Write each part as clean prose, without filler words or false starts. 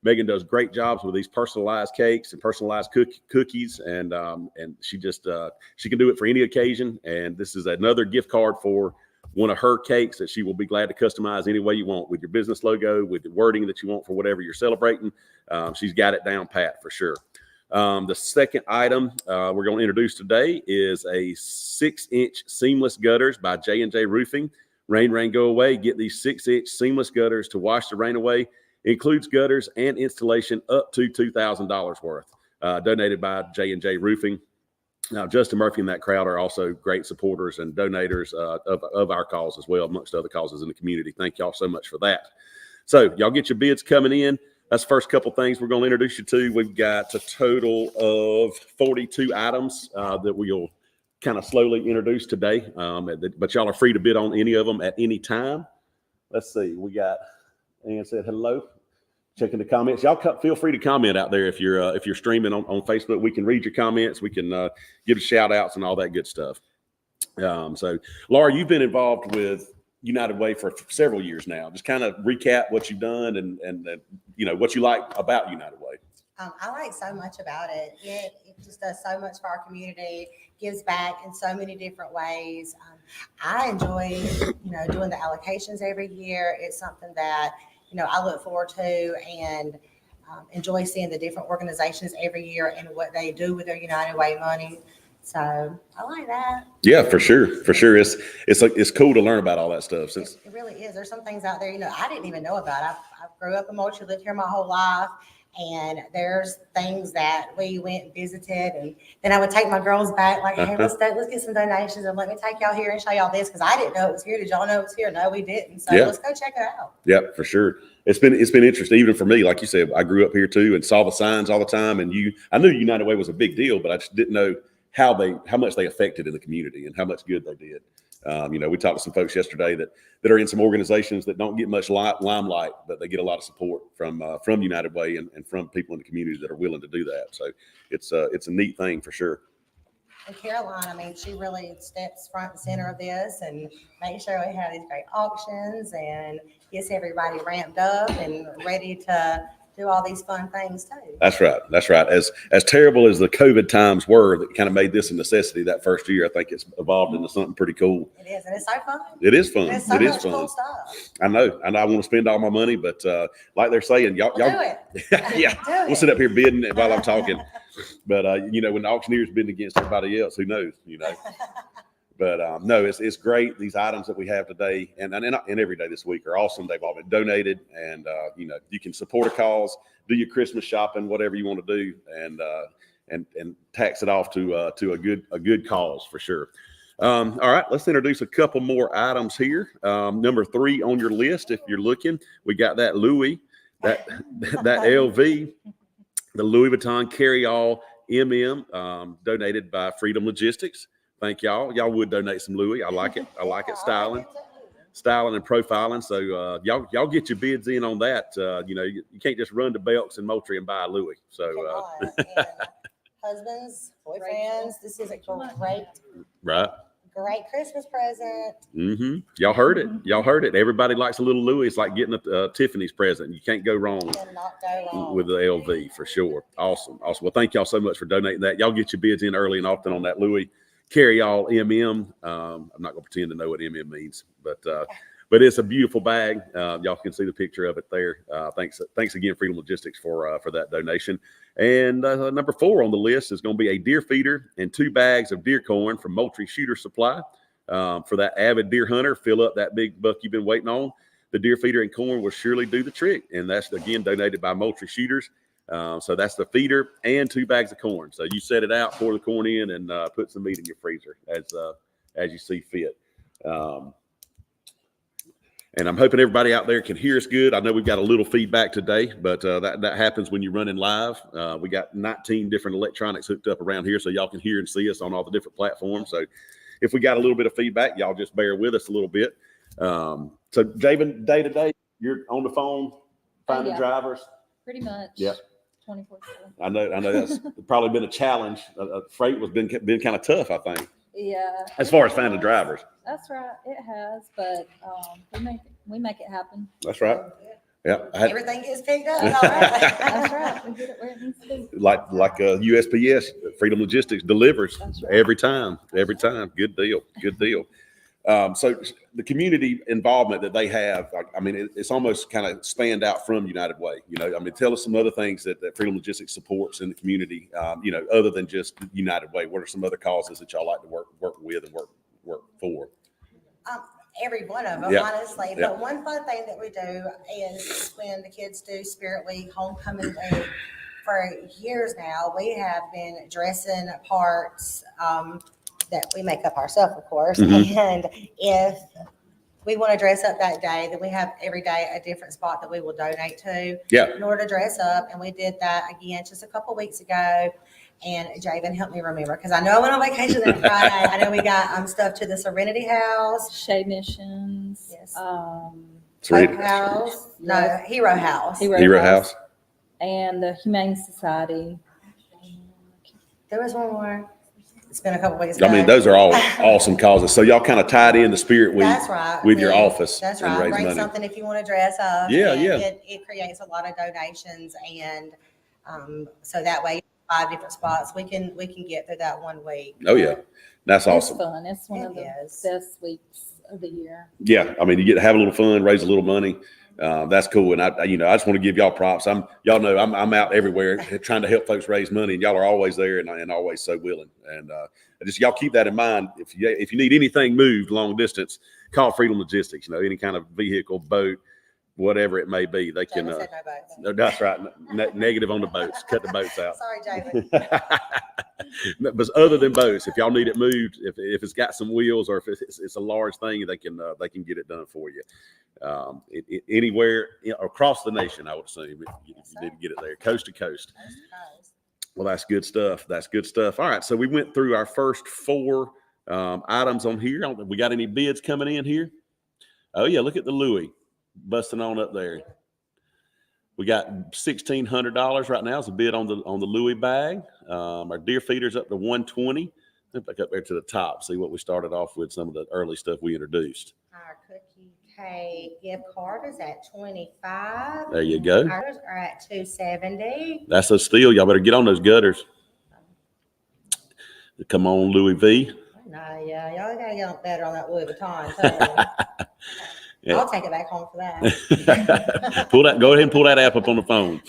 Megan does great jobs with these personalized cakes and personalized cookies, and she just she can do it for any occasion. And this is another gift card for one of her cakes that she will be glad to customize any way you want, with your business logo, with the wording that you want for whatever you're celebrating. She's got it down pat for sure. The second item we're going to introduce today is a 6-inch seamless gutters by J&J Roofing. Rain, go away. Get these 6-inch seamless gutters to wash the rain away. Includes gutters and installation up to $2,000 worth. Donated by J&J Roofing. Now, Justin Murphy and that crowd are also great supporters and donators of our cause as well, amongst other causes in the community. Thank y'all so much for that. So y'all get your bids coming in. That's the first couple things we're going to introduce you to. We've got a total of 42 items that we'll kind of slowly introduce today. But y'all are free to bid on any of them at any time. Let's see. We got Ann said hello. Checking the comments. Y'all feel free to comment out there if you're streaming on Facebook. We can read your comments. We can give shout outs and all that good stuff. So Laura, you've been involved with United Way for several years now. Just kind of recap what you've done and you know what you like about United Way. I like so much about it. It just does so much for our community, gives back in so many different ways. I enjoy, doing the allocations every year. It's something that, I look forward to and enjoy seeing the different organizations every year and what they do with their United Way money. So I like that. Yeah, for sure. It's cool to learn about all that stuff. Since it really is. There's some things out there, I didn't even know about. I grew up in Moultrie, lived here my whole life. And there's things that we went and visited, and then I would take my girls back, like, hey, let's get some donations, and let me take y'all here and show y'all this, because I didn't know it was here. Did y'all know it was here? No, we didn't. So let's go check it out. Yeah, for sure. It's been interesting, even for me. Like you said, I grew up here too, and saw the signs all the time. And I knew United Way was a big deal, but I just didn't know how much they affected in the community and how much good they did. We talked to some folks yesterday that are in some organizations that don't get much limelight, but they get a lot of support from United Way and from people in the community that are willing to do that. So it's a neat thing for sure. And Caroline, she really steps front and center of this and makes sure we have these great auctions and gets everybody ramped up and ready to do all these fun things too. That's right. As terrible as the COVID times were, that kind of made this a necessity that first year, I think it's evolved into something pretty cool. It is, and it's so fun. It is fun. It's so much cool stuff. I know. I want to spend all my money, but like they're saying, y'all do it. Yeah, we'll sit up here bidding while I'm talking. But when the auctioneer's bidding against everybody else, who knows? But no, it's great. These items that we have today and every day this week are awesome. They've all been donated, and you can support a cause, do your Christmas shopping, whatever you want to do, and tax it off to a good cause for sure. All right, let's introduce a couple more items here. Number 3 on your list, if you're looking, we got that Louis, that LV, the Louis Vuitton Carry-All donated by Freedom Logistics. Thank y'all. Y'all would donate some Louis. I like it. Styling and profiling. So y'all get your bids in on that. You can't just run to Belk's and Moultrie and buy a Louis. So husbands, boyfriends, this is a great Christmas present. Mm-hmm. Y'all heard it. Everybody likes a little Louis. It's like getting a Tiffany's present. You can't go wrong with the LV for sure. Awesome. Well, thank y'all so much for donating that. Y'all get your bids in early and often on that Louis Carry-All MM. I'm not going to pretend to know what MM means, but it's a beautiful bag. Y'all can see the picture of it there. Thanks again, Freedom Logistics, for that donation. And number 4 on the list is going to be a deer feeder and 2 bags of deer corn from Moultrie Shooter Supply. For that avid deer hunter, fill up that big buck you've been waiting on. The deer feeder and corn will surely do the trick, and that's again donated by Moultrie Shooters. So that's the feeder and 2 bags of corn. So you set it out, pour the corn in, and put some meat in your freezer as you see fit. And I'm hoping everybody out there can hear us good. I know we've got a little feedback today, but that happens when you're running live. We got 19 different electronics hooked up around here, so y'all can hear and see us on all the different platforms. So if we got a little bit of feedback, y'all just bear with us a little bit. So Javen, day to day, you're on the phone finding drivers. Pretty much. Yeah. 24/7. I know that's probably been a challenge. Freight was been kind of tough, I think. Yeah. As far as finding drivers. That's right. It has, but we make it happen. That's right. Yeah, everything gets picked up. That's right. We get it where it needs to be. like USPS, Freedom Logistics delivers That's right. every time. Good deal. So the community involvement that they have, I mean, it's almost kind of spanned out from United Way. I mean, tell us some other things that Freedom Logistics supports in the community. Other than just United Way, what are some other causes that y'all like to work with and work for? Every one of them, Yeah. honestly. Yeah. But one fun thing that we do is when the kids do Spirit Week, Homecoming Week, for years now, we have been dressing parts that we make up ourselves, of course. Mhm. And if we want to dress up that day, then we have every day a different spot that we will donate to Yeah. in order to dress up. And we did that again just a couple weeks ago. And Javen helped me remember, because I know I went on vacation that Friday. I know we got stuff to the Serenity House. Shade Missions. Yes. Sweet. Hope House. No, Yes. Hero House. Hero House. And the Humane Society. There was one more. It's been a couple weeks ago. I mean, those are all awesome causes. So y'all kind of tied in the Spirit Week That's right. with your office. That's and right. raise Bring money. something if you want to dress up. Yeah, and yeah. It creates a lot of donations, and so that way, 5 different spots we can get through that 1 week. Oh yeah, that's awesome. It's fun. It's one of the best weeks of the year. Yeah, I mean, you get to have a little fun, raise a little money. That's cool, and I just want to give y'all props. I'm out everywhere trying to help folks raise money, and y'all are always there and always so willing. And just y'all keep that in mind. If you need anything moved long distance, call Freedom Logistics. Any kind of vehicle, boat, whatever it may be, they can. Javen said no boats. No, that's right. Negative on the boats. Cut the boats out. Sorry, Javen. But other than boats, if y'all need it moved, if it's got some wheels or if it's a large thing, they can get it done for you. Anywhere across the nation, I would assume you need to get it there, coast to coast. Well, that's good stuff. All right, so we went through our first 4 items on here. We got any bids coming in here? Oh yeah, look at the Louis busting on up there. We got $1,600 right now. It's a bid on the Louis bag. Our deer feeder's up to $120. Back up there to the top. See what we started off with. Some of the early stuff we introduced. Our cookie cake gift card is at $25. There you go. Ours are at $270. That's a steal. Y'all better get on those gutters. Come on, Louis V. No, yeah, y'all gotta get better on that Louis Vuitton. Yeah. I'll take it back home for that. Go ahead and pull that app up on the phone.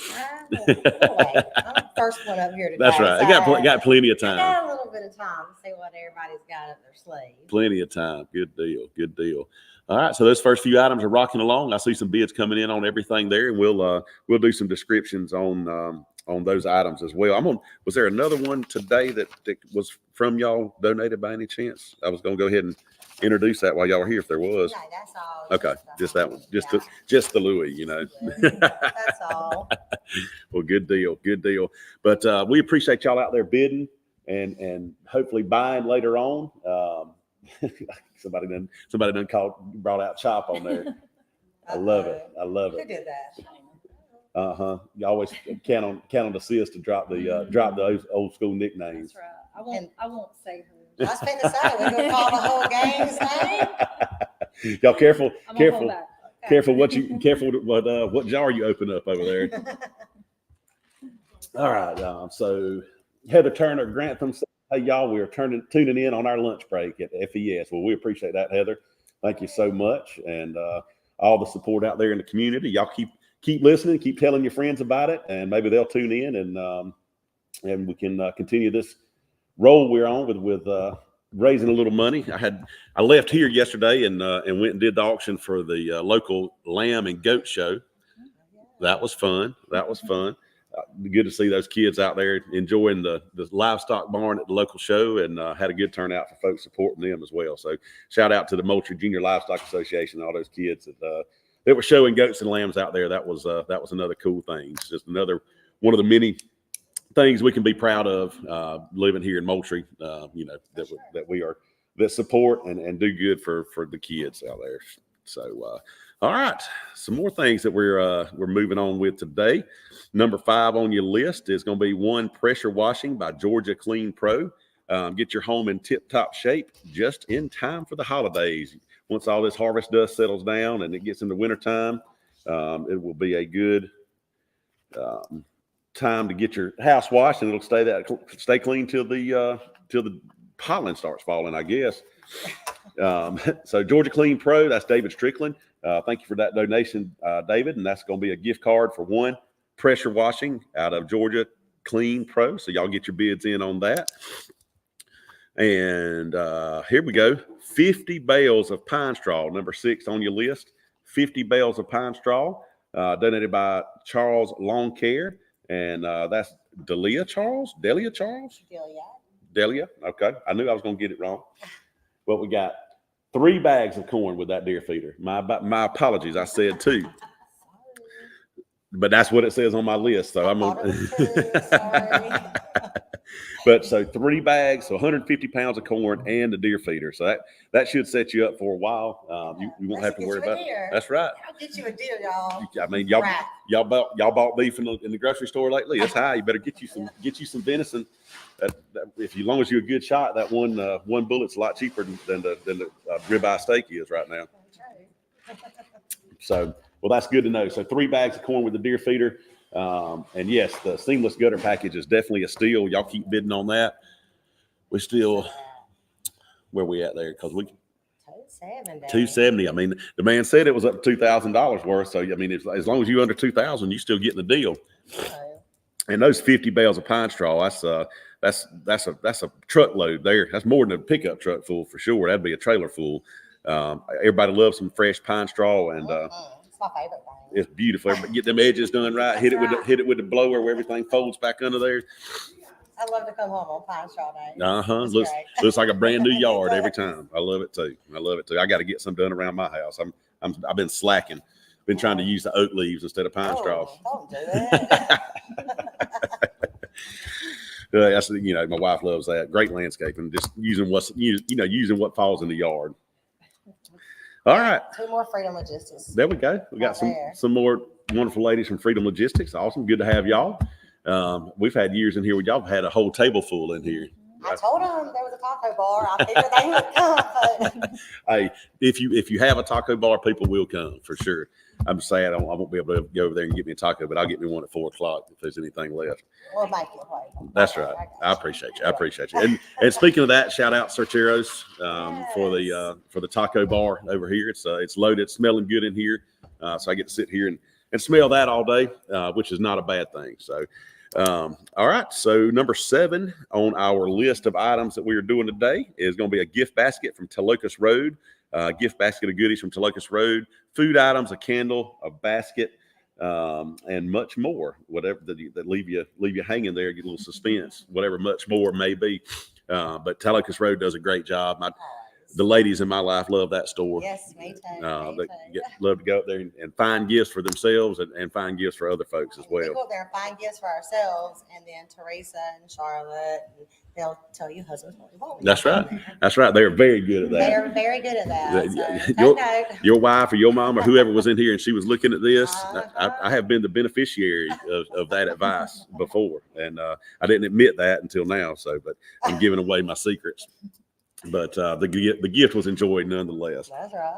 I'm the first one up here today. That's right. So Got plenty of time. got a little bit of time to see what everybody's got up their sleeve. Plenty of time. Good deal. All right. So those first few items are rocking along. I see some bids coming in on everything there, and we'll do some descriptions on those items as well. Was there another one today that was from y'all donated by any chance? I was going to go ahead and introduce that while y'all were here if there was. No, that's all. Okay, just that one. Just the Louis, That's all. Well, good deal. But we appreciate y'all out there bidding and hopefully buying later on. Somebody done brought out Chop on there. I love it. Who did that? You always count on the sis to drop the old school nicknames. That's right. I won't say her. I was going to say, we're going to call the whole gang's name. Y'all careful Okay. what jar you open up over there. All right. So Heather Turner, Grantham said, hey y'all, we're tuning in on our lunch break at FES. Well, we appreciate that, Heather. Thank you so much. And all the support out there in the community. Y'all keep listening, keep telling your friends about it, and maybe they'll tune in and we can continue this role we're on with raising a little money. I left here yesterday and went and did the auction for the local lamb and goat show. That was fun. Good to see those kids out there enjoying the livestock barn at the local show, and had a good turnout for folks supporting them as well. So shout out to the Moultrie Junior Livestock Association and all those kids that were showing goats and lambs out there. That was another cool thing. It's just another one of the many things we can be proud of living here in Moultrie, that support and do good for the kids out there. So, all right, some more things that we're moving on with today. Number 5 on your list is going to be one pressure washing by Georgia Clean Pro. Get your home in tip-top shape just in time for the holidays. Once all this harvest dust settles down and it gets into wintertime, It will be a good time to get your house washed, and it'll stay clean till the pollen starts falling, I guess. So Georgia Clean Pro, that's David Strickland. Thank you for that donation, David. And that's going to be a gift card for one pressure washing out of Georgia Clean Pro. So y'all get your bids in on that. And here we go. 50 bales of pine straw, number 6 on your list. 50 bales of pine straw, donated by Charles Lawn Care. And that's Delia Charles. Delia. Okay. I knew I was going to get it wrong. Well, we got 3 bags of corn with that deer feeder. My apologies. I said 2. But that's what it says on my list. So I'm going to. But so 3 bags, so 150 pounds of corn and a deer feeder. So that should set you up for a while. You won't have to worry about it. That's right. I'll get you a deal, y'all. I mean, y'all bought beef in the grocery store lately. That's high. You better get you some venison. As long as you're a good shot, that one bullet's a lot cheaper than the ribeye steak is right now. So, well, that's good to know. So 3 bags of corn with the deer feeder. And yes, the seamless gutter package is definitely a steal. Y'all keep bidding on that. We still, where we at there? Because we 270. I mean, the man said it was up to $2,000 worth. So I mean, as long as you under 2,000, you still getting the deal. And those 50 bales of pine straw, that's a truckload there. That's more than a pickup truck full for sure. That'd be a trailer full. Everybody loves some fresh pine straw, and it's my favorite thing. It's beautiful. Everybody get them edges done right. Hit it with the blower where everything folds back under there. I love to come home on pine straw day. Looks like a brand new yard every time. I love it too. I got to get some done around my house. I've been slacking. Been trying to use the oak leaves instead of pine straw. Don't do that. That's, my wife loves that. Great landscaping. Just using using what falls in the yard. All right. 2 more Freedom Logistics. There we go. We got some more wonderful ladies from Freedom Logistics. Awesome. Good to have y'all. We've had years in here where y'all have had a whole table full in here. I told them there was a taco bar. I figured they would come. But... Hey, if you have a taco bar, people will come for sure. I'm sad I won't be able to go over there and get me a taco, but I'll get me one at 4:00 if there's anything left. We'll make you a plate. That's right. I appreciate you. And speaking of that, shout out Certeros for the taco bar over here. It's loaded, it's smelling good in here. So I get to sit here and smell that all day, which is not a bad thing. So all right. So number 7 on our list of items that we are doing today is going to be a gift basket from Telocus Road. Gift basket of goodies from Telocus Road, food items, a candle, a basket, and much more. Whatever that leave you hanging there, get a little suspense. Whatever much more may be. But Telocus Road does a great job. The ladies in my life love that store. Yes, me too. They love to go up there and find gifts for themselves and find gifts for other folks as well. We go up there and find gifts for ourselves, and then Teresa and Charlotte, they'll tell you husbands what you want. That's right. That's right. They're very good at that. They are very good at that. So your wife or your mom or whoever was in here and she was looking at this, I have been the beneficiary of that advice before. And I didn't admit that until now. But I'm giving away my secrets. But the gift was enjoyed nonetheless. That's right.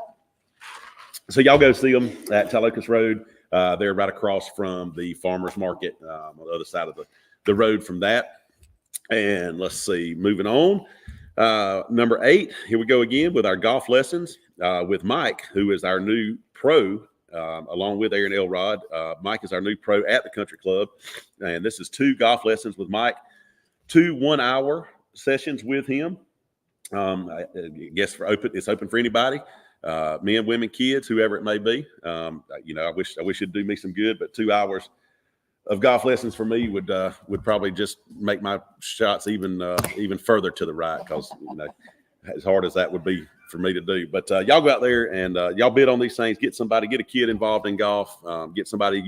So y'all go see them at Telocus Road. They're right across from the farmers market on the other side of the road from that. And let's see, moving on. Number 8, here we go again with our golf lessons with Mike, who is our new pro, along with Aaron Elrod. Mike is our new pro at the country club. And this is 2 golf lessons with Mike, 2 1-hour sessions with him. I guess it's open for anybody, men, women, kids, whoever it may be. I wish it'd do me some good, but 2 hours of golf lessons for me would probably just make my shots even further to the right, because as hard as that would be for me to do. But y'all go out there and y'all bid on these things. Get a kid involved in golf. Get somebody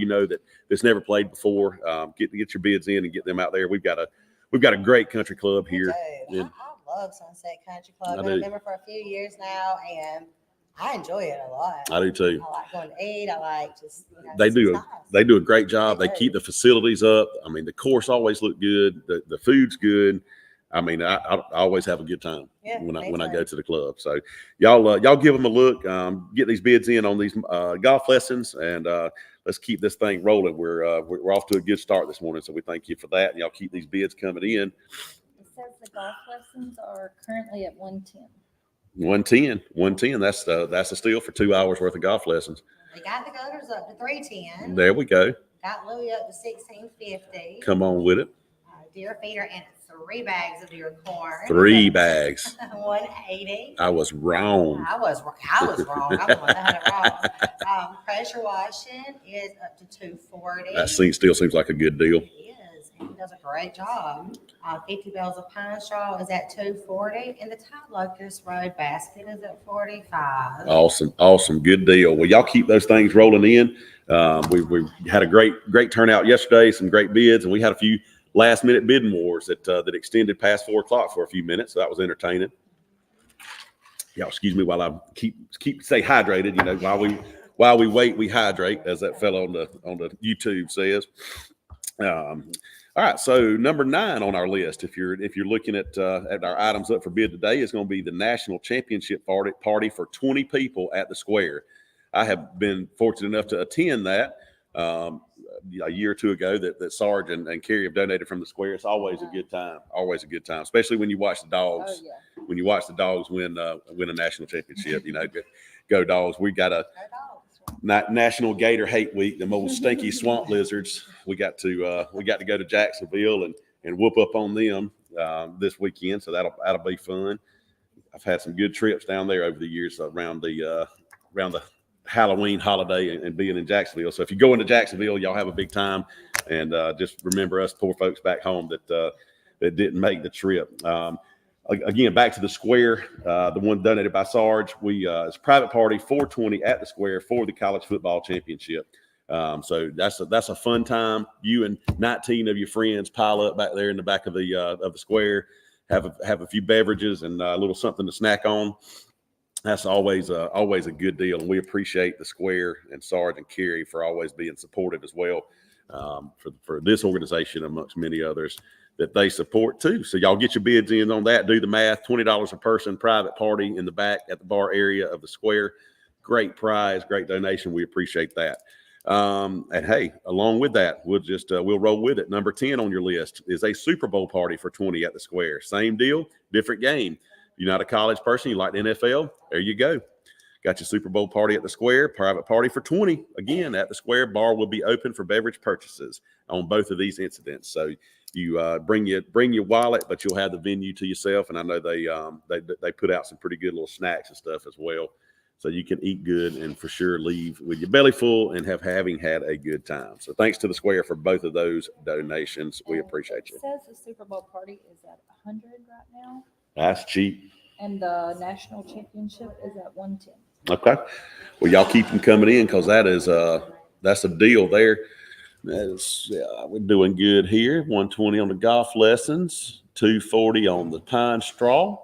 that's never played before. Get your bids in and get them out there. We've got a great country club here. I love Sunset Country Club. I've been a member for a few years now, and I enjoy it a lot. I do too. I like going to eat. I like just they do a great job. They keep the facilities up. I mean, the course always look good. The food's good. I mean, I always have a good time when I me go too. to the club. So y'all give them a look. Get these bids in on these golf lessons, and let's keep this thing rolling. We're off to a good start this morning, so we thank you for that. And y'all keep these bids coming in. It says the golf lessons are currently at 110. 110. That's a steal for 2 hours worth of golf lessons. We got the gutters up to 310. There we go. Got Louis up to 1650. Come on with it. Deer feeder and 3 bags of deer corn. 3 bags. 180. I was wrong. I was wrong. I'm the one that had it wrong. Pressure washing is up to 240. That still seems like a good deal. It is, and he does a great job. 50 bales of pine straw is at 240, and the Tide Locust Road basket is at 45. Awesome, good deal. Well, y'all keep those things rolling in. We had a great turnout yesterday, some great bids, and we had a few last minute bidding wars that extended past 4 o'clock for a few minutes. So that was entertaining. Y'all excuse me while I stay hydrated. You know, while we wait, we hydrate, as that fellow on the YouTube says. All right, so number 9 on our list, if you're looking at our items up for bid today, is going to be the national championship party for 20 people at the Square. I have been fortunate enough to attend that a year or two ago. That Sarge and Carrie have donated from the Square. It's always a good time, especially when you watch the dogs. Oh, yeah. When you watch the dogs win a national championship, you know, go dogs. We got a National Gator Hate Week, them old stinky swamp lizards. We got to go to Jacksonville and whoop up on them this weekend. So that'll be fun. I've had some good trips down there over the years around the Halloween holiday and being in Jacksonville. So if you go into Jacksonville, y'all have a big time, and just remember us poor folks back home that didn't make the trip. Again, back to the Square, the one donated by Sarge. It's a private party, 420 at the Square for the college football championship. So that's a fun time. You and 19 of your friends pile up back there in the back of the Square, have a few beverages and a little something to snack on. That's always a good deal, and we appreciate the Square and Sarge and Carrie for always being supportive as well for this organization amongst many others that they support too. So y'all get your bids in on that. Do the math. $20 a person, private party in the back at the bar area of the Square. Great prize, great donation. We appreciate that. And hey, along with that, we'll roll with it. Number 10 on your list is a Super Bowl party for 20 at the Square. Same deal, different game. You're not a college person, you like the NFL, there you go. Got your Super Bowl party at the Square, private party for 20. Again, at the Square, bar will be open for beverage purchases on both of these incidents. So you bring your wallet, but you'll have the venue to yourself. And I know they put out some pretty good little snacks and stuff as well. So you can eat good and for sure leave with your belly full and having had a good time. So thanks to the Square for both of those donations. We appreciate you. It says the Super Bowl party is at 100 right now. That's cheap. And the national championship is at 110. Okay. Well, y'all keep them coming in because that's a deal there. We're doing good here. 120 on the golf lessons, 240 on the pine straw.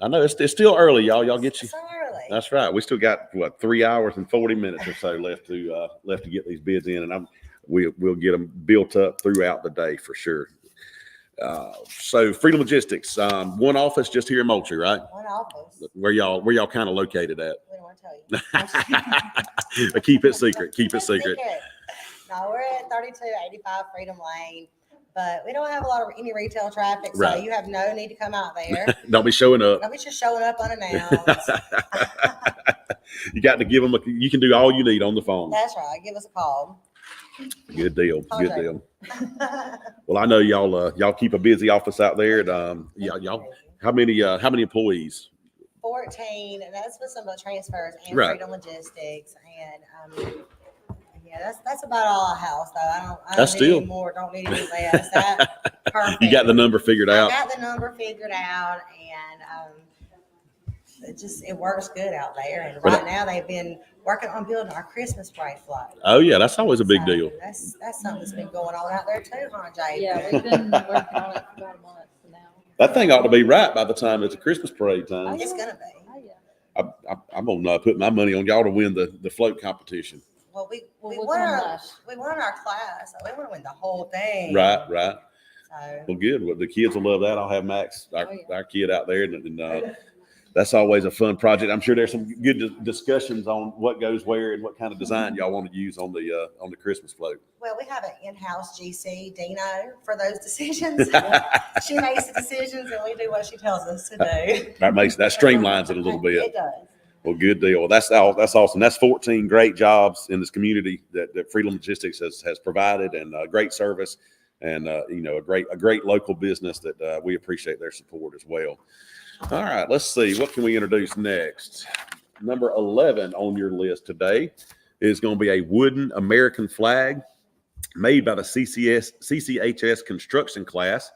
I know it's still early, y'all. Y'all get you. So early. That's right. We still got 3 hours and 40 minutes or so left to get these bids in, and we'll get them built up throughout the day for sure. So Freedom Logistics, one office just here in Moultrie, right? One office. Where y'all kind of located at? We don't want to tell you. Keep it secret. Keep it secret. No, we're at 3285 Freedom Lane, but we don't have any retail traffic, so Right. you have no need to come out there. Don't be showing up. Don't be just showing up unannounced. You got to give them you can do all you need on the phone. That's right. Give us a call. Good deal. Good Okay. deal. Well, I know y'all keep a busy office out there. And, y'all, how many employees? 14, and that's with some of the transfers and Right. Freedom Logistics, and yeah, that's about all I house though. I That's don't still- need any more. Don't need any less. That perfect. You got the number figured I out. got the number figured out, and it works good out there. And right now they've been working on building our Christmas parade float. Oh yeah, that's always a big So deal. That's something that's been going on out there too, huh, Jay? Yeah, we've been working on it for about a month now. That thing ought to be right by the time it's a Christmas parade time. It's gonna be. Oh, yeah. I'm gonna put my money on y'all to win the float competition. Well, we Well, won what's on our that? we won our class, so we want to win the whole thing. Right. So So Well, good. Well, the kids will love that. I'll have Max, Oh, yeah. our kid, out there, and that's always a fun project. I'm sure there's some good discussions on what goes where and what kind of design y'all want to use on the Christmas float. well, we have an in-house GC, Dino, for those decisions. She makes the decisions, and we do what she tells us to do. That streamlines it a little bit. It does. Well, good deal. Well, that's awesome. That's 14 great jobs in this community that Freedom Logistics has provided, and great service, and a great local business that we appreciate their support as well. All right, let's see. What can we introduce next? Number 11 on your list today is going to be a wooden American flag made by the CCHS construction class.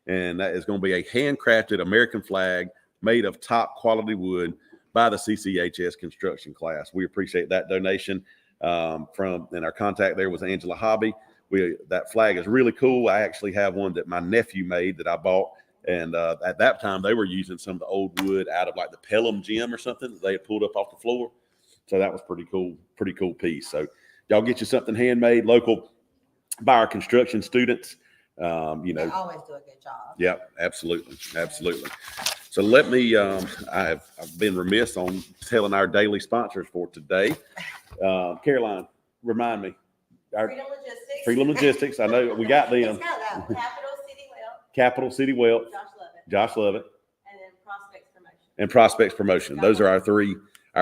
And that is going to be a handcrafted American flag made of top quality wood by the CCHS construction class. We appreciate that donation and our contact there was Angela Hobby. That flag is really cool. I actually have one that my nephew made that I bought. And at that time, they were using some of the old wood out of like the Pelham gym or something that they had pulled up off the floor. So that was pretty cool piece. So y'all get you something handmade, local, by our construction students. They always do a good job. Yeah, absolutely. So let me, I've been remiss on telling our daily sponsors for today. Caroline, remind me. Freedom Logistics. I know we got them. It's got Capital City Wealth. Josh Lovett. And then Prospects Promotion. And Prospects Promotion. Those are our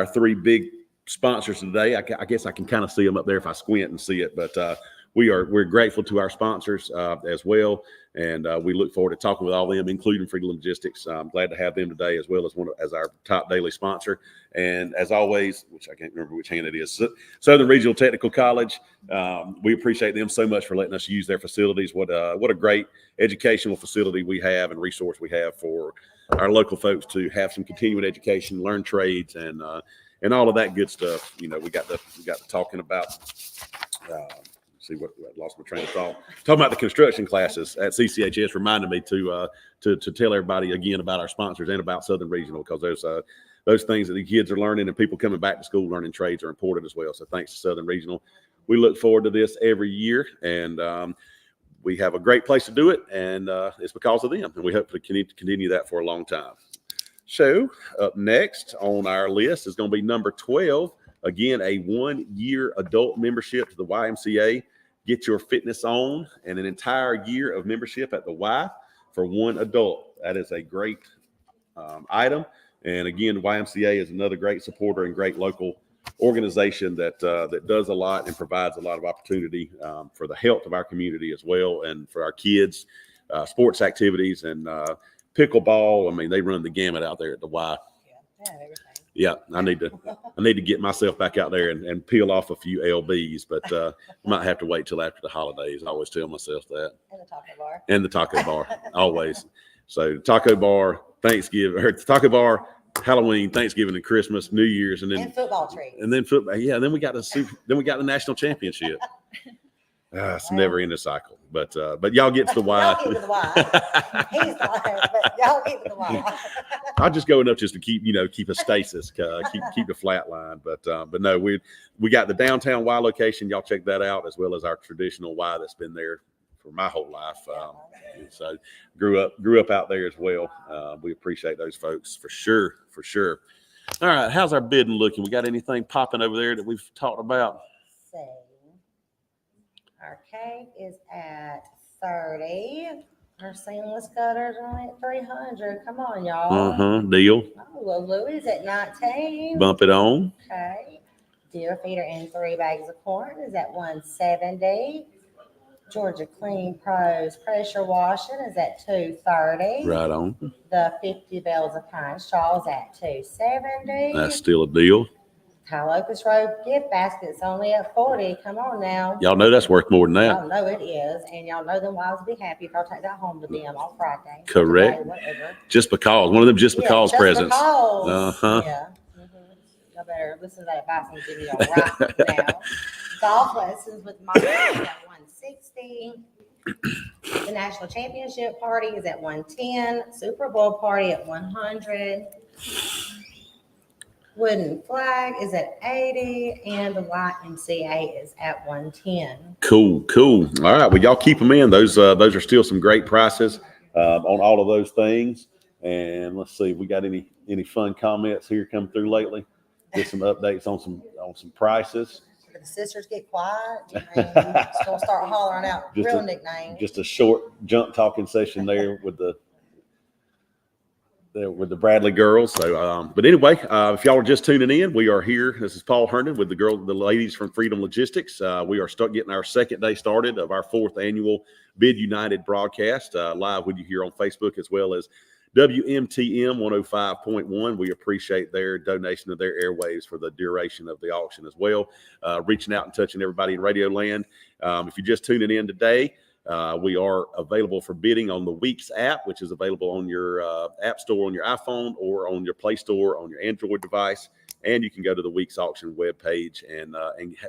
three big sponsors today. I guess I can kind of see them up there if I squint and see it, but we're grateful to our sponsors as well, and we look forward to talking with all of them, including Freedom Logistics. I'm glad to have them today as well as our top daily sponsor. And as always, which I can't remember which hand it is, Southern Regional Technical College. We appreciate them so much for letting us use their facilities. What a great educational facility we have and resource we have for our local folks to have some continuing education, learn trades, and all of that good stuff. We got to talking about. See what I lost my train of thought. Talking about the construction classes at CCHS reminded me to tell everybody again about our sponsors and about Southern Regional, because those things that the kids are learning and people coming back to school learning trades are important as well. So thanks to Southern Regional. We look forward to this every year, and we have a great place to do it, and it's because of them, and we hope to continue that for a long time. So up next on our list is going to be number 12. Again, a 1-year adult membership to the YMCA. Get your fitness on, and an entire year of membership at the Y for one adult. That is a great item. And again, YMCA is another great supporter and great local organization that does a lot and provides a lot of opportunity for the health of our community as well, and for our kids, sports activities, and pickleball. I mean, they run the gamut out there at the Y. Yeah, everything. Yeah, I need to get myself back out there and peel off a few LBs, but I might have to wait till after the holidays. I always tell myself that. And the taco bar, always. So taco bar, Halloween, Thanksgiving, and Christmas, New Year's, and then football treats. And then football. Yeah, then we got the national championship. It's never in a cycle, but y'all get to the Y. Y'all get to the Y. He's not, but y'all get to the Y. I'll just go enough just to keep a stasis, keep the flat line. But no, we got the downtown Y location. Y'all check that out, as well as our traditional Y that's been there for my whole life. So grew up out there as well. We appreciate those folks for sure. All right, how's our bidding looking? We got anything popping over there that we've talked about? Our cake is at 30. Our seamless gutters are only at 300. Come on, y'all. Deal. Oh, well, Louis at 19. Bump it on. Okay. Deer feeder and 3 bags of corn is at 170. Georgia Clean Pros pressure washing is at 230. Right on. The 50 bales of pine straw is at 270. That's still a deal. Locust Road gift basket's only at 40. Come on now. Y'all know that's worth more than that. Y'all know it is, and y'all know them wives will be happy if I'll take that home to them on Friday. Correct. Today, whatever. Just because. One of them just because presents. Because. Yeah. Y'all better listen to that advice I'm giving y'all right now. Golf lessons with Moderator is at 160. The national championship party is at 110. Super Bowl party at 100. Wooden flag is at 80, and the YMCA is at 110. Cool. All right. Well, y'all keep them in. Those are still some great prices on all of those things. And let's see, we got any fun comments here come through lately? Get some updates on some prices. If the sisters get quiet, it's gonna start hollering out Just real a- nicknames. Just a short junk talking session there with the Bradley girls. So, but anyway, if y'all are just tuning in, we are here. This is Paul Herndon with the ladies from Freedom Logistics. We are getting our second day started of our 4th annual Bid United broadcast live with you here on Facebook as well as WMTM 105.1. We appreciate their donation of their airwaves for the duration of the auction as well. Reaching out and touching everybody in Radio Land. If you're just tuning in today, we are available for bidding on the Weeks app, which is available on your app store on your iPhone or on your Play Store on your Android device. And you can go to the Weeks auction webpage and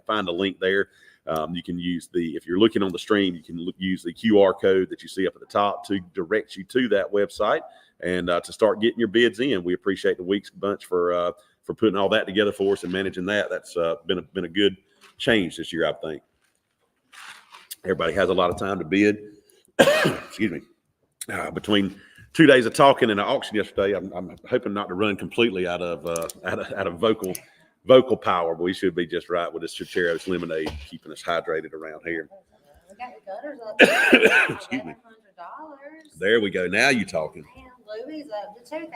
find a link there. You can use if you're looking on the stream, you can use the QR code that you see up at the top to direct you to that website and to start getting your bids in. We appreciate the Weeks bunch for putting all that together for us and managing that. That's been a good change this year, I think. Everybody has a lot of time to bid. Excuse me. Between 2 days of talking and an auction yesterday, I'm hoping not to run completely out of vocal power, but we should be just right with this Chicheros lemonade, keeping us hydrated around here. We got the gutters up to Excuse me. $1,100. There we go. Now you talking. And Louis up to $2,000.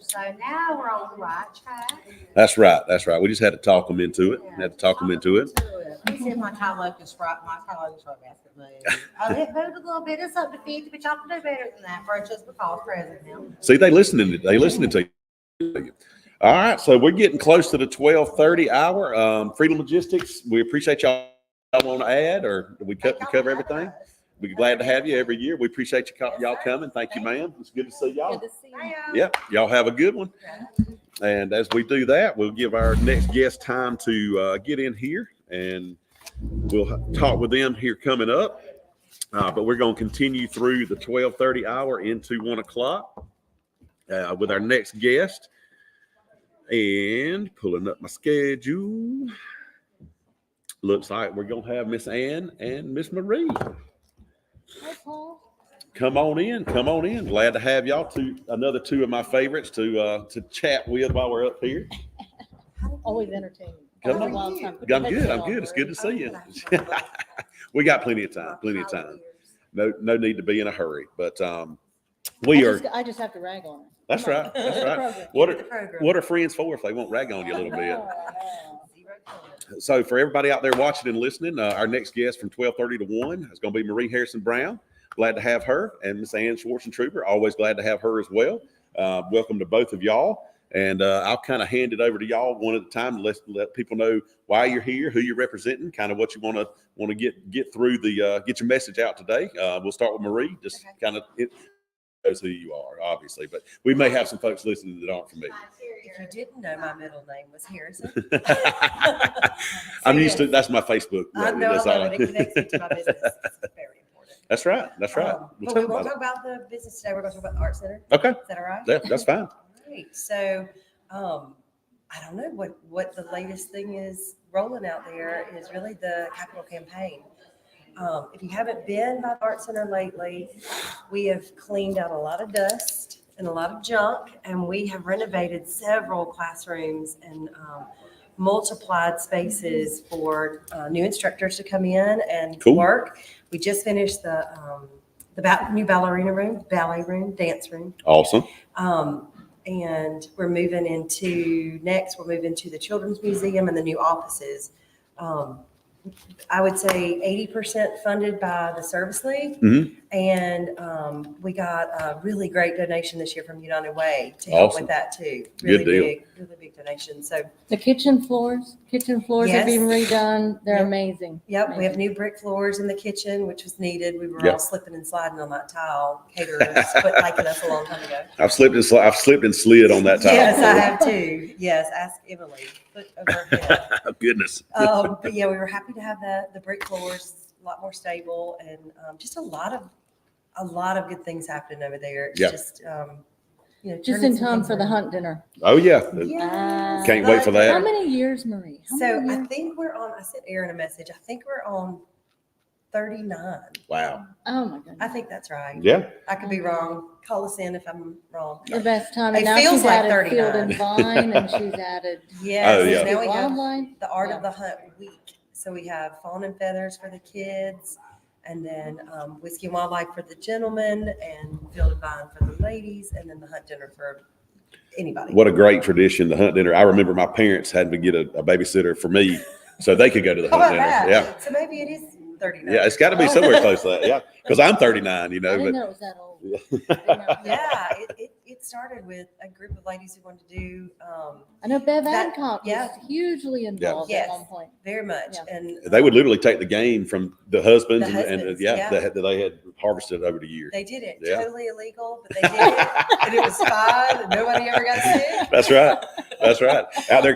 So now we're on the right track. That's right. We just had to talk them into it. Yeah. Let me see if my Thai locust fry basket moved. Oh, it moved a little bit. It's up to 50, but y'all can do better than that for just because present now. See, they listening to you. All right, so we're getting close to the 12:30 hour. Freedom Logistics, we appreciate y'all. Want to add, or did we cover everything? We're glad to have you every year. We appreciate y'all coming. Thank you, ma'am. It's good to see y'all. Good to see you. Yep, y'all have a good one. And as we do that, we'll give our next guest time to get in here, and we'll talk with them here coming up. But we're going to continue through the 12:30 hour into 1 o'clock with our next guest. And pulling up my schedule, looks like we're going to have Miss Ann and Miss Marie. Hi, Paul. Come on in. Glad to have y'all another two of my favorites to chat with while we're up here. Always entertaining. Come Always on. a long time. I'm good. It's good to see you. We got plenty of time. No need to be in a hurry, but I just have to rag on her. That's right. What are friends for if they won't rag on you a little bit? So for everybody out there watching and listening, our next guest from 12:30 to 1 is going to be Marie Harrison Brown. Glad to have her, and Miss Ann Schwartzentruber. Always glad to have her as well. Welcome to both of y'all. And I'll kind of hand it over to y'all one at a time to let people know why you're here, who you're representing, kind of what you want to get through get your message out today. We'll start with Marie, just kind of knows who you are, obviously, but we may have some folks listening that aren't familiar. If you didn't know, my middle name was Harrison. I'm used to that's my Facebook. I know, I love it. It connects me to my business. It's very important. That's right. But we won't talk about the business today. We're going to talk about the art center. Okay. Is that all right? Yeah, that's fine. Great. So, I don't know what the latest thing is rolling out there is really the capital campaign. If you haven't been by the art center lately, we have cleaned out a lot of dust and a lot of junk, and we have renovated several classrooms and multiplied spaces for new instructors to come in and work. We just finished the new ballet room, dance room. Awesome. And we're moving into the Children's Museum and the new offices. I would say 80% funded by the Service League. Mm-hmm. And we got a really great donation this year from United Way to help with that too. Really big donation. So the kitchen floors Yes. are being redone. They're amazing. Yep, Amazing. we have new brick floors in the kitchen, which was needed. We were all slipping and sliding on that tile. Caterers quit liking us a long time ago. I've slipped and slid on that tile. Yes, I have too. Yes, ask Emily. Foot over head. Oh, goodness. But yeah, we were happy to have the brick floors, a lot more stable, and just a lot of good things happening over there. It's just Just turning in some time things for the around. hunt dinner. Oh yeah. Yes. Can't wait for that. How many years, Marie? How So many I years? think we're on, I sent Aaron a message. I think we're on 39. Wow. Oh my goodness. I think that's right. Yeah. I could be wrong. Call us in if I'm wrong. The best time. It And now feels she's like added Field 39. and Vine, and she's added Yes. Oh, yeah. Now we have Wildlife. the Art Yeah. of the Hunt week. So we have Fawn and Feathers for the kids, and then Whiskey and Wildlife for the gentlemen, and Field and Vine for the ladies, and then the hunt dinner for anybody. What a great tradition, the hunt dinner. I remember my parents had to get a babysitter for me so they could go to the How hunt about dinner. that? Yeah. So maybe it is 39. Yeah, it's got to be somewhere close to that. Yeah, because I'm 39, you I know. didn't But know it was that old. Yeah, it started with a group of ladies who wanted to do I know Bev That- Adcock yeah. was hugely involved Yes. at one point. very much. Yeah. And they would literally take the game from the husbands, The and husbands, yeah, yeah. that they had harvested over the years. they did it Yeah. totally illegal, but they did it, and it was fine, and nobody ever got sick. That's right. That's right. Out there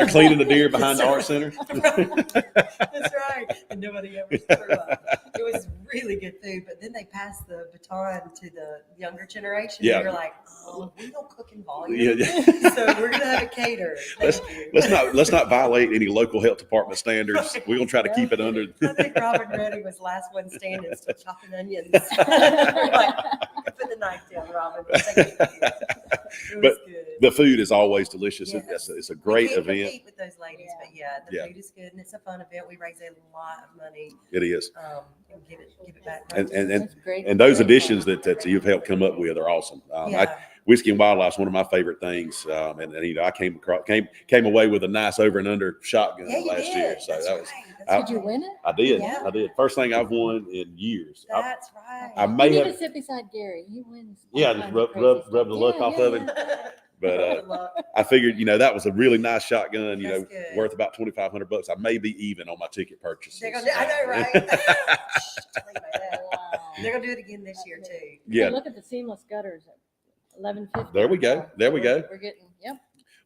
cleaning the deer behind the art center. That's right. And nobody ever threw up. It was really good food, but then they passed the baton to the younger generation. Yeah. They were like, oh, we don't cook in volume. Yeah, yeah. So we're gonna have it catered. Let's- Thank you. Let's not violate any local health department standards. We're gonna try to keep it under. I think Robin Reddy was the last one standing, still chopping onions. We're like, put the knife down, Robin. We'll take it from here. It was good. The food is always delicious. Yes. It's a We great can't event. compete with those ladies, but yeah, the Yeah. food is good and it's a fun event. We raise a lot of money It is. and give it back. And That's great. those Great additions fun. that you've helped come up with are awesome. Yeah. Whiskey and Wildlife is one of my favorite things. And you know, I came away with a nice over and under shotgun Yeah, you last did. year. So That's that was, right. I- Did you win it? I did. Yeah. I did. First thing I've won in years. That's right. I may You need have, to sit beside Gary. He wins. all Yeah, kinds just of rub- crazy rub stuff. the luck off of him. but I figured, you know, that was a really nice shotgun, you know, That's good. worth about $2,500. I may be even on my ticket purchases. They're gonna, I know, right? Tell you about that. Wow. They're gonna do it again this year too. Yeah. Look at the seamless gutters at 11:50. There we go. There we go. We're getting, yep.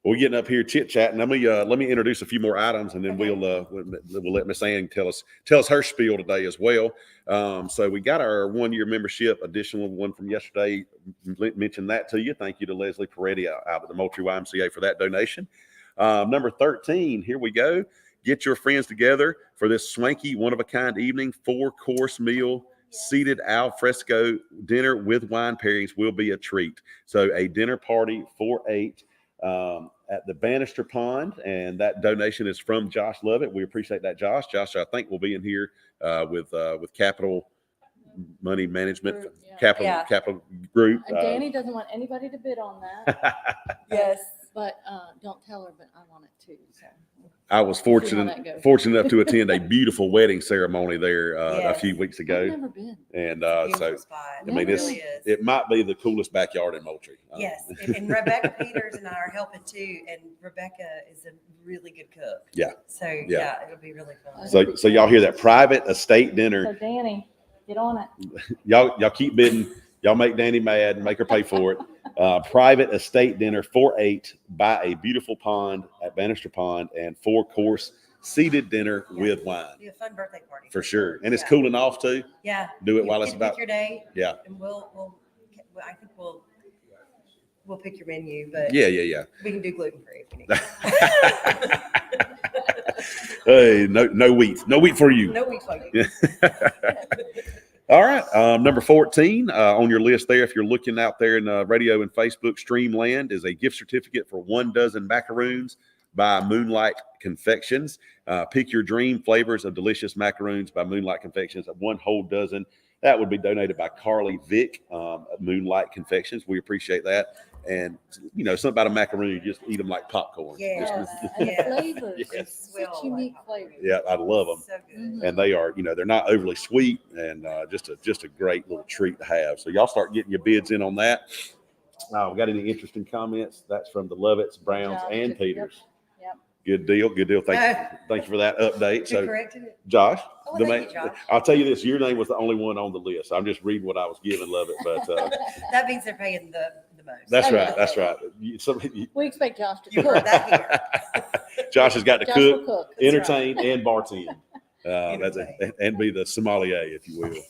We're getting up here chit chatting. Let me introduce a few more items, and then we'll let Miss Ann tell us her spiel today as well. So we got our 1 year membership, additional one from yesterday. Mentioned that to you. Thank you to Leslie Peretti out at the Moultrie YMCA for that donation. Number 13. Here we go. Get your friends together for this swanky, one of a kind evening, 4-course meal. Seated al fresco dinner with wine pairings will be a treat. So a dinner party for 8 at the Bannister Pond, and that donation is from Josh Lovett. We appreciate that, Josh. Josh, I think, will be in here with Capital Money Management, Yeah. Capital Group. And Danny doesn't want anybody to bid on that, Yes. but don't tell her, but I want it too. So I was See how that fortunate goes. enough to attend a beautiful wedding ceremony there a Yes. few weeks I've ago, never been. and Beautiful so spot. I mean, it it's- really is. it might be the coolest backyard in Moultrie. Yes, and Rebecca Peters and I are helping too, and Rebecca is a really good cook. Yeah. So yeah, it'll be really fun. So y'all hear that? Private estate dinner. So Danny, get on it. Y'all keep bidding. Y'all make Danny mad and make her pay for it. Private estate dinner for 8 by a beautiful pond at Bannister Pond, and 4-course seated dinner with wine Be a fun birthday party. for sure. And it's Yeah. cooling off too. Yeah. Do it You while can it's pick about. your day, Yeah. and I think we'll pick your menu, but Yeah. we can do gluten free if you need. Hey, no wheat for you. No wheat for you. All right. Number 14 on your list there, if you're looking out there in radio and Facebook stream land, is a gift certificate for 1 dozen macaroons by Moonlight Confections. Pick your dream flavors of delicious macaroons by Moonlight Confections. 1 whole dozen. That would be donated by Carly Vick at Moonlight Confections. We appreciate that. And, you know, something about a macaroon, you just eat them like popcorn. Yeah. Just- And Yeah. the flavors, Yes. it's such unique flavors. yeah, I love them. So good. Mhm. And they are, you know, they're not overly sweet, and just a great little treat to have. So y'all start getting your bids in on that. We got any interesting comments? That's from the Lovetts, Browns, Josh, and yep, Peters. yep. Good deal. Thank you for that update. You So corrected it? Josh, Oh, the thank you, Josh. I'll tell you this: your name was the only one on the list. I'm just reading what I was given, Lovett. But That means they're paying the most. that's Okay. right. That's right. We expect Josh to You cook. heard that here. Josh has got to Josh cook, will cook. entertain, and bartend. Entertain. And be the sommelier, if you will.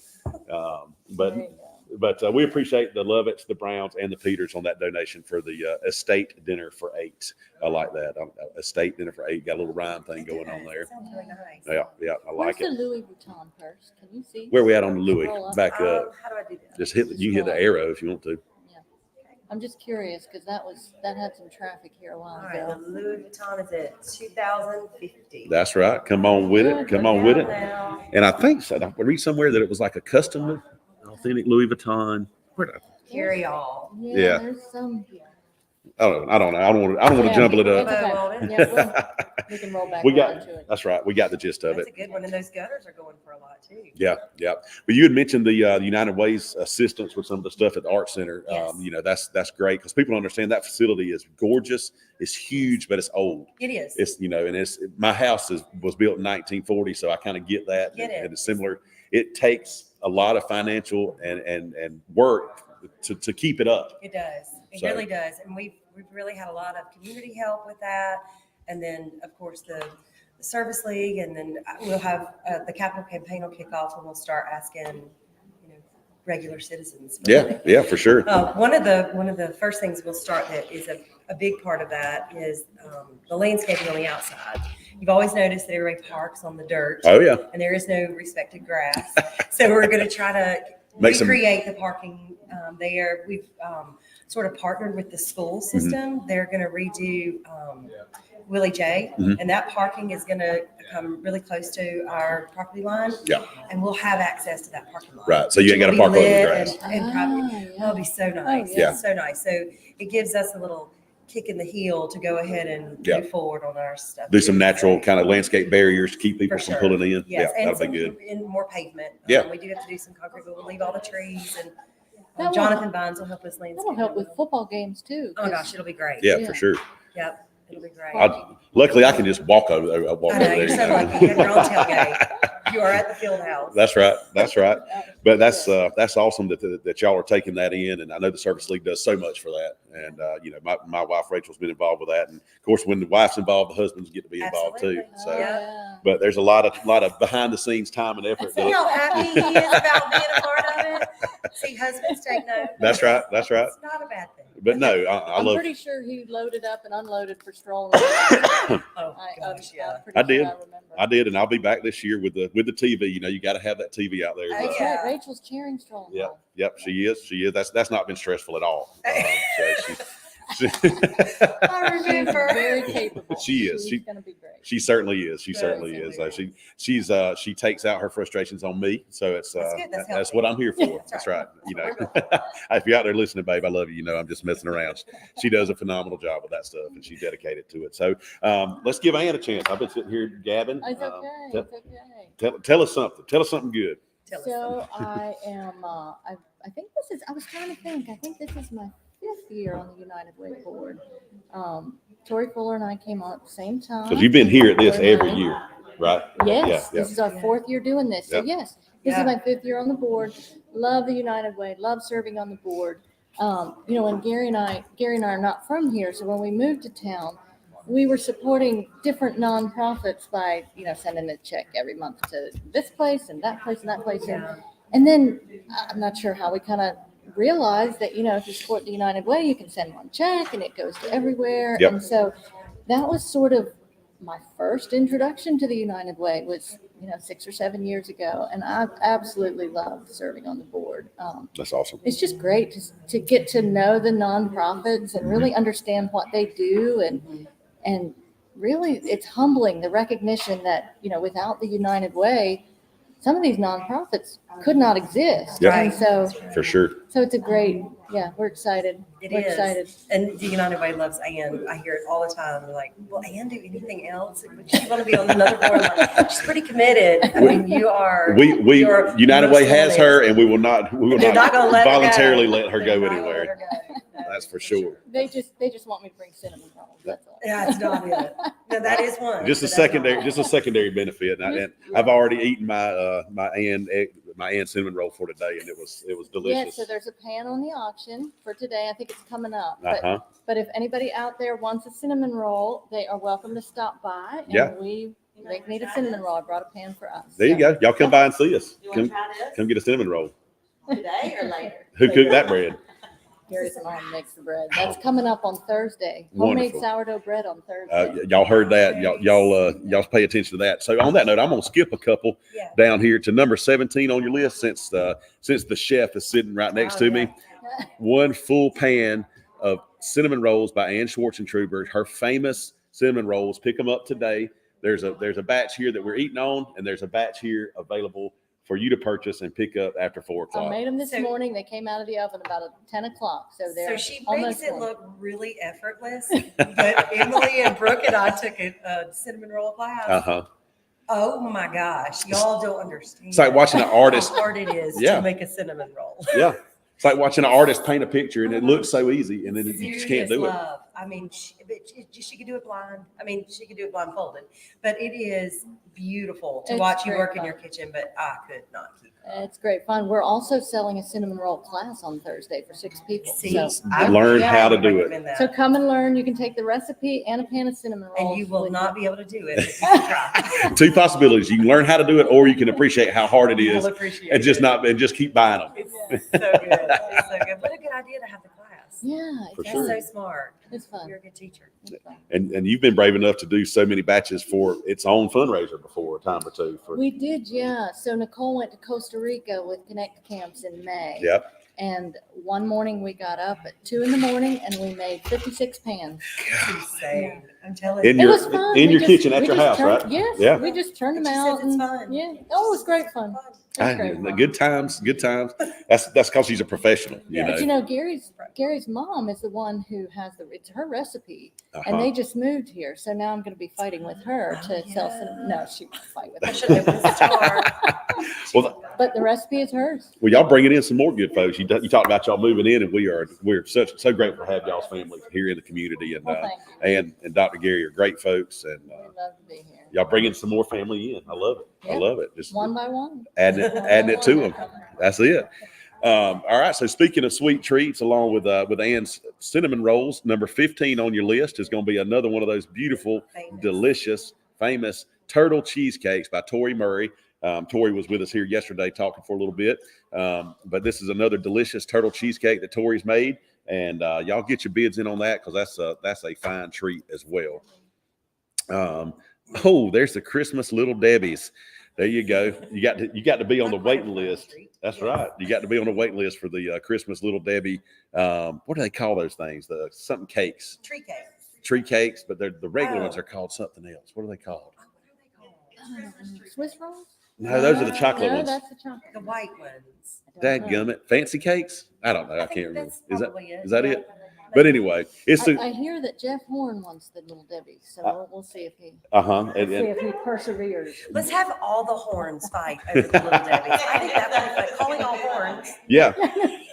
But There you But we appreciate the Lovetts, the Browns, and the Peters on that donation for the estate dinner for 8. I like that. Estate dinner for 8. Got a little rhyme thing going on there. That sounds really nice. Yeah, I Where's like the it. Louis Vuitton purse? Can you see? Where we at on the Louis? Scroll up. Back up. How do I do that? Just hit. You can hit the arrow if you want to. I'm just curious because that had some traffic here a while All right, ago. the Louis Vuitton is at 2050. That's right. Come on with it. Come on with it. Now. And I think so. I read somewhere that it was like a custom, authentic Louis Vuitton. Where did Carry all. Yeah. There's some. I don't know. I don't want to Yeah, jumble it it's up. okay. Yeah, we can roll back We got- around to it. That's right. We got the gist of That's it. a good one. And those gutters are going for a lot too. Yeah. But you had mentioned the United Way's assistance with some of the stuff at the Art Center. Yes. That's great because people understand that facility is gorgeous. It's huge, but it's old. It is. It's and my house was built in 1940, so I kind of get that. Get it. And it's similar. It takes a lot of financial and work to keep it up. It does. It So- really does. And we've really had a lot of community help with that. And then, of course, the service league, and then we'll have the capital campaign will kick off, and we'll start asking, regular citizens. Yeah, for sure. One of the first things we'll start that is a big part of that is the landscaping on the outside. You've always noticed that everybody parks on the dirt, Oh yeah. and there is no respected grass. So we're going to try to Make some- recreate the parking there. We've sort of partnered with the school system. They're going to redo Willie J, Mhm. and that parking is going to come really close to our property line. Yeah. And we'll have access to that parking lot. Right. So you ain't got to It'll park be over the lit grass. and private. yeah. That'll be so nice. yeah. So nice. So it gives us a little kick in the heel to go ahead and Yeah. move forward on our stuff. Do some too. natural kind of landscape barriers to keep people For from sure. pulling in. Yes, Yeah, and that'll be good. And more pavement. Yeah. We do have to do some concrete, but we'll leave all the trees, and That will- Jonathan Vines will help us landscape. That'll help with football games too. Oh my gosh, it'll be great. Yeah, Yeah. for sure. Yep, it'll be great. Luckily, I can just walk over there. Walk I know, over you're there, so you know. lucky. You have your own tailgate. You are at the field house. That's right. But that's awesome that y'all are taking that in, and I know the Service League does so much for that. And my wife Rachel's been involved with that, and of course, when the wife's involved, the husbands get to be involved too. Absolutely. So, Oh, Yeah. yeah. but there's a lot of behind the scenes time and effort. See how happy he is about being a part of it? See, husbands take note. That's right. It's not a bad thing. But no, I I'm love. pretty sure he loaded up and unloaded for strolling. Oh, gosh, yeah. I did. I did, and I'll be back this year with the TV. You got to have that TV out there. Oh, That's yeah. right. Rachel's cheering strolling. Yep. She is. That's not been stressful at all. So I She's remember. very capable. She is. She's going to be great. She certainly is. She Very certainly is. similar. She takes out her frustrations on me. So it's That's good. That's that's healthy. what I'm here for. That's right. If you're out there listening, babe, I love you. I'm just messing around. She does a phenomenal job with that stuff, and she's dedicated to it. So let's give Ann a chance. I've been sitting here gabbing. It's okay. It's okay. Tell us something. Tell us something good. Tell us So I am, I think I was trying to think, I think this is my 5th year on the United Way board. Tori Fuller and I came on at the same time. Because you've been here at this every year, right? Yes, Yeah, this is our 4th year doing this. So Yeah. yes, this Yeah. is my 5th year on the board. Love the United Way, love serving on the board. When Gary and I are not from here. So when we moved to town, we were supporting different nonprofits by, sending a check every month to this place and that place and that place. Yeah. And then I'm not sure how we kind of realized that, if you support the United Way, you can send one check and it goes to everywhere. Yep. And so that was sort of my first introduction to the United Way was, 6 or 7 years ago. And I absolutely love serving on the board. That's awesome. It's just great to get to know the nonprofits and really understand what they do. And really it's humbling, the recognition that, without the United Way, some of these nonprofits could not exist. Yep. And so For sure. it's a great, we're excited. It We're is. excited. And the United Way loves Ann. I hear it all the time. They're like, will Ann do anything else? Would she want to be on another board? I'm like, she's pretty committed. I mean, you are. We you're United Way has most her, and we will not They're not gonna let her go. voluntarily let her They're go not gonna let anywhere. her go. No, That's for sure. They just want me to bring cinnamon rolls. That's all. Yeah, it's not it. No, that is one. Just a but that's not secondary, all. just a secondary benefit. And I've already eaten my Ann cinnamon roll for today, and it was Yeah, delicious. so there's a pan on the auction for today. I think it's coming up. Uh-huh. But if anybody out there wants a cinnamon roll, they are welcome to stop by. And Yeah. they need a cinnamon roll. I brought a pan for us. There you go. Y'all come by and see us. You want Come, to try this? come get a cinnamon roll. Today or later? Who cooked that bread? Gary's mom makes the bread. That's coming up on Thursday. Homemade Wonderful. sourdough bread on Thursday. Y'all heard that. Y'all pay attention to that. So on that note, I'm gonna skip a couple Yeah. down here to number 17 on your list since the chef is sitting right next to me. One full pan of cinnamon rolls by Ann Schwartzentruber. Her famous cinnamon rolls. Pick them up today. There's a batch here that we're eating on, and there's a batch here available for you to purchase and pick up after 4 I o'clock. made them this So- morning. They came out of the oven about 10 o'clock. So they're So she almost makes it done. look really effortless, but Emily and Brooke and I took a cinnamon roll class. Uh-huh. Oh my gosh, y'all don't understand. It's like watching an artist. how hard it is Yeah. to make a cinnamon roll. Yeah. It's like watching an artist paint a picture and it looks so easy and then you just can't Serious do it. love. I mean, she could do it blind. I mean, she could do it blindfolded, but it is beautiful to It's watch you great work in fun. your kitchen, but I could not keep up. It's great fun. We're also selling a cinnamon roll class on Thursday for 6 people. See, So, I Learn would how to do it. recommend that. so come and learn. You can take the recipe and a pan of cinnamon rolls. And you will with not be able to do it, but you can try. Two possibilities. You can learn how to do it or you can appreciate how hard it You is will appreciate and just keep buying them. It's so good. It's so good. What a good idea to have the class. Yeah, For it's sure. That's so smart. It's fun. You're a good teacher. It's fun. And you've been brave enough to do so many batches for its own fundraiser before a time or two. We did, yeah. So Nicole went to Costa Rica with Connect Camps in May. Yep. And one morning we got up at 2 a.m. and we made 56 pans. Insane. I'm telling In you. It your was fun. in We your just- kitchen we at your just house, turned- right? Yes. Yeah. We just turned them She out. says it's and- fun. Yeah. Oh, it was great fun. It was great fun. Good times, good times. That's because she's a professional, you Yeah. But you know. know, Gary's mom is the one who has it's her recipe, and Uh-huh. they just moved here. So now I'm going to be fighting with her Oh, to sell yeah. some. No, she won't fight with I her. should have opened the store. Well, But the recipe is hers. well, y'all bringing in some more good folks. You talked about y'all moving in, and we're so grateful to have y'all's family here in the community. And Well, thank you. and Dr. Gary are great folks, and We love to be here. y'all bringing some more family in. I love it. I Yeah. love it. Just One by one. adding it to them. That's it. All right. So speaking of sweet treats, along with Ann's cinnamon rolls, number 15 on your list is going to be another one of those beautiful, Famous. delicious, famous turtle cheesecakes by Tori Murray. Tori was with us here yesterday talking for a little bit, but this is another delicious turtle cheesecake that Tori's made, and y'all get your bids in on that because that's a fine treat as well. There's the Christmas Little Debbie's. There you go. You got to be on the waiting list. That's right. You got to be on the waiting list for the Christmas Little Debbie. What do they call those things? The something cakes, Tree cakes. tree cakes, but the regular ones Oh. are called something else. What are they called? Swiss rolls? No, those are the chocolate no, ones. that's the chocolate. The white ones. Dadgummit. Fancy cakes? I don't know. I think can't remember. that's Is that probably it. is that Yeah. it? But anyway, it's I hear that Jeff Horn wants the Little Debbie, so we'll see if he perseveres. Let's have all the horns fight over the little Debbie. I think that would be fun. Calling all horns. yeah.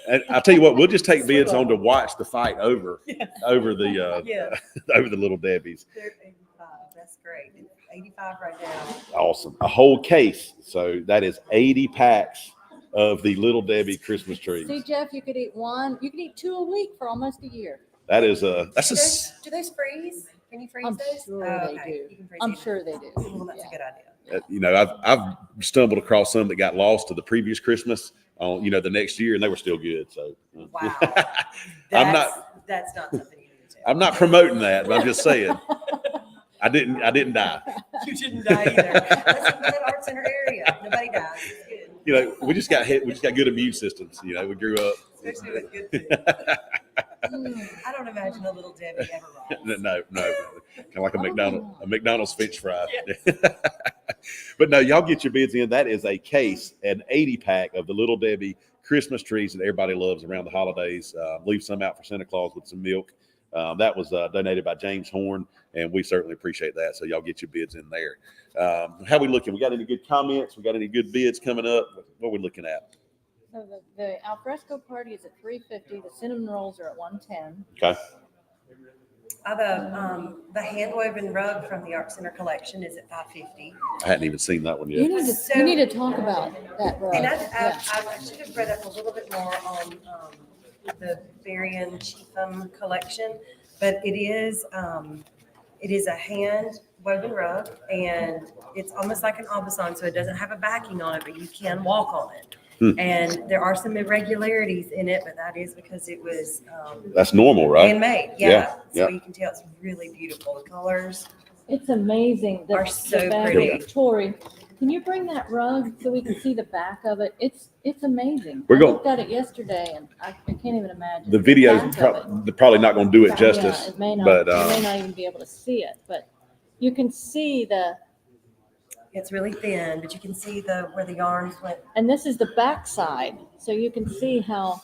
And I'll tell you what, we'll just take bids on to watch the fight over the Yeah. over the Little Debbie's. They're 85. That's great. It's 85 right now. Awesome. A whole case. So that is 80 packs of the Little Debbie Christmas trees. See, Jeff, you could eat one. You could eat 2 a week for almost a year. That is Do those freeze? Can you freeze I'm those? sure Oh, they okay. do. You can freeze I'm them. sure they do. Well, that's Yeah. a good idea. I've stumbled across some that got lost to the previous Christmas on the next year, and they were still good. So Wow. I'm not That's not something you need to tell. I'm not promoting that, but I'm just saying I didn't die. You didn't die either. That's a good art center area. Nobody dies. It's good. We just got good immune systems. We grew up. Especially with good food. I don't imagine a little Debbie ever wrong. No, kind of like a McDonald's French fry. But no, y'all get your bids in. That is a case, an 80 pack of the Little Debbie Christmas trees that everybody loves around the holidays. Leave some out for Santa Claus with some milk. That was donated by James Horn, and we certainly appreciate that. So y'all get your bids in there. How we looking? We got any good comments? We got any good bids coming up? What are we looking at? So the alfresco party is at $3.50. The cinnamon rolls are at $1.10. Okay. The hand woven rug from the Art Center collection is at $5.50. I hadn't even seen that one You yet. need to talk about that rug. And Yeah. I should have read up a little bit more on the Berrien Cheatham collection, but it is a hand woven rug, and it's almost like an aubusson, so it doesn't have a backing on it, but you can walk on it. And there are some irregularities in it, but that is because it was That's normal, right? handmade. Yeah, Yeah. yeah. So you can tell it's really beautiful. The colors. It's amazing. Are so back pretty. of it. Tori, can you bring that rug so we can see the back of it? It's amazing. We're I going- looked at it yesterday and I can't even imagine. The video's back of it. they're probably not going to do it justice, Yeah, it may not, but you may not even be able to see it, but you can see It's really thin, but you can see where the arms went. and this is the back side, so you can see how,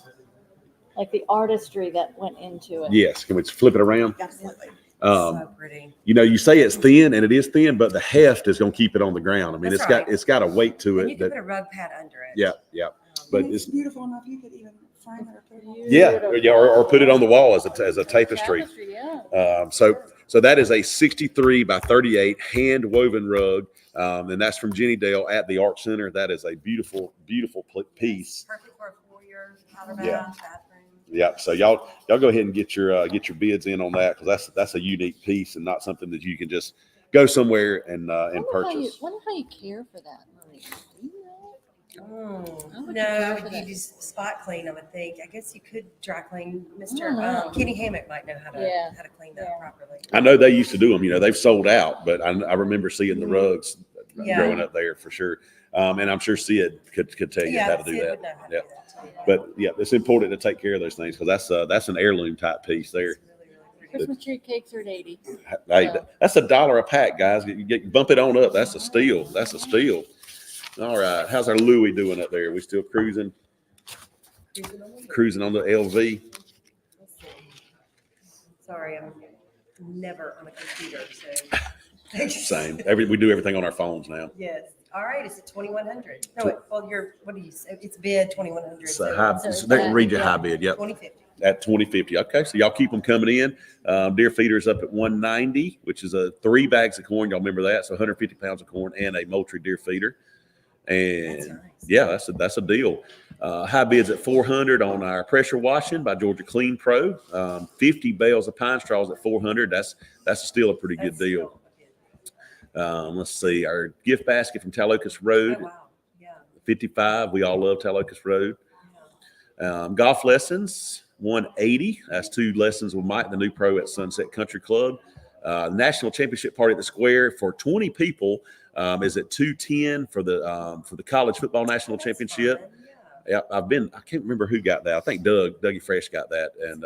like the artistry that went into it. yes. Can we flip it around? Absolutely. Um, So pretty. You know, you say it's thin, and it is thin, but the heft is going to keep it on the ground. I mean, That's it's got a weight to And you it. can That, put a rug pad under it. yeah, yeah. But And it's beautiful enough, you could even frame it or put it on. yeah, or put it on the wall as a tapestry. Yeah. So that is a 63 by 38 hand woven rug, and that's from Jenny Dale at the Art Center. That is a beautiful, beautiful piece. Perfect for a foyer, powder Yeah. bathroom. Yeah. So y'all go ahead and get your bids in on that, because that's a unique piece and not something that you can just go somewhere and purchase. Wonder how you care for that, Marie. Do you know? Oh, How would you no, care for you that? just spot clean, I would think. I guess you could dry clean. I Mr. don't know. Kenny Hammock might know how to Yeah. clean that Yeah. properly. I know they used to do them. You know, they've sold out, but I remember seeing the rugs Yeah. growing up there for sure. And I'm sure Sid could tell you how to do Sid that. would know how to Yeah. do that too. But yeah, it's important to take care of those things, because that's an heirloom type piece there. It's really, really pretty. Christmas tree cakes are at 80. Hey, that's $1 a pack, guys. Bump it on up. That's a steal. That's a steal. All right, how's our Louis doing up there? We still cruising on the LV. Let's see. Sorry, I'm never on a computer, so. Same. We do everything on our phones now. Yes. All right, it's at 2,100. No, what do you say? It's bid 2,100. So So they can read your yeah. high bid. Yep. 2050. At 2050. Okay, so y'all keep them coming in. Deer feeder's up at 190, which is 3 bags of corn. Y'all remember that? So 150 pounds of corn and a Moultrie deer feeder. And That's nice. yeah, that's a deal. High bids at 400 on our pressure washing by Georgia Clean Pro. 50 bales of pine straws at 400. That's still a pretty good That's deal. still good. Let's see, our gift basket from Talocas Oh, Road, wow. Yeah. 55. We all love Talocas Road. Golf lessons, 180. That's 2 lessons with Mike, the new pro at Sunset Country Club. National Championship Party at the Square for 20 people is at 210 for the College Football National That's Championship. fun, yeah. Yeah, I can't remember who got that. I think Dougie Fresh got that, and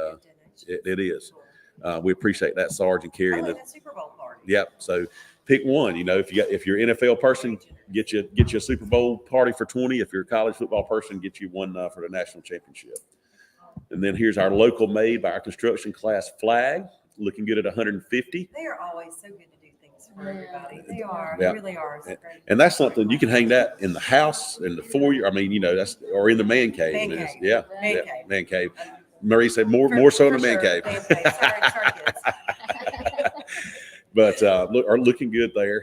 it is. We appreciate that, Sarge and Carrie. I And like that Super Bowl party. yep. So pick one. You know, if you're an NFL person, get you a Super Bowl party for 20. If you're a college football person, get you one for the national championship. And then here's our local made by our construction class flag, looking good at 150. They are always so good to do things for everybody. They are. Yeah. They really are. It's great. And that's something you can hang that in the house, in the foyer. I mean, you know, or in the man cave. Man It's- cave. Yeah, Man yeah, cave. man cave. Marie said more so in the For man sure. cave. Man cave. Sorry, kids. But are looking good there.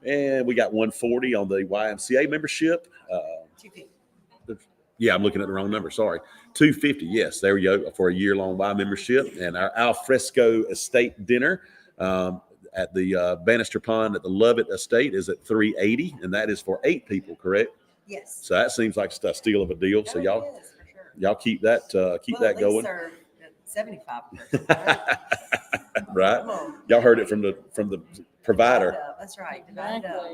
And we got 140 on the YMCA membership. 250. Yeah, I'm looking at the wrong number. Sorry. 250. Yes, there we go, for a year-long Y membership. And our alfresco estate dinner at the Bannister Pond at the Lovett Estate is at 380, and that is for 8 people, correct? Yes. So that seems like a steal of a deal. So No, y'all it is, for sure. y'all keep that Well, at least going. serve at 75. Right? Right? Come on. Y'all heard it from the provider. Divide it up. That's right. Divide it up.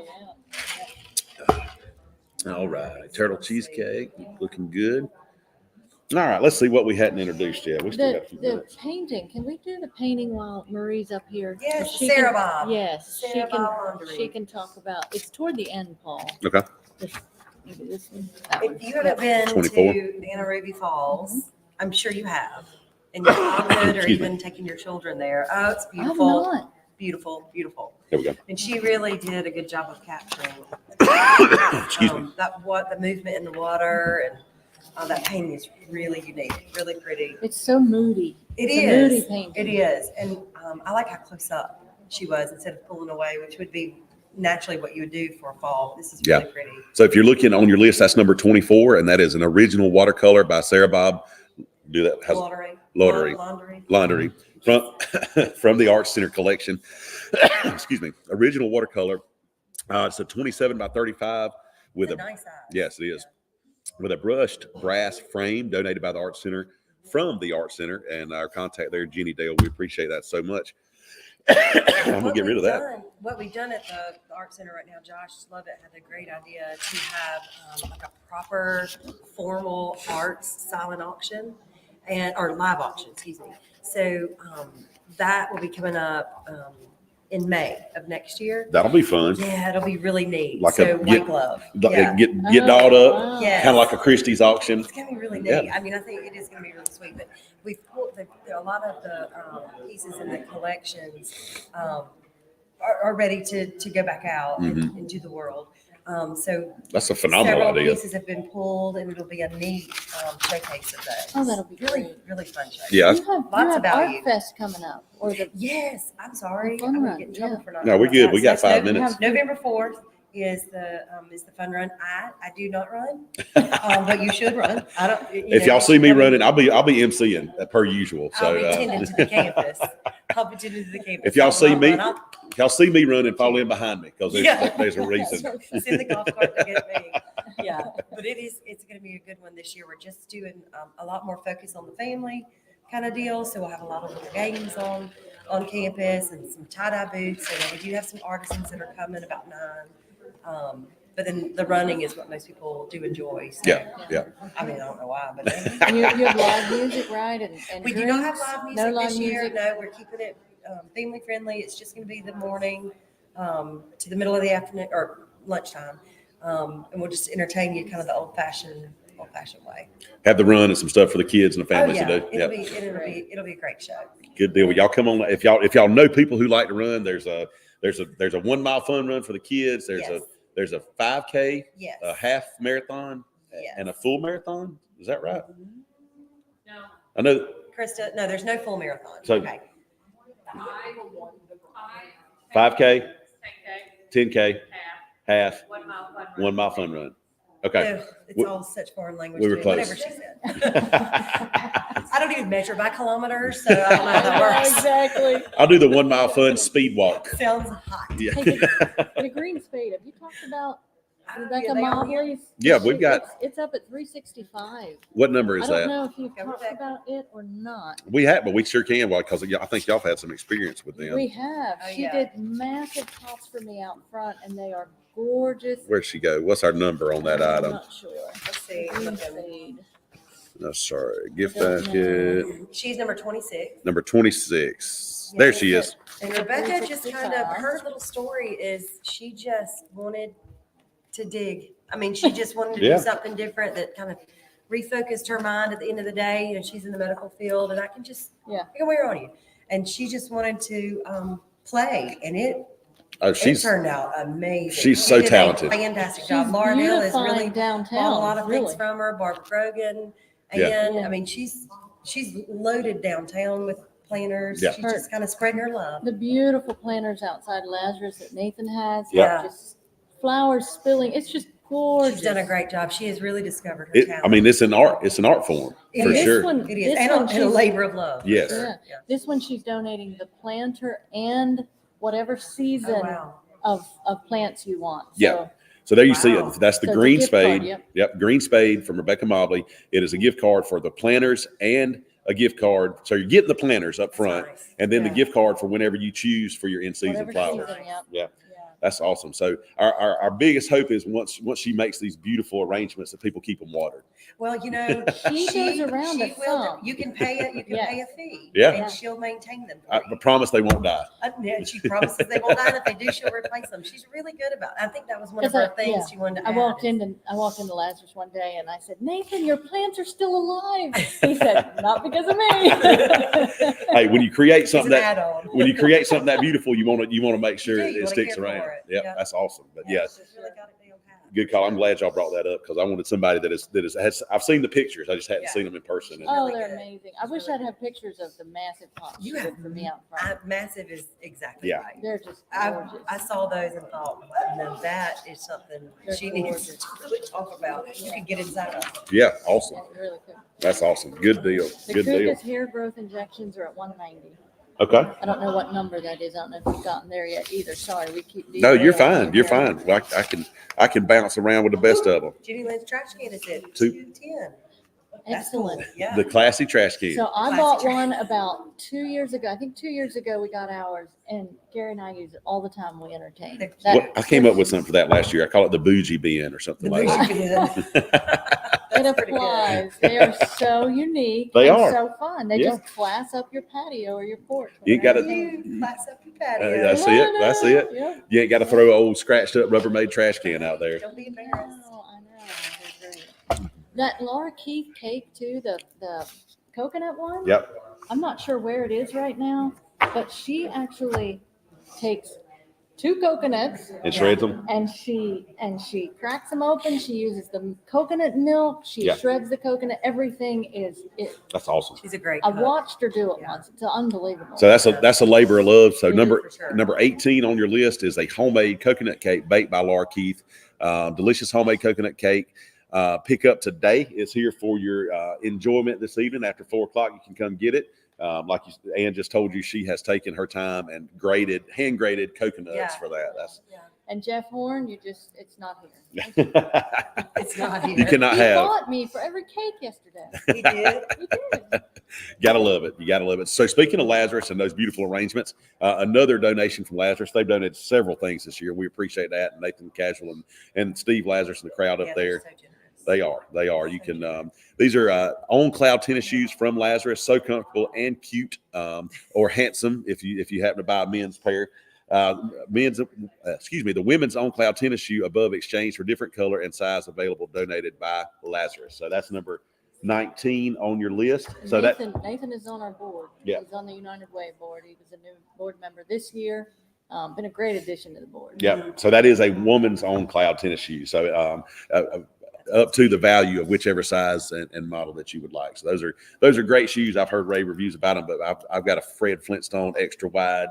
Exactly, yeah. All right, turtle cheesecake, looking good. All right, let's see what we hadn't introduced yet. We still got a few The minutes. painting, can we do the painting while Marie's up here? Yes, She Sarah can- Bob. Yes, Sarah Bob laundry. she can talk about, it's toward the end, Paul. Okay. Maybe this one, that one. If you haven't been 24. to the Anna Ruby Falls, I'm sure you have, and you're good or Excuse me. even taking your children there. Oh, it's I have beautiful, not. beautiful, beautiful. There we go. And she really did a good job of capturing Excuse me. the movement in the water, and that painting is really unique, really pretty. It's so moody. It It's a moody is. painting. It is, and I like how close up she was instead of pulling away, which would be naturally what you would do for a fall. This is really Yeah. pretty. So if you're looking on your list, that's number 24, and that is an original watercolor by Sarah Bob. Do that. How's Laundry. laundry from the Art Center collection. Excuse me. Original watercolor. It's a 27 by 35 with It's a a nice size. yes, it is. with a brushed brass frame donated by the Art Center from the Art Center, and our contact there, Jenny Dale. We appreciate that so much. I'm gonna get rid of that. What we've done at the Art Center right now, Josh Lovett had a great idea to have like a proper formal arts silent auction or live auction, excuse me. So that will be coming up in May of next year. That'll be fun. Yeah, it'll be really neat. Like so a white glove. Get Oh, dolled up, wow. Yes. kind of like a Christie's auction. It's gonna be really neat. Yeah. I mean, I think it is gonna be really sweet. But we've pulled a lot of the pieces in the collections are ready to go back out into the world. So That's a phenomenal several idea. pieces have been pulled, and it'll be a neat showcase of those. Oh, that'll be really, great. really fun show. Yeah. You have, Lots you of have value. Art Fest coming up, or the Yes, I'm sorry. Fun I'm gonna run, get in trouble yeah. for not. No, we're knowing good. that. We got So 5 it's minutes. November 4th is the fun run. I do not run, but you should run. I don't. If y'all see me running, I'll be MCing per usual. I'll So be tending to the campus. I'll be tending to the campus. if y'all I will see not me, run. I'll if y'all see me running, fall in behind me because Yeah. there's a reason. send the golf cart to get me. Yeah, but it's going to be a good one this year. We're just doing a lot more focus on the family kind of deal. So we'll have a lot of little games on campus and some tie-dye booths. And we do have some artisans that are coming about 9. But then the running is what most people do enjoy. So, Yeah. I mean, I don't know why, but and you have live music, right? And we do not have drinks? live music No live this year. music? No, we're keeping it family friendly. It's just going to be the morning to the middle of the afternoon or lunchtime. And we'll just entertain you kind of the old fashioned way. Have the run and some stuff for the kids and the families Oh, yeah. to do. It'll be a great show. Good deal. Well, y'all come on. If y'all know people who like to run, there's a 1 mile fun run for the kids. There's a 5K, Yes. a half marathon, Yes. and a full marathon. Is that right? No. I know. Krista, no, there's no full marathon. So- Okay. 5K, 10K, 10K, half, 1 mile fun run. 1 mile fun run. Okay. Ugh, it's all such foreign language. we were to me, close. Whatever she said. I don't even measure by kilometers, so I don't know how that works. Exactly. I'll do the 1 mile fun speed walk. Sounds hot. Yeah. Hey, the green spade, have you talked about Rebecca they on here? Mobley's? Yeah, we've got- It's up at 365. What number I is don't that? know if you've Yeah, talked Rebecca. about it or not. We have, but we sure can. Well, because I think y'all have had some experience with them. We have. Oh, She yeah. did massive pots for me out front, and they are gorgeous. Where'd she go? What's our number on that I'm item? not sure. Let's see. Green Looking. spade. No, sorry. Gift Don't basket She's number 26. number 26. There she is. And Rebecca just kind of, 365. her little story is she just wanted to dig. I mean, she just wanted to Yeah. do something different that kind of refocused her mind at the end of the day. You know, she's in the medical field and I can wear on you. And she just wanted to play and it turned out amazing. she's She so did a talented. Fantastic job. She's Laura Hill is beautifying really downtown. bought a lot of things really. from her. Barbara Grogan. And Yeah. I mean, she's loaded downtown with planners. Yeah. She's just kind of spreading her love. The beautiful planters outside Lazarus that Nathan has. Yeah. Just flowers spilling. It's just gorgeous. She's done a great job. She has really discovered her talent. I mean, it's an art form It for is. sure. It is. This And one a she's- labor of love. Yes. Yeah. Yeah. This one she's donating the planter and whatever season Oh, wow. of plants you want. Yeah. So, So there you see Wow. it. That's the So it's a green gift card, spade. yep. Green spade from Rebecca Mobley. It is a gift card for the planters and a gift card. So you're getting the planters up front, That's nice. and then Yeah. the gift card for whenever you choose for your in-season whatever flowers. season, yep. Yeah. Yeah. That's awesome. So our biggest hope is once she makes these beautiful arrangements that people keep them watered. Well, you know, She goes around she it will. some. You can pay it. You can Yes. pay a fee. Yeah. And she'll maintain them. I For you. promise they won't die. Yeah, she promises they won't die. And if they do, she'll replace them. She's really good about it. I think that was one of her things she wanted to I add. walked into Lazarus one day and I said, Nathan, your plants are still alive. He said, not because of me. Hey, when you create It's something an that add-on. when you create something that beautiful, you want to make sure You do. You it wanna sticks care around. for it. Yep, Yeah. that's awesome. But yeah, She's really got it down pat. good call. I'm glad y'all brought that up because I wanted somebody has. I've seen the pictures. I just hadn't Yeah. seen them in person. And Oh, really they're good. amazing. I wish I'd have pictures of the massive pots You she have did for me out front. Massive is exactly Yeah. right. They're just I gorgeous. saw those and thought, wow, now that is something They're she needs gorgeous. to really talk about. You could get inside of. yeah, awesome. Yeah, really cool. That's awesome. Good deal. The Good deal. Kuka's hair growth injections are at $190. Okay. I don't know what number that is. I don't know if you've gotten there yet either. Sorry, we keep. No, you're derailing. fine. You're fine. Well, I can bounce around with the best of them. Judy Lynn's trash can is at Two. 210. That's cool. Excellent. Yeah. The classy trash can. So I Classic bought trash. one about 2 years ago. I think 2 years ago we got ours, and Gary and I use it all the time. We entertain. They're That- I came up with something for that last year. I call it the bougie bin or something The like bougie that. bin. It That's pretty good. applies. They are so unique. They and are. so fun. They Yeah. just class up your patio or your porch. You ain't gotta- You class up your patio. That's it. That's it. Yep. You ain't got to throw an old scratched up Rubbermaid trash can out there. Don't be I embarrassed. know. They're great. That Laura Keith cake too, the coconut one. Yep. I'm not sure where it is right now, but she actually takes 2 coconuts And shreds them. and she cracks them open. She uses the coconut milk. She Yeah. shreds the coconut. Everything is it. That's awesome. She's a great I cook. watched her do it Yeah. once. It's unbelievable. So that's a labor of love. So It is, number for sure. number 18 on your list is a homemade coconut cake baked by Laura Keith. Delicious homemade coconut cake. Pick up today. It's here for your enjoyment this evening. After 4 o'clock, you can come get it. Ann just told you, she has taken her time and hand graded coconuts Yeah. for that. And Jeff Horn, it's not here. That's It's not here. you cannot He have. bought me for every cake yesterday. He did. He did. Gotta love it. You gotta love it. So speaking of Lazarus and those beautiful arrangements, another donation from Lazarus. They've donated several things this year. We appreciate that. Nathan Casual and Steve Lazarus and the crowd Yeah, up they're there. so generous. They are. You can. These are on cloud tennis shoes from Lazarus. So comfortable and cute, or handsome if you happen to buy a men's pair. The women's on cloud tennis shoe above exchange for different color and size available, donated by Lazarus. So that's number 19 on your list. So Nathan is on our board. Yeah. He's on the United Way board. He was a new board member this year. Been a great addition to the board. yeah. So that is a woman's on cloud tennis shoe. So up to the value of whichever size and model that you would like. So those are great shoes. I've heard rave reviews about them, but I've got a Fred Flintstone extra wide,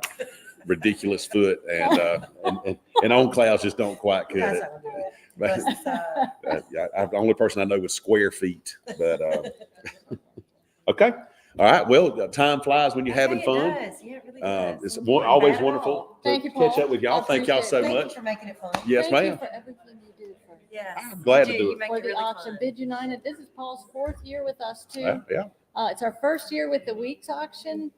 ridiculous foot, and on clouds just don't quite cut That's it. not gonna do it. But Plus, I'm the only person I know with square feet. But okay, all right. Well, time flies when you're having it fun. does. Yeah, it really does. It's Not always bad at wonderful all. to Thank you, catch Paul. up with y'all. I Thank y'all so appreciate it. Thank much. you for making it fun. Yes, Thank ma'am. you for everything you do Yes. I'm glad to You do You it. make for it the really auction. fun. Bid United. This is Paul's 4th year with us too. Yeah. It's our 1st year with the Weeks auction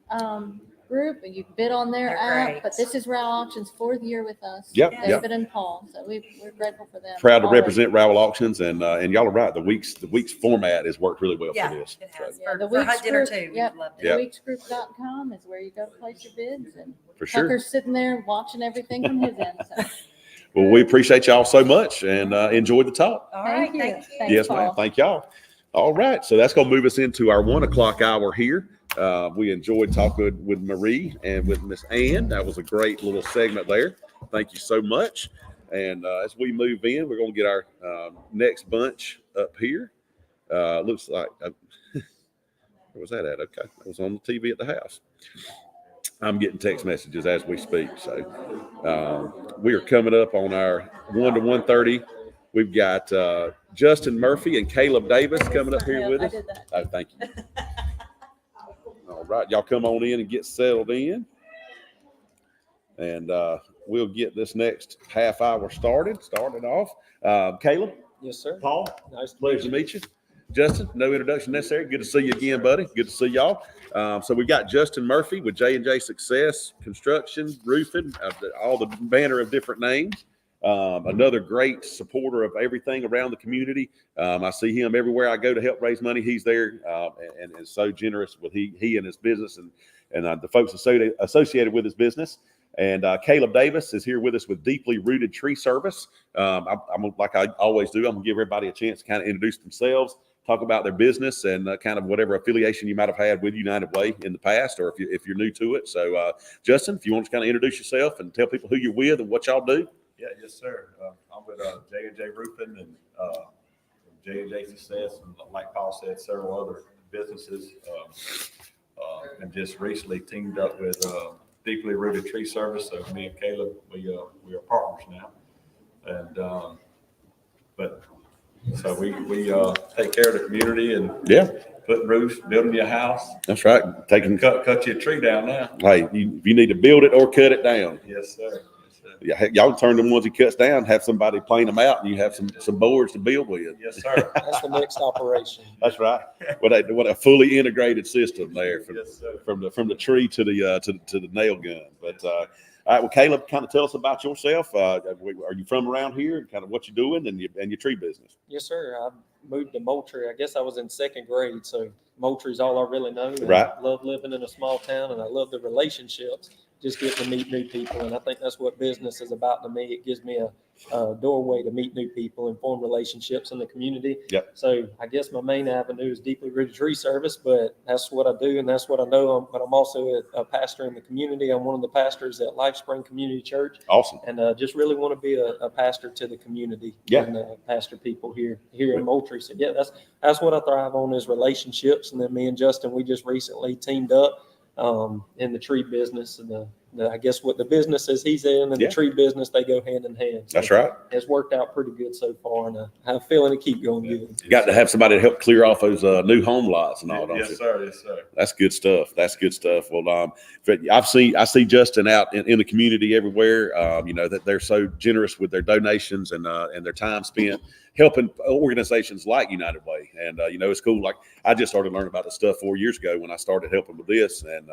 group, and you can bid on their They're app. great. But this is Rowell Auction's 4th year with us. Yep, Yes. David and Paul. So we're grateful for them. Proud to Always. represent Rowell Auctions, and y'all are right. The week's format has worked really well Yeah, for this. it has. So, Yeah, the For Weeks hot dinner group, too. yep. We loved Yeah. it. Weeksgroup.com is where you go to place your bids, and for sure. Tucker's sitting there watching everything from his end. So Well, we appreciate y'all so much and enjoyed the talk. All right. Thank you. Thank you. Thanks, Yes, ma'am. Paul. Thank y'all. All right. So that's going to move us into our 1 o'clock hour here. We enjoyed talking with Marie and with Miss Ann. That was a great little segment there. Thank you so much. And as we move in, we're going to get our next bunch up here. Looks like, where was that at? Okay. That was on the TV at the house. I'm getting text messages as we speak. So we are coming up on our 1 to 1:30. We've got Justin Murphy and Caleb Davis coming up here with I us. did that. Oh, thank you. All right, y'all come on in and get settled in. And we'll get this next half hour started off. Caleb, Yes, sir. Paul, Nice to pleasure to meet you. Justin, no introduction necessary. Good to see you again, buddy. Good to see y'all. So we got Justin Murphy with J&J Success Construction, Roofing, all the banner of different names. Another great supporter of everything around the community. I see him everywhere I go to help raise money. He's there and is so generous with he and his business and the folks associated with his business. And Caleb Davis is here with us with Deeply Rooted Tree Service. I'm like I always do. I'm gonna give everybody a chance to kind of introduce themselves, talk about their business, and kind of whatever affiliation you might have had with United Way in the past, or if you're new to it. So, Justin, if you want to kind of introduce yourself and tell people who you're with and what y'all do. Yeah, yes, sir. I'm with J&J Roofing and J&J Success, and like Paul said, several other businesses, and just recently teamed up with Deeply Rooted Tree Service. So me and Caleb, we are partners now, and but so we take care of the community and Yeah. putting roofs, building your house, That's right. and cut your tree down now. Hey, if you need to build it or cut it down. Yes, sir. Yes, sir. Yeah, heck, y'all turn them ones he cuts down, have somebody plane them out, and you have some boards to build with. Yes, sir. That's the next operation. That's right. What a fully integrated system there Yes, sir. from the tree to the nail gun. But all right, well, Caleb, kind of tell us about yourself. Are you from around here? Kind of what you're doing and your tree business. Yes, sir. I moved to Moultrie. I guess I was in second grade, so Moultrie's all I really know. And Right. I love living in a small town, and I love the relationships. Just get to meet new people, and I think that's what business is about to me. It gives me a doorway to meet new people and form relationships in the community. Yep. So I guess my main avenue is deeply rooted tree service, but that's what I do, and that's what I know. But I'm also a pastor in the community. I'm one of the pastors at LifeSpring Community Church, Awesome. and just really want to be a pastor to the community. Yeah. And pastor people here in Moultrie. So yeah, that's what I thrive on is relationships. And then me and Justin, we just recently teamed up in the tree business, and I guess what the business is he's in and Yeah. the tree business, they go hand in hand. So That's right. it's worked out pretty good so far, and I have a feeling to keep going good. You got to have somebody to help clear off those new home lots and all, don't you? Yes, sir. Yes, sir. That's good stuff. That's good stuff. Well, I see Justin out in the community everywhere. That they're so generous with their donations and their time spent helping organizations like United Way. And it's cool. Like I just started learning about this stuff 4 years ago when I started helping with this, and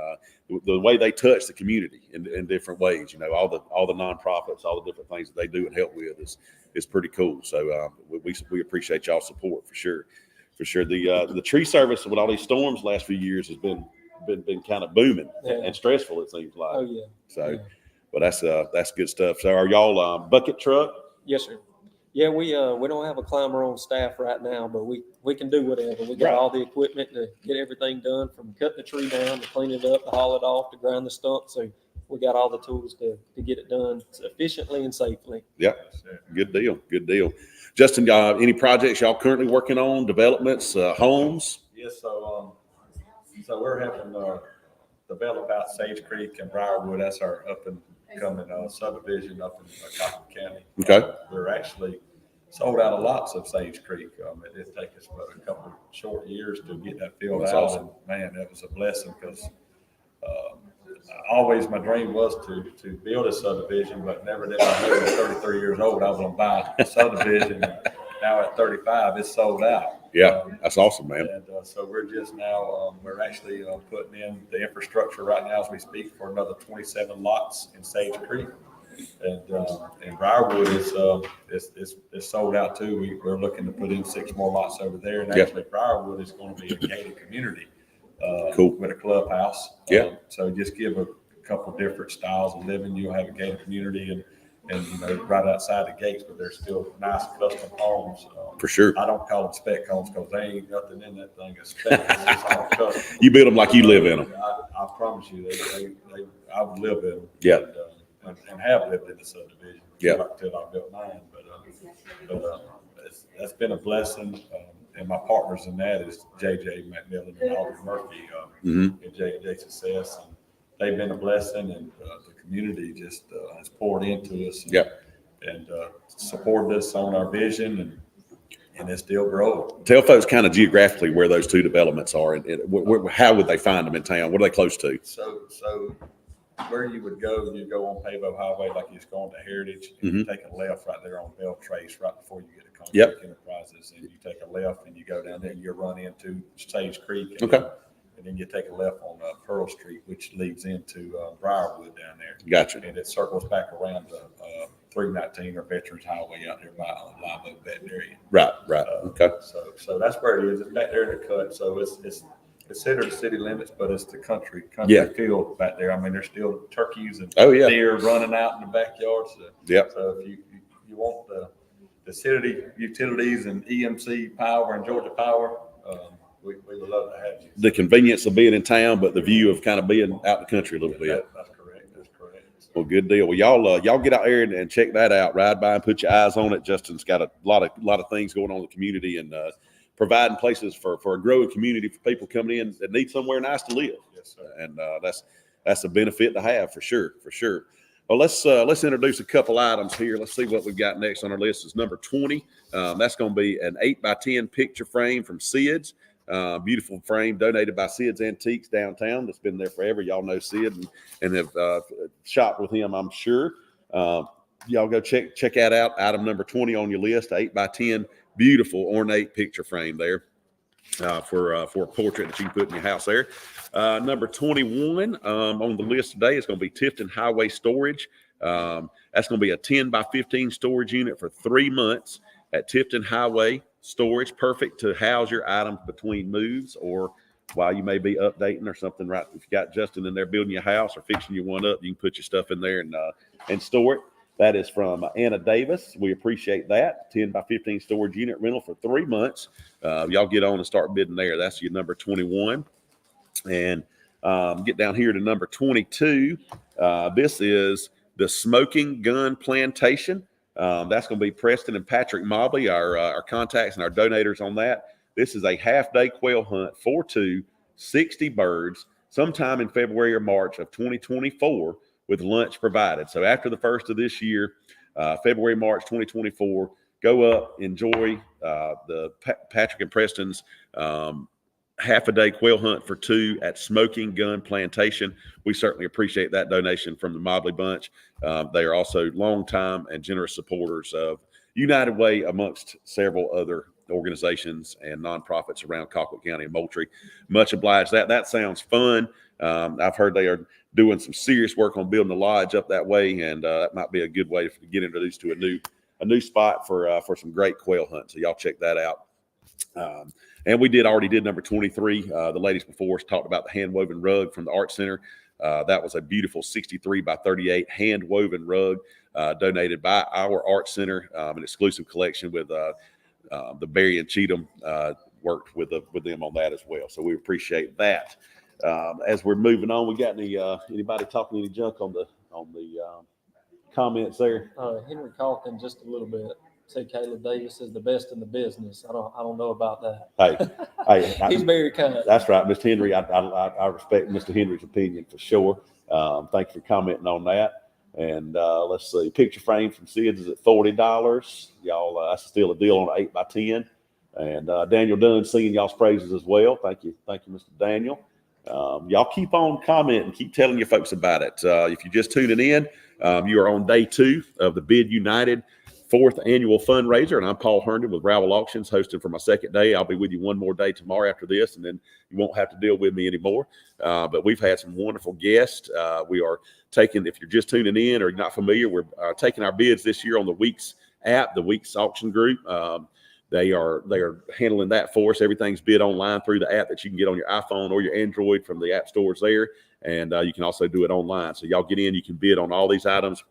the way they touch the community in different ways. All the nonprofits, all the different things that they do and help with is pretty cool. So we appreciate y'all's support for sure. For sure, the tree service with all these storms last few years has been kind of booming and stressful. It seems like. Oh yeah. So, Yeah. but that's good stuff. So, are y'all bucket truck? Yes, sir. Yeah, we don't have a climber on staff right now, but we can do whatever. We got Right. all the equipment to get everything done, from cutting the tree down to clean it up, to haul it off, to grind the stump. So we got all the tools to get it done efficiently and safely. Yep. Yes, sir. Good deal. Good deal. Justin, any projects y'all currently working on? Developments, homes? Yes, so we're having develop out Sage Creek and Briarwood. That's our up and coming subdivision up in Colquitt County. Okay. We're actually sold out of lots of Sage Creek. It did take us about a couple short years to get that filled That's out. awesome. And man, that was a blessing because always my dream was to build a subdivision, but never did I know at 33 years old I was going to buy a subdivision. And now at 35, it's sold out. Yeah, that's awesome, man. And so we're just now, we're actually putting in the infrastructure right now as we speak for another 27 lots in Sage Creek. And Briarwood is sold out too. We're looking to put in 6 more lots over there. And Yep. actually Briarwood is going to be a gated community Cool. with a clubhouse. Yeah. So just give a couple different styles of living. You'll have a gated community and right outside the gates, but they're still nice custom homes. For sure. I don't call them spec homes because they ain't nothing in that thing as spec. It's just all custom. You build them like you live in them. I promise you, I would live in them. Yeah. And have lived in the subdivision. Yeah. Till I built mine, but that's been a blessing. And my partners in that is JJ McMillan and Audrey Murphy, Mhm. and J&J Success. And they've been a blessing, and the community just has poured into us. Yeah. And supported us on our vision, and it's still growing. Tell folks kind of geographically where those two developments are, and how would they find them in town? What are they close to? So where you would go, you go on Pavo Highway like you're going to Heritage, and you take a left right there on Bell Trace right before you get to Colquitt Yep. Enterprises, and you take a left and you go down there and you run into Sage Creek. Okay. And then you take a left on Pearl Street, which leads into Briarwood down there. Gotcha. And it circles back around the 319 or Veterans Highway out there by Live Oak Veterinary. Right. Okay. So that's where it is. It's back there in the cut. So it's considered city limits, but it's the country Yeah. field back there. I mean, there's still turkeys and Oh, yeah. deer running out in the backyard. So, Yep. so if you want the city utilities and EMC power and Georgia Power, we would love to have you. The convenience of being in town, but the view of kind of being out the country a little bit. That's correct. That's correct. So, Well, good deal. Well, y'all get out there and check that out. Ride by and put your eyes on it. Justin's got a lot of things going on in the community, and providing places for a growing community for people coming in that need somewhere nice to live. yes, sir. And that's a benefit to have for sure. Well, let's introduce a couple items here. Let's see what we've got next on our list. Is number 20. That's going to be an 8x10 picture frame from Sid's. Beautiful frame donated by Sid's Antiques downtown. That's been there forever. Y'all know Sid and have shopped with him, I'm sure. Y'all go check that out. Item number 20 on your list, 8x10, beautiful ornate picture frame there for a portrait that you can put in your house there. Number 21 on the list today is going to be Tifton Highway Storage. That's going to be a 10x15 storage unit for 3 months at Tifton Highway Storage. Perfect to house your items between moves or while you may be updating or something. Right, if you got Justin in there building your house or fixing your one up, you can put your stuff in there and store it. That is from Anna Davis. We appreciate that. 10x15 storage unit rental for 3 months. Y'all get on and start bidding there. That's your number 21. And get down here to number 22. This is the Smoking Gun Plantation. That's going to be Preston and Patrick Mobley, our contacts and our donators on that. This is a half-day quail hunt for 60 birds, sometime in February or March of 2024, with lunch provided. So after the first of this year, February, March 2024, go up, enjoy the Patrick and Preston's half-a-day quail hunt for 2 at Smoking Gun Plantation. We certainly appreciate that donation from the Mobley Bunch. They are also longtime and generous supporters of United Way amongst several other organizations and nonprofits around Colquitt County and Moultrie. Much obliged. That sounds fun. I've heard they are doing some serious work on building a lodge up that way, and that might be a good way to get introduced to a new spot for some great quail hunts. So y'all check that out. And we already did number 23. The ladies before us talked about the hand woven rug from the Art Center. That was a beautiful 63x38 hand woven rug donated by our Art Center, an exclusive collection with the Barry and Cheatham worked with them on that as well. So we appreciate that. As we're moving on, we got anybody talking any junk on the comments there? Henry Calkin just a little bit said Caleb Davis is the best in the business. I don't know about that. Hey, He's very kind. That's right, Mr. Henry. I respect Mr. Henry's opinion for sure. Thank you for commenting on that. And let's see, picture frame from Sid's is at $40. Y'all, that's still a deal on an 8x10. And Daniel Dunn singing y'all's praises as well. Thank you, Mr. Daniel. Y'all keep on commenting, keep telling your folks about it. If you're just tuning in, you are on day 2 of the Bid United 4th annual fundraiser, and I'm Paul Herndon with Rowell Auctions, hosting for my second day. I'll be with you one more day tomorrow after this, and then you won't have to deal with me anymore. But we've had some wonderful guests. We are taking, if you're just tuning in or you're not familiar, we're taking our bids this year on the Weeks app, the Weeks Auction Group. They are handling that for us. Everything's bid online through the app that you can get on your iPhone or your Android from the app stores there, and you can also do it online. So y'all get in, you can bid on all these items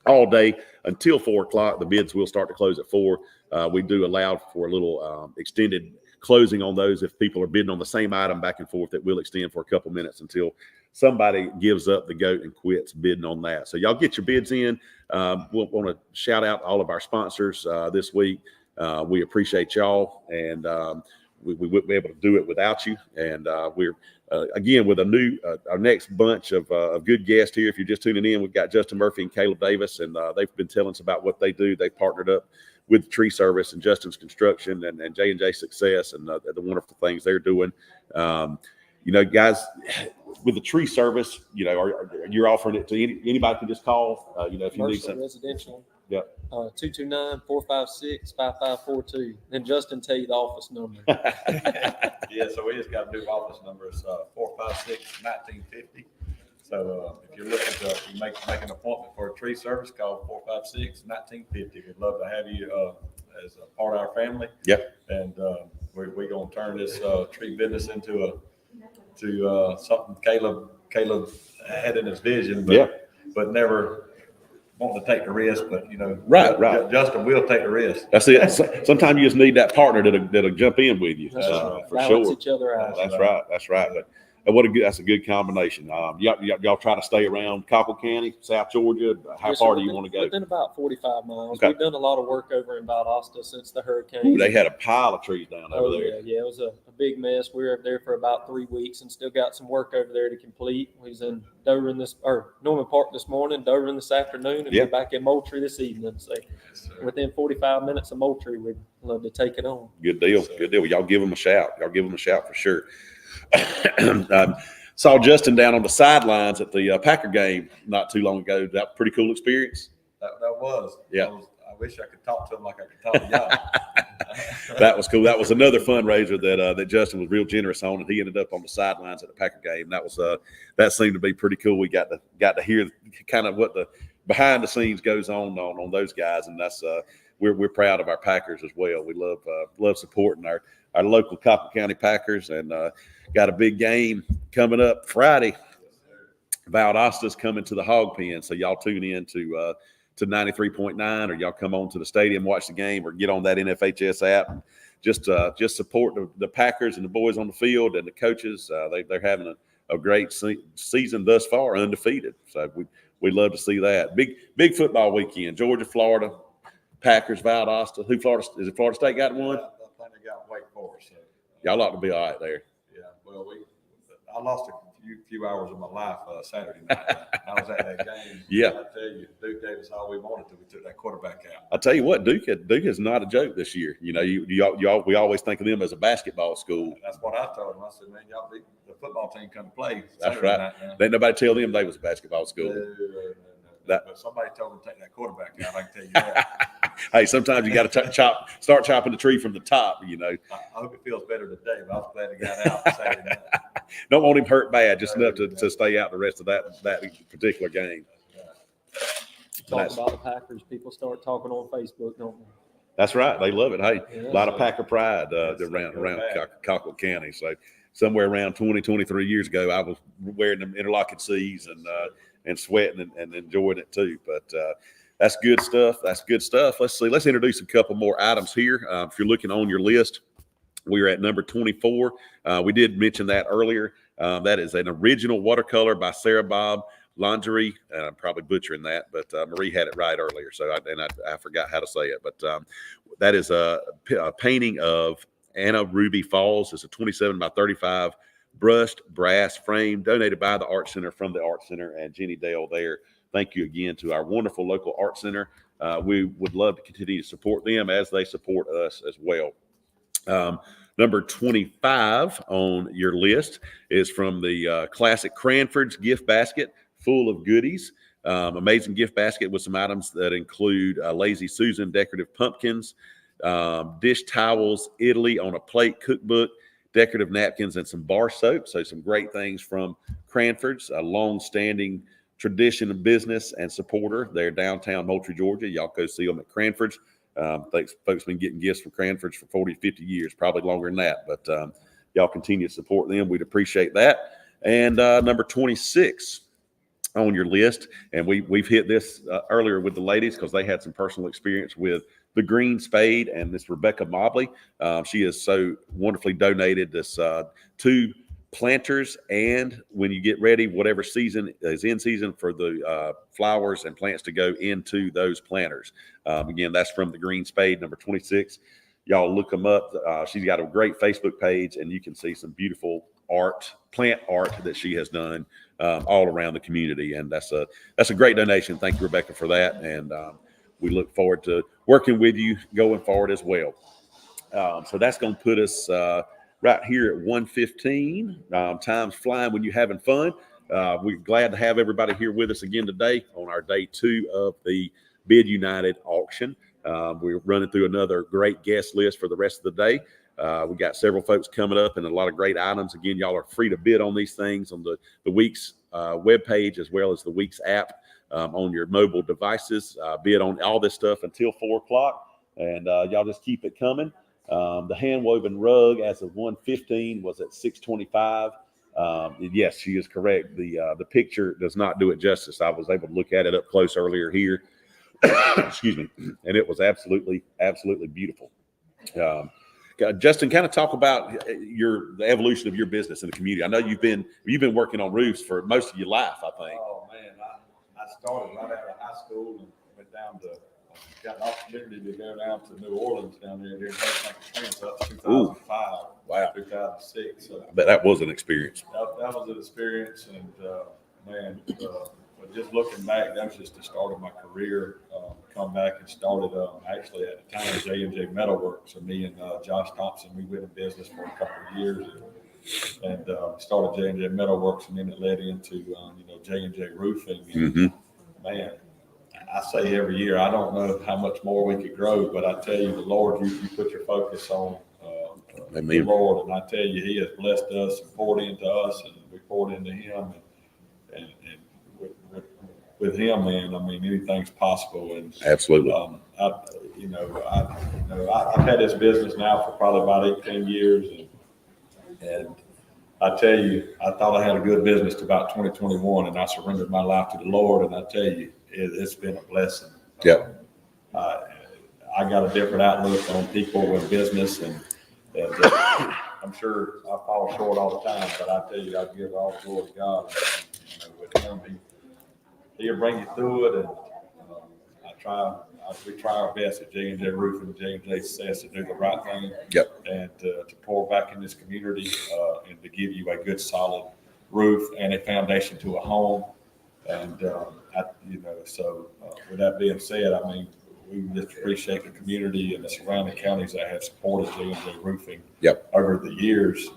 all day until 4 o'clock. The bids will start to close at 4. We do allow for a little extended closing on those. If people are bidding on the same item back and forth, it will extend for a couple minutes until somebody gives up the goat and quits bidding on that. So y'all get your bids in. We'll want to shout out all of our sponsors this week. We appreciate y'all, and we wouldn't be able to do it without you. And we're again with our next bunch of good guests here. If you're just tuning in, we've got Justin Murphy and Caleb Davis, and they've been telling us about what they do. They partnered up with the Tree Service and Justin's Construction and J&J Success, and the wonderful things they're doing. Guys, with the Tree Service, you're offering it to anybody can just call. If you need something. Residential. Yep. 229-456-5542. Then Justin tell you the office number. Yeah, so we just got a new office number. It's 456-1950. So if you're looking to make an appointment for a tree service, call 456-1950. We'd love to have you as a part of our family. Yep. And we're going to turn this tree business into something Caleb had in his vision, but never wanting to take the risk. But right. Justin will take the risk. That's it. Sometimes you just need that partner that'll jump in with you. That's right. For sure. Each other out. That's right. But that's a good combination. Y'all try to stay around Colquitt County, South Georgia. How Yes, far sir. do you want to go? Within about 45 miles. Okay. We've done a lot of work over in Valdosta since the hurricane. Ooh, they had a pile of trees down over there. Yeah. It was a big mess. We were up there for about 3 weeks and still got some work over there to complete. We was in Norman Park this morning, Dover this afternoon, and Yep. we're back in Moultrie this evening. So within 45 minutes of Moultrie, we'd love to take it on. Good deal. Good deal. Well, y'all give them a shout. Y'all give them a shout for sure. Saw Justin down on the sidelines at the Packer game not too long ago. That was a pretty cool experience. That was. Yeah. I wish I could talk to him like I could talk to y'all. That was cool. That was another fundraiser that Justin was real generous on, and he ended up on the sidelines at the Packer game. That seemed to be pretty cool. We got to hear kind of what the behind the scenes goes on those guys, and that's we're proud of our Packers as well. We love supporting our local Colquitt County Packers, and got a big game coming up Friday. Valdosta's coming to the Hog Pen, so y'all tune in to 93.9, or y'all come on to the stadium, watch the game, or get on that NFHS app. And just support the Packers and the boys on the field and the coaches. They're having a great season thus far, undefeated. So we love to see that. Big football weekend. Georgia, Florida, Packers, Valdosta. Is it Florida State got one? I think they got Wake Forest. So, Y'all ought to be all right there. yeah. Well, I lost a few hours of my life Saturday night. I was at that game. Yeah. I tell you, Duke gave us all we wanted till we took that quarterback out. I tell you what, Duke is not a joke this year. You know, we always think of them as a basketball school. That's what I told him. I said, man, y'all beat the football team come play. That's Saturday right. night, man. Ain't nobody tell them they was a basketball school. No. That- But somebody told them to take that quarterback out. I can tell you that. Hey, sometimes you got to start chopping the tree from the top. You know, I hope it feels better today, but I was glad he got out Saturday night. don't want him hurt bad, just enough to stay out the rest of that particular game. Talk about the Packers. People start talking on Facebook, don't they? That's right. They love it. Hey, Yeah, a lot of so- Packer pride around Colquitt County. So somewhere around 23 years ago, I was wearing them interlocking C's and sweating and enjoying it too. But that's good stuff. That's good stuff. Let's see. Let's introduce a couple more items here. If you're looking on your list, we're at number 24. We did mention that earlier. That is an original watercolor by Sarah Bob Lingerie. I'm probably butchering that, but Marie had it right earlier, so I forgot how to say it. But that is a painting of Anna Ruby Falls. It's a 27 by 35 brushed brass frame donated by the Art Center from the Art Center and Jenny Dale there. Thank you again to our wonderful local Art Center. We would love to continue to support them as they support us as well. Number 25 on your list is from the classic Cranford's gift basket, full of goodies. Amazing gift basket with some items that include Lazy Susan decorative pumpkins, dish towels, Italy on a plate cookbook, decorative napkins, and some bar soap. So some great things from Cranford's, a long-standing tradition of business and supporter. They're downtown Moultrie, Georgia. Y'all go see them at Cranford's. Folks been getting gifts from Cranford's for 40, 50 years, probably longer than that. But y'all continue to support them. We'd appreciate that. And number 26 on your list, and we've hit this earlier with the ladies because they had some personal experience with the Green Spade and Miss Rebecca Mobley. She has so wonderfully donated this 2 planters, and when you get ready, whatever season is in season for the flowers and plants to go into those planters. Again, that's from the Green Spade, number 26. Y'all look them up. She's got a great Facebook page, and you can see some beautiful plant art that she has done all around the community, and that's a great donation. Thank you, Rebecca, for that, and we look forward to working with you going forward as well. So that's going to put us right here at 1:15. Time's flying when you're having fun. We're glad to have everybody here with us again today on our day 2 of the Bid United auction. We're running through another great guest list for the rest of the day. We got several folks coming up and a lot of great items. Again, y'all are free to bid on these things on the Weeks webpage as well as the Weeks app on your mobile devices. Bid on all this stuff until 4 o'clock, and y'all just keep it coming. The hand-woven rug as of 1:15 was at $625. Yes, she is correct. The picture does not do it justice. I was able to look at it up close earlier here. Excuse me. And it was absolutely beautiful. Got Justin, kind of talk about the evolution of your business in the community. I know you've been working on roofs for most of your life, I think. Oh, man, I started right out of high school and went down to, got an opportunity to go down to New Orleans down there during Hurricane Katrina, so that's 2005, Wow. 2006. So I bet that was an experience. that was an experience, and man, but just looking back, that was just the start of my career. Come back and started actually at the time J&J Metalworks, and me and Josh Thompson, we went in business for a couple of years, and started J&J Metalworks, and then it led into J&J Roofing. And man, I say every year, I don't know how much more we could grow, but I tell you, the Lord, you put your focus on the Lord, and I tell you, He has blessed us and poured into us, and we poured into Him, and with Him, man, I mean, anything's possible. And Absolutely. I've had this business now for probably about 18 years, and I tell you, I thought I had a good business to about 2021, and I surrendered my life to the Lord, and I tell you, it's been a blessing. Yep. I got a different outlook on people and business, and I'm sure I fall short all the time, but I tell you, I give all the glory to God. With Him, He'll bring you through it, and we try our best at J&J Roofing and J&J Success to do the right thing. Yep. And to pour back in this community and to give you a good, solid roof and a foundation to a home. And with that being said, I mean, we just appreciate the community and the surrounding counties that have supported J&J Roofing over the years.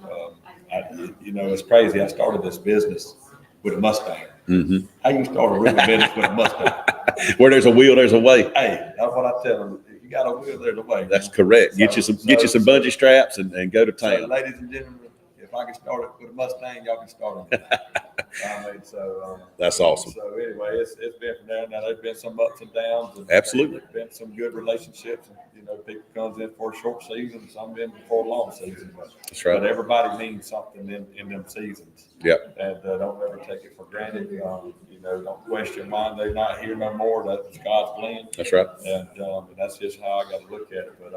It's crazy. I started this business with a Mustang. Mm-hmm. How you start a roofing business with a Mustang? Where there's a wheel, there's a way. Hey, that's what I tell them. If you got a wheel, there's a way. That's correct. Get you some bungee straps and go to So, town. ladies and gentlemen, if I can start it with a Mustang, y'all can start it. That's awesome. So anyway, it's been from there. Now there's been some ups and downs. And Absolutely. There's been some good relationships. People comes in for a short season, some in for a long season. That's right. But everybody means something in them seasons. Yep. And don't ever take it for granted. Don't question why they're not here no more. That's God's plan. That's right. And that's just how I got to look at it. But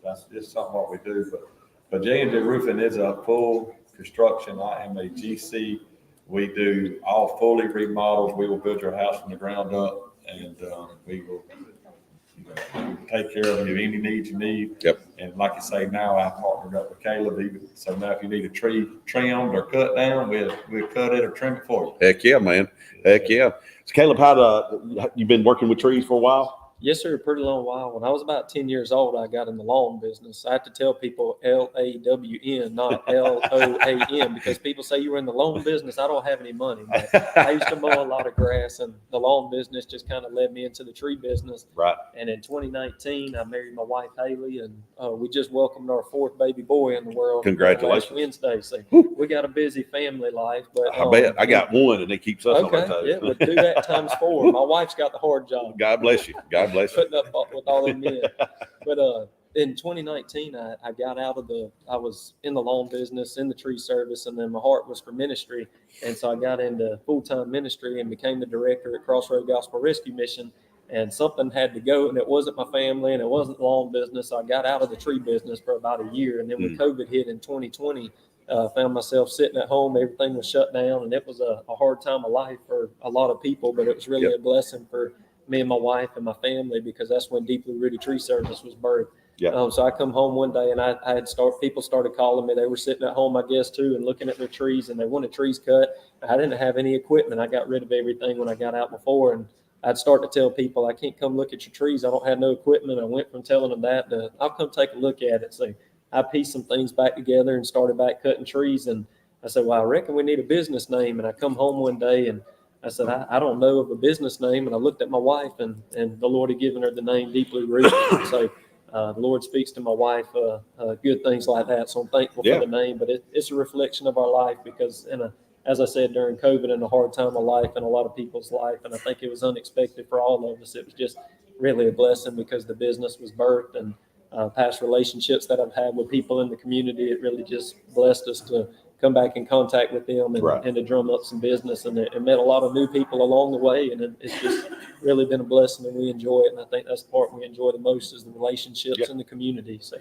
that's just something what we do. But J&J Roofing is a full construction. I am a GC. We do all fully remodels. We will build your house from the ground up, and we will take care of you any needs you need. Yep. And like you say, now I partnered up with Caleb. So now if you need a tree trimmed or cut down, we'll cut it or trim it for you. Heck yeah, man. Heck yeah. So Caleb, you been working with trees for a while? Yes, sir. A pretty long while. When I was about 10 years old, I got in the lawn business. I have to tell people LAWN, not LOAN, because people say you were in the lawn business. I don't have any money. But I used to mow a lot of grass, and the lawn business just kind of led me into the tree business. Right. And in 2019, I married my wife, Haley, and we just welcomed our fourth baby boy in the world. Congratulations. Last Wednesday. So we got a busy family life. But I bet. I got one, and it keeps us on our toes. Yeah, but do that times 4. My wife's got the hard job. God bless you. God bless you. Putting up with all them men. But in 2019, I got out of I was in the lawn business, in the tree service, and then my heart was for ministry. And so I got into full-time ministry and became the director at Crossroad Gospel Rescue Mission. And something had to go, and it wasn't my family, and it wasn't the lawn business. So I got out of the tree business for about a year. And then when COVID hit in 2020, found myself sitting at home. Everything was shut down, and it was a hard time of life for a lot of people, but it was really a blessing for me and my wife and my family, because that's when Deeply Rooted Tree Service was birthed. Yeah. So I come home one day, and people started calling me. They were sitting at home, I guess, too, and looking at their trees, and they wanted trees cut. I didn't have any equipment. I got rid of everything when I got out before, and I'd start to tell people, I can't come look at your trees. I don't have no equipment. I went from telling them that to, I'll come take a look at it. So I pieced some things back together and started back cutting trees. And I said, well, I reckon we need a business name. And I come home one day, and I said, I don't know of a business name. And I looked at my wife, and the Lord had given her the name Deeply Rooted. So the Lord speaks to my wife, good things like that. So I'm thankful for the name, but it's a reflection of our life, because as I said, during COVID and a hard time of life in a lot of people's life, and I think it was unexpected for all of us. It was just really a blessing, because the business was birthed, and past relationships that I've had with people in the community, it really just blessed us to come back in contact with them and to drum up some business. And it met a lot of new people along the way, and it's just really been a blessing, and we enjoy it. And I think that's the part we enjoy the most, is the relationships in the community. So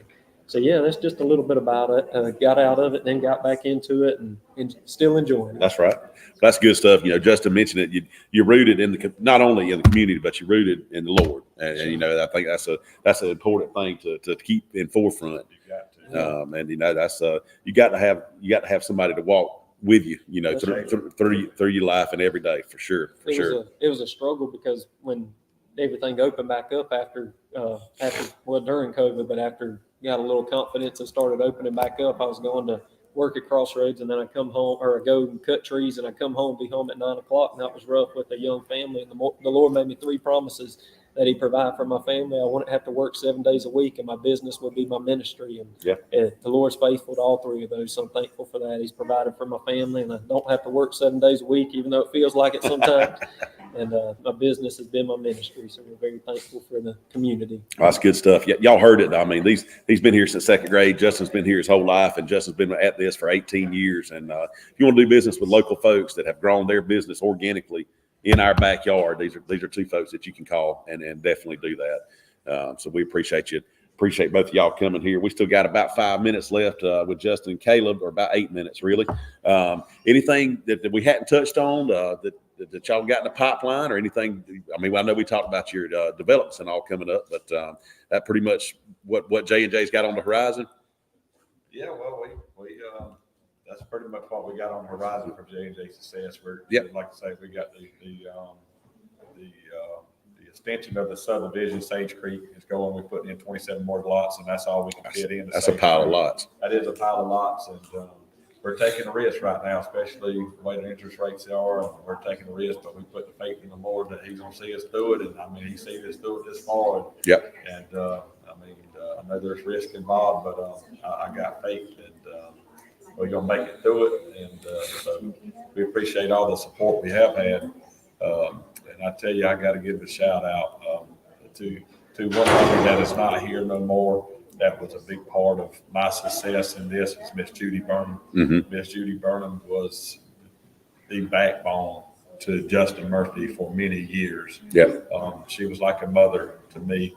So yeah, that's just a little bit about it. Got out of it, then got back into it, and still enjoying it. That's right. That's good stuff. Justin mentioned it. You're rooted not only in the community, but you're rooted in the Lord. And I think that's an important thing to keep in forefront. You got to. And that's you got to have somebody to walk with you. Through your life and every day for sure. It was a struggle because when everything opened back up after during COVID, but after got a little confidence and started opening back up, I was going to work at Crossroads, and then I come home, or I go and cut trees, and I come home, be home at 9 o'clock, and that was rough with a young family. And the Lord made me 3 promises that He provide for my family. I wouldn't have to work 7 days a week, and my business would be my ministry. And the Lord's faithful to all 3 of those, so I'm thankful for that. He's provided for my family, and I don't have to work 7 days a week, even though it feels like it sometimes. And my business has been my ministry, so we're very thankful for the community. Oh, that's good stuff. Y'all heard it. I mean, he's been here since 2nd grade. Justin's been here his whole life, and Justin's been at this for 18 years. And if you want to do business with local folks that have grown their business organically in our backyard, these are 2 folks that you can call and definitely do that. So we appreciate you. Appreciate both of y'all coming here. We still got about 5 minutes left with Justin and Caleb, or about 8 minutes really. Anything that we hadn't touched on that y'all got in the pipeline, or anything? I mean, I know we talked about your developments and all coming up, but that pretty much what J&J's got on the horizon. Yeah, well, we that's pretty much what we got on the horizon for J&J Success. Like I say, we got the extension of the subdivision, Sage Creek is going. We're putting in 27 more lots, and that's all we can fit in. That's a pile of lots. That is a pile of lots, and we're taking a risk right now, especially the way the interest rates are. And we're taking a risk, but we put the faith in the Lord that He's going to see us through it. And I mean, He sees us through it this far. And I know there's risk involved, but I got faith that we're going to make it through it. And so we appreciate all the support we have had. And I tell you, I got to give a shout out to one lady that is not here no more. That was a big part of my success in this, is Miss Judy Burnham. Mm-hmm. Miss Judy Burnham was the backbone to Justin Murphy for many years. She was like a mother to me.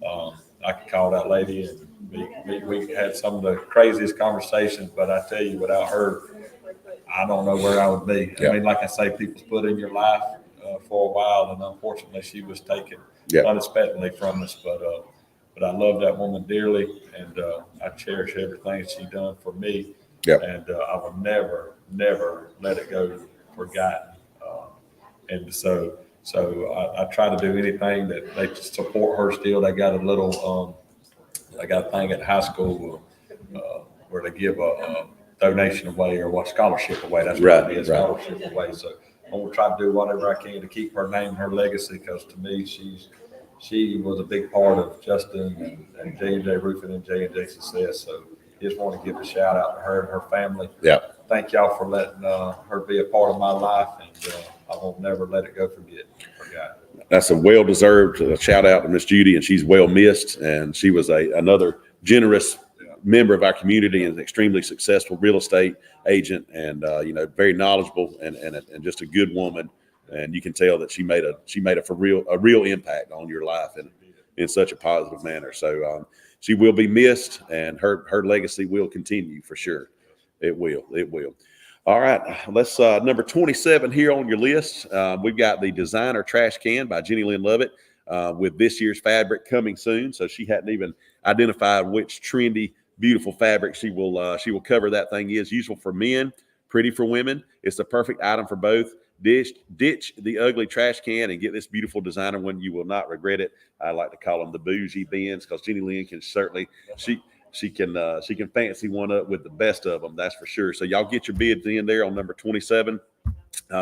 I could call that lady, and we had some of the craziest conversations, but I tell you, without her, I don't know where I would be. I mean, like I say, people's put in your life for a while, and unfortunately she was taken unexpectedly from us, but I love that woman dearly, and I cherish everything she done for me. And I will never let it go forgotten. And so I try to do anything that they support her still. They got a little, I got a thing at high school where they give a donation away, or what, scholarship away. That's what it is, scholarship away. So I'm gonna try to do whatever I can to keep her name and her legacy, because to me, she was a big part of Justin and J&J Roofing and J&J Success. So just want to give a shout out to her and her family. Thank y'all for letting her be a part of my life, and I will never let it go forgotten. That's a well-deserved shout out to Miss Judy, and she's well missed. And she was another generous member of our community, and an extremely successful real estate agent, and very knowledgeable, and just a good woman. And you can tell that she made a real impact on your life in such a positive manner. So she will be missed, and her legacy will continue for sure. It will. All right, let's number 27 here on your list. We've got the designer trash can by Jenny Lynn Lovett with this year's fabric coming soon. So she hadn't even identified which trendy, beautiful fabric she will cover. That thing is useful for men, pretty for women. It's the perfect item for both. Ditch the ugly trash can and get this beautiful designer one. You will not regret it. I like to call them the bougie bins, because Jenny Lynn can certainly she can fancy one up with the best of them. That's for sure. So y'all get your bids in there on number 27,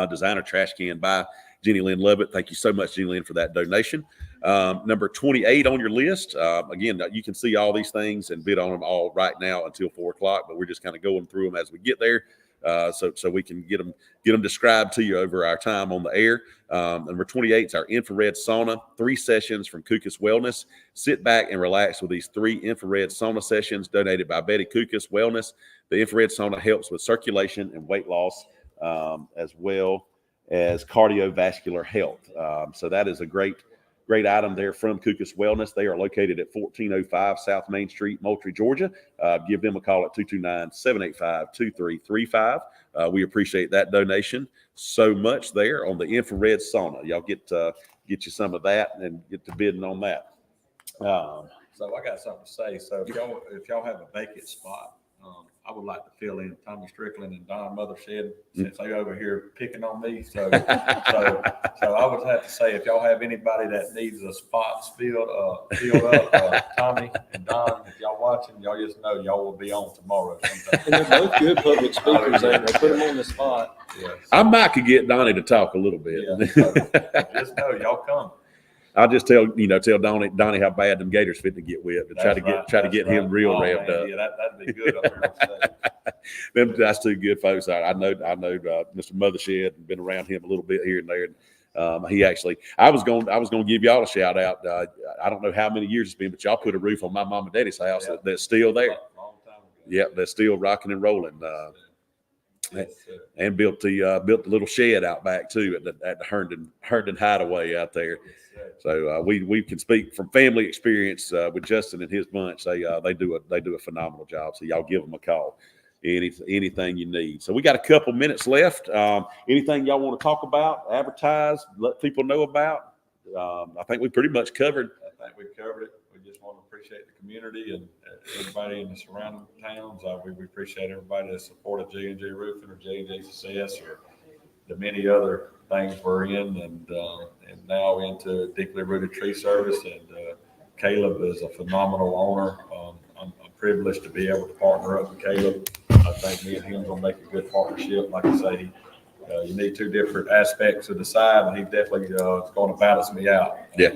designer trash can by Jenny Lynn Lovett. Thank you so much, Jenny Lynn, for that donation. Number 28 on your list. Again, you can see all these things and bid on them all right now until 4 o'clock, but we're just kind of going through them as we get there. So we can get them described to you over our time on the air. Number 28 is our infrared sauna, 3 sessions from Colquitt Wellness. Sit back and relax with these 3 infrared sauna sessions donated by Betty Colquitt Wellness. The infrared sauna helps with circulation and weight loss, as well as cardiovascular health. So that is a great great item there from Kukas Wellness. They are located at 1405 South Main Street, Moultrie, Georgia. Give them a call at 229-785-2335. We appreciate that donation so much there on the infrared sauna. Y'all get you some of that and get to bidding on that. So I got something to say. So if y'all have a vacant spot, I would like to fill in Tommy Strickland and Don Mothershed since they over here picking on me. So I would have to say, if y'all have anybody that needs a spot filled up, Tommy and Don, if y'all watching, y'all just know y'all will be on tomorrow sometime. And they're both good public speakers. They put them on the spot. Yeah, I might could get Donnie to talk a little bit. yeah, so just know y'all come. I'll just tell Donnie how bad them Gators fit to get with, to try to get him real revved up. Yeah, that'd be good up here on stage. That's two good folks. I know Mr. Mothershed, been around him a little bit here and there. He actually, I was going to give y'all a shout out. I don't know how many years it's been, but y'all put a roof on my mom and daddy's house that's still there. Long time ago. Yep, that's still rocking and rolling. Yes, And built the little shed out back too at the Herndon Hideaway out there. So we can speak from family experience with Justin and his bunch. They do a phenomenal job. So y'all give them a call. Anything you need. So we got a couple minutes left. Anything y'all want to talk about, advertise, let people know about? I think we pretty much covered. I think we've covered it. We just want to appreciate the community and everybody in the surrounding towns. We appreciate everybody that supported J&J Roofing or J&J Success or the many other things we're in, and now into Deeply Rooted Tree Service. And Caleb is a phenomenal owner. I'm privileged to be able to partner up with Caleb. I think me and him will make a good partnership. Like I say, you need two different aspects of the side, and he definitely is going to balance me out. Yeah.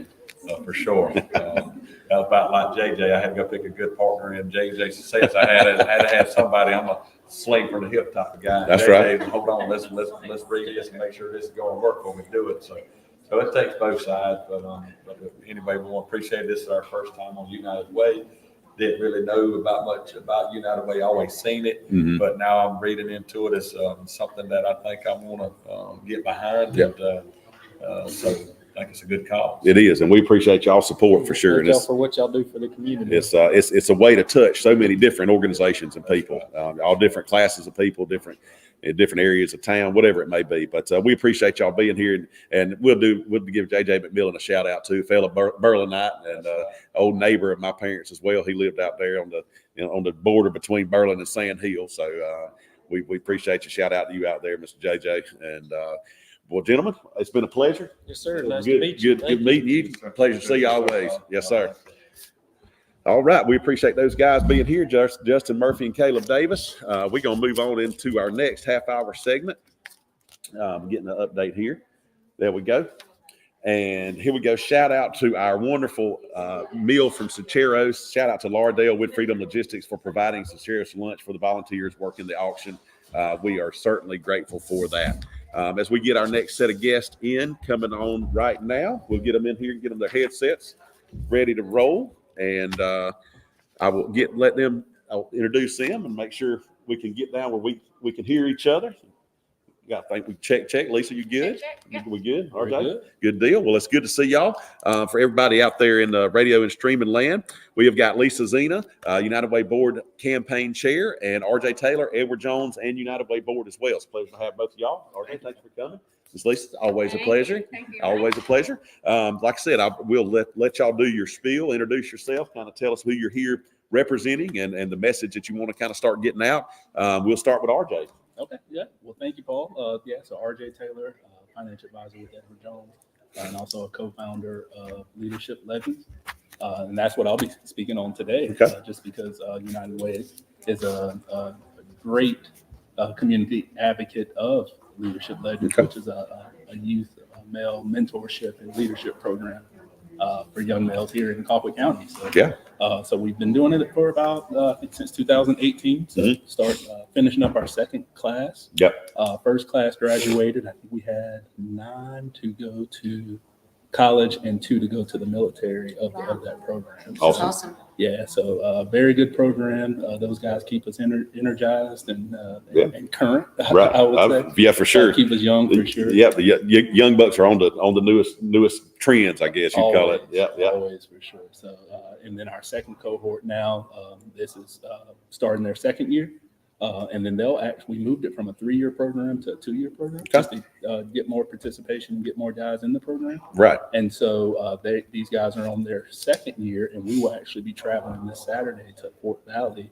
For sure. That was about like JJ. I had to go pick a good partner in JJ Success. I had to have somebody. I'm a sling from the hip type of guy. That's JJ, right. Hold on, let's read this and make sure this is going to work when we do it. So it takes both sides. But anyway, we want to appreciate this is our first time on United Way. Didn't really know much about United Way. Always seen it, but now I'm reading into it. It's something that I think I want to get behind. Yep. And so I think it's a good cause. It is, and we appreciate y'all support for sure. Thank y'all for what y'all do for the community. It's a way to touch so many different organizations and people, all different classes of people, different areas of town, whatever it may be. But we appreciate y'all being here, and we'll give JJ McMillan a shout out too, fellow Berlinite and old neighbor of my parents as well. He lived out there on the border between Berlin and Sand Hill. So we appreciate you. Shout out to you out there, Mr. JJ. And well, gentlemen, it's been a pleasure. Yes, sir. Nice to meet you. Good meeting you. Pleasure to see you always. Yes, sir. All right. We appreciate those guys being here, Justin Murphy and Caleb Davis. We're going to move on into our next half-hour segment. Getting an update here. There we go. And here we go. Shout out to our wonderful meal from Sancheros. Shout out to Lardale with Freedom Logistics for providing Sancheros lunch for the volunteers working the auction. We are certainly grateful for that. As we get our next set of guests coming on right now, we'll get them in here and get them their headsets ready to roll. And I will I'll introduce them and make sure we can get down where we can hear each other. I think we check. Lisa, you good? Check. Yeah. We good? All right. Good. Good deal. Well, it's good to see y'all. For everybody out there in the radio and streaming land, we have got Lisa Zena, United Way Board Campaign Chair, and RJ Taylor, Edward Jones, and United Way Board as well. It's a pleasure to have both of y'all. RJ, thanks for coming. Ms. Lisa, always a pleasure. Thank you. Always a pleasure. Like I said, we'll let y'all do your spiel, introduce yourself, kind of tell us who you're here representing and the message that you want to kind of start getting out. We'll start with RJ. Okay, yeah. Well, thank you, Paul. So RJ Taylor, financial advisor with Edward Jones, and also a co-founder of Leadership Legends. And that's what I'll be speaking on today, Okay. Just because United Way is a great community advocate of Leadership Legends, Okay. which is a youth male mentorship and leadership program for young males here in Colquitt County. So, Yeah. So we've been doing it for about, I think since 2018. So start finishing up our second class. Yep. First class graduated. I think we had 9 to go to college and 2 to go to the military of that program. So, Awesome. Awesome. yeah, so very good program. Those guys keep us energized and Yeah. and current. Right. I would say. Yeah, for sure. Keep us young for sure. Yeah, the young bucks are on the newest trends, I guess you call it. Always, Yeah, yeah. always for sure. So, and then our second cohort now, this is starting their second year. And then we moved it from a 3-year program to a 2-year program just to get more participation and get more guys in the program. Right. And so these guys are on their second year, and we will actually be traveling this Saturday to Fort Valley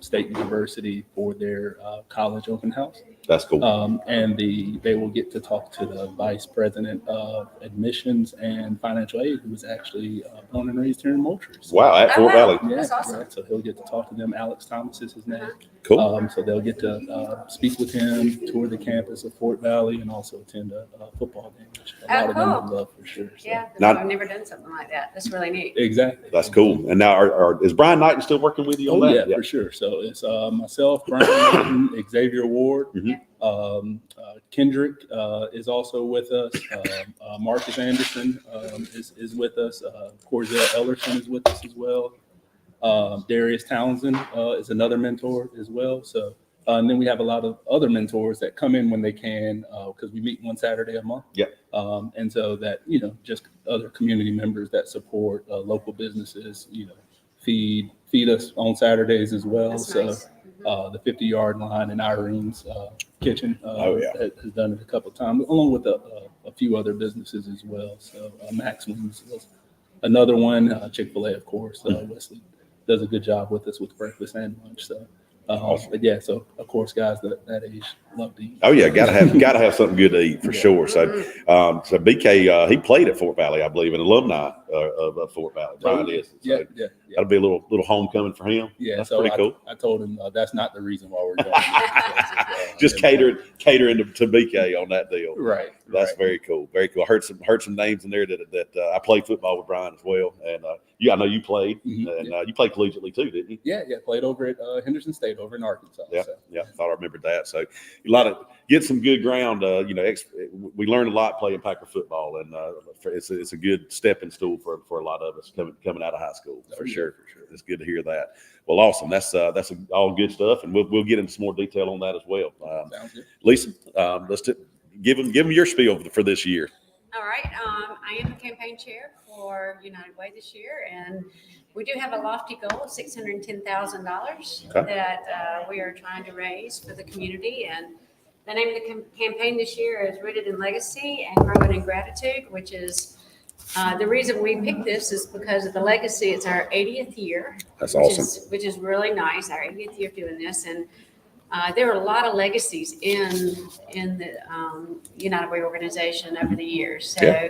State University for their college open house. That's cool. And they will get to talk to the vice president of admissions and financial aid, who was actually born and raised here in Moultrie. So, Wow, at Fort Valley. yeah, That's awesome. yeah, so he'll get to talk to them. Alex Thomas is his name. Cool. So they'll get to speak with him, tour the campus of Fort Valley, and also attend a football game, which a lot of them would love for sure. So. Yeah, Not- I've never done something like that. That's really neat. Exactly. That's cool. And now, is Brian Knighton still working with you on Oh, that? yeah, for sure. So it's myself, Brian Martin, Xavier Ward, Mhm. Kendrick is also with us. Marcus Anderson is with us. Corzell Ellerson is with us as well. Darius Townsend is another mentor as well. So, and then we have a lot of other mentors that come in when they can, because we meet one Saturday a month. Yep. And so that, just other community members that support local businesses, feed us on Saturdays as well. That's So nice. the 50-yard line in Irene's kitchen has done it a couple of times, along with a few other businesses as well. So Max Wings was another one. Chick-fil-A, of course. Wesley does a good job with us with breakfast and lunch. So, but yeah, so of course, guys that age love to eat. Oh yeah, gotta have something good to eat for sure. So, so BK, he played at Fort Valley, I believe, an alumni of Fort Valley. Brian is. So Yeah. that'll be a little homecoming for him. Yeah, That's so pretty cool. I told him that's not the reason why we're going. Just catering to BK on that deal. Right. That's very cool. Very cool. I heard some names in there that I played football with Brian as well, and I know you played, Mhm, and you played collegiately too, didn't you? Yeah, played over at Henderson State over in Arkansas. Yeah, So. yeah. I thought I remembered that. So get some good ground. We learned a lot playing Packer football, and it's a good stepping stool for a lot of us coming out of high school for sure. It's good to hear that. Well, awesome. That's all good stuff, and we'll get into some more detail on that as well. Sounds good. Lisa, let's give them your spiel for this year. All right. I am the campaign chair for United Way this year, and we do have a lofty goal of $610,000 that we are trying to raise for the community. And the name of the campaign this year is Rooted in Legacy and Growing in Gratitude, which is the reason we picked this is because of the legacy. It's our 80th year. That's which awesome. which is really nice. Our 80th year of doing this, and there are a lot of legacies in the United Way organization over the years. So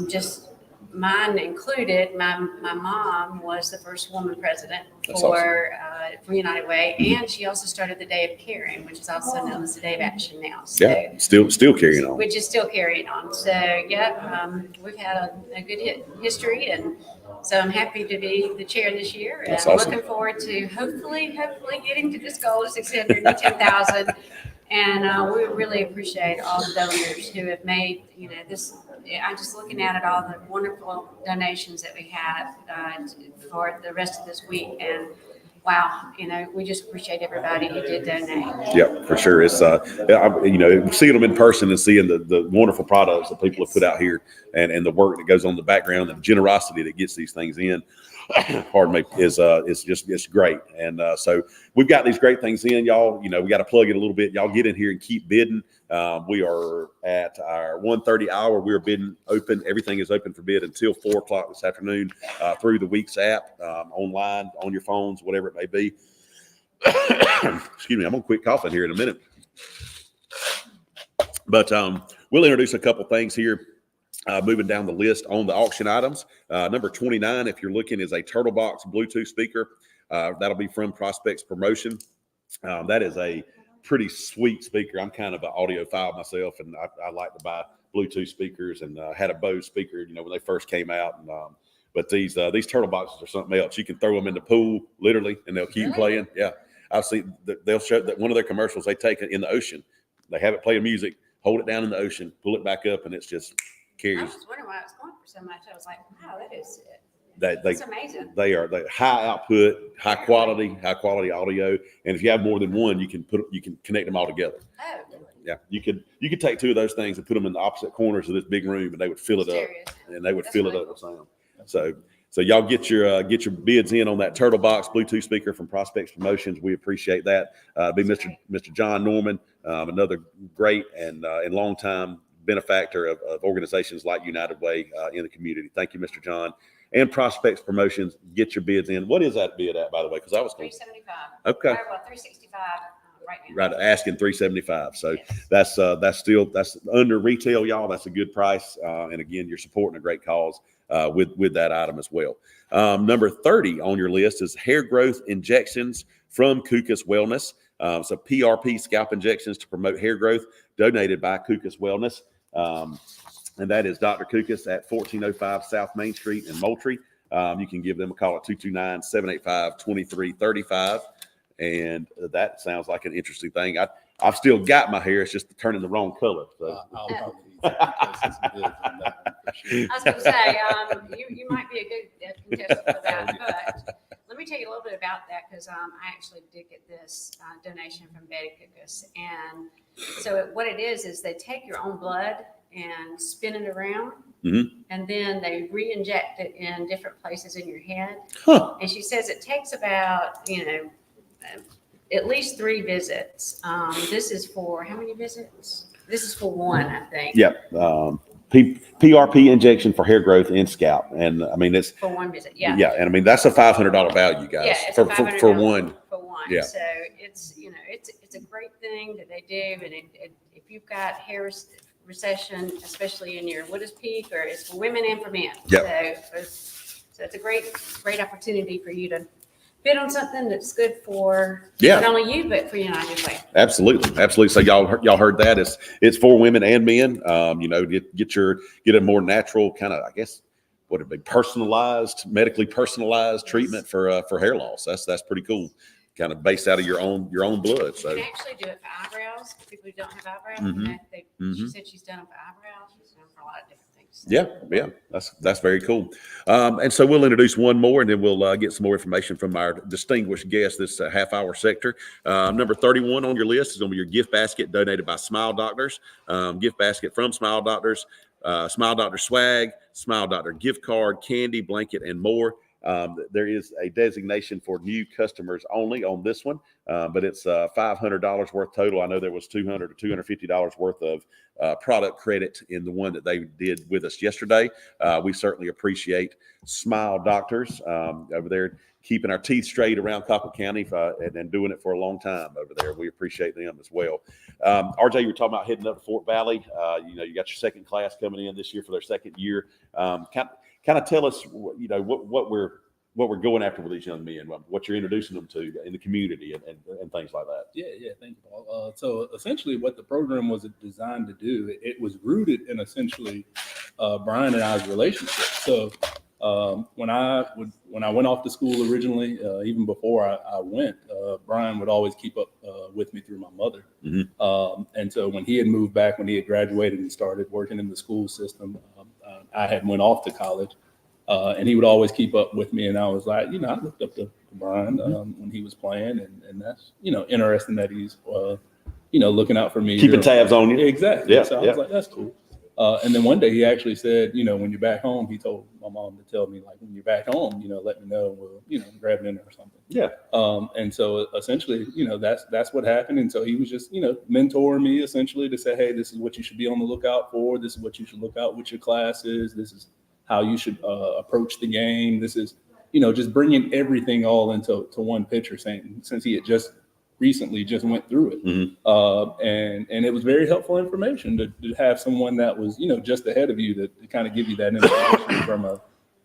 just mine included, my mom was the first woman president for United Way, and she also started the Day of Caring, which is also known as the Day of Action now. So, Yeah, still carrying on. which is still carrying on. So we've had a good history, and so I'm happy to be the chair this year, and That's awesome. looking forward to hopefully getting to this goal of 610,000. And we really appreciate all the donors who have made this. I'm just looking at it, all the wonderful donations that we have for the rest of this week, and wow, we just appreciate everybody who did donate. Yeah, for sure. It's seeing them in person and seeing the wonderful products that people have put out here, and the work that goes on in the background, and the generosity that gets these things in. Pardon me, it's great. And so we've got these great things in, y'all. We got to plug it a little bit. Y'all get in here and keep bidding. We are at our 1:30 hour. We're bidding open. Everything is open for bid until 4:00 this afternoon through the Weeks app, online, on your phones, whatever it may be. Excuse me, I'm gonna quit coughing here in a minute. But we'll introduce a couple things here. Moving down the list on the auction items. Number 29, if you're looking, is a Turtle Box Bluetooth speaker. That'll be from Prospects Promotion. That is a pretty sweet speaker. I'm kind of an audiophile myself, and I like to buy Bluetooth speakers, and had a Bose speaker, when they first came out. And, but these Turtle Boxes are something else. You can throw them in the pool, literally, and they'll keep playing. Yeah, I've seen they'll show that one of their commercials. They take it in the ocean. They have it playing music, hold it down in the ocean, pull it back up, and it's just I carries. was wondering why it was going for so much. I was like, wow, That's amazing. they are high output, high quality audio. And if you have more than one, you can connect them all together. Oh, really? Yeah, you could take two of those things and put them in the opposite corners of this big room, and they would fill it up, Stereos. and they would That's fill really it up cool. with sound. So y'all get your bids in on that Turtle Box Bluetooth speaker from Prospects Promotions. We appreciate that. Be That's Mr. John Norman, another great and longtime benefactor of organizations like United Way in the community. Thank you, Mr. John. And Prospects Promotions, get your bids in. What is that bid at, by the way? Because I was going. 375. Okay. Well, 365 right now. Right, asking 375. So Yes. that's under retail, y'all. That's a good price. And again, you're supporting a great cause with that item as well. Number 30 on your list is hair growth injections from Kukas Wellness. So PRP scalp injections to promote hair growth, donated by Kukas Wellness. And that is Dr. Kukas at 1405 South Main Street in Moultrie. You can give them a call at 229-785-2335. And that sounds like an interesting thing. I've still got my hair. It's just turning the wrong color. So. I'll probably need to place some bids on that one for sure. I was going to say, you might be a good contestant for that, but let me tell you a little bit about that because I actually did get this donation from Betty Kukas. And so what it is they take your own blood and spin it around, and then they re-inject it in different places in your head. Huh. And she says it takes about, at least 3 visits. This is for how many visits? This is for 1, I think. Yep. PRP injection for hair growth in scalp. And I mean, it's For 1 visit. Yeah. Yeah. And I mean, that's a $500 value, guys, Yeah, it's for $500 one. For one. Yeah. So it's a great thing that they do. And if you've got hair recession, especially in your widow's peak, or it's for women and for men. Yep. So it's a great opportunity for you to bid on something that's good for Yeah. not only you, but for United Way. Absolutely. So y'all heard that. It's for women and men. Get a more natural kind of, I guess, what would it be, medically personalized treatment for hair loss. That's pretty cool. Kind of based out of your own blood. So You can actually do it for eyebrows. For people who don't have eyebrows, she said she's done it for eyebrows. She's done it for a lot of different things. Yeah, that's very cool. And so we'll introduce one more, and then we'll get some more information from our distinguished guest this half-hour sector. Number 31 on your list is going to be your gift basket donated by Smile Doctors. Gift basket from Smile Doctors, Smile Doctor swag, Smile Doctor gift card, candy, blanket, and more. There is a designation for new customers only on this one, but it's $500 worth total. I know there was $200 or $250 worth of product credit in the one that they did with us yesterday. We certainly appreciate Smile Doctors over there keeping our teeth straight around Colquitt County and doing it for a long time over there. We appreciate them as well. RJ, you were talking about heading up to Fort Valley. You got your second class coming in this year for their second year. Kind of tell us, what we're going after with these young men, what you're introducing them to in the community and things like that. Yeah. Thank you, Paul. So essentially what the program was designed to do, it was rooted in essentially Brian and I's relationship. So when I went off to school originally, even before I went, Brian would always keep up with me through my mother. And so when he had moved back, when he had graduated and started working in the school system, I had went off to college, and he would always keep up with me. And I was like, I looked up to Brian when he was playing, and that's, interesting that he's, looking out for me. Keeping tabs on you. Exactly. Yeah, So I was like, that's cool. And then one day he actually said, when you're back home, he told my mom to tell me, like, when you're back home, let me know, we'll, grab dinner or something. Yeah. And so essentially, that's what happened. And so he was just, mentoring me essentially to say, hey, this is what you should be on the lookout for. This is what you should look out with your classes. This is how you should approach the game. This is, just bringing everything all into one picture, saying, since he had just recently went through it. And it was very helpful information to have someone that was, just ahead of you to kind of give you that information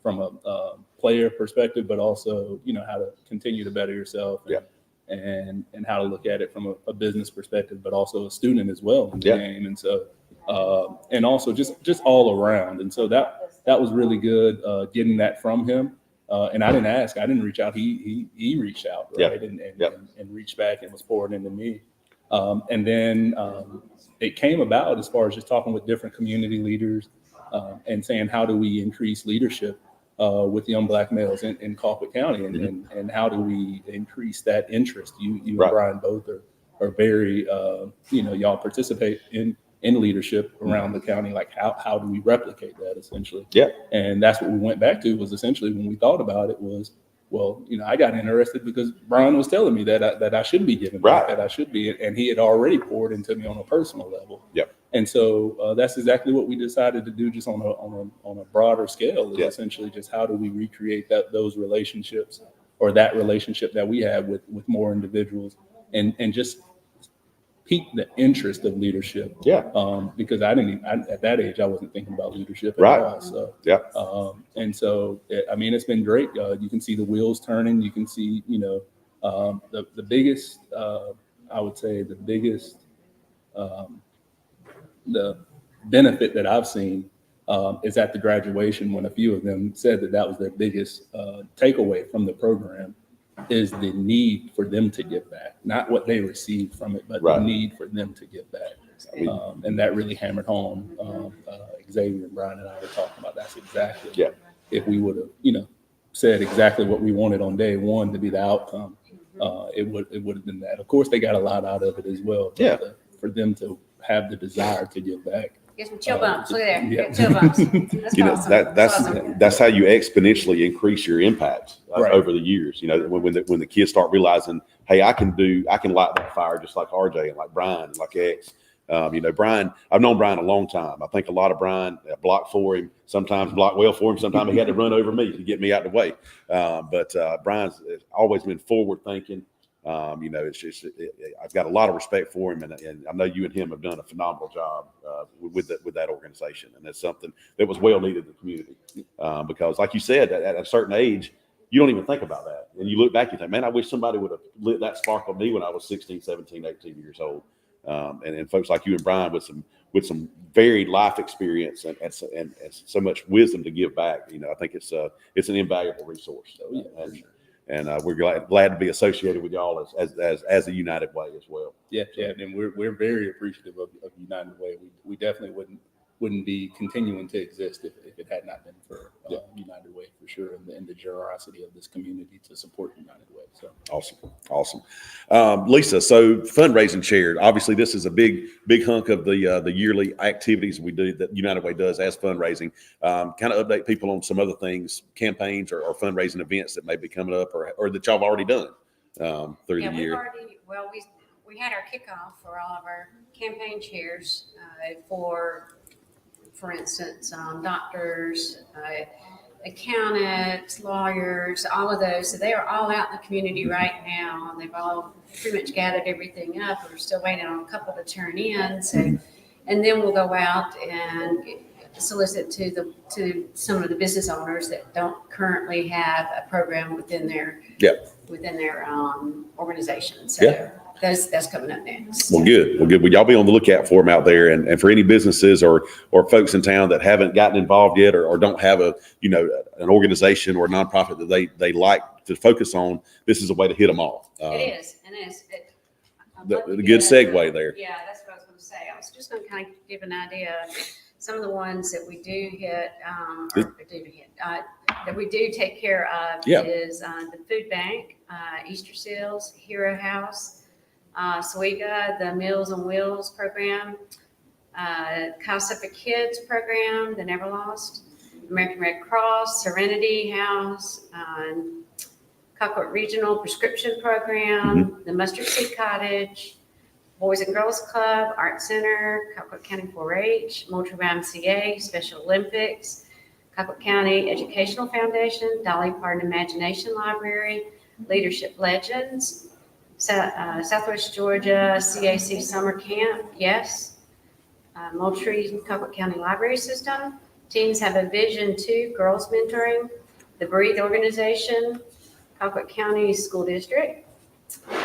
from a player perspective, but also, how to continue to better yourself and how to look at it from a business perspective, but also a student as well in the game. And so, and also just all around. And so that was really good, getting that from him. And I didn't ask, I didn't reach out. He reached out, right? And reached back and was pouring into me. And then it came about as far as just talking with different community leaders, and saying, how do we increase leadership with young Black males in Colquitt County, and how do we increase that interest? You and Brian both are very, y'all participate in leadership around the county. Like how do we replicate that essentially? Yeah. And that's what we went back to, was essentially when we thought about it was, well, I got interested because Brian was telling me that I should be giving back, that I should be, and he had already poured into me on a personal level. Yep. And so that's exactly what we decided to do, just on a broader scale. Is essentially just how do we recreate those relationships, or that relationship that we have with more individuals, and just pique the interest of leadership. Yeah. Because at that age I wasn't thinking about leadership at all. So and so it's been great. You can see the wheels turning. You can see the biggest I would say the biggest the benefit that I've seen is at the graduation, when a few of them said that was their biggest takeaway from the program, is the need for them to give back, not what they received from it, but the need for them to give back. And that really hammered home. Xavier and Brian and I were talking about that's exactly if we would have, said exactly what we wanted on day one to be the outcome, it would have been that. Of course, they got a lot out of it as well. But for them to have the desire to give back. Get some chill bumps. Look at there. Chill bumps. That's awesome. That's how you exponentially increase your impact over the years. When the kids start realizing, hey, I can light that fire just like RJ and like Brian and like X. Brian, I've known Brian a long time. I think a lot of Brian blocked for him, sometimes blocked well for him. Sometimes he had to run over me to get me out of the way. But Brian's always been forward thinking. It's just, I've got a lot of respect for him, and I know you and him have done a phenomenal job with that organization, and that's something that was well needed in the community. Because like you said, at a certain age, you don't even think about that. And you look back, you think, man, I wish somebody would have lit that spark on me when I was 16, 17, 18 years old. And folks like you and Brian with some varied life experience and so much wisdom to give back. I think it's an invaluable resource. So, and we're glad to be associated with y'all as a United Way as well. Yeah, and we're very appreciative of United Way. We definitely wouldn't be continuing to exist if it had not been for United Way, for sure, and the generosity of this community to support United Way. So awesome. Lisa, so fundraising chair. Obviously, this is a big hunk of the yearly activities we do that United Way does as fundraising. Kind of update people on some other things, campaigns or fundraising events that may be coming up or that y'all have already done through the year. We had our kickoff for all of our campaign chairs for instance, doctors, accountants, lawyers, all of those. So they are all out in the community right now. They've all pretty much gathered everything up. We're still waiting on a couple to turn in. So, and then we'll go out and solicit to some of the business owners that don't currently have a program within their organization. So that's coming up next. Well, good. Well, y'all be on the lookout for them out there, and for any businesses or folks in town that haven't gotten involved yet or don't have an organization or a nonprofit that they like to focus on. This is a way to hit them all. It is, and it's the good segue there. Yeah, that's what I was going to say. I was just going to kind of give an idea. Some of the ones that we do hit, that we do take care of is the food bank, Easter Seals, Hero House, Sawega, the Meals on Wheels program, Casa for Kids program, the Never Lost, American Red Cross, Serenity House, Colquitt Regional Prescription Program, the Mustard Seed Cottage, Boys and Girls Club, Art Center, Colquitt County 4-H, Moultrie YMCA, Special Olympics, Colquitt County Educational Foundation, Dolly Parton Imagination Library, Leadership Legends, Southwest Georgia CAC Summer Camp, Moultrie Colquitt County Library System, Teens Have a Vision 2, Girls Mentoring, the Breathe Organization, Colquitt County School District,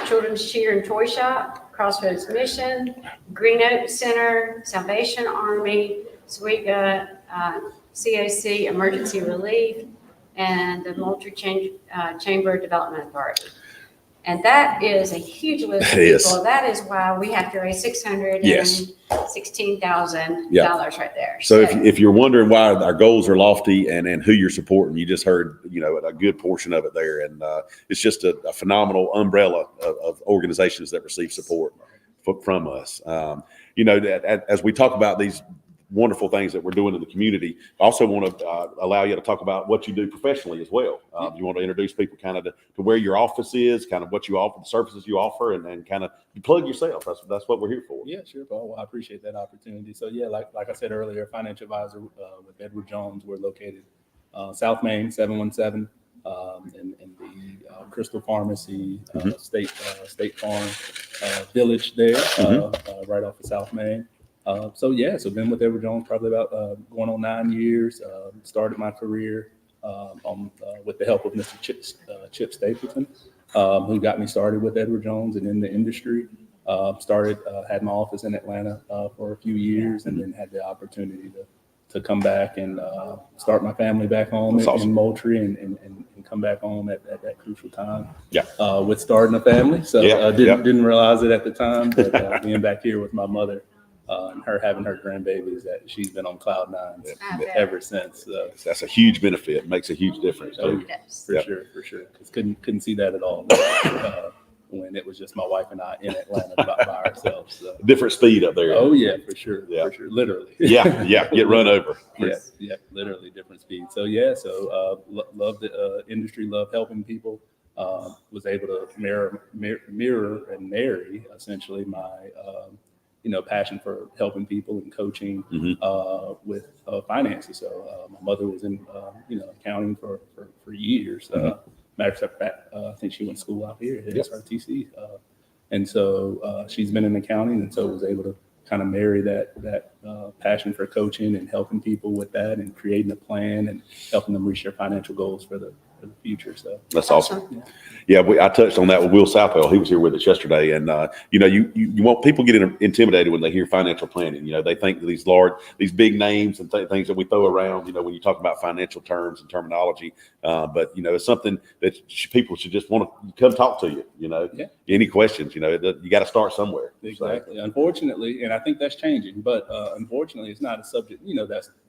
Children's Cheer and Toy Shop, Crossroads Mission, Green Oak Center, Salvation Army, Sawega, CAC Emergency Relief, and the Moultrie Chamber Development Authority. And that is a huge list of It is. people. That is why we have to raise $616,000 right there. So if you're wondering why our goals are lofty and who you're supporting, you just heard, a good portion of it there. And it's just a phenomenal umbrella of organizations that receive support from us. That as we talk about these wonderful things that we're doing in the community, I also want to allow you to talk about what you do professionally as well. You want to introduce people kind of to where your office is, kind of what you offer, the services you offer, and kind of plug yourself. That's what we're here for. Yeah, sure, Paul. Well, I appreciate that opportunity. So yeah, like I said earlier, financial advisor with Edward Jones. We're located South Main 717 in the Crystal Pharmacy State Farm Village there, right off of South Main. So been with Edward Jones probably about going on 9 years. Started my career with the help of Mr. Chip Stapleton, who got me started with Edward Jones and in the industry. Had my office in Atlanta for a few years, and then had the opportunity to come back and start my family back home in Moultrie and come back home at that crucial time. With starting a family. So didn't realize it at the time, but being back here with my mother. And her having her grandbabies, that she's been on cloud nine ever since. That's a huge benefit. It makes a huge difference. For sure. Because couldn't see that at all when it was just my wife and I in Atlanta by ourselves. So. Different speed up there. Oh yeah, for sure. Literally. Get run over. Literally different speed. So love the industry, love helping people. Was able to mirror and marry essentially my passion for helping people and coaching with finances. So my mother was in accounting for years. Matter of fact, I think she went to school out here at SRTC, and so she's been in accounting, and so was able to kind of marry that passion for coaching and helping people with that, and creating a plan and helping them reach their financial goals for the future. So that's awesome. I touched on that with Will Southwell. He was here with us yesterday, and you want people get intimidated when they hear financial planning. They think that these big names and things that we throw around. When you talk about financial terms and terminology, but it's something that people should just want to come talk to you. Any questions? You got to start somewhere. Exactly. So. Unfortunately, and I think that's changing, but unfortunately, it's not a subject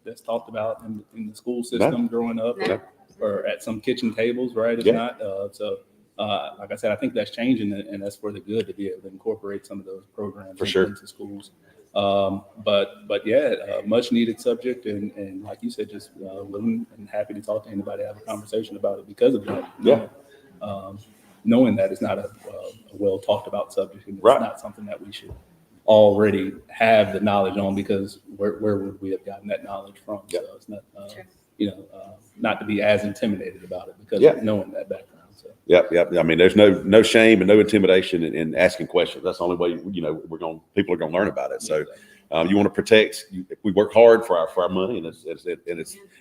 that's talked about in the school system growing up. Or at some kitchen tables, right? It's not. Like I said, I think that's changing, and that's for the good to be able to incorporate some of those programs into schools. Much needed subject, and like you said, just willing and happy to talk to anybody, have a conversation about it because of that. Knowing that it's not a well talked about subject, and it's not something that we should already have the knowledge on, because where would we have gotten that knowledge from? So it's not. Not to be as intimidated about it because of knowing that background. So. I mean, there's no shame and no intimidation in asking questions. That's the only way people are going to learn about it. So you want to protect. We work hard for our money, and it's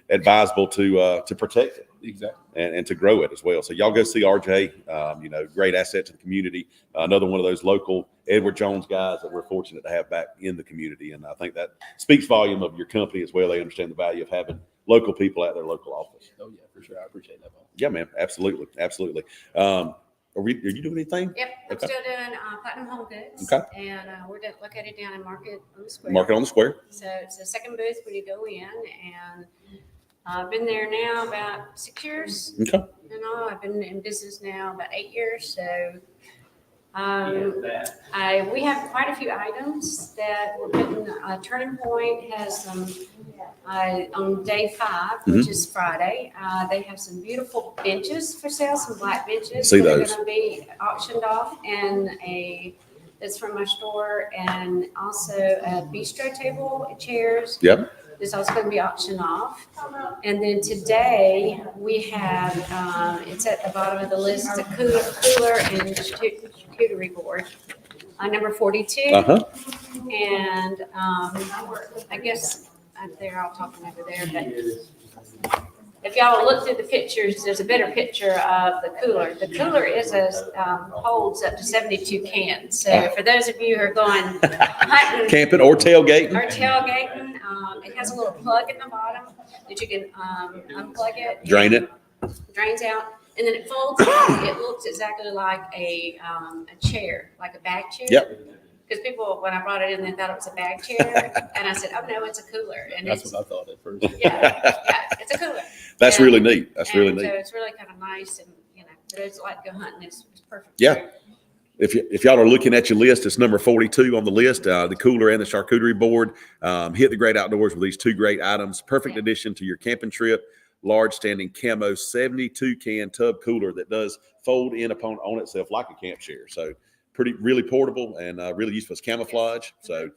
advisable to protect it. Exactly. And to grow it as well. So y'all go see RJ. Great asset to the community. Another one of those local Edward Jones guys that we're fortunate to have back in the community, and I think that speaks volume of your company as well. They understand the value of having local people at their local office. Oh yeah, for sure. I appreciate that, Paul. Yeah, man. Absolutely. Are you doing anything? Yep. I'm still doing Platinum Home Goods. Okay. And we're located down in Market on the Square. Market on the Square. So it's the second booth when you go in, and I've been there now about 6 years. Okay. I've been in business now about 8 years. So we have quite a few items that we're putting. Turning Point has some on day 5, which is Friday. They have some beautiful benches for sale, some black benches. See that those. are going to be auctioned off, and that's from my store, and also a bistro table, chairs. Yep. It's also going to be auctioned off. And then today we have, it's at the bottom of the list, a cooler and charcuterie board, number 42. And I guess they're all talking over there, but if y'all look through the pictures, there's a better picture of the cooler. The cooler holds up to 72 cans. So for those of you who are going hunting, Camping or tailgating. It has a little plug in the bottom that you can unplug it. Drain it. Drains out. and then it folds out. It looks exactly like a chair, like a bag chair. Yep. Because people, when I brought it in, they thought it was a bag chair, and I said, "Oh no, it's a cooler." And That's it's what I thought at first. it's a cooler. That's And- really neat. That's really and neat. So it's really kind of nice, and but it's like go hunting. It's perfect. Yeah. If y'all are looking at your list, it's number 42 on the list, the cooler and the charcuterie board. Hit the great outdoors with these two great items. Perfect addition to your camping trip. Large standing camo 72 can tub cooler that does fold in on itself like a camp chair. So really portable and really useful as camouflage. So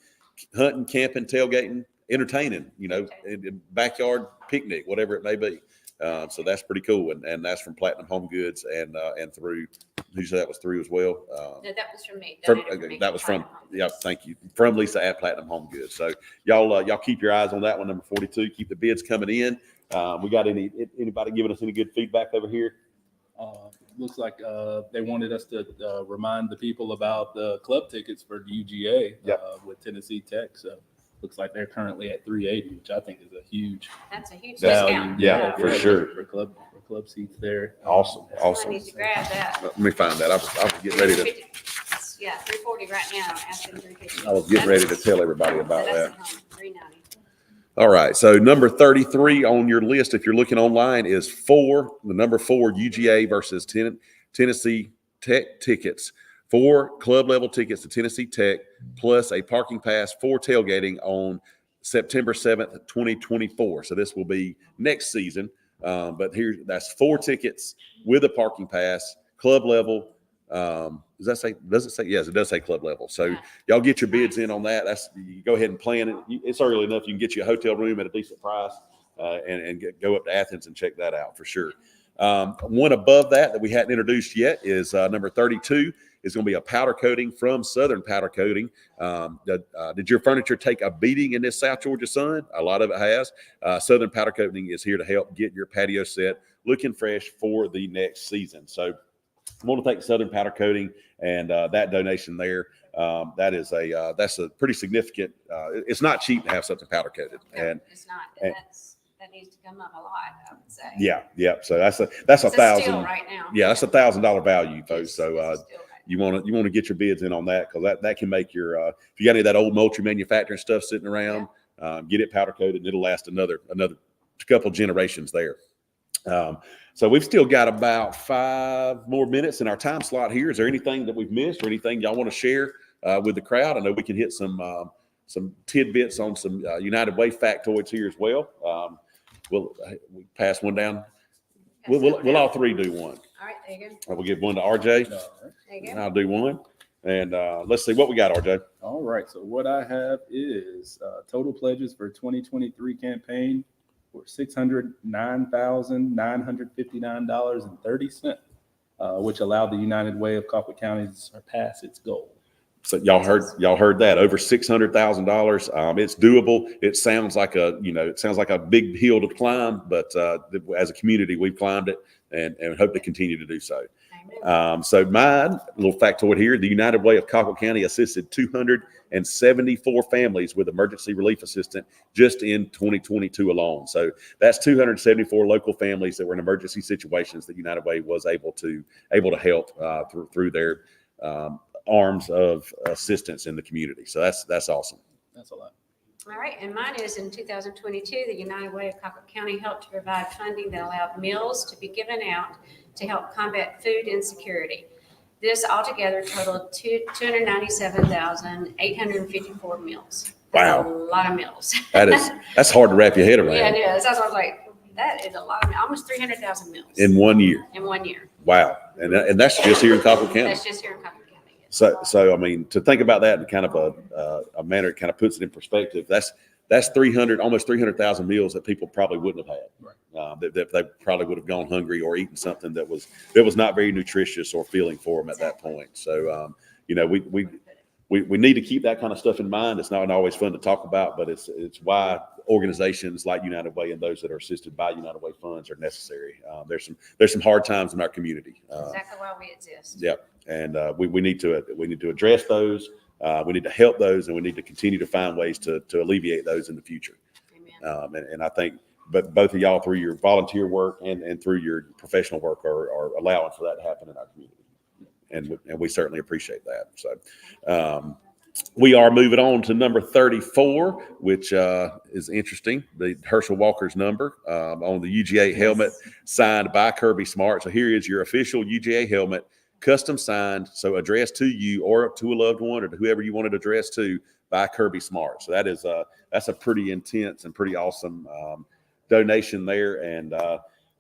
hunting, camping, tailgating, entertaining, in backyard picnic, whatever it may be. So that's pretty cool. And that's from Platinum Home Goods and through, who said that was through as well? No, that was from me. That was from, thank you. From Lisa at Platinum Home Goods. So y'all keep your eyes on that one, number 42. Keep the bids coming in. We got anybody giving us any good feedback over here? Looks like they wanted us to remind the people about the club tickets for the UGA with Tennessee Tech. So looks like they're currently at $380, which I think is a huge That's a huge value. discount. Yeah, for sure. For club seats there. Awesome. I need to grab that. Let me find that. I was getting ready to. Yeah, $340 right now. Asking $350. I was getting ready to tell everybody about that. $390. All right. So number 33 on your list, if you're looking online, is the number 4 UGA versus Tennessee Tech tickets. 4 club level tickets to Tennessee Tech, plus a parking pass for tailgating on September 7th, 2024. So this will be next season. But that's 4 tickets with a parking pass, club level. Does it say? Yes, it does say club level. So y'all get your bids in on that. You go ahead and plan it. It's early enough. You can get you a hotel room at a decent price and go up to Athens and check that out for sure. One above that we hadn't introduced yet is number 32. Is going to be a powder coating from Southern Powder Coating. Did your furniture take a beating in this South Georgia sun? A lot of it has. Southern Powder Coating is here to help get your patio set looking fresh for the next season. So I want to thank Southern Powder Coating and that donation there. That's a pretty significant. It's not cheap to have something powder coated, No, it's not. And that needs to come up a lot, I would say. Yeah. So that's a It's a $1,000 steal right now. Yeah, that's $1,000 value, folks. It's So a steal right you want to get your bids in on that, because that can make your if you got any of that old Moultrie manufacturing stuff sitting around, get it powder coated and it'll last another couple generations there. So we've still got about 5 more minutes in our time slot here. Is there anything that we've missed or anything y'all want to share with the crowd? I know we can hit some tidbits on some United Way factoids here as well. We'll pass one down. We'll all 3 do one. All right, there you go. We'll give one to RJ. There you go. And I'll do one. And let's see what we got, RJ. All right. So what I have is total pledges for 2023 campaign for $609,959.30, which allowed the United Way of Colquitt County to surpass its goal. So y'all heard that, over $600,000. It's doable. It sounds like a big hill to climb, but as a community, we've climbed it and hope to continue to do so. So my little factoid here: the United Way of Colquitt County assisted 274 families with emergency relief assistance just in 2022 alone. So that's 274 local families that were in emergency situations that United Way was able to help through their arms of assistance in the community. So that's awesome. That's a lot. All right, and mine is in 2022, the United Way of Colquitt County helped to provide funding that allowed meals to be given out to help combat food insecurity. This altogether totaled 297,854 meals. That's a lot of meals. That's hard to wrap your head around. Yeah, it is. That's why I was like, that is a lot of, almost 300,000 meals. In 1 year. In 1 year. Wow. And that's just here in Colquitt County. That's just here in Colquitt County. Yes. So I mean, to think about that in kind of a manner, it kind of puts it in perspective. That's almost 300,000 meals that people probably wouldn't have had. Right. That they probably would have gone hungry or eaten something that was not very nutritious or filling for them at that point. So we need to keep that kind of stuff in mind. It's not always fun to talk about, but it's why organizations like United Way and those that are assisted by United Way funds are necessary. There's some hard times in our community. Exactly why we exist. Yeah, and we need to address those. We need to help those, and we need to continue to find ways to alleviate those in the future. Amen. And I think but both of y'all through your volunteer work and through your professional work are allowing for that to happen in our community. And we certainly appreciate that. So we are moving on to number 34, which is interesting. The Herschel Walker's number on the UGA helmet signed by Kirby Smart. So here is your official UGA helmet, custom signed, so addressed to you or to a loved one or to whoever you want it addressed to by Kirby Smart. So that's a pretty intense and pretty awesome donation there. And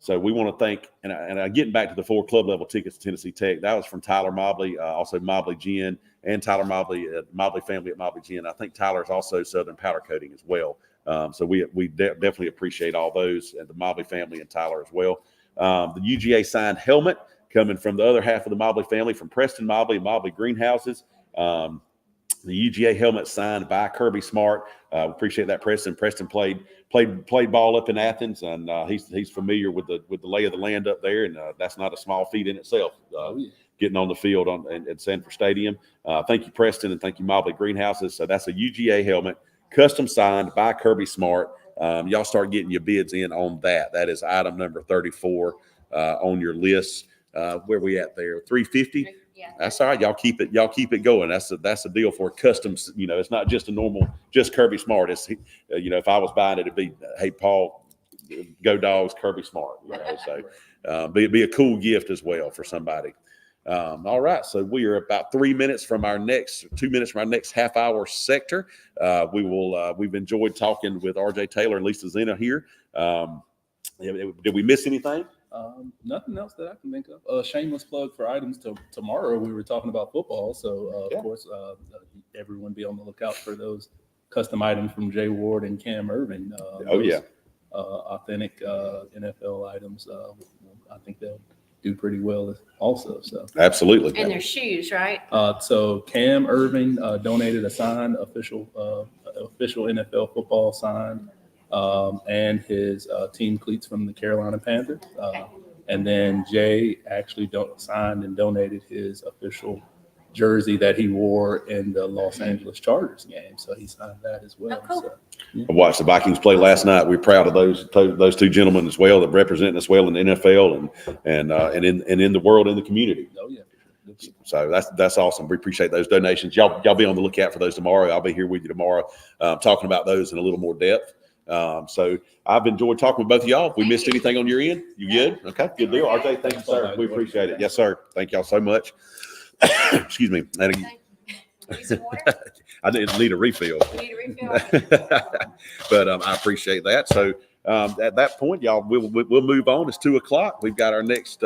so we want to thank, and getting back to the 4 club level tickets to Tennessee Tech, that was from Tyler Mobley, also Mobley Gin, and Tyler Mobley, Mobley family at Mobley Gin. I think Tyler's also Southern Powder Coating as well. So we definitely appreciate all those, and the Mobley family and Tyler as well. The UGA signed helmet coming from the other half of the Mobley family, from Preston Mobley and Mobley Greenhouses. The UGA helmet signed by Kirby Smart. Appreciate that, Preston. Preston played ball up in Athens, and he's familiar with the lay of the land up there, and that's not a small feat in itself. Getting on the field at Sanford Stadium. Thank you, Preston, and thank you, Mobley Greenhouses. So that's a UGA helmet, custom signed by Kirby Smart. Y'all start getting your bids in on that. That is item number 34 on your list. Where we at there? 350. Yeah. That's all right. Y'all keep it going. That's a deal for customs. It's not just a normal, just Kirby Smart. It's, if I was buying it, it'd be, hey, Paul, go Dogs, Kirby Smart. So be a cool gift as well for somebody. All right. So we are about 2 minutes from our next half hour sector. We've enjoyed talking with RJ Taylor and Lisa Zena here. Did we miss anything? Nothing else that I can think of. Shameless plug for items tomorrow. We were talking about football, so of course, everyone be on the lookout for those custom items from Jay Ward and Cam Irvin. Authentic NFL items. I think they'll do pretty well also. So absolutely. And their shoes, right? So Cam Irvin donated a signed official NFL football sign. And his team cleats from the Carolina Panthers. And then Jay actually signed and donated his official jersey that he wore in the Los Angeles Chargers game. So he signed that as well. Oh, cool. So, I watched the Vikings play last night. We're proud of those two gentlemen as well that represent us well in the NFL and in the world, in the community. Oh yeah. So that's awesome. We appreciate those donations. Y'all be on the lookout for those tomorrow. I'll be here with you tomorrow talking about those in a little more depth. So I've enjoyed talking with both of y'all. If we missed anything on your end, you good? Okay, good deal. RJ, thank you, sir. We appreciate it. Yes, sir. Thank y'all so much. Excuse me. Need some water? I didn't need a refill. You need a refill? But I appreciate that. So at that point, y'all, we'll move on. It's 2:00. We've got our next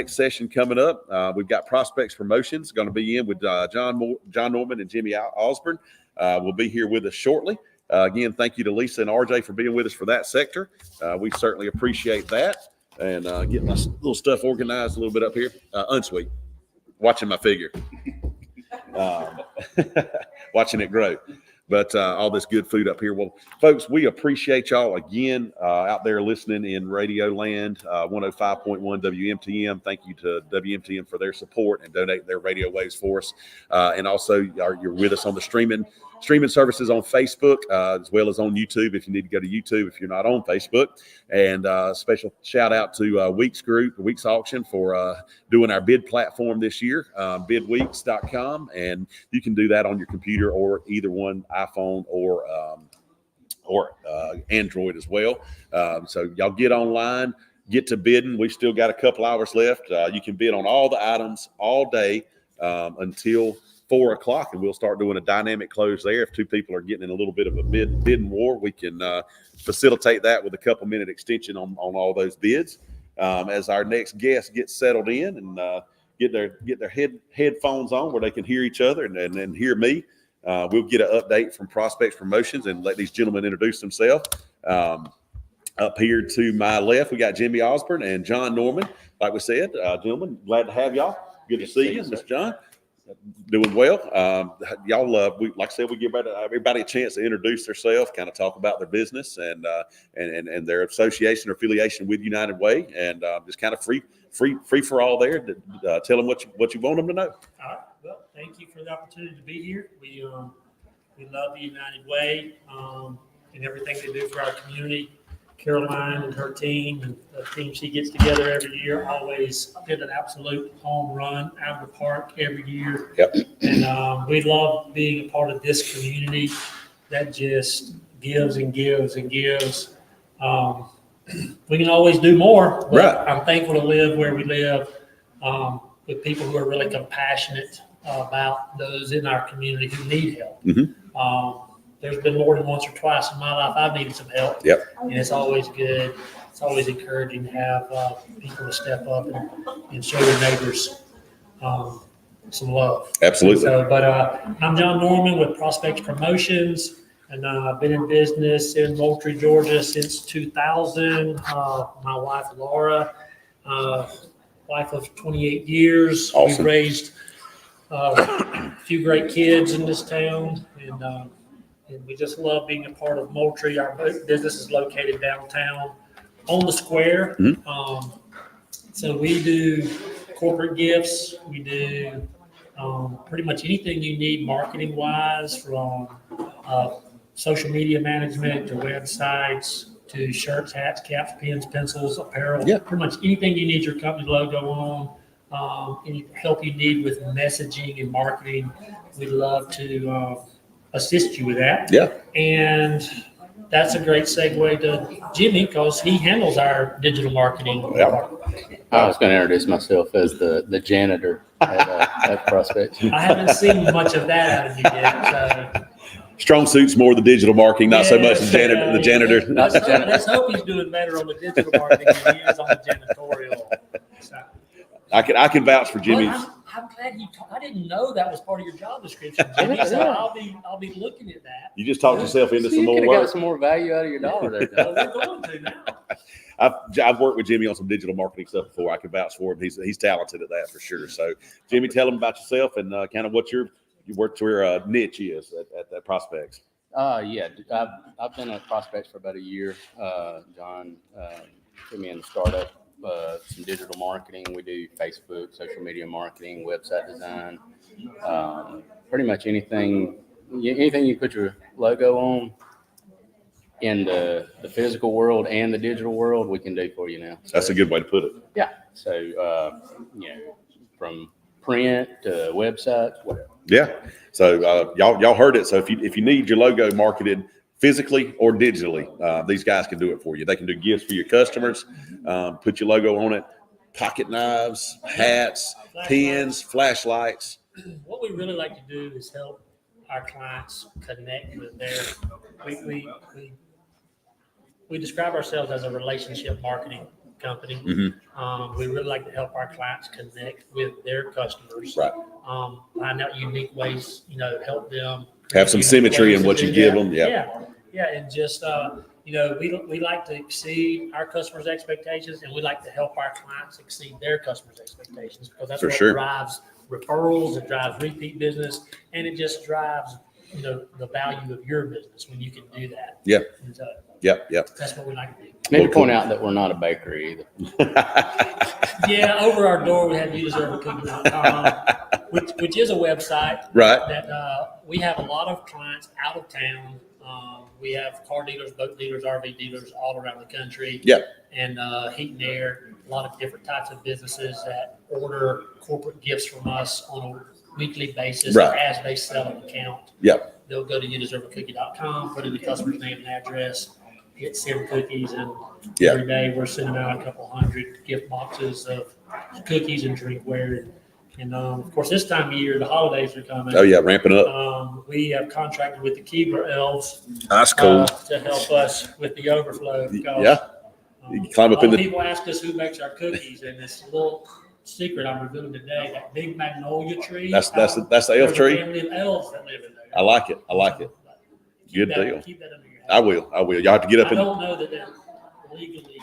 session coming up. We've got Prospects Promotions going to be in with John Norman and Jimmy Osborne. Will be here with us shortly. Again, thank you to Lisa and RJ for being with us for that sector. We certainly appreciate that. And getting my little stuff organized a little bit up here. Unsweet. Watching my figure. Watching it grow. But all this good food up here. Well, folks, we appreciate y'all again out there listening in Radio Land, 105.1 WMTM. Thank you to WMTM for their support and donate their radio waves for us. And also, you're with us on the streaming services on Facebook, as well as on YouTube if you need to go to YouTube if you're not on Facebook. And special shout out to Weeks Auction for doing our bid platform this year, bidweeks.com. And you can do that on your computer or either one, iPhone or Android as well. So y'all get online, get to bidding. We've still got a couple hours left. You can bid on all the items all day until 4:00, and we'll start doing a dynamic close there. If two people are getting in a little bit of a bidding war, we can facilitate that with a couple minute extension on all those bids. As our next guest gets settled in and get their headphones on where they can hear each other and hear me, we'll get an update from Prospects Promotions and let these gentlemen introduce themselves. Up here to my left, we got Jimmy Osborne and John Norman. Like we said, gentlemen, glad to have y'all. Good to see you, Mr. John. Doing well. Y'all, like I said, we give everybody a chance to introduce themselves, kind of talk about their business and their association or affiliation with United Way, and just kind of free for all there. To, tell them what you want them to know. All right. Well, thank you for the opportunity to be here. We love the United Way and everything they do for our community. Caroline and her team, and the team she gets together every year, always hit an absolute home run out of the park every year. Yep. And we love being a part of this community that just gives and gives and gives. We can always do more, but Right. I'm thankful to live where we live with people who are really compassionate about those in our community who need help. Mhm. There's been more than once or twice in my life I've needed some help. Yep. And it's always good. It's always encouraging to have people to step up and show your neighbors some love. Absolutely. So, but I'm John Norman with Prospects Promotions, and I've been in business in Moultrie, Georgia since 2000. My wife, Laura, wife of 28 years. Awesome. We've raised a few great kids in this town, and we just love being a part of Moultrie. Our business is located downtown on the square. So we do corporate gifts. We do pretty much anything you need marketing wise, from social media management to websites to shirts, hats, caps, pens, pencils, apparel. Yeah. Pretty much anything you need your company logo on. Any help you need with messaging and marketing, we'd love to assist you with that. Yeah. And that's a great segue to Jimmy, because he handles our digital marketing. Yeah. I was going to introduce myself as the janitor at Prospects. I haven't seen much of that out of you yet. So. Strong suit's more the digital marketing, not so much the janitor. The janitor. Let's hope he's doing better on the digital marketing than he is on the janitorial. So. I can vouch for Jimmy's. I'm glad I didn't know that was part of your job description, Jimmy. So I'll be looking at that. You just talked yourself into some more You could have work. got some more value out of your dollar there. Well, we're going to now. I've worked with Jimmy on some digital marketing stuff before. I can vouch for him. He's talented at that for sure. So, Jimmy, tell him about yourself and kind of what your niche is at Prospects. Yeah, I've been at Prospects for about a year. John put me in the startup, some digital marketing. We do Facebook, social media marketing, website design, pretty much anything you put your logo on in the physical world and the digital world, we can do for you now. So, That's a good way to put it. yeah. So, from print to websites, whatever. Yeah. So y'all heard it. So if you need your logo marketed physically or digitally, these guys can do it for you. They can do gifts for your customers, put your logo on it, pocket knives, hats, pens, flashlights. What we really like to do is help our clients connect with we describe ourselves as a relationship marketing company. Mm-hmm. We really like to help our clients connect with their customers. Right. Find out unique ways, help them Have some symmetry in what you give them. Yeah. And just, we like to exceed our customers' expectations, and we like to help our clients exceed their customers' expectations, because that's For what sure. drives referrals, it drives repeat business, and it just drives, the value of your business when you can do that. Yeah. And so Yep. that's what we like to do. Maybe point out that we're not a bakery either. Yeah, over our door, we have userservicookie.com, which is a website Right. that we have a lot of clients out of town. We have car dealers, boat dealers, RV dealers all around the country. Yeah. And heat and air, a lot of different types of businesses that order corporate gifts from us on a weekly basis. Right. As they sell an account. Yep. They'll go to userservicookie.com, put in the customer's name and address, hit send cookies, and Yeah. every day we're sending out a couple hundred gift boxes of cookies and drinkware. And of course, this time of year, the holidays are coming. Oh yeah, ramping up. We have contracted with the Keebler Elves That's cool. to help us with the overflow. Because, Yeah. You can climb up in the. people ask us who makes our cookies, and this little secret I'm revealing today, that big magnolia tree. That's the elf there's a tree. family of elves that live in there. I like it. Good deal. Keep that under your hat. I will. Y'all have to get I up in don't know that they're legally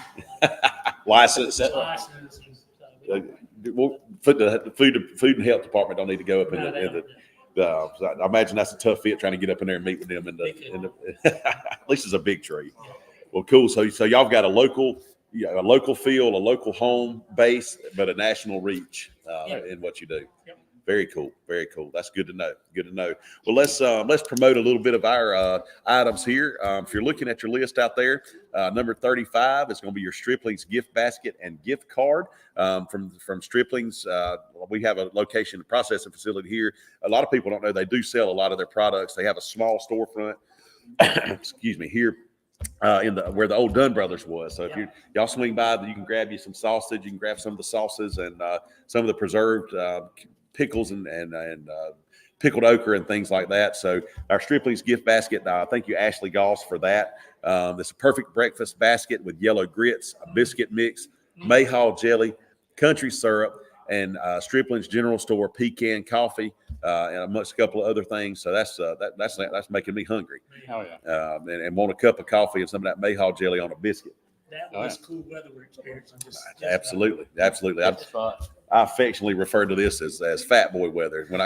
licensed. licensed. Well, the food and health department don't need to go up in No, they the. don't. So I imagine that's a tough fit trying to get up in there and meet with them. At least it's a big tree. Well, cool. So y'all got a local feel, a local home base, but a national reach in what you do. Yep. Very cool. Very cool. That's good to know. Good to know. Well, let's promote a little bit of our items here. If you're looking at your list out there, number 35 is going to be your Stripling's gift basket and gift card from Stripling's. We have a location, processing facility here. A lot of people don't know they do sell a lot of their products. They have a small storefront. Excuse me, here in the where the old Dunn Brothers was. So if y'all swing by, you can grab you some sausage. You can grab some of the sauces and some of the preserved pickles and pickled okra and things like that. So our Stripling's gift basket. Thank you, Ashley Goss, for that. It's a perfect breakfast basket with yellow grits, a biscuit mix, Mayhaw jelly, country syrup, and Stripling's General Store pecan coffee, and a couple of other things. So that's making me hungry. Oh yeah. And want a cup of coffee and some of that Mayhaw jelly on a biscuit. That was cool weather we're experiencing. Absolutely. I affectionately refer to this as fat boy weather. When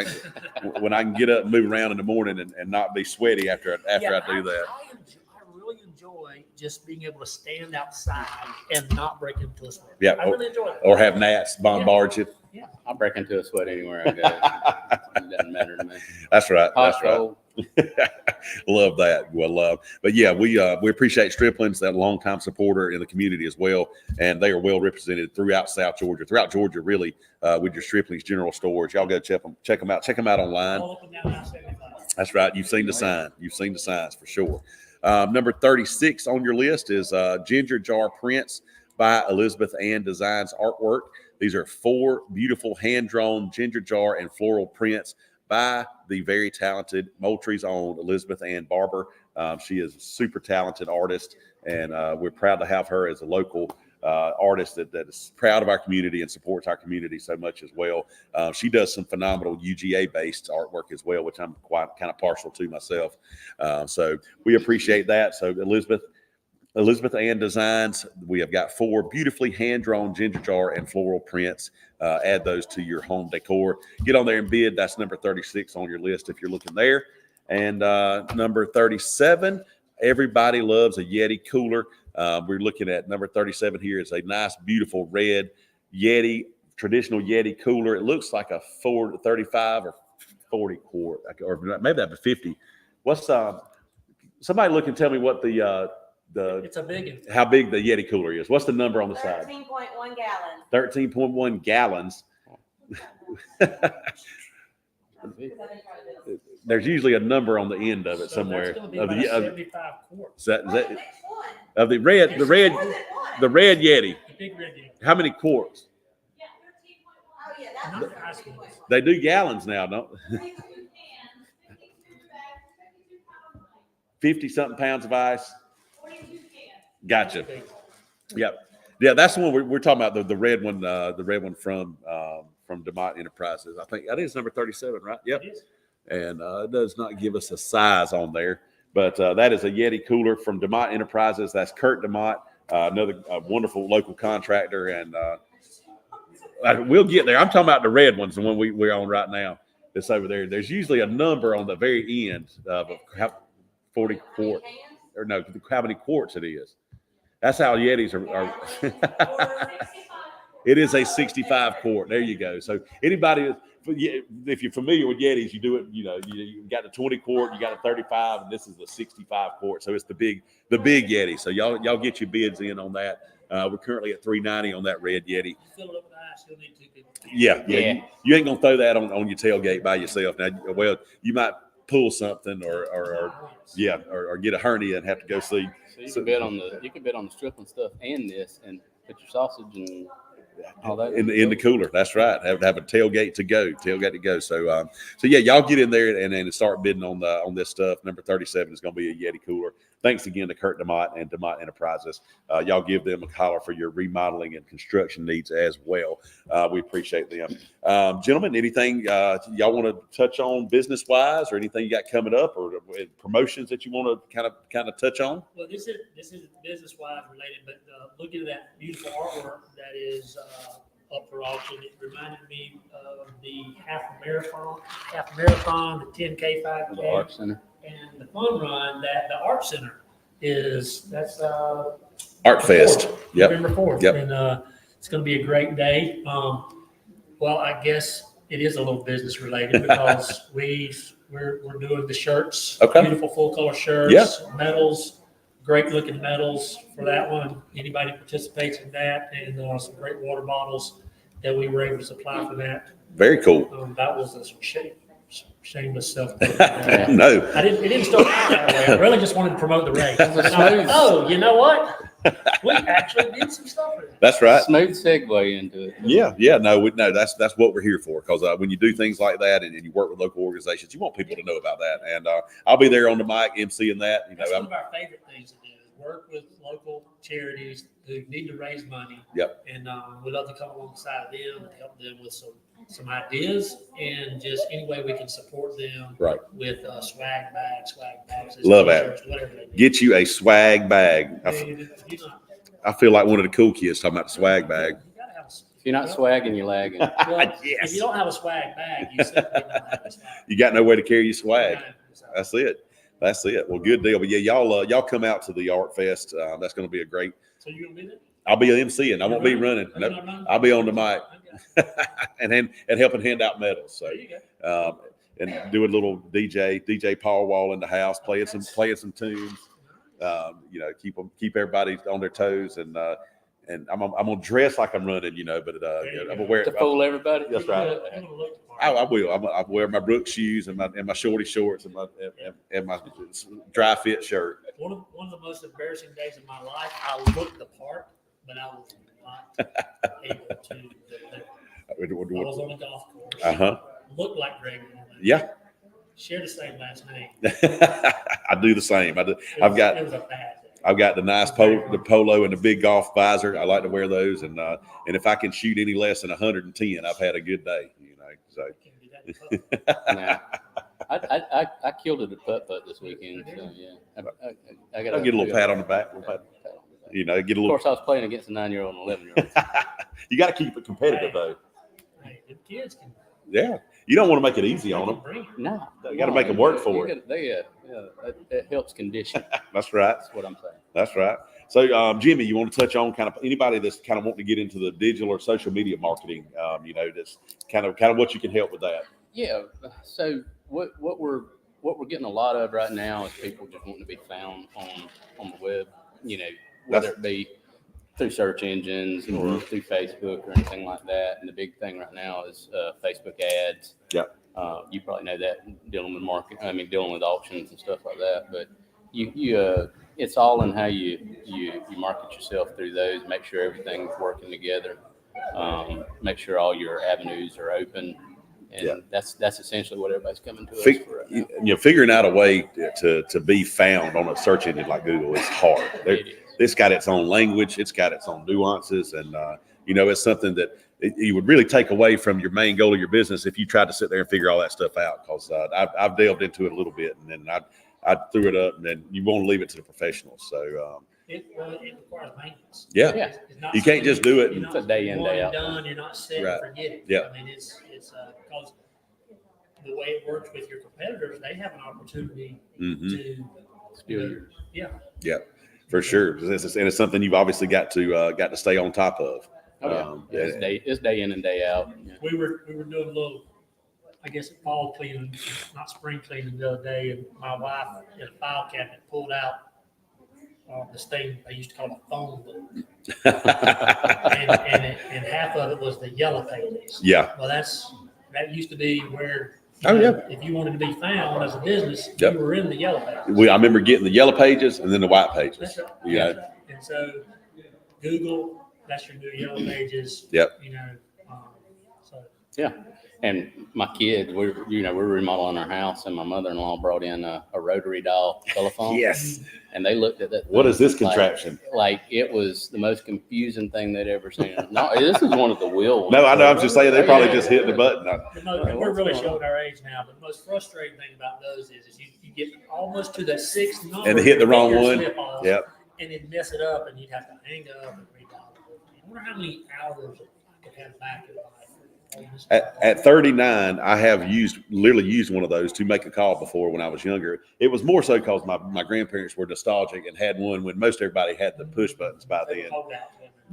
I can get up and move around in the morning and not be sweaty after I do that. I really enjoy just being able to stand outside and not break into a sweat. Yeah, I really enjoy it. Or have gnats bombard you. Yeah. I'll break into a sweat anywhere I go. It doesn't matter to me. That's right. Hot, That's right. cold. Love that. Well, but yeah, we appreciate Stripling's, that longtime supporter in the community as well, and they are well represented throughout South Georgia, really, with your Stripling's General Stores. Y'all go check them out online. All up and down I-75. That's right. You've seen the sign. You've seen the signs for sure. Number 36 on your list is Ginger Jar Prints by Elizabeth Ann Designs Artwork. These are 4 beautiful hand-drawn ginger jar and floral prints by the very talented Moultrie's own Elizabeth Ann Barber. She is a super talented artist, and we're proud to have her as a local artist that is proud of our community and supports our community so much as well. She does some phenomenal UGA-based artwork as well, which I'm quite kind of partial to myself. So we appreciate that. So Elizabeth Ann Designs, we have got 4 beautifully hand-drawn ginger jar and floral prints. Add those to your home decor. Get on there and bid. That's number 36 on your list if you're looking there. And number 37, everybody loves a Yeti cooler. We're looking at number 37 here. It's a nice, beautiful red Yeti, traditional Yeti cooler. It looks like a 35 or 40 quart, or maybe that'd be 50. What's somebody look and tell me what It's a big one. how big the Yeti cooler is. What's the number on the side? 13.1 gallons. 13.1 gallons. There's usually a number on the end of it somewhere. That's going to be about 75 quarts. Of the red Yeti. The big red Yeti. How many quarts? Oh, yeah, that's Not the ice cream. They do gallons now, don't? 50 something pounds of ice. Gotcha. Yep. Yeah, that's the one we're talking about. The red one, from DeMott Enterprises. I think that is number 37, right? Yep. It is. And it does not give us a size on there, but that is a Yeti cooler from DeMott Enterprises. That's Kurt DeMott, another wonderful local contractor, and we'll get there. I'm talking about the red ones, the one we're on right now. It's over there. There's usually a number on the very end of how 40 quart, or no, how many quarts it is. That's how Yetis are. It is a 65 quart. There you go. So anybody, if you're familiar with Yetis, you do it. You got the 20 quart, you got a 35, and this is the 65 quart. So it's the big Yeti. So y'all get your bids in on that. We're currently at $390 on that red Yeti. Fill it up with ice. You'll need 2 people. Yeah. You ain't gonna throw that on your tailgate by yourself. Now, well, you might pull something or get a hernia and have to go see. So you can bid on the Stripling stuff and this, and put your sausage and all that in the cooler. That's right. Have a tailgate to go. So yeah, y'all get in there and start bidding on this stuff. Number 37 is going to be a Yeti cooler. Thanks again to Kurt DeMott and DeMott Enterprises. Y'all give them a holler for your remodeling and construction needs as well. We appreciate them. Gentlemen, anything y'all want to touch on business wise, or anything you got coming up, or promotions that you want to kind of touch on? Well, this is business wise related, but looking at that beautiful artwork that is up for auction, it reminded me of the half marathon, the 10K, 5K, the Art Center, and the fun run that the Art Center is. That's Art Fest. November 4th. Yep. And it's going to be a great day. Well, I guess It is a little business related because we're doing the shirts. Okay. Beautiful full color shirts, medals, great looking medals for that one. Anybody participates in that, and some great water bottles that we were able to supply for that. Very cool. That was a shameless self. No, It didn't start out that way. I really just wanted to promote the race. And I thought, oh, you know what? We actually did some stuff with it. that's right. Smooth segue into it. Yeah, no, that's what we're here for. Because when you do things like that and you work with local organizations, you want people to know about that. And I'll be there on the mic emceeing that. That's one of our favorite things to do is work with local charities who need to raise money. Yep. And we love to come alongside of them and help them with some ideas and just any way we can support them. Right. With swag bags, Love that. t-shirts, whatever they need. Get you a swag bag. You know, I feel like one of the cool kids talking about the swag bag. you gotta have a- If you're not swagging, you're lagging. Well, Yes. If you don't have a swag bag, you simply don't have a swag. You got no way to carry your swag. So, That's it. That's it. Well, good deal. But yeah, y'all come out to the Art Fest. That's going to be a great. so you gonna be there? I'll be emceeing. I won't be running. Are you Nope. gonna run? I'll be on the mic Okay. and helping hand out medals. So There you go. and do a little DJ Paul Wall in the house, playing some tunes. Keep everybody on their toes, and I'm gonna dress like I'm running, but I'm gonna wear. To fool everybody. That's right. You're gonna look the part. I will. I wear my Brooks shoes and my shorty shorts and my dry fit shirt. One of the most embarrassing days of my life, I looked the part, but I was not able to deliver. I was on a golf course. Looked like Greg Norman. Yeah. Share the same last name. I do the same. It I've got was a bad day. I've got the nice polo and the big golf visor. I like to wear those, and if I can shoot any less than 110, I've had a good day. So Can't do that in public. Nah. I killed it at putt this weekend. So yeah, I got I'll get a little pat on the back. Get a Of little. course, I was playing against a 9-year-old and 11-year-old. You got to keep it competitive, though. Hey, the kids can Yeah, you don't want to make it easy on them. bring it. No, You got to make them work for it. That helps condition. That's right. That's what I'm saying. That's right. So, Jimmy, you want to touch on kind of anybody that's kind of wanting to get into the digital or social media marketing? That's kind of what you can help with that. Yeah. So what we're getting a lot of right now is people just wanting to be found on the web. Whether it be through search engines or through Facebook or anything like that. And the big thing right now is Facebook ads. Yeah. You probably know that dealing with auctions and stuff like that. But it's all in how you market yourself through those. Make sure everything's working together. Make sure all your avenues are open. And that's essentially what everybody's coming to us for right now. Figuring out a way to be found on a search engine like Google is hard. It's got its own language. It's got its own nuances. And, it's something that you would really take away from your main goal of your business if you tried to sit there and figure all that stuff out. Because I've delved into it a little bit, and then I threw it up, and then you want to leave it to the professionals. So It requires maintenance. yeah, It's not you can't just do it. You're It's not a day in, one day and out. done. You're not set Right. and forget it. Yeah. I mean, it's because the way it works with your competitors, they have an opportunity to Steal yours. yeah. For sure, and it's something you've obviously got to stay on top of. It's day in and day out. Yeah. We were doing a little, I guess, fall cleaning, not spring cleaning the other day, and my wife in a file cabinet pulled out this thing they used to call a phone book, and half of it was the yellow pages. Yeah. Well, that used to be where. Yeah. If you wanted to be found as a business, Yep. you were in the yellow pages. I remember getting the yellow pages and then the white pages. That's right. Yeah. That's right. And so Google, that's your new yellow pages. Yep. Yeah. And my kids, we're remodeling our house, and my mother-in-law brought in a rotary dial telephone. Yes. And they looked at that. What is this like- contraption? Like it was the most confusing thing they'd ever seen. No, this is one of the wheel ones. No, I know. I'm just saying they probably just hit the button. We're really showing our age now, but the most frustrating thing about those is you get almost to the sixth number And hit the wrong your one. slip off, Yep. and then mess it up, and you'd have to hang up and redial it. I wonder how many hours I could have back in life. At 39, I have literally used one of those to make a call before when I was younger. It was more so because my grandparents were nostalgic and had one when most everybody had the push buttons by then.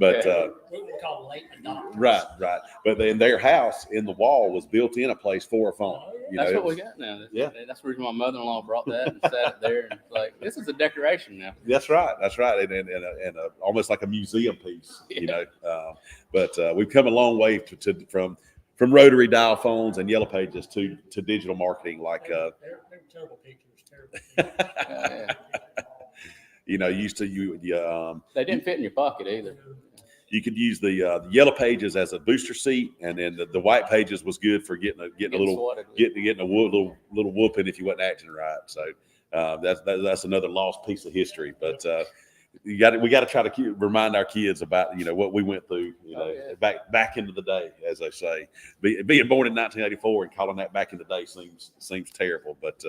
But We call late adopters. right. But then their house in the wall was built in a place for a phone. You know, That's it what was- we got now. Yeah. That's the reason my mother-in-law brought that and sat it there. And it's like, this is a decoration now. That's right. And almost like a museum piece, you know. But we've come a long way from rotary dial phones and yellow pages to digital marketing. Like, They're terrible pictures, terrible pictures. you know, used to They didn't fit in your pocket either. you could use the yellow pages as a booster seat, and then the white pages was good for getting a little swatted with. getting a little whooping if you wasn't acting right. So that's another lost piece of history. But we got to try to remind our kids about, you know, what we went through, you know, back into the day, as they say. Being born in 1984 and calling that back in the day seems terrible, but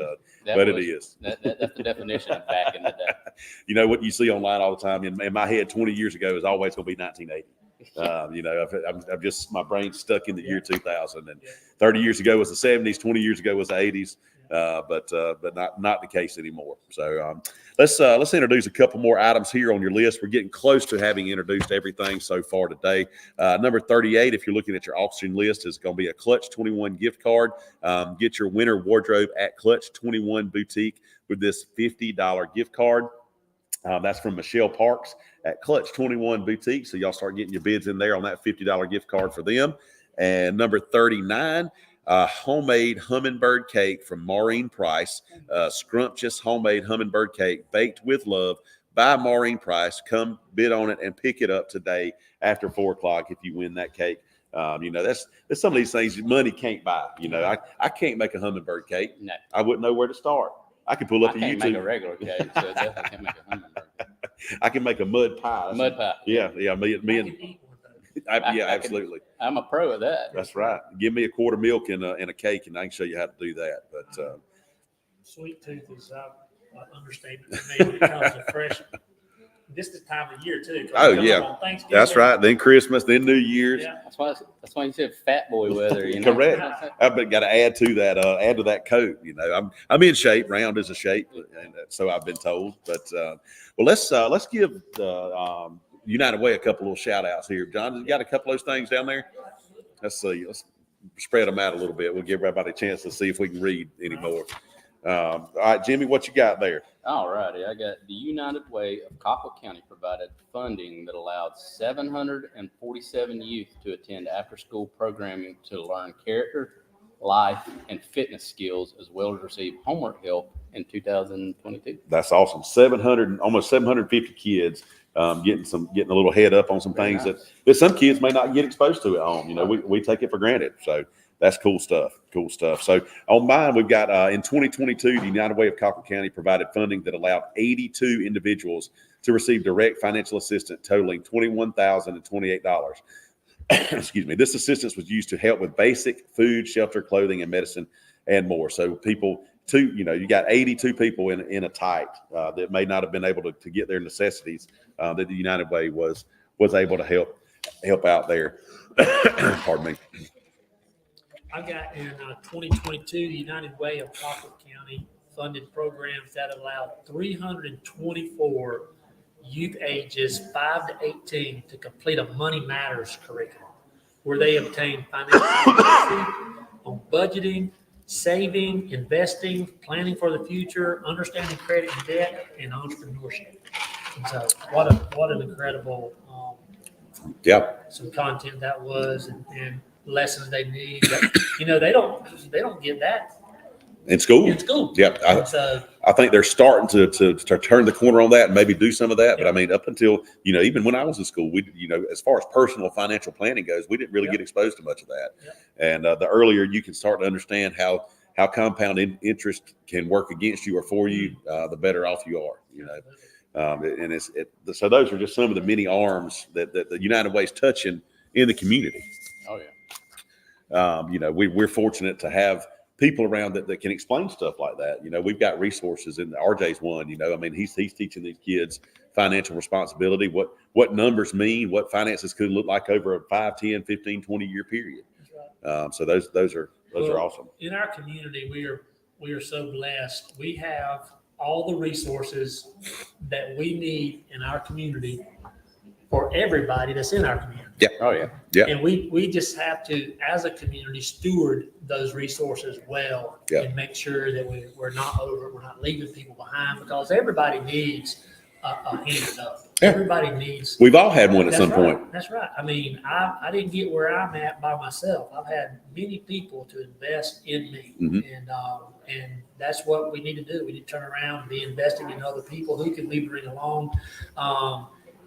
it is. That's the definition of back in the day. You know what you see online all the time in my head 20 years ago is always going to be 1980. You know, I'm just, my brain's stuck in the year 2000, and 30 years ago was the 70s, 20 years ago was the 80s. But not the case anymore. So let's introduce a couple more items here on your list. We're getting close to having introduced everything so far today. Number 38, if you're looking at your auction list, is going to be a Clutch 21 gift card. Get your winter wardrobe at Clutch 21 Boutique with this $50 gift card. That's from Michelle Parks at Clutch 21 Boutique. So y'all start getting your bids in there on that $50 gift card for them. And number 39, homemade hummingbird cake from Maureen Price. Scrumptious homemade hummingbird cake baked with love by Maureen Price. Come bid on it and pick it up today after 4 o'clock if you win that cake. You know, that's some of these things money can't buy. You know, I can't make a hummingbird cake. No. I wouldn't know where to start. I can pull up I a can't YouTube. make a regular cake, so I definitely can't make a hummingbird. I can make a mud pie. Mud pie. Yeah. Me I and can eat one, though. yeah, I can- absolutely. I'm a pro at that. That's right. Give me a quart of milk and a cake, and I can show you how to do that. But Sweet tooth is, I understand it to me when it comes to fresh. This is the time of year too. 'cause Oh, we come yeah. up on Thanksgiving. that's right. Then Christmas, then New Year's. Yeah. That's why you said fat boy weather. You know? Correct. I've got to add to that coat. You know, I'm in shape. Round is a shape, and so I've been told. But well, let's give United Way a couple of shout outs here. John, you got a couple of those things down there? Let's see. Let's spread them out a little bit. We'll give everybody a chance to see if we can read anymore. All right, Jimmy, what you got there? All righty. I got the United Way of Colquitt County provided funding that allowed 747 youth to attend after-school programming to learn character, life, and fitness skills, as well as receive homework help in 2022. That's awesome. Almost 750 kids getting a little head up on some things that some kids may not get exposed to at home. You know, we take it for granted. So that's cool stuff. Cool stuff. So on mine, we've got in 2022, the United Way of Colquitt County provided funding that allowed 82 individuals to receive direct financial assistance totaling $21,028. Excuse me. This assistance was used to help with basic food, shelter, clothing, and medicine, and more. So you got 82 people in a tight that may not have been able to get their necessities that the United Way was able to help out there. Pardon me. I got in 2022, the United Way of Colquitt County funded programs that allowed 324 youth ages 5 to 18 to complete a Money Matters curriculum, where they obtain financial literacy on budgeting, saving, investing, planning for the future, understanding credit and debt, and entrepreneurship. And so, what an incredible some content that was, and lessons they need. But, you know, they don't get that in school. Yeah, so I think they're starting to turn the corner on that and maybe do some of that. But I mean, up until, you know, even when I was in school, we, you know, as far as personal financial planning goes, we didn't really get exposed to much of that. And the earlier you can start to understand how compound interest can work against you or for you, the better off you are, you know. So those are just some of the many arms that the United Way is touching in the community. Oh yeah. You know, we're fortunate to have people around that can explain stuff like that. You know, we've got resources, and RJ's one. You know, I mean, he's teaching these kids financial responsibility, what numbers mean, what finances could look like over a 5, 10, 15, 20-year period. So those are awesome. In our community, we are so blessed. We have all the resources that we need in our community for everybody that's in our community. Oh, yeah. Yeah. And we just have to, as a community, steward those resources well Yeah. and make sure that we're not leaving people behind, because everybody needs a hand up. Yeah. Everybody needs. We've all had one at That's some right. point. That's right. I mean, I didn't get where I'm at by myself. I've had many people to invest in me, and that's what we need to do. We need to turn around and be investing in other people. Who can we bring along?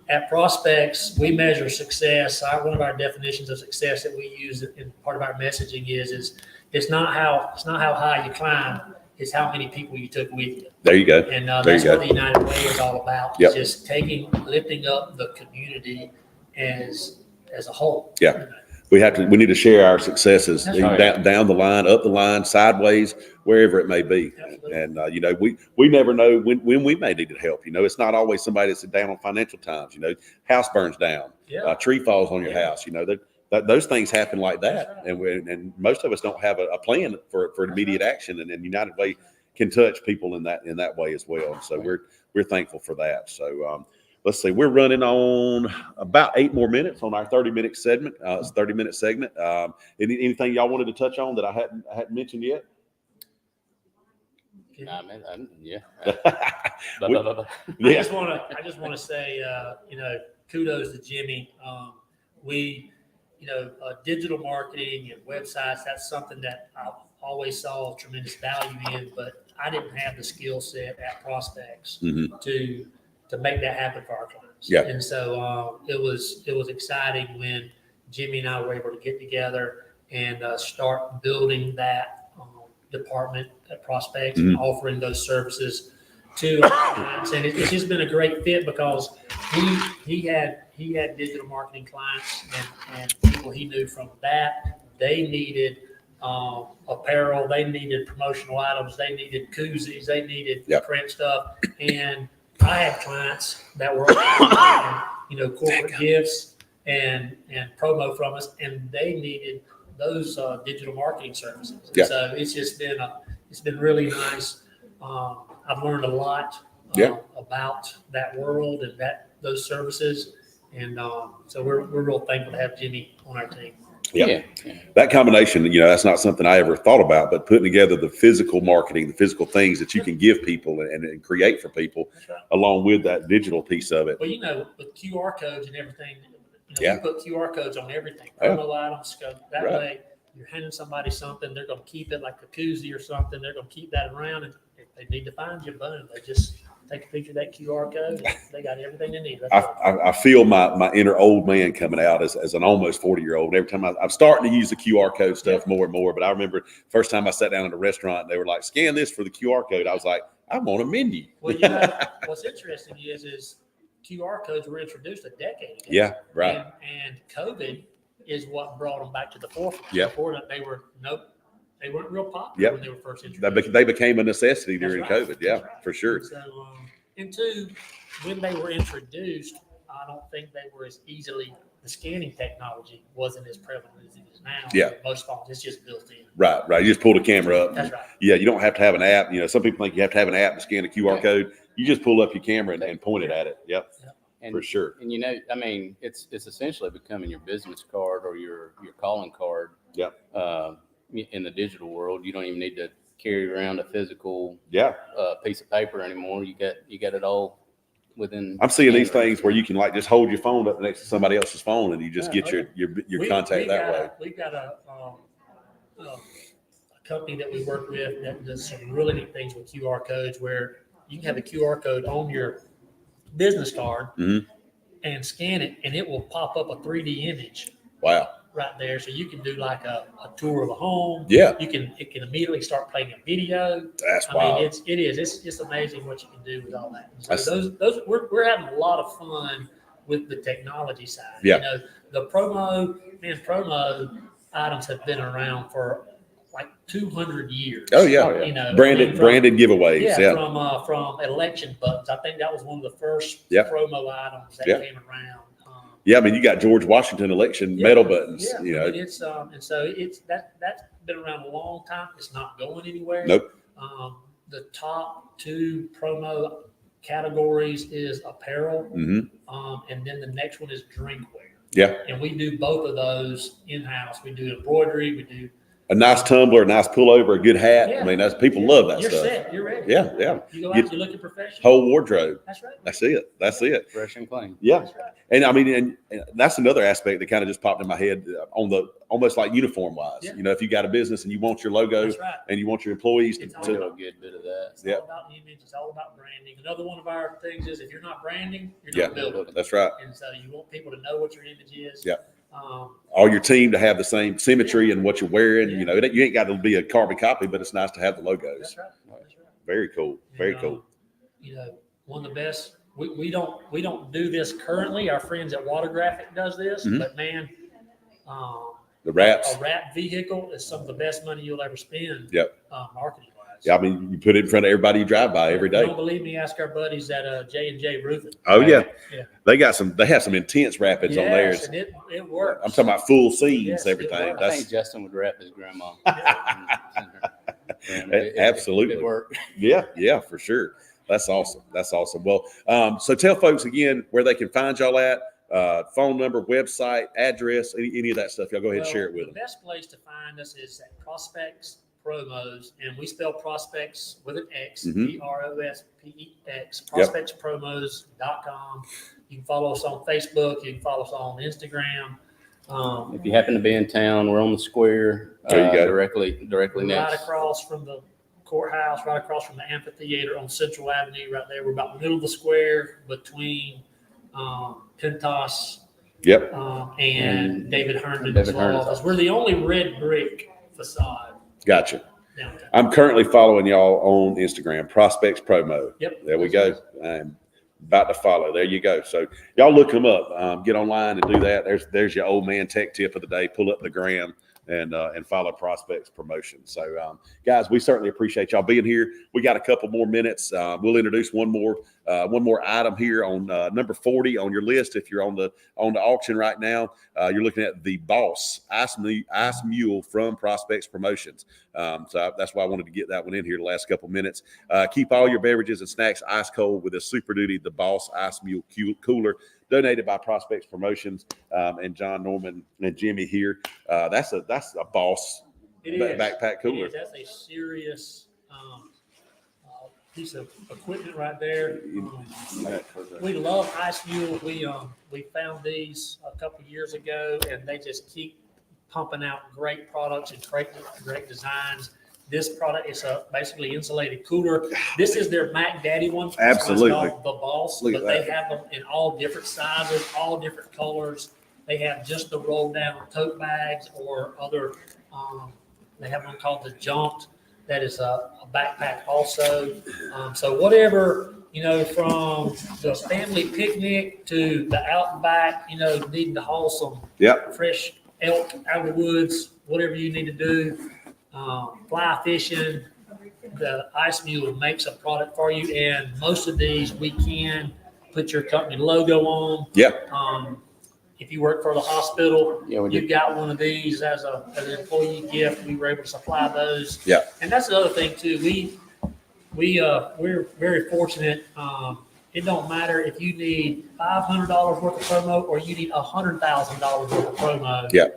At Prospects, we measure success. One of our definitions of success that we use in part of our messaging is it's not how high you climb, it's how many people you took with you. There you go. And There that's you go. what the United Way is all about. Yep. It's just lifting up the community as a whole. Yeah. We need to share our successes That's right. down the line, up the line, sideways, wherever it may be. Absolutely. And, we never know when we may need help. It's not always somebody that's down on financial times. House burns down, Yeah. Tree falls on your Yeah. house. Those things happen like that. That's right. And most of us don't have a plan for immediate action. And United Way can touch people in that way as well. And so we're thankful for that. So, let's see, we're running on about 8 more minutes on our 30-minute segment. It's a 30-minute segment. Anything y'all wanted to touch on that I hadn't mentioned yet? Yeah. I just want to say, kudos to Jimmy. Digital marketing and websites, that's something that I always saw tremendous value in, but I didn't have the skill set at Prospects to make that happen for our clients. Yeah. And so it was exciting when Jimmy and I were able to get together and start building that department at Prospects and offering those services to our clients. And it's just been a great fit because he had digital marketing clients and people he knew from that. They needed apparel, they needed promotional items, they needed koozies, they needed print stuff. And I had clients that were corporate gifts and promo from us, and they needed those digital marketing services. And so it's just been it's been really nice. I've learned a lot about that world and those services, and so we're real thankful to have Jimmy on our team. Yeah. That combination, that's not something I ever thought about, but putting together the physical marketing, the physical things that you can give people and create for people, Right. along with that digital piece of it. Well, with QR codes and everything, Yeah. we put QR codes on everything. Yeah. Promo items, that Right. way you're handing somebody something, they're going to keep it like a koozie or something. They're going to keep that around, and if they need to find you, boom, they just take a picture of that QR code. And they got everything they need. I feel my inner old man coming out as an almost 40-year-old. Every time I'm starting to use the QR code stuff more and more, but I remember first time I sat down at a restaurant, they were like, scan this for the QR code. I was like, I'm on a menu. Well, what's interesting is QR codes were introduced a decade ago. Yeah, right. And COVID is what brought them back to the forefront. Yeah. Before that, they weren't real popular when they were first introduced. They became a necessity That's during right. COVID. Yeah, That's right. for sure. And so, and two, when they were introduced, I don't think they were as easily, the scanning technology wasn't as prevalent as it is now. Yeah. Most phones, it's just built in. Right. You just pull the camera up. That's right. Yeah, you don't have to have an app. Some people think you have to have an app to scan a QR code. You just pull up your camera and point it at it. Yep. And, for sure. And it's essentially becoming your business card or your calling card. Yep. In the digital world, you don't even need to carry around a physical piece of paper anymore. You got it all within. I'm seeing these things where you can just hold your phone up next to somebody else's phone and you just get your contact that way. We've got a company that we work with that does some really neat things with QR codes, where you can have a QR code on your business card and scan it, and it will pop up a 3D image. Wow. Right there, so you can do like a tour of a home. Yeah. It can immediately start playing a video. That's wild. wild. It's amazing what you can do with all that. So those we're having a lot of fun with the technology side. Yeah. The promo items have been around for like 200 years. Oh yeah. Branded giveaways. Yeah. From election buttons. I think that was one of the first promo items that came around. Yeah, you got George Washington election medal buttons. Yeah, it's and so that's been around a long time. It's not going anywhere. Nope. The top 2 promo categories is apparel, Mhm. and then the next one is drinkware. Yeah. And we do both of those in-house. We do embroidery, we do. A nice tumbler, a nice pullover, a good hat. Yeah. I mean, that's people love that You're stuff. set, you're ready. Yeah, yeah. You go Get out, you look at professional. whole wardrobe. That's right. That's it. That's it. Fresh and clean. Yeah. That's right. And I mean, and that's another aspect that kind of just popped in my head on the almost like uniform wise. Yeah. You know, if you got a business and you want your logo That's right. and you want your employees It's all We do to a good bit of that. It's Yeah. all about image. It's all about branding. Another one of our things is if you're not branding, you're Yeah. not building. that's right. And so you want people to know what your image is. Yeah. Um, All your team to have the same symmetry in what you're wearing. Yeah. You know, you ain't got to be a carbon copy, but it's nice to have the logos. that's right. That's right. Very cool. Very And, cool. You know, one of the best. We don't do this currently. Our friends at Water Graphic does this, Mhm. but man, The wraps. a wrap vehicle is some of the best money you'll ever spend. Yep. Marketing wise. Yeah, I mean, you put it in front of everybody you drive by every If you day. don't believe me? Ask our buddies at J&J Roofing. Oh yeah. Yeah. They have some intense rapids on theirs. Yes, and it works. I'm talking about full scenes, Yes, it everything. works. I That's think Justin would rep his grandma. Absolutely. It worked. yeah, for sure. That's awesome. That's awesome. Well, so tell folks again where they can find y'all at, phone number, website, address, any of that stuff. Y'all go ahead and share it with The them. best place to find us is at Prospects Promos, and we spell prospects with an X, Mhm. PROSPEX, Yep. prospectspromos.com. You can follow us on Facebook. You can follow us on Instagram. If you happen to be in town, we're on the square, There you go. directly Right next. across from the courthouse, right across from the amphitheater on Central Avenue, right there. We're about in the middle of the square between Pentos Yep. and David Herndon's David law Herndon's office. We're the only red brick facade Gotcha. downtown. I'm currently following y'all on Instagram, Prospects Promo. Yep. There we go. I'm about to follow. There you go. So y'all look them up. Get online and do that. There's your old man tech tip of the day. Pull up the gram and follow Prospects Promotion. So guys, we certainly appreciate y'all being here. We got a couple more minutes. We'll introduce one more item here on number 40 on your list. If you're on the auction right now, you're looking at the Boss Ice Mule from Prospects Promotions. So that's why I wanted to get that one in here the last couple minutes. Keep all your beverages and snacks ice cold with a Super Duty the Boss Ice Mule cooler, donated by Prospects Promotions and John Norman and Jimmy here. That's a Boss It is. backpack cooler. It is. That's a serious piece of equipment right there. We love Ice Mule. We found these a couple of years ago, and they just keep pumping out great products and great designs. This product is a basically insulated cooler. This is their Mac Daddy one. It's Absolutely. called the Boss, Look at but they that. have them in all different sizes, all different colors. They have just the roll down tote bags or other. They have one called the Jumped. That is a backpack also. So whatever, from the family picnic to the out and back, needing to haul some Yep. fresh elk out of the woods, whatever you need to do, fly fishing, the Ice Mule makes a product for you. And most of these we can put your company logo on. Yep. If you work for the hospital, Yeah, we do. you got one of these as an employee gift. We were able to supply those. Yeah. And that's the other thing too. We're very fortunate. It don't matter if you need $500 worth of promo or you need $100,000 worth of promo. Yeah.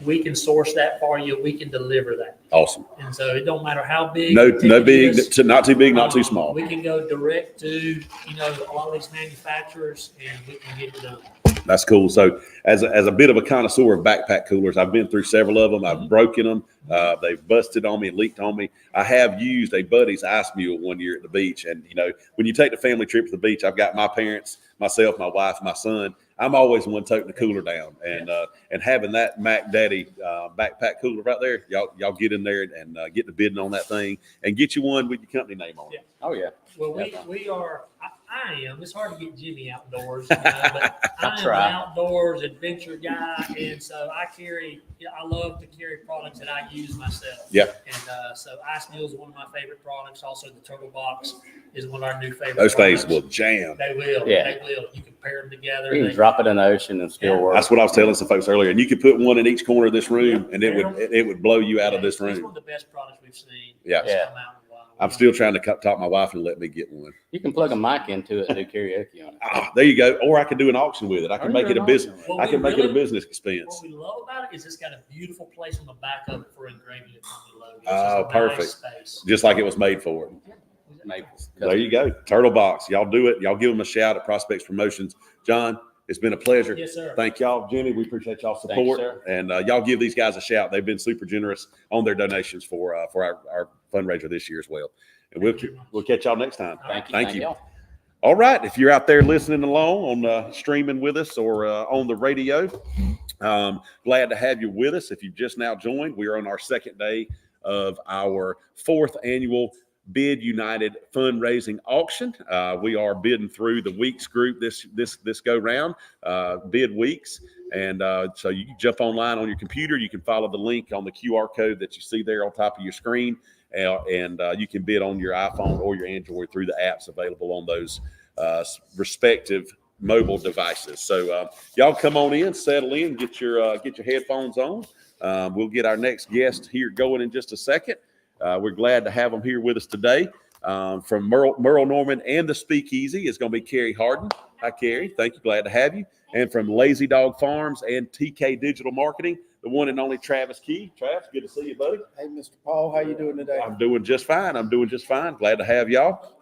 We can source that for you. We can deliver that. Awesome. And so it don't matter how big. No the ticket big, is. not too big, not too small. We can go direct to, a lot of these manufacturers and we can get it done. That's cool. So as a bit of a connoisseur of backpack coolers, I've been through several of them. I've broken them. They've busted on me and leaked on me. I have used a buddy's Ice Mule one year at the beach. And, when you take the family trip to the beach, I've got my parents, myself, my wife, my son. I'm always the one toting the cooler down. And having that Mac Daddy backpack cooler right there, y'all get in there and get the bidding on that thing and get you one with your company name on it. Oh, yeah. Well, we are. I am. It's hard to get Jimmy outdoors, but I am try. an outdoors adventure guy, and so I love to carry products that I use myself. Yeah. And so Ice Mule is one of my favorite products. Also, the Turtle Box is one of our new favorite. Those things products. will jam. They will. Yeah. They will. You can pair them together. You can drop it in the ocean and still Yeah. work. That's what I was telling some folks earlier. And you could put one in each corner of this room and it would blow you out of this It's one room. of the best products we've seen. Yeah. Yeah. Come out in a while. I'm still trying to talk my wife and let me get one. You can plug a mic into it and do karaoke on it. There you go. Or I can do an auction with it. I can Or make do it a an business. auction with it. I can make it a What business What expense. we love about it is it's got a beautiful place on the back of it for engraving the company logo. It's Oh, just a nice perfect. space. Just like it was made for it. Maples. There you go. Turtle Box. Y'all do it. Y'all give them a shout at Prospects Promotions. John, it's been a pleasure. Yes, sir. Thank y'all. Jimmy, we appreciate y'all Thank you, support. sir. And y'all give these guys a shout. They've been super generous on their donations for our fundraiser this year as well. And we'll catch y'all next time. Thank you. Thank you. All right. If you're out there listening along on streaming with us or on the radio, glad to have you with us. If you've just now joined, we are on our second day of our 4th annual Bid United fundraising auction. We are bidding through the weeks group this go round, bid weeks. And so you can jump online on your computer. You can follow the link on the QR code that you see there on top of your screen. And you can bid on your iPhone or your Android through the apps available on those respective mobile devices. So y'all come on in, settle in, get your headphones on. We'll get our next guest here going in just a second. We're glad to have them here with us today. From Merle Norman and the Speakeasy is going to be Carrie Harden. Hi, Carrie. Thank you. Glad to have you. And from Lazy Dog Farms and TK Digital Marketing, the one and only Travis Key. Travis, good to see you, buddy. Hey, Mr. Paul, how you doing today? I'm doing just fine. Glad to have y'all.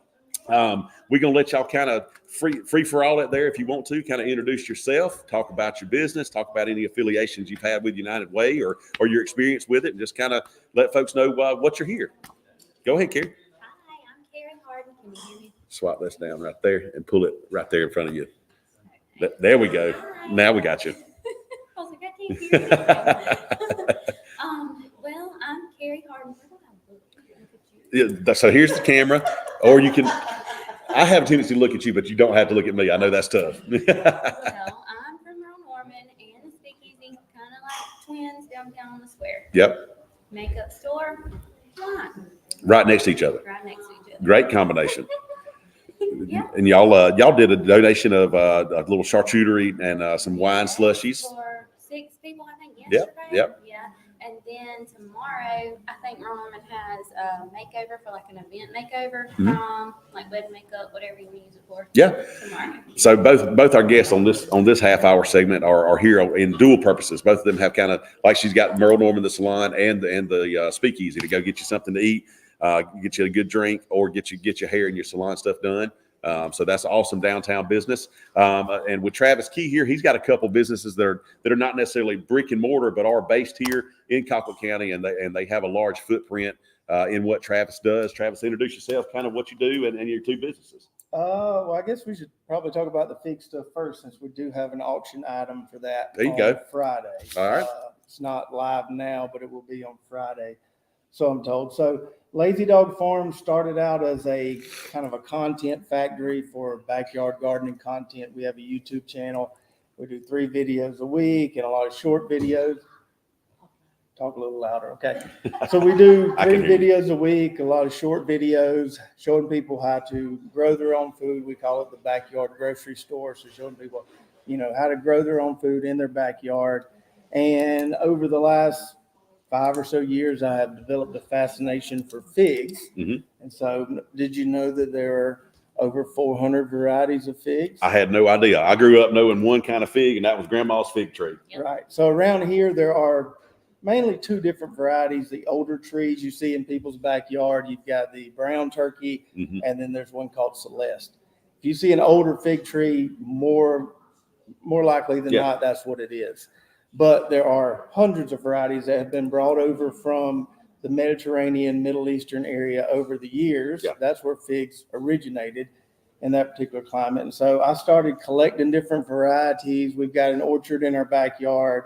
We're going to let y'all kind of free for all it there if you want to kind of introduce yourself, talk about your business, talk about any affiliations you've had with United Way or your experience with it, and just kind of let folks know what you're here. Go ahead, Carrie. Hi, I'm Carrie Harden. Can you hear me? Swap this down right there and pull it right there in front of you. There we go. Hi. Now we got you. I was like, I can't hear you. Well, I'm Carrie Harden. Yeah, so here's the camera, or you can. I have a tendency to look at you, but you don't have to look at me. I know that's tough. Well, I'm from Rowell Norman and the Speakeasy, kind of like twins downtown on the square. Yep, Makeup store, salon, right next to each other. right next to each other. Great combination. Yeah. And y'all did a donation of a little charcuterie and some wine slushies. For 6 people, I think, Yep, yesterday. yep. Yeah. And then tomorrow, I think Norman has a makeover for like an event makeover, like wedding makeup, whatever you use it for. Yeah. Tomorrow. So both our guests on this half hour segment are here in dual purposes. Both of them have kind of like she's got Merle Norman the salon and the Speakeasy to go get you something to eat, get you a good drink, or get your hair and your salon stuff done. So that's awesome downtown business. And with Travis Key here, he's got a couple businesses that are not necessarily brick and mortar, but are based here in Colquitt County, and they have a large footprint in what Travis does. Travis, introduce yourself, kind of what you do, and your 2 businesses. Well, I guess we should probably talk about the fig stuff first, since we do have an auction item for that. There you on go. Friday. All right. It's not live now, but it will be on Friday, so I'm told. So Lazy Dog Farm started out as a kind of a content factory for backyard gardening content. We have a YouTube channel. We do 3 videos a week and a lot of short videos. Talk a little louder, okay? So we do 3 videos a week, a lot of short videos showing people how to grow their own food. We call it the backyard grocery store. So showing people, how to grow their own food in their backyard. And over the last 5 or so years, I have developed a fascination for figs. Mm-hmm. And so did you know that there are over 400 varieties of figs? I had no idea. I grew up knowing one kind of fig, and that was grandma's fig tree. Yep. Right. So around here, there are mainly 2 different varieties. The older trees you see in people's backyard, you've got the brown turkey, and then there's one called Celeste. If you see an older fig tree, more likely than not, that's what it is. But there are hundreds of varieties that have been brought over from the Mediterranean, Middle Eastern area over the years. Yeah. That's where figs originated, in that particular climate. And so I started collecting different varieties. We've got an orchard in our backyard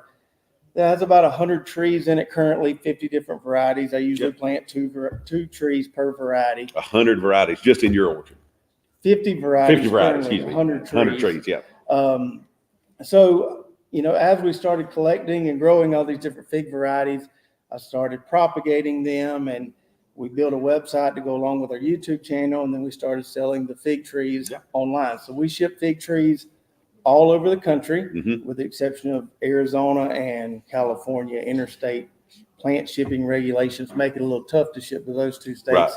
that has about 100 trees in it currently, 50 different varieties. I usually plant two trees per variety. 100 varieties just in your orchard. 50 varieties. 50 varieties, currently, excuse me. 100 trees. 100 trees, yeah. So, as we started collecting and growing all these different fig varieties, I started propagating them, and we built a website to go along with our YouTube channel, and then we started selling the fig trees online. So we ship fig trees all over the country, with the exception of Arizona and California. Interstate plant shipping regulations make it a little tough to ship to those 2 states. Right.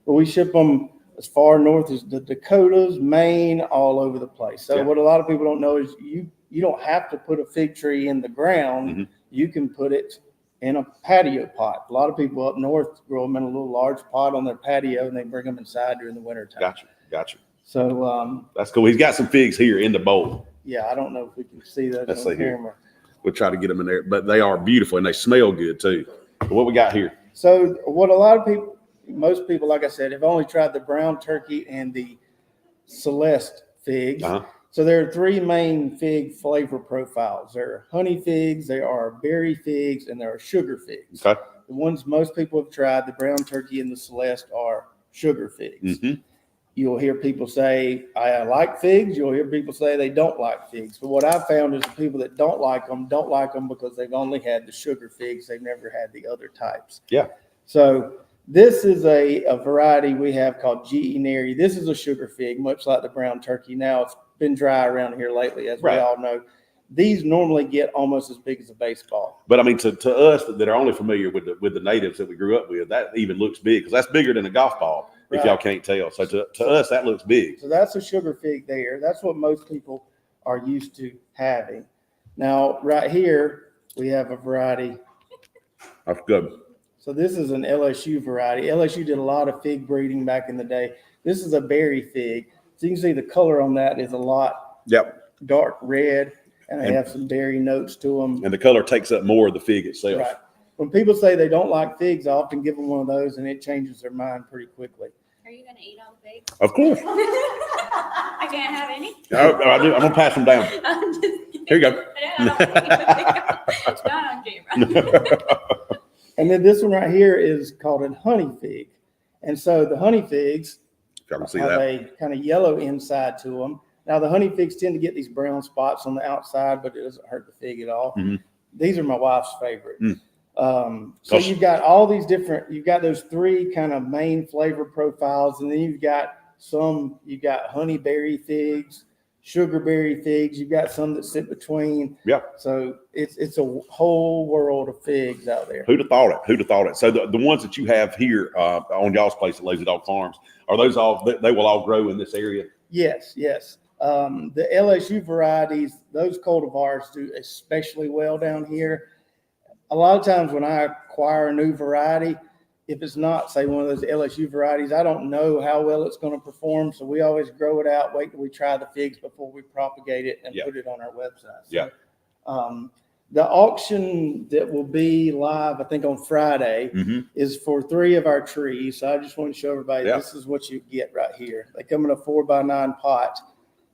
but we ship them as far north as the Dakotas, Maine, all over the place. So what a lot of people don't know is you don't have to put a fig tree in the ground. You can put it in a patio pot. A lot of people up north grow them in a little large pot on their patio, and they bring them inside during the winter time. Gotcha. So that's cool. He's got some figs here in the bowl. Yeah, I don't know if we can see those Let's on see here. camera. We'll try to get them in there, but they are beautiful and they smell good too. But what we got here? So what a lot of people, most people, like I said, have only tried the brown turkey and the Celeste figs. So there are three main fig flavor profiles. There are honey figs, there are berry figs, and there are sugar figs. Okay. The ones most people have tried, the brown turkey and the Celeste, are sugar figs. You'll hear people say, I like figs. You'll hear people say they don't like figs. But what I've found is the people that don't like them because they've only had the sugar figs. They've never had the other types. Yeah. So this is a variety we have called G. Neri. This is a sugar fig, much like the brown turkey. Now it's been dry around here lately, as we all know. These normally get almost as big as a baseball. But I mean, to us that are only familiar with the natives that we grew up with, that even looks big because that's bigger than a golf ball. If y'all can't tell. So to us, that looks big. So that's a sugar fig there. That's what most people are used to having. Now, right here, we have a variety. That's good. So this is an LSU variety. LSU did a lot of fig breeding back in the day. This is a berry fig. So you can see the color on that is a lot dark red, and they have some berry notes to them. And the color takes up more of the fig itself. Right. When people say they don't like figs, I often give them one of those, and it changes their mind pretty quickly. Are you going to eat all the figs? Of course. I can't have any. I do. I'm gonna pass them down. I'm just kidding. Here you go. It's not on camera. And then this one right here is called a honey fig. And so the honey figs have a kind of yellow inside to them. Now the honey figs tend to get these brown spots on the outside, but it doesn't hurt the fig at all. These are my wife's favorite. So you've got all these different, you've got those three kind of main flavor profiles, and then you've got honeyberry figs, sugarberry figs. You've got some that sit between. Yeah. So it's a whole world of figs out there. Who'd have thought it? So the ones that you have here on y'all's place at Lazy Dog Farms, are those all, they will all grow in this area? Yes. The LSU varieties, those cultivars do especially well down here. A lot of times when I acquire a new variety, if it's not, say, one of those LSU varieties, I don't know how well it's going to perform. So we always grow it out, wait till we try the figs before we propagate it and put it on our website. So, the auction that will be live, I think on Friday, is for 3 of our trees. So I just want to show everybody, this is what you get right here. They come in a 4x9 pot.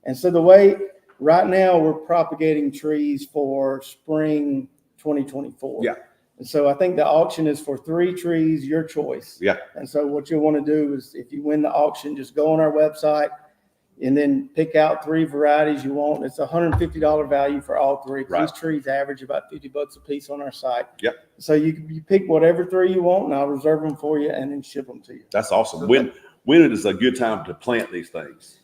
And so the way right now we're propagating trees for spring 2024. And so I think the auction is for 3 trees, your choice. And so what you'll want to do is, if you win the auction, just go on our website and then pick out 3 varieties you want. It's $150 value for all 3. These trees average about $50 a piece on our site. So you pick whatever 3 you want, and I'll reserve them for you and then ship them to you. That's awesome. When it is a good time to plant these things?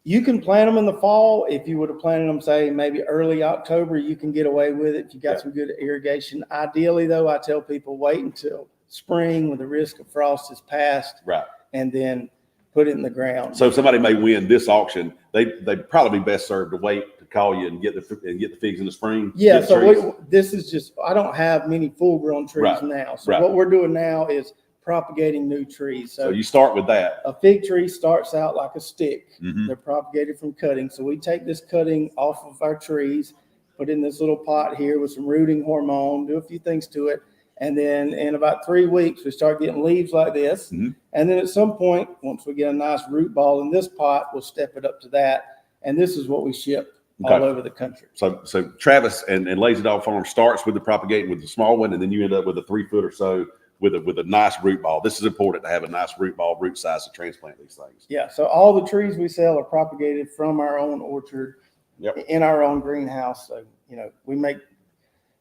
You can plant them in the fall. If you would have planted them, say, maybe early October, you can get away with it if you got some good irrigation. Ideally, though, I tell people wait until spring when the risk of frost is past, and then put it in the ground. So if somebody may win this auction, they'd probably be best served to wait to call you and get the figs in the spring. Yeah. So this is just, I don't have many full-grown trees now. So what we're doing now is propagating new trees. So you start with that. A fig tree starts out like a stick. They're propagated from cutting. So we take this cutting off of our trees, put in this little pot here with some rooting hormone, do a few things to it. And then in about 3 weeks, we start getting leaves like this. And then at some point, once we get a nice root ball in this pot, we'll step it up to that. And this is what we ship all over the country. So Travis and Lazy Dog Farm starts with the propagating with the small one, and then you end up with a 3 foot or so with a nice root ball. This is important to have a nice root ball, root size to transplant these things. Yeah. So all the trees we sell are propagated from our own orchard in our own greenhouse. So, we make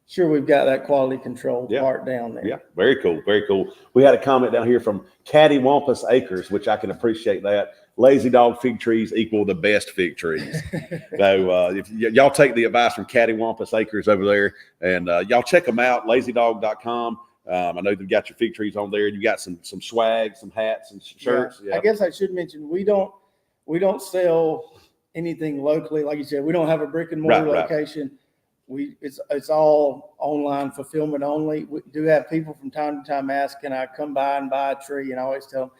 sure we've got that quality control part down there. Yeah. Very cool. Very cool. We had a comment down here from Cattywampus Acres, which I can appreciate that. Lazy Dog fig trees equal the best fig trees. So if y'all take the advice from Cattywampus Acres over there, and y'all check them out, lazydog.com. I know you've got your fig trees on there. You got some swag, some hats and shirts. I guess I should mention, we don't sell anything locally. Like you said, we don't have a brick and mortar Right. location. It's all online fulfillment only. We do have people from time to time ask, can I come by and buy a tree? And I always tell them,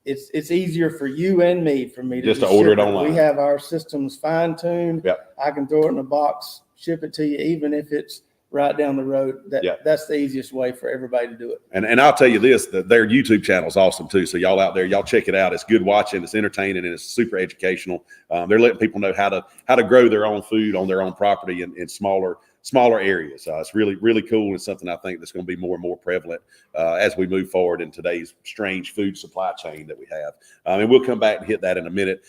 it's easier for you and me, for me to Just to order ship it online. We have our systems fine tuned. Yep. I can throw it in a box, ship it to you, even if it's right down the road. That's the easiest way for everybody to do it. And I'll tell you this, their YouTube channel is awesome too. So y'all out there, y'all check it out. It's good watching, it's entertaining, and it's super educational. They're letting people know how to grow their own food on their own property in smaller areas. It's really, really cool. And it's something I think that's going to be more and more prevalent as we move forward in today's strange food supply chain that we have. And we'll come back and hit that in a minute.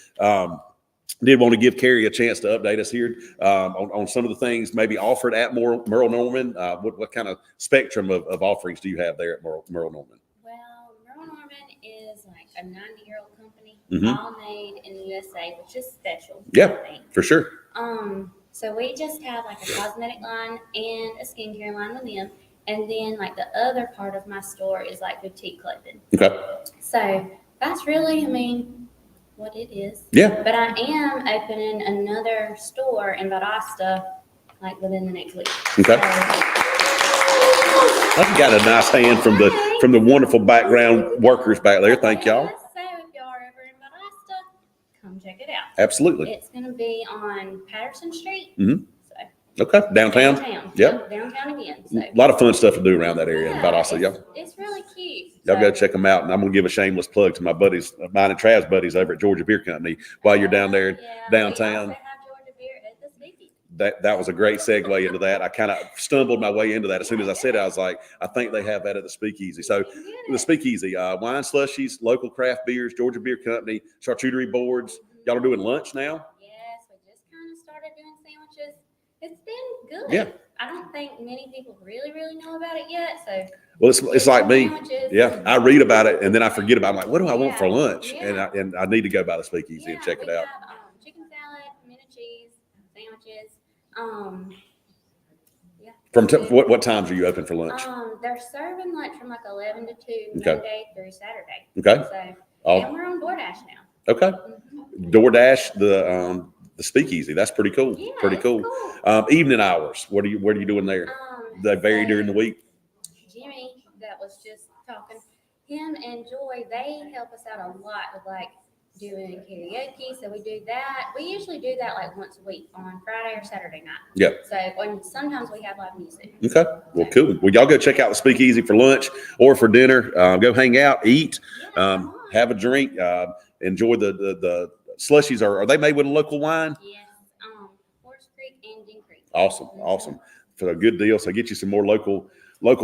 Did want to give Carrie a chance to update us here on some of the things maybe offered at Merle Norman. What kind of spectrum of offerings do you have there at Merle Norman? Well, Merle Norman is like a 90-year-old company, Mhm. all made in the USA, which is special. Yeah, I think. for sure. So we just have like a cosmetic line and a skincare line with them. And then like the other part of my store is like boutique clothing. Okay. So that's really, what it is. Yeah. But I am opening another store in Valdosta like within the next week. Okay. I've got a nice hand from the wonderful background workers back there. Thank y'all. So if y'all are ever in Valdosta, come check it out. Absolutely. It's going to be on Patterson Street. Mhm. So Okay. Downtown. Yep. Downtown again. So A lot of fun stuff to do around that area in Valdosta. Y'all. it's really cute. Y'all go check them out. And I'm going to give a shameless plug to my buddies, mine and Trav's buddies over at Georgia Beer Company while you're down there downtown. We also have Georgia beer at the Speakeasy. That was a great segue into that. I kind of stumbled my way into that. As soon as I said it, I was like, I think they have that at the Speakeasy. So the Speakeasy, wine slushies, local craft beers, Georgia Beer Company, charcuterie boards. Y'all are doing lunch now? Yes, we just kind of started doing sandwiches. It's been good. Yeah. I don't think many people really know about it yet. So Well, it's like me. sandwiches. Yeah, I read about it and then I forget about it. I'm like, what do I want for lunch? And I need to go by the Speakeasy and check it out. We have chicken salad, pimento cheese, sandwiches. What times are you open for lunch? They're serving lunch from like 11 to 2 Okay. Monday through Saturday. Okay. So, and we're on DoorDash now. Okay. DoorDash, the Speakeasy. That's pretty cool. Yeah, Pretty it's cool. Evening hours. What are you doing there? They vary during the week. Jimmy, that was just talking, him and Joy, they help us out a lot with like doing karaoke. So we do that. We usually do that like once a week on Friday or Saturday night. Yep. So when sometimes we have live music. Okay. Well, cool. Well, y'all go check out the Speakeasy for lunch or for dinner. Go hang out, eat, have a drink, enjoy the slushies. Are they made with a local wine? Yes. Horse Creek and Dean Creek. Awesome. For a good deal. So get you some more local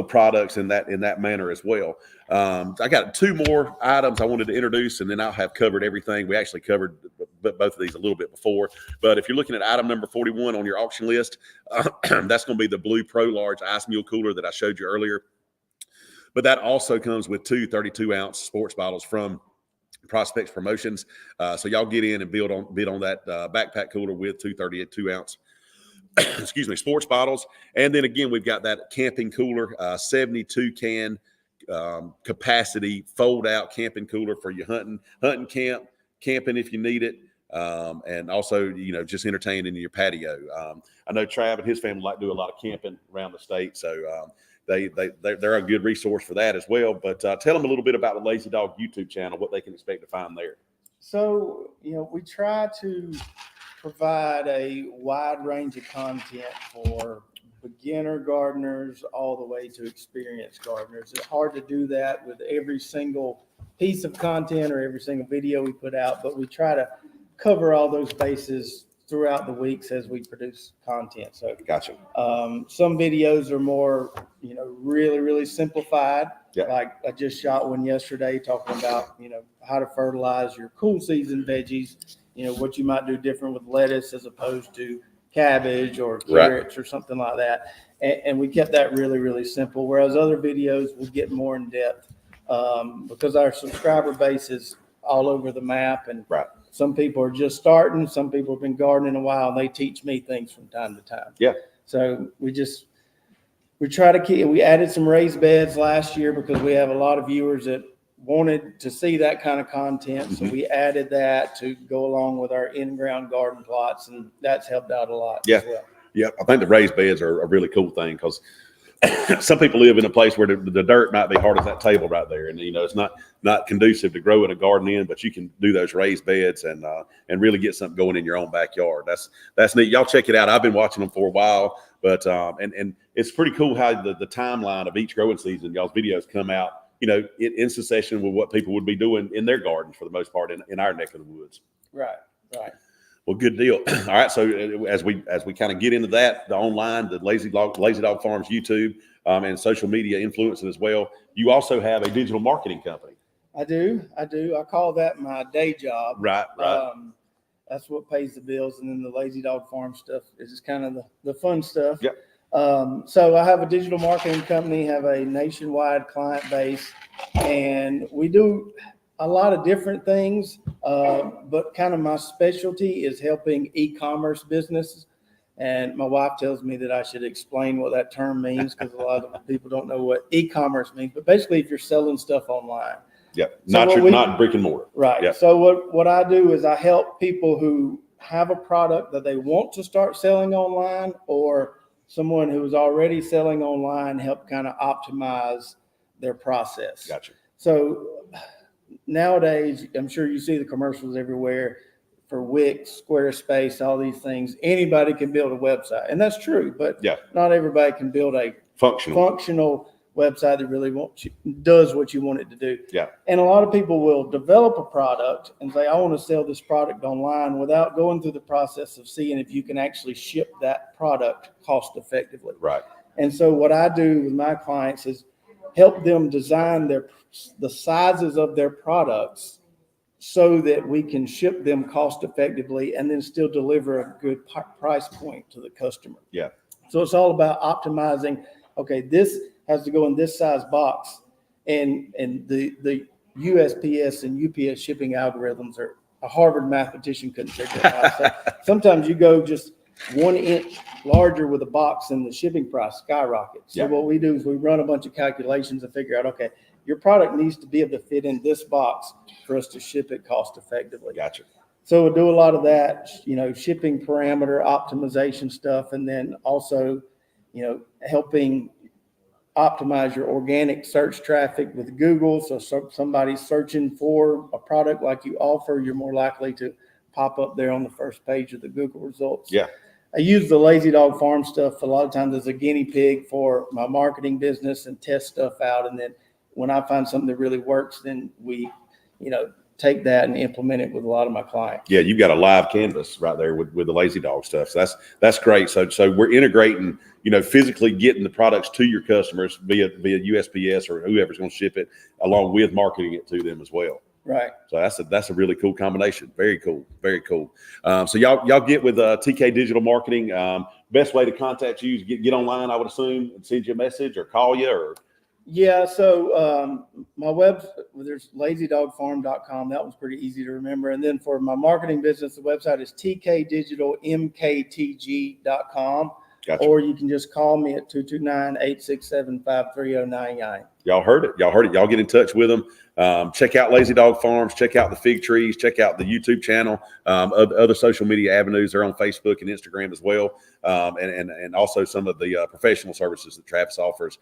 products in that manner as well. I got two more items I wanted to introduce, and then I'll have covered everything. We actually covered both of these a little bit before. But if you're looking at item number 41 on your auction list, that's going to be the Blue Pro Large Ice Mule Cooler that I showed you earlier. But that also comes with two 32-ounce sports bottles from Prospects Promotions. So y'all get in and bid on that backpack cooler with two 32-ounce sports bottles. And then again, we've got that camping cooler, 72 can capacity fold out camping cooler for your hunting camping if you need it. And also, just entertaining in your patio. I know Trav and his family like to do a lot of camping around the state. So they're a good resource for that as well. But tell them a little bit about the Lazy Dog YouTube channel, what they can expect to find there. So, we try to provide a wide range of content for beginner gardeners all the way to experienced gardeners. It's hard to do that with every single piece of content or every single video we put out, but we try to cover all those bases throughout the weeks as we produce content. So Gotcha. Some videos are more, really, really simplified. Yeah. Like I just shot one yesterday talking about, how to fertilize your cool season veggies, what you might do different with lettuce as opposed to cabbage or carrots or something like that. And we kept that really, really simple. Whereas other videos will get more in depth because our subscriber base is all over the map. And some people are just starting. Some people have been gardening a while and they teach me things from time to time. Yeah. So we we try to keep, we added some raised beds last year because we have a lot of viewers that wanted to see that kind of content. So we added that to go along with our in-ground garden plots, and that's helped out a lot as well. Yeah, I think the raised beds are a really cool thing because some people live in a place where the dirt might be hard as that table right there, and it's not conducive to growing a garden in. But you can do those raised beds and really get something going in your own backyard. That's neat. Y'all check it out. I've been watching them for a while, but and it's pretty cool how the timeline of each growing season, y'all's videos come out, in succession with what people would be doing in their gardens for the most part in our neck of the woods. Right. Well, good deal. All right. So as we kind of get into that, the online, the Lazy Dog Farms YouTube, and social media influencing as well, you also have a digital marketing company. I do. I call that my day job. Right. That's what pays the bills. And then the Lazy Dog Farm stuff is just kind of the fun stuff. Yep. So I have a digital marketing company, have a nationwide client base, and we do a lot of different things. But kind of my specialty is helping e-commerce businesses. And my wife tells me that I should explain what that term means because a lot of people don't know what e-commerce means. But basically, if you're selling stuff online. Yeah, So not brick and mortar. Right. Yep. So what I do is I help people who have a product that they want to start selling online, or someone who is already selling online, help kind of optimize their process. Gotcha. So nowadays, I'm sure you see the commercials everywhere for Wix, Squarespace, all these things. Anybody can build a website, and that's true. But not everybody can build a functional website that really does what you want it to do. Yeah. And a lot of people will develop a product and say, I want to sell this product online, without going through the process of seeing if you can actually ship that product cost effectively. Right. And so what I do with my clients is help them design the sizes of their products so that we can ship them cost effectively and then still deliver a good price point to the customer. Yeah. So it's all about optimizing. Okay, this has to go in this size box, and the USPS and UPS shipping algorithms are a Harvard mathematician couldn't figure it out. So sometimes you go just 1 inch larger with a box and the shipping price skyrockets. So what we do is we run a bunch of calculations and figure out, okay, your product needs to be able to fit in this box for us to ship it cost effectively. Gotcha. So we'll do a lot of that, shipping parameter optimization stuff, and then also, helping optimize your organic search traffic with Google. So somebody's searching for a product like you offer, you're more likely to pop up there on the first page of the Google results. Yeah. I use the Lazy Dog Farm stuff a lot of times as a guinea pig for my marketing business and test stuff out. And then when I find something that really works, then we, take that and implement it with a lot of my clients. Yeah, you've got a live canvas right there with the Lazy Dog stuff. So that's great. So we're integrating, physically getting the products to your customers via USPS or whoever's going to ship it, along with marketing it to them as well. Right. So that's a really cool combination. Very cool. Very cool. So y'all get with TK Digital Marketing. Best way to contact you is get online, I would assume, and send you a message or call you or. Yeah, so my there's lazydogfarm.com. That one's pretty easy to remember. And then for my marketing business, the website is tkdigitalmktg.com. Gotcha. Or you can just call me at 229-867-53099. Y'all heard it. Y'all get in touch with them. Check out Lazy Dog Farms. Check out the Fig Trees. Check out the YouTube channel. Other social media avenues. They're on Facebook and Instagram as well. And also some of the professional services that Travis offers.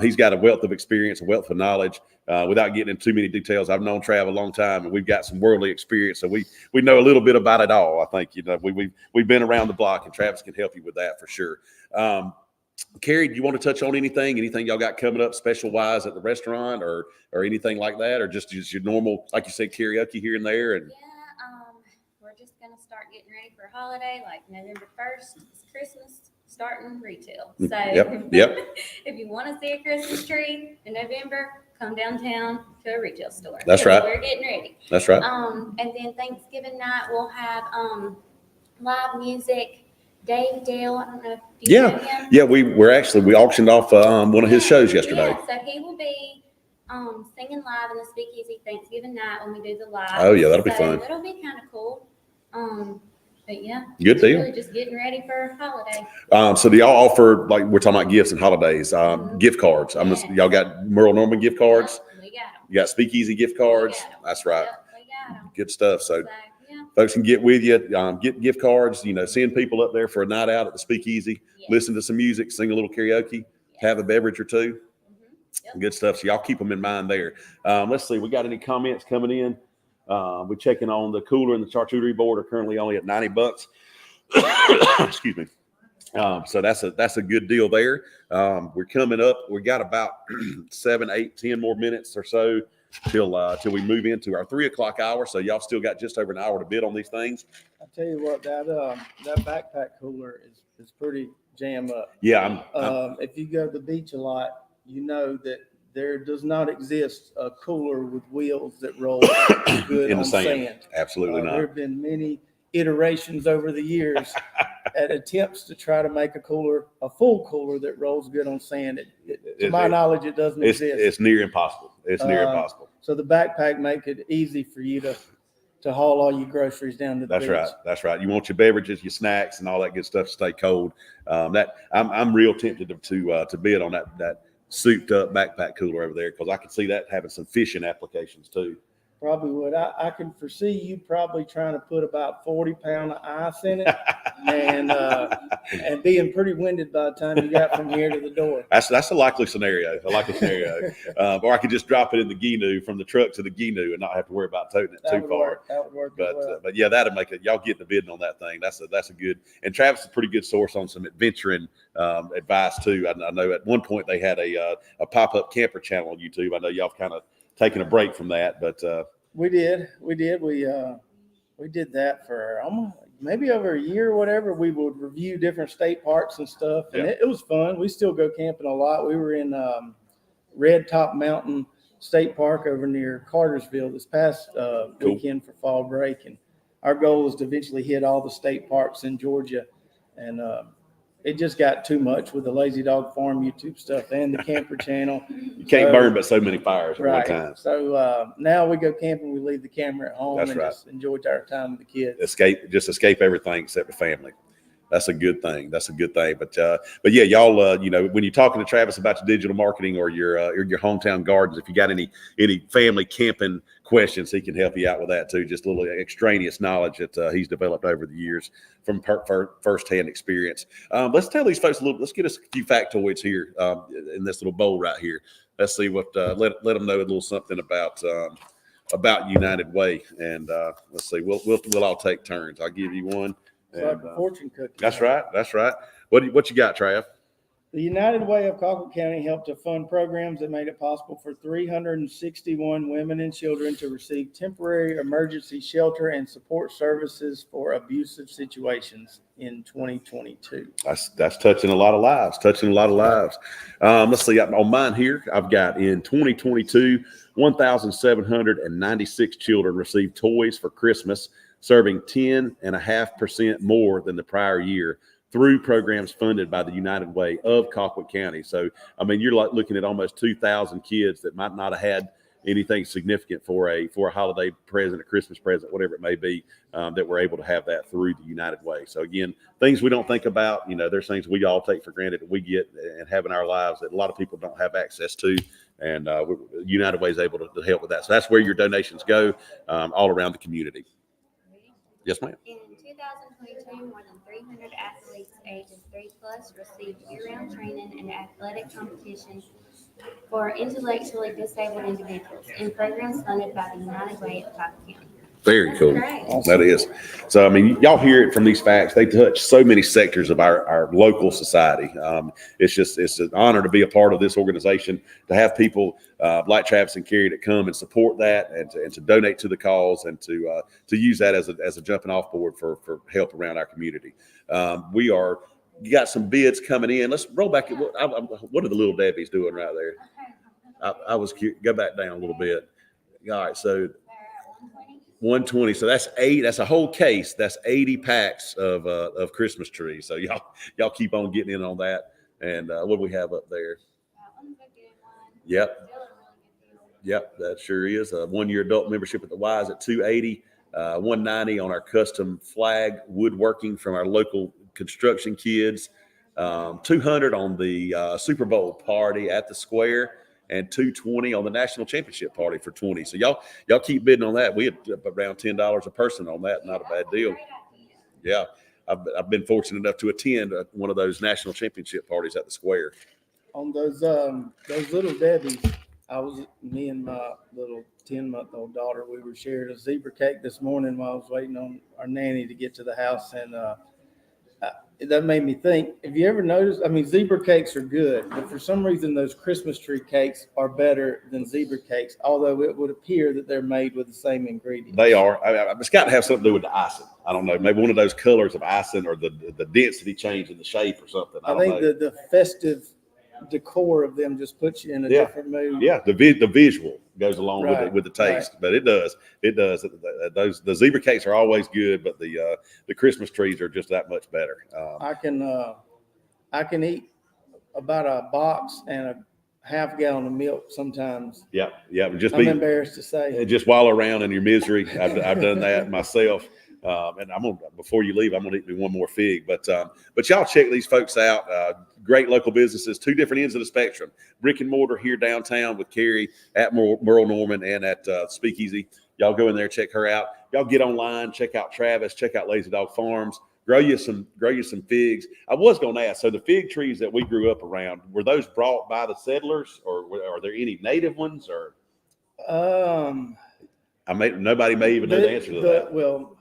He's got a wealth of experience, a wealth of knowledge. Without getting into too many details, I've known Trav a long time, and we've got some worldly experience, so we know a little bit about it all. I think we've been around the block, and Travis can help you with that for sure. Carrie, do you want to touch on anything y'all got coming up special wise at the restaurant or anything like that, or just your normal, like you said, karaoke here and there? And We're just going to start getting ready for a holiday, like November 1st. It's Christmas starting retail. So Yep. If you want to see a Christmas tree in November, come downtown to a retail store. That's right. We're getting ready. That's right. And then Thanksgiving night, we'll have live music. Dave Dale, I don't know if you know him. Yeah, we auctioned off one of his shows yesterday. Yeah, so he will be singing live in the Speakeasy Thanksgiving night when we do the live. Oh yeah, that'll be fun. It'll be kind of cool. But yeah. Good it's deal. Really just getting ready for holiday. So do y'all offer, like we're talking about gifts and holidays, gift cards? Y'all got Merle Norman gift cards? Yep, we got 'em. You got Speakeasy gift cards? We got 'em. That's right. Yep, we got 'em. Good stuff. So So, yeah. folks can get with you, get gift cards, send people up there for a night out at the Speakeasy, Yes. listen to some music, sing a little karaoke, have a beverage or two. Yep. Good stuff. So y'all keep them in mind there. Let's see. We got any comments coming in? We're checking on the cooler and the charcuterie board are currently only at $90. Excuse me. So that's a good deal there. We're coming up. We got about 7, 8, 10 more minutes or so till we move into our 3 o'clock hour. So y'all still got just over an hour to bid on these things. I tell you what, that backpack cooler is pretty jam up. Yeah, If you go to the beach a lot, you know that there does not exist a cooler with wheels that roll good in on the sand. Absolutely There not. have been many iterations over the years at attempts to try to make a full cooler that rolls good on sand. To my knowledge, it doesn't exist. It's near impossible. It's near impossible. So the backpack make it easy for you to haul all your groceries down to the beach. That's right. You want your beverages, your snacks, and all that good stuff to stay cold. I'm real tempted to bid on that souped up backpack cooler over there because I can see that having some fishing applications too. Probably would. I can foresee you probably trying to put about 40 pounds of ice in it and being pretty winded by the time you got from here to the door. That's a likely scenario. Or I could just drop it in the Ginu from the truck to the Ginu and not have to worry about toting it too far. That would work as well. But yeah, that'll make it. Y'all get the bidding on that thing. That's a good. And Travis is a pretty good source on some adventuring advice too. I know at one point they had a pop-up camper channel on YouTube. I know y'all kind of taking a break from that, but we did that for almost maybe over a year or whatever. We would review different state parks and stuff, and it was fun. We still go camping a lot. We were in Red Top Mountain State Park over near Cartersville this past weekend for fall break, and our goal is to eventually hit all the state parks in Georgia, and it just got too much with the Lazy Dog Farm YouTube stuff and the camper channel. You can't burn but so many fires at one time. So now we go camping, we leave the camera at home just enjoy our time with the kids. Escape everything except the family. That's a good thing. But yeah, y'all, when you're talking to Travis about your digital marketing or your hometown gardens, if you got any family camping questions, he can help you out with that too. Just a little extraneous knowledge that he's developed over the years from firsthand experience. Let's tell these folks let's get us a few factoids here in this little bowl right here. Let's see what let them know a little something about United Way, and let's see. We'll all take turns. I'll give you one. It's like a fortune cookie. That's right. What you got, Trav? The United Way of Colquitt County helped to fund programs that made it possible for 361 women and children to receive temporary emergency shelter and support services for abusive situations in 2022. That's touching a lot of lives. Let's see. On mine here, I've got in 2022, 1,796 children received toys for Christmas, serving 10.5% more than the prior year through programs funded by the United Way of Colquitt County. So, I mean, you're looking at almost 2,000 kids that might not have had anything significant for a holiday present, a Christmas present, whatever it may be, that we're able to have that through the United Way. So again, things we don't think about, there's things we all take for granted that we get and have in our lives that a lot of people don't have access to. And United Way is able to help with that. So that's where your donations go all around the community. Yes, ma'am. In 2022, more than 300 athletes ages 3+ received year-round training and athletic competition for intellectually disabled individuals in programs funded by the United Way of Colquitt County. Very cool. Right. That is. So, I mean, y'all hear it from these facts. They touch so many sectors of our local society. It's an honor to be a part of this organization, to have people like Travis and Carrie that come and support that and to donate to the cause and to use that as a jumping off board for help around our community. You got some bids coming in. Let's roll back. What are the little Debbies doing right there? I was curious. Go back down a little bit. All right. So 120. So that's 8. That's a whole case. That's 80 packs of Christmas trees. So y'all keep on getting in on that. And what do we have up there? Yep. That sure is. A 1-year adult membership at the Y is at $280. $190 on our custom flag woodworking from our local construction kids, $200 on the Super Bowl party at the Square, and $220 on the national championship party for 20. So y'all keep bidding on that. We had around $10 a person on that. Not a bad deal. Yeah, I've been fortunate enough to attend one of those national championship parties at the Square. On those little Debbies, me and my little 10-month-old daughter, we were sharing a zebra cake this morning while I was waiting on our nanny to get to the house, and that made me think, have you ever noticed, I mean, zebra cakes are good, but for some reason those Christmas tree cakes are better than zebra cakes, although it would appear that they're made with the same ingredients. They are. It's got to have something to do with the icing. I don't know, maybe one of those colors of icing or the density change in the shape or something. I think the festive decor of them just puts you in a different mood. Yeah, the visual goes along with the taste, but it does. The zebra cakes are always good, but the Christmas trees are just that much better. I can eat about a box and a half gallon of milk sometimes. Yeah. I'm embarrassed to say. Just wallow around in your misery. I've done that myself. And before you leave, I'm gonna eat me one more fig. But y'all check these folks out. Great local businesses, two different ends of the spectrum. Brick and mortar here downtown with Carrie at Merle Norman and at Speakeasy. Y'all go in there, check her out. Y'all get online, check out Travis, check out Lazy Dog Farms. Grow you some figs. I was going to ask, so the fig trees that we grew up around, were those brought by the settlers, or are there any native ones? Or nobody may even know the answer to that. Well,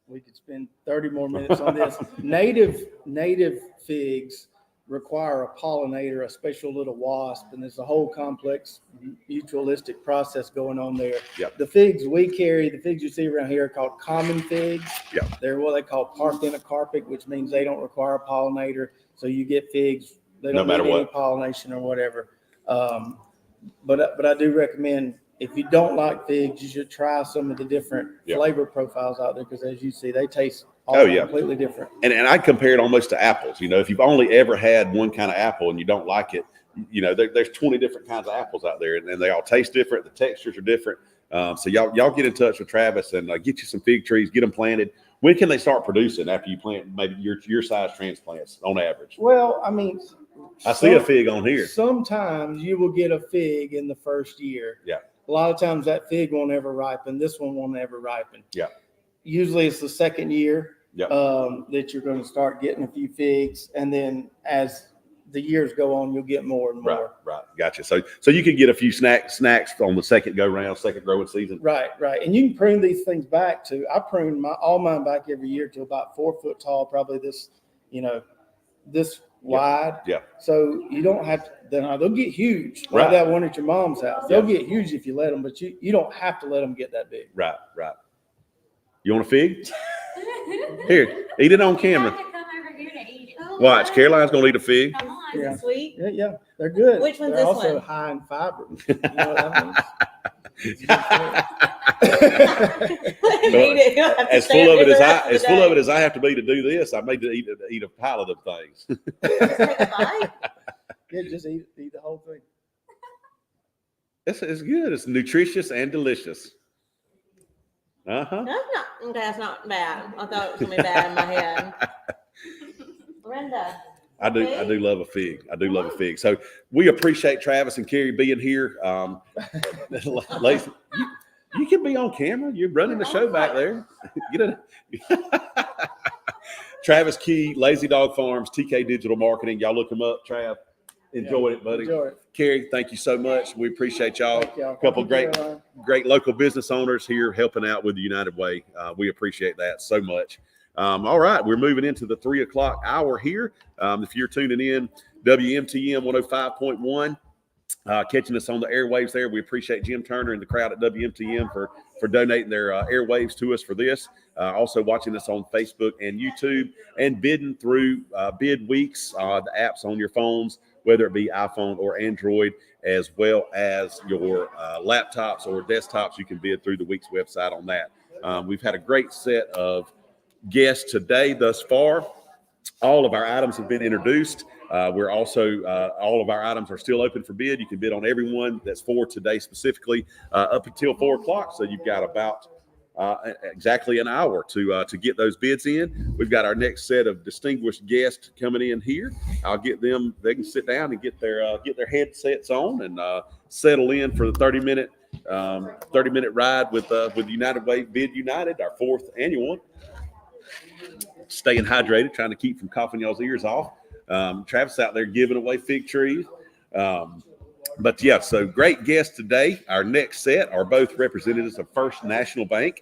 we could spend 30 more minutes on this. Native figs require a pollinator, a special little wasp, and there's a whole complex mutualistic process going on there. Yep. The figs we carry, the figs you see around here are called common figs. Yep. They're what they call parthenocarpic, which means they don't require a pollinator. So you get figs, they don't need any pollination or whatever. But I do recommend, if you don't like figs, you should try some of the different flavor profiles out there, because as you see, they taste completely different. And I compare it almost to apples. You know, if you've only ever had one kind of apple and you don't like it, you know, there's 20 different kinds of apples out there, and they all taste different. The textures are different. So y'all get in touch with Travis and get you some fig trees, get them planted. When can they start producing after you plant maybe your size transplants on average? Well, I mean, I see a fig on here. Sometimes you will get a fig in the first year. Yeah. A lot of times that fig won't ever ripen. This one won't ever ripen. Yeah. Usually it's the second year that you're going to start getting a few figs. And then as the years go on, you'll get more and more. Right. Gotcha. So you can get a few snacks on the second growing season. Right. And you can prune these things back to, I prune all mine back every year to about 4 foot tall, probably this wide. Yeah. So you don't have to, they'll get huge. Right. Like that one at your mom's house. They'll get huge if you let them, but you don't have to let them get that big. Right. You want a fig? Here, eat it on camera. Come over here to eat it. Watch, Caroline's gonna eat a fig. Come on. Is it sweet? Yeah, they're good. Which one's they're this also one? high in fiber. You know what that means? As full of it as I have to be to do this, I may eat a pile of them things. Take a bite. Yeah, just eat the whole thing. It's good. It's nutritious and delicious. That's not bad. I thought it was gonna be bad in my head. Brenda. I do love a fig. Love a fig. So we appreciate Travis and Carrie being here. Lacey, you can be on camera. You're running the show back there. Get it. Travis Key, Lazy Dog Farms, TK Digital Marketing. Y'all look them up. Trav, enjoyed it, buddy. Enjoy it. Carrie, thank you so much. We appreciate y'all. Thank y'all. A couple of great local business owners here helping out with the United Way. We appreciate that so much. All right, we're moving into the 3 o'clock hour here. If you're tuning in, WMTM 105.1, catching us on the airwaves there. We appreciate Jim Turner and the crowd at WMTM for donating their airwaves to us for this. Also watching us on Facebook and YouTube, and bidding through Bid Weeks, the apps on your phones, whether it be iPhone or Android, as well as your laptops or desktops. You can bid through the Weeks website on that. We've had a great set of guests today thus far. All of our items have been introduced. We're also, all of our items are still open for bid. You can bid on every one that's for today specifically up until 4 o'clock. So you've got about exactly an hour to get those bids in. We've got our next set of distinguished guests coming in here. I'll get them. They can sit down and get their headsets on and settle in for the 30-minute ride with United Way Bid United, our 4th annual one. Staying hydrated, trying to keep from coughing y'all's ears off. Travis out there giving away fig trees. But yeah, so great guests today. Our next set are both representatives of First National Bank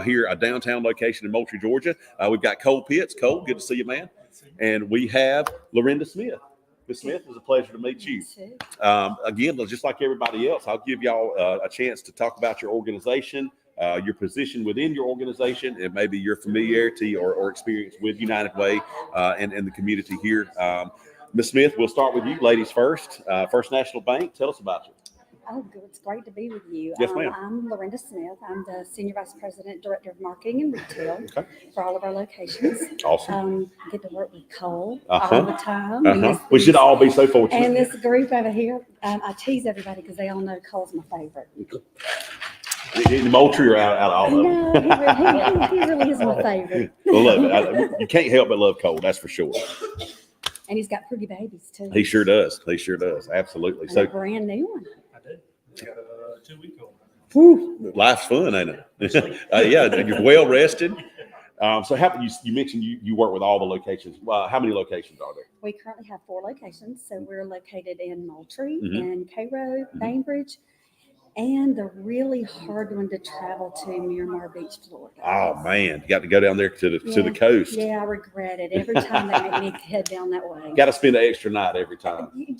here, a downtown location in Moultrie, Georgia. We've got Cole Pitts. Cole, good to see you, man. And we have Lorinda Smith. Ms. Smith, it was a pleasure to meet you. Again, just like everybody else, I'll give y'all a chance to talk about your organization, your position within your organization, and maybe your familiarity or experience with United Way and the community here. Ms. Smith, we'll start with you, ladies first. First National Bank, tell us about you. Oh, good. It's great to be with you. Yes, ma'am. I'm Lorinda Smith. I'm the Senior Vice President, Director of Marketing and Retail for all of our locations. Awesome. I get to work with Cole all the time. We should all be so fortunate. And this group over here, I tease everybody because they all know Cole's my favorite. In Moultrie or out of all of them? No, he really is my favorite. I love it. You can't help but love Cole, that's for sure. And he's got pretty babies too. He sure does. He sure does. Absolutely. And a brand new one. I did. We got a 2-week-old. Whew, life's fun, ain't it? Yeah, you're well rested. So you mentioned you work with all the locations. How many locations are there? We currently have 4 locations. So we're located in Moultrie, in Cairo, Bainbridge, and the really hard one to travel to, Miramar Beach, Florida. Oh man, you got to go down there to the coast. Yeah, I regret it every time they make me head down that way. Got to spend an extra night every time. You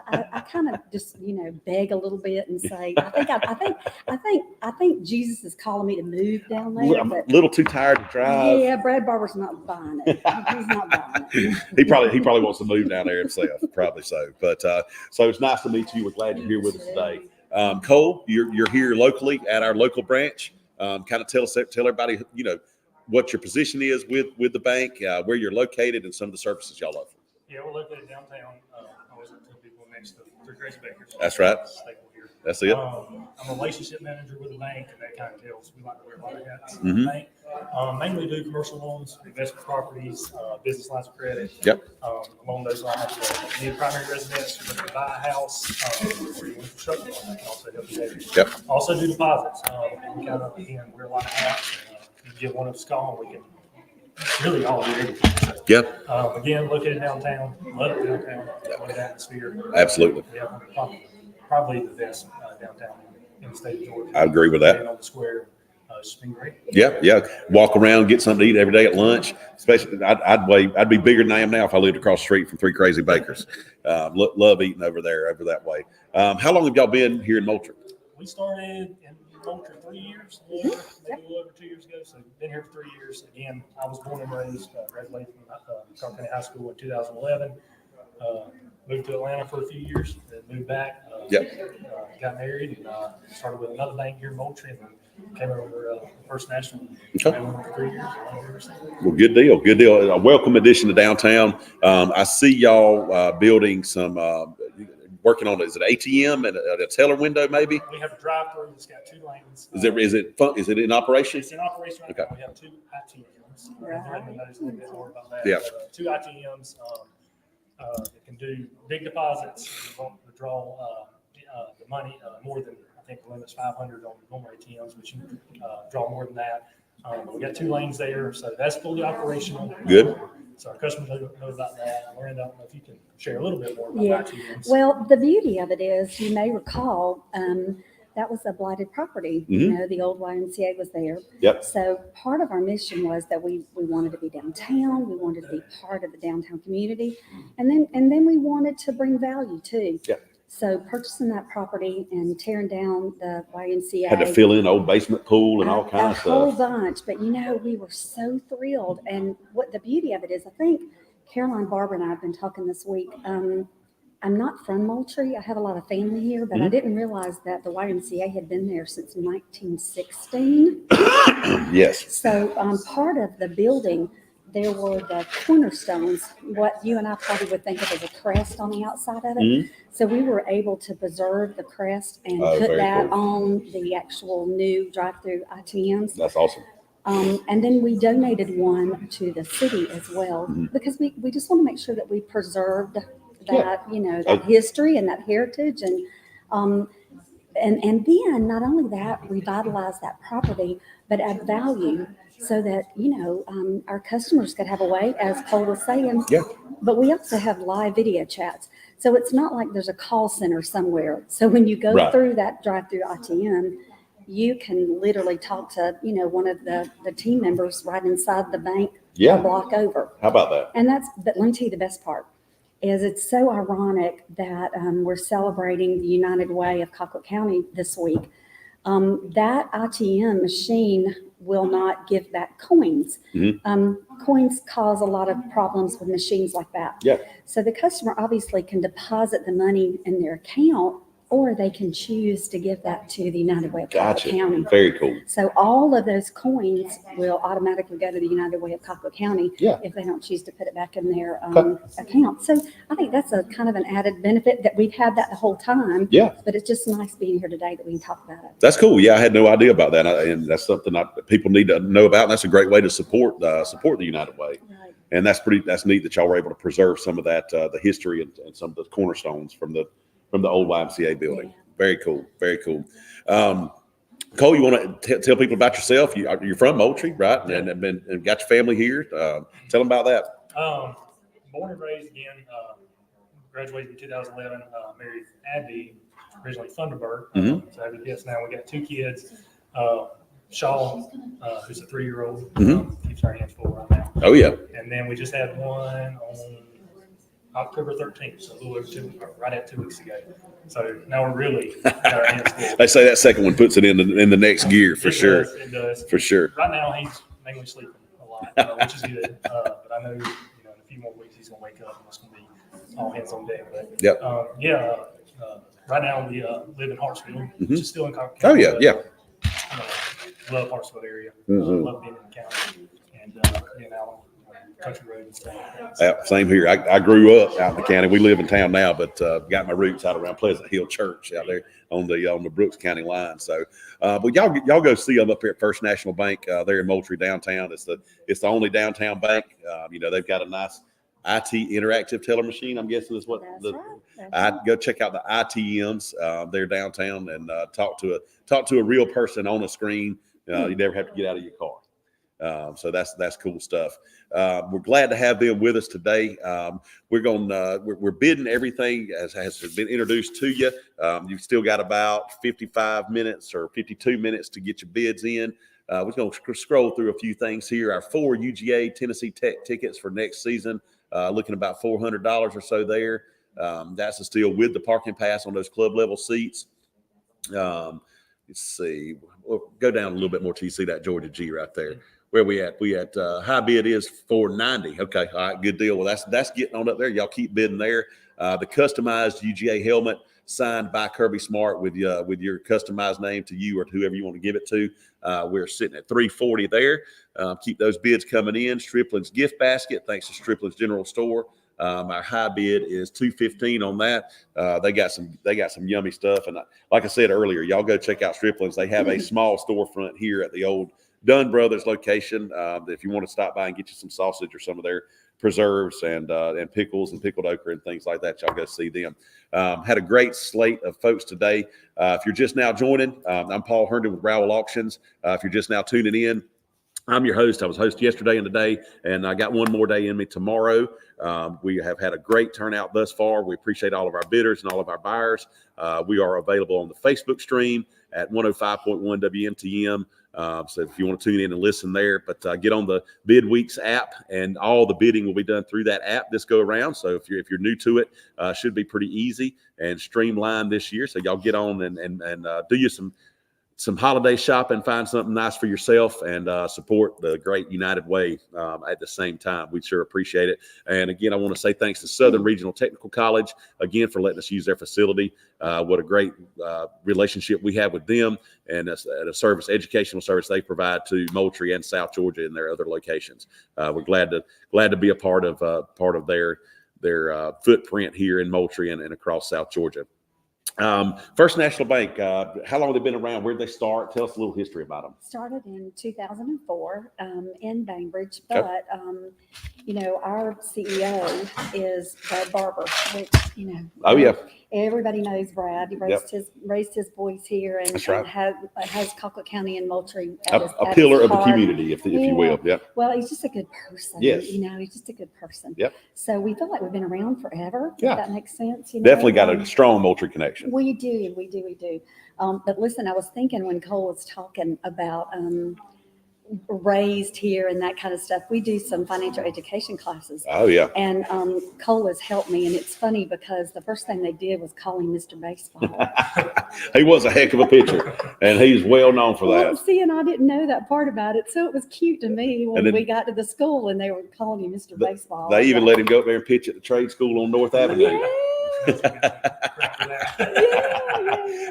I kind of just beg a little bit and say I think Jesus is calling me to move down there. I'm a little too tired to drive. Yeah, Brad Barber's not buying it. He's not buying it. He probably wants to move down there himself. Probably so. But so it's nice to meet you. We're glad you're here with us today. Cole, you're here locally at our local branch. Kind of tell everybody, what your position is with the bank, where you're located, and some of the services y'all offer. Yeah, we're located downtown. I always tell people next to Three Crazy Bakers. That's right. That's it. I'm a relationship manager with the bank, and that kind of tells we like to wear a lot of hats in the bank. Mainly do commercial loans, investment properties, business lines of credit. Yep. Along those lines, need primary residence, you're looking to buy a house, or you want to construct one, I can also help you there. Yep. Also do deposits. We kind of, again, wear a lot of hats. You get one of us call, we can really all do everything. So, Yep. Again, located downtown, love it downtown, love the atmosphere. Absolutely. Yeah, probably the best downtown in the state of Georgia. I agree with that. And on the square, it's been great. Yeah. Walk around, get something to eat every day at lunch. Especially, I'd be bigger than I am now if I lived across the street from Three Crazy Bakers. Love eating over that way. How long have y'all been here in Moultrie? We started in Moultrie 3 years, maybe a little over 2 years ago. So been here for 3 years. Again, I was born and raised, graduated from Colquitt County High School in 2011. Moved to Atlanta for a few years, then moved back. Got married and started with another bank here in Moultrie, and then came over First National. Okay. For 3 years. Well, good deal. A welcome addition to downtown. I see y'all building some, working on, is it ATM and a teller window maybe? We have a drive-through that's got 2 lanes. Is it in operation? It's in operation right now. We have 2 ITMs. Everyone knows a little bit more about that. Yeah. 2 ITMs that can do big deposits, withdraw the money more than, I think the limit's 500 on normal ATMs, but you can draw more than that. We got 2 lanes there, so that's fully operational. Good. So our customers know about that. Miranda, I don't know if you can share a little bit more about Yeah. ITMs. Well, the beauty of it is, you may recall, that was a blighted property. The old YMCA was there. Yep. So part of our mission was that we wanted to be downtown. We wanted to be part of the downtown community, and then we wanted to bring value too. Yep. So purchasing that property and tearing down the YMCA. Had to fill in old basement pool and all kinds of A whole stuff. bunch, but we were so thrilled. And what the beauty of it is, I think Caroline Barber and I have been talking this week. I'm not from Moultrie. I have a lot of family here, but I didn't realize that the YMCA had been there since 1916. Yes. So part of the building there were the cornerstones, what you and I probably would think of as a crest on the outside of it. Mhm. So we were able to preserve the crest and Oh, put very that cool. on the actual new drive-through ITMs. That's awesome. And then we donated one to the city as well, Mhm. because we just want to make sure that we preserved that, Yeah. that history and that heritage. And then not only that, revitalize that property, but add value so that, our customers could have a way, as Cole was saying. Yeah. But we also have live video chats. So it's not like there's a call center somewhere. So when you go Right. through that drive-through ITM, you can literally talk to, one of the team members right inside the bank Yeah. a block over. How about that? But let me tell you the best part is it's so ironic that we're celebrating the United Way of Colquitt County this week. That ITM machine will not give back coins. Mhm. Coins cause a lot of problems with machines like that. Yeah. So the customer obviously can deposit the money in their account, or they can choose to give that to the United Way of Colquitt Gotcha. County. Very cool. So all of those coins will automatically go to the United Way of Colquitt County Yeah. if they don't choose to put it back in their Okay. account. So I think that's a kind of an added benefit that we've had that the whole time. Yeah. But it's just nice being here today that we can talk about it. That's cool. Yeah, I had no idea about that, and that's something people need to know about. And that's a great way to support the United Way. Right. And that's neat that y'all were able to preserve some of that, the history and some of the cornerstones from the old YMCA building. Yeah. Very cool. Very cool. Cole, you want to tell people about yourself? You're from Moultrie, right? And got your family here. Tell them about that. Born and raised again, graduated in 2011, married Abby, originally Thunderbird. Mhm. So Abby, yes, now we got 2 kids. Shaw, who's a 3-year-old, keeps our hands full right now. Oh, yeah. And then we just had one on October 13th, so a little over right at 2 weeks ago. So now we're really got our hands full. They say that second one puts it in the next gear for sure. It does. For sure. Right now, he's mainly sleeping a lot, which is good. But I know, in a few more weeks, he's going to wake up and it's going to be all hands on deck. But Yep. right now we live in Hartsville, Mhm. which is still in Colquitt Oh, County. yeah, but, yeah. Love Hartsville area. Mhm. Love being in the county and being out on country road and stuff like that. Yeah, same here. I grew up out in the county. We live in town now, but got my roots out around Pleasant Hill Church out there on the Brooks County line. So, but y'all go see them up here at First National Bank there in Moultrie downtown. It's the only downtown bank. They've got a nice IT interactive teller machine. I'm guessing is what That's right. I'd go check out the ITMs there downtown and talk to a real person on a screen. You never have to get out of your car. So that's cool stuff. We're glad to have them with us today. We're bidding everything as has been introduced to you. You've still got about 55 minutes or 52 minutes to get your bids in. We're going to scroll through a few things here. Our 4 UGA Tennessee Tech tickets for next season, looking about $400 or so there. That's still with the parking pass on those club level seats. Let's see. We'll go down a little bit more till you see that Georgia G right there. Where we at? We at high bid is $490. Okay, all right, good deal. Well, that's getting on up there. Y'all keep bidding there. The customized UGA helmet signed by Kirby Smart with your customized name to you or to whoever you want to give it to. We're sitting at $340 there. Keep those bids coming in. Striplin's gift basket, thanks to Striplin's General Store. Our high bid is $215 on that. They got some yummy stuff, and like I said earlier, y'all go check out Striplin's. They have a small storefront here at the old Dunn Brothers location. If you want to stop by and get you some sausage or some of their preserves and pickles and pickled okra and things like that, y'all go see them. Had a great slate of folks today. If you're just now joining, I'm Paul Herndon with Rowell Auctions. If you're just now tuning in, I'm your host. I was host yesterday and today, and I got one more day in me tomorrow. We have had a great turnout thus far. We appreciate all of our bidders and all of our buyers. We are available on the Facebook stream at 105.1 WMTM. So if you want to tune in and listen there, but get on the Bid Weeks app, and all the bidding will be done through that app this go around. So if you're new to it, should be pretty easy and streamlined this year. So y'all get on and do you some some holiday shopping, find something nice for yourself, and support the great United Way at the same time. We sure appreciate it. And again, I want to say thanks to Southern Regional Technical College again for letting us use their facility. What a great relationship we have with them, and a educational service they provide to Moultrie and South Georgia and their other locations. We're glad to be a part of their footprint here in Moultrie and across South Georgia. First National Bank, how long have they been around? Where did they start? Tell us a little history about them. Started in 2004 in Bainbridge, Okay. but our CEO is Brad Barber, which Oh yeah, everybody knows Brad. He raised his voice here, and, That's right. and has Colquitt County and Moultrie a at pillar his of the heart. community, if you will. Yep. Well, he's just a good person. Yes. He's just a good person. Yep. So we feel like we've been around forever. Yeah. If that makes sense. Definitely got a strong Moultrie connection. We do. But listen, I was thinking when Cole was talking about raised here and that kind of stuff, we do some financial education classes. Oh yeah. And Cole has helped me, and it's funny because the first thing they did was call him Mr. Baseball. He was a heck of a pitcher, and he's well known for Well, that. see, and I didn't know that part about it, so it was cute to me when then- we got to the school and they were calling him Mr. Baseball. They even let him go up there and pitch at the trade school on North Avenue.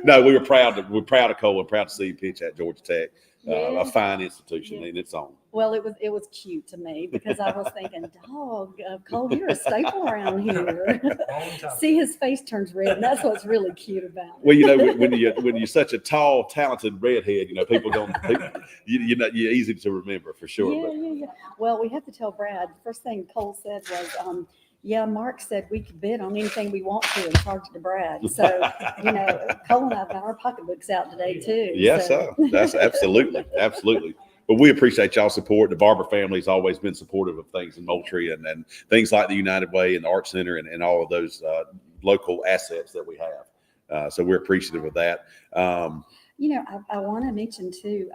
No, we were proud of Cole and proud to see him pitch at Georgia Tech, a fine institution in its own. Well, it was cute to me because I was thinking, dog, Cole, you're a staple around here. See, his face turns red, and that's what's really cute about it. Well, when you're such a tall, talented redhead, people don't. You're easy to remember for sure. Yeah. Well, we have to tell Brad. The first thing Cole said was, Mark said we could bid on anything we want to and charge it to Brad. So, Cole and I've got our pocketbooks out today too. Yes, so. That's absolutely. But we appreciate y'all's support. The Barber family has always been supportive of things in Moultrie and things like the United Way and the Art Center and all of those local assets that we have. So we're appreciative of that. I want to mention too,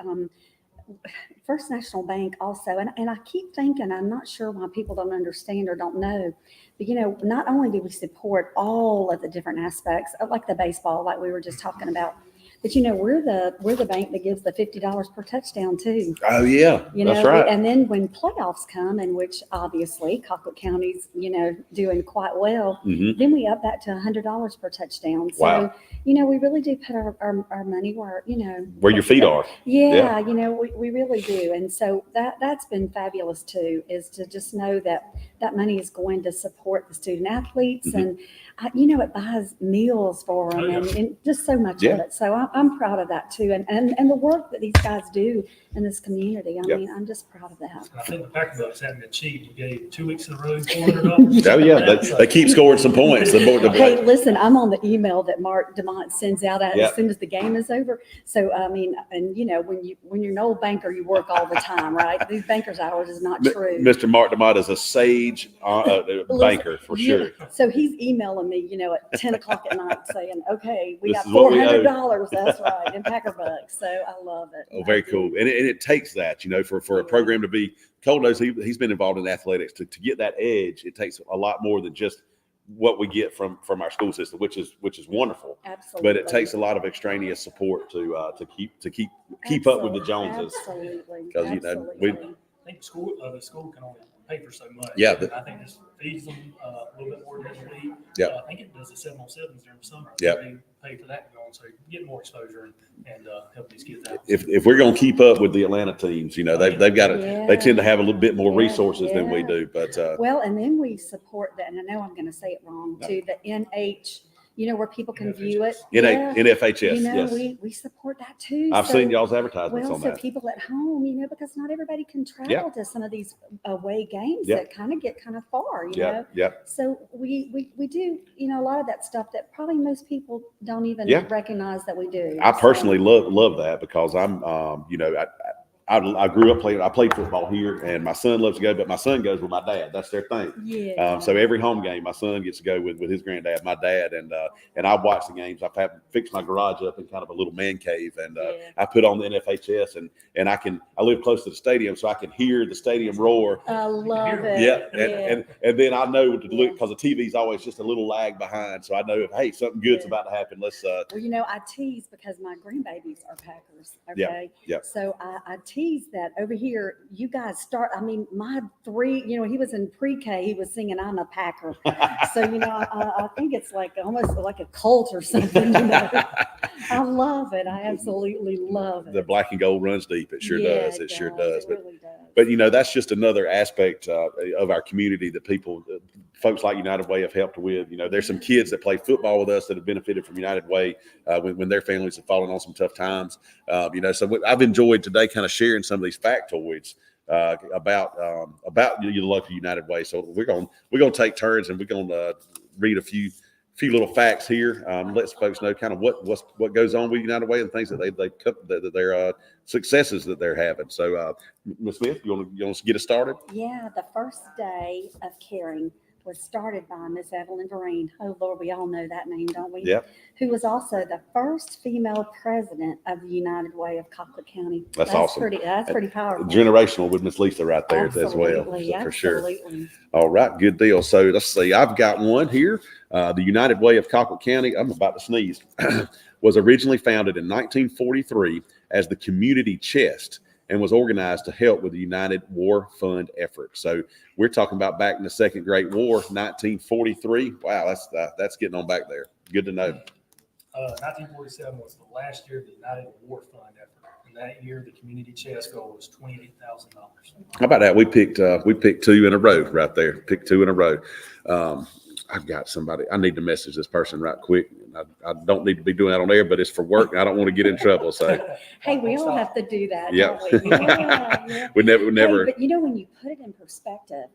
First National Bank also, and I keep thinking, I'm not sure why people don't understand or don't know, but not only do we support all of the different aspects, like the baseball, like we were just talking about, but we're the bank that gives the $50 per touchdown too. Oh yeah, that's right. And then when playoffs come, in which obviously Colquitt County's doing quite well, then we up that to $100 per touchdown. So Wow. we really do put our money where Where your feet are. Yeah. We really do, and so that's been fabulous too. Is to just know that money is going to support the student athletes, and it buys meals for them, and just so much of it. So I'm proud of that too, and the work that these guys do in this community. I mean, I'm just proud of that. I think the Packer Bucks haven't been cheap. We gave 2 weeks in a row $400. Oh yeah, they keep scoring some points. Hey, listen, I'm on the email that Mark DeMont sends out Yep. as soon as the game is over. So I mean, and when you're an old banker, you work all the time, right? These bankers' hours is not true. Mr. Mark DeMott is a sage banker for sure. So he's emailing me, at 10 o'clock at night saying, okay, we This got is what we owe. $400. That's right. In Packer Bucks. So I love it. Oh, very cool. And it takes that, for a program to be, Cole knows he's been involved in athletics to get that edge. It takes a lot more than just what we get from our school system, which is wonderful. Absolutely. But it takes a lot of extraneous support to keep up with the Joneses. Absolutely. Because Absolutely. I think the school can only pay for so much. Yeah. I think this feeds them a little bit more than they need. Yeah. I think it does the 7-on-7s during the summer. Yeah. They pay for that going, so you get more exposure and help these kids out. If we're going to keep up with the Atlanta teams, they've got they tend to have a little bit more resources than we do. But well, and then we support that, and I know I'm going to say it wrong too. The NH, where people can view it. NFHS, yes. We support that too. I've seen y'all's advertisements Well, on so that. people at home, because not everybody can travel to some of these away games that kind of get kind of far, you know. Yeah. So we do, a lot of that stuff that probably most people don't even recognize that we do. I personally love that because I'm, I grew up playing. I played football here, and my son loves to go, but my son goes with my dad. That's their thing. Yeah. So every home game, my son gets to go with his granddad, my dad, and I watch the games. I've had fixed my garage up in kind of a little man cave, and I put on the NFHS, and I live close to the stadium, so I can hear the stadium roar. I love it. Yeah, and then I know to look because the TV's always just a little lag behind, so I know if hey something good's about to happen. Let's. Well, I tease because my grandbabies are Packers. Okay. Yeah. So I tease that over here. You guys start. I mean, my 3. He was in pre-K. He was singing "I'm a Packer." So I think it's like almost like a cult or something. I love it. I absolutely love it. The black and gold runs deep. It sure does. It sure does. It really does. But that's just another aspect of our community that folks like United Way have helped with. There's some kids that play football with us that have benefited from United Way when their families have fallen on some tough times. So I've enjoyed today kind of sharing some of these factoids about your local United Way. So we're gonna take turns and we're gonna read a few little facts here. Let folks know kind of what goes on with United Way and things that their successes that they're having. So, Ms. Smith, you want to get us started? Yeah, the first day of caring was started by Miss Evelyn Vereen. Oh Lord, we all know that name, don't we? Yep. Who was also the first female president of the United Way of Colquitt County. That's awesome. That's pretty powerful. Generational with Miss Lisa right there as well, for sure. All right, good deal. So let's see. I've got one here. The United Way of Colquitt County. I'm about to sneeze. Was originally founded in 1943 as the community chest and was organized to help with the United War Fund effort. So we're talking about back in the Second Great War, 1943. Wow, that's getting on back there. Good to know. 1947 was the last year of the United War Fund effort. And that year, the community chest goal was $28,000. How about that? We picked 2 in a row right there. Picked 2 in a row. I've got somebody. I need to message this person right quick. I don't need to be doing that on air, but it's for work, and I don't want to get in trouble. So, hey, we all have to do that. Yeah. Don't we? Yeah. we never. Hey, but when you put it in perspective,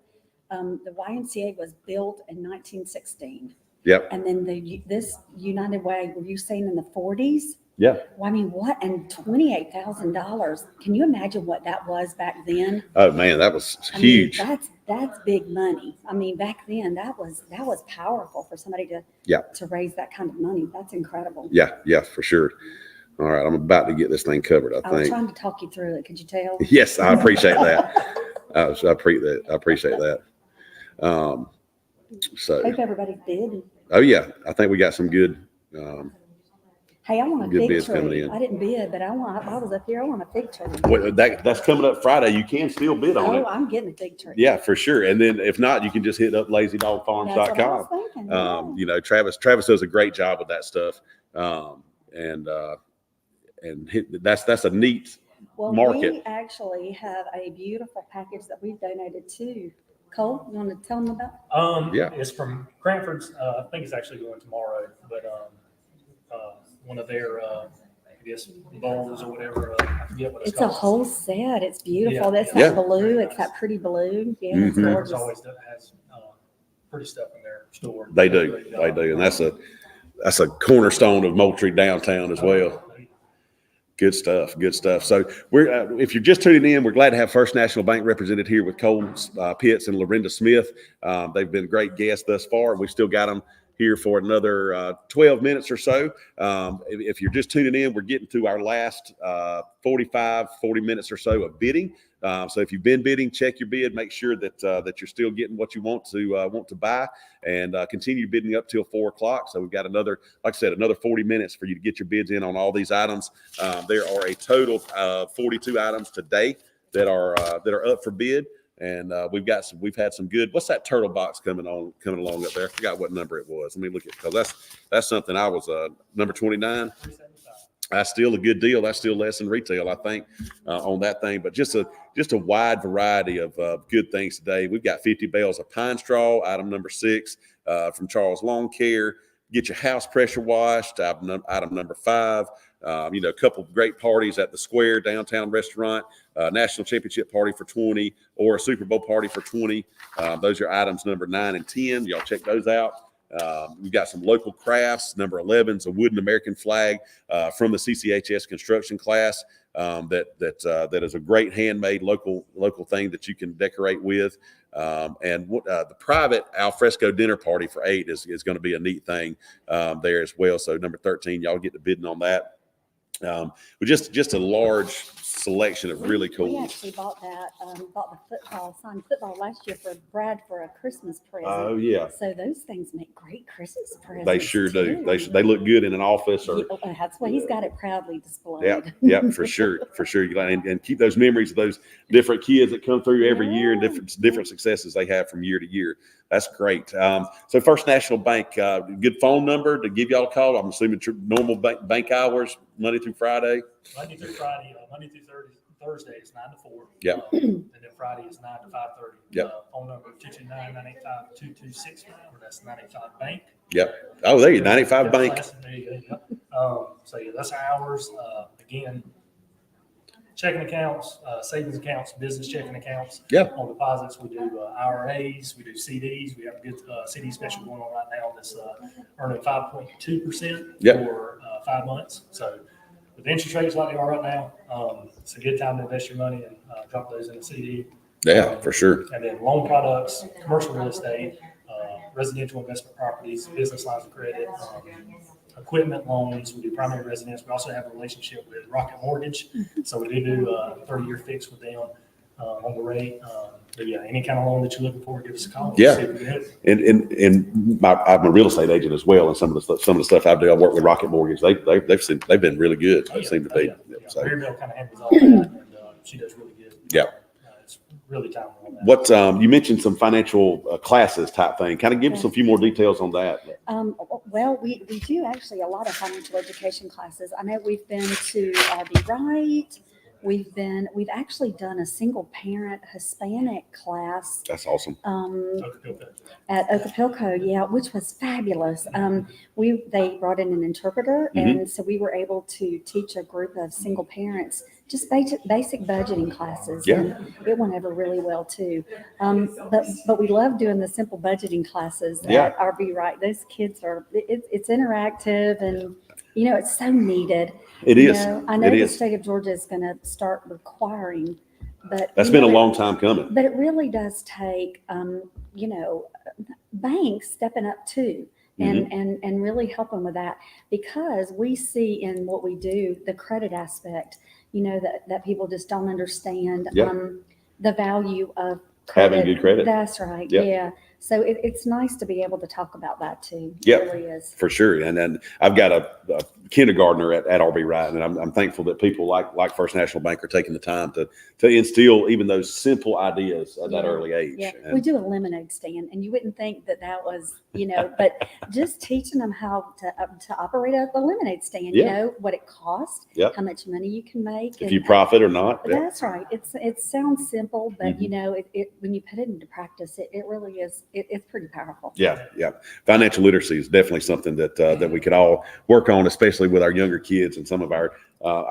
the YMCA was built in 1916. Yep. And then this United Way, were you saying in the 40s? Yeah. Well, I mean, what? And $28,000. Can you imagine what that was back then? Oh man, that was huge. I mean, that's big money. I mean, back then that was powerful for somebody to raise that kind of money. That's incredible. Yeah, for sure. All right, I'm about to get this thing covered. I was think. trying to talk you through it. Could you tell? Yes, I appreciate that. I appreciate that. So. Hope everybody's bid. Oh yeah, I think we got some good. Hey, I want a good fig bids tree. coming in. I didn't bid, but I was up here. I want a fig tree. Well, that's coming up Friday. You can still bid on it. Oh, I'm getting a fig tree. Yeah, for sure. And then if not, you can just hit up That's what I was lazydogfarms.com. thinking, yeah. Travis does a great job with that stuff. That's a neat market. We actually have a beautiful package that we've donated to. Cole, you want to tell them about? Yeah. It's from Cranford's. I think it's actually going tomorrow, but one of their, I guess, bowls or whatever. I forget what it's called. A whole set. It's beautiful. Yeah, That's yeah. that blue. It's that pretty blue. Yeah, it's Mhm. gorgeous. Always has pretty stuff in their store. They do, and that's a cornerstone of Moultrie downtown as well. Good stuff. So we're if you're just tuning in, we're glad to have First National Bank represented here with Cole Pitts and Lorinda Smith. They've been great guests thus far. We've still got them here for another 12 minutes or so. If you're just tuning in, we're getting to our last 40 minutes or so of bidding. So if you've been bidding, check your bid. Make sure that you're still getting what you want to buy, and continue bidding up till 4 o'clock. So we've got another 40 minutes for you to get your bids in on all these items. There are a total of 42 items today that are up for bid. And we've had some good. What's that turtle box coming along up there? I forgot what number it was. Let me look at, because that's something I was number 29. That's still a good deal. That's still less than retail, I think, on that thing. But just a wide variety of good things today. We've got 50 bales of pine straw, item number 6 from Charles Lawn Care. Get your house pressure washed, item number 5. A couple of great parties at the Square downtown restaurant, national championship party for 20, or a Super Bowl party for 20. Those are items number 9 and 10. Y'all check those out. We've got some local crafts. Number 11 is a wooden American flag from the CCHS construction class. that is a great handmade local thing that you can decorate with. The private alfresco dinner party for 8 is going to be a neat thing there as well. So number 13, y'all get to bidding on that. With just a large selection of really We cool. actually bought the signed football last year for Brad for a Christmas present. Oh yeah, So those things make great Christmas presents. they sure do. too. They look good in an office or. Yeah, that's why he's got it proudly displayed. Yeah, for sure. And keep those memories of those different kids that come through every year and different successes they have from year to year. That's great. So First National Bank, good phone number to give y'all a call. I'm assuming normal bank hours, Monday through Friday. Monday through Friday, Monday through Thursday is 9 to 4. Yep. And then Friday is 9 to 5:30. Yep. Phone number 229-985-2269, or that's 985 Bank. Yep. Oh, there you 95 Bank. There you go. So yeah, that's ours. Again, checking accounts, savings accounts, business checking accounts. Yeah. On deposits, we do IRAs, we do CDs. We have a good CD special going on right now that's earning 5.2% for 5 months. So with interest rates like they are right now, it's a good time to invest your money and drop those in a CD. Yeah, for sure. And then loan products, commercial real estate, residential investment properties, business lines of credit, equipment loans. We do primary residence. We also have a relationship with Rocket Mortgage. So we do a 30-year fix with them on the rate. But yeah, any kind of loan that you're looking for, give us a call. Yeah. See if we can help. And I'm a real estate agent as well. And some of the stuff I do, I work with Rocket Mortgage. They've been really good. They seem to be. So. Mary Bell kind of handles all that, and she does really good. Yeah. It's really timely on that. What you mentioned some financial classes type thing. Kind of give us a few more details on that. Well, we do actually a lot of financial education classes. I know we've been to RB Wright. We've actually done a single parent Hispanic class. That's awesome. At Ocapilco, yeah, which was fabulous. They brought in an interpreter, and so we were able to teach a group of single parents just basic budgeting classes. Yeah. And it went over really well too. But we love doing the simple budgeting classes Yeah. at RB Wright. Those kids it's interactive and it's so needed. It is. I know the state of Georgia is going to start requiring, but That's been a long time coming. But it really does take, banks stepping up too, and really helping with that, because we see in what we do the credit aspect. That people just don't understand the value of credit. Having good credit. That's right. Yep. Yeah. So it's nice to be able to talk about that too. Yeah, It really is. for sure. And then I've got a kindergartner at RB Wright, and I'm thankful that people like First National Bank are taking the time to instill even those simple ideas at that early age. Yeah, And we do a lemonade stand, and you wouldn't think that was, but just teaching them how to operate a lemonade stand. What it costs, how much money you can make, if you profit or not. Yeah. That's right. It sounds simple, but when you put it into practice, it really is. It's pretty powerful. Yeah. Financial literacy is definitely something that we could all work on, especially with our younger kids and some of our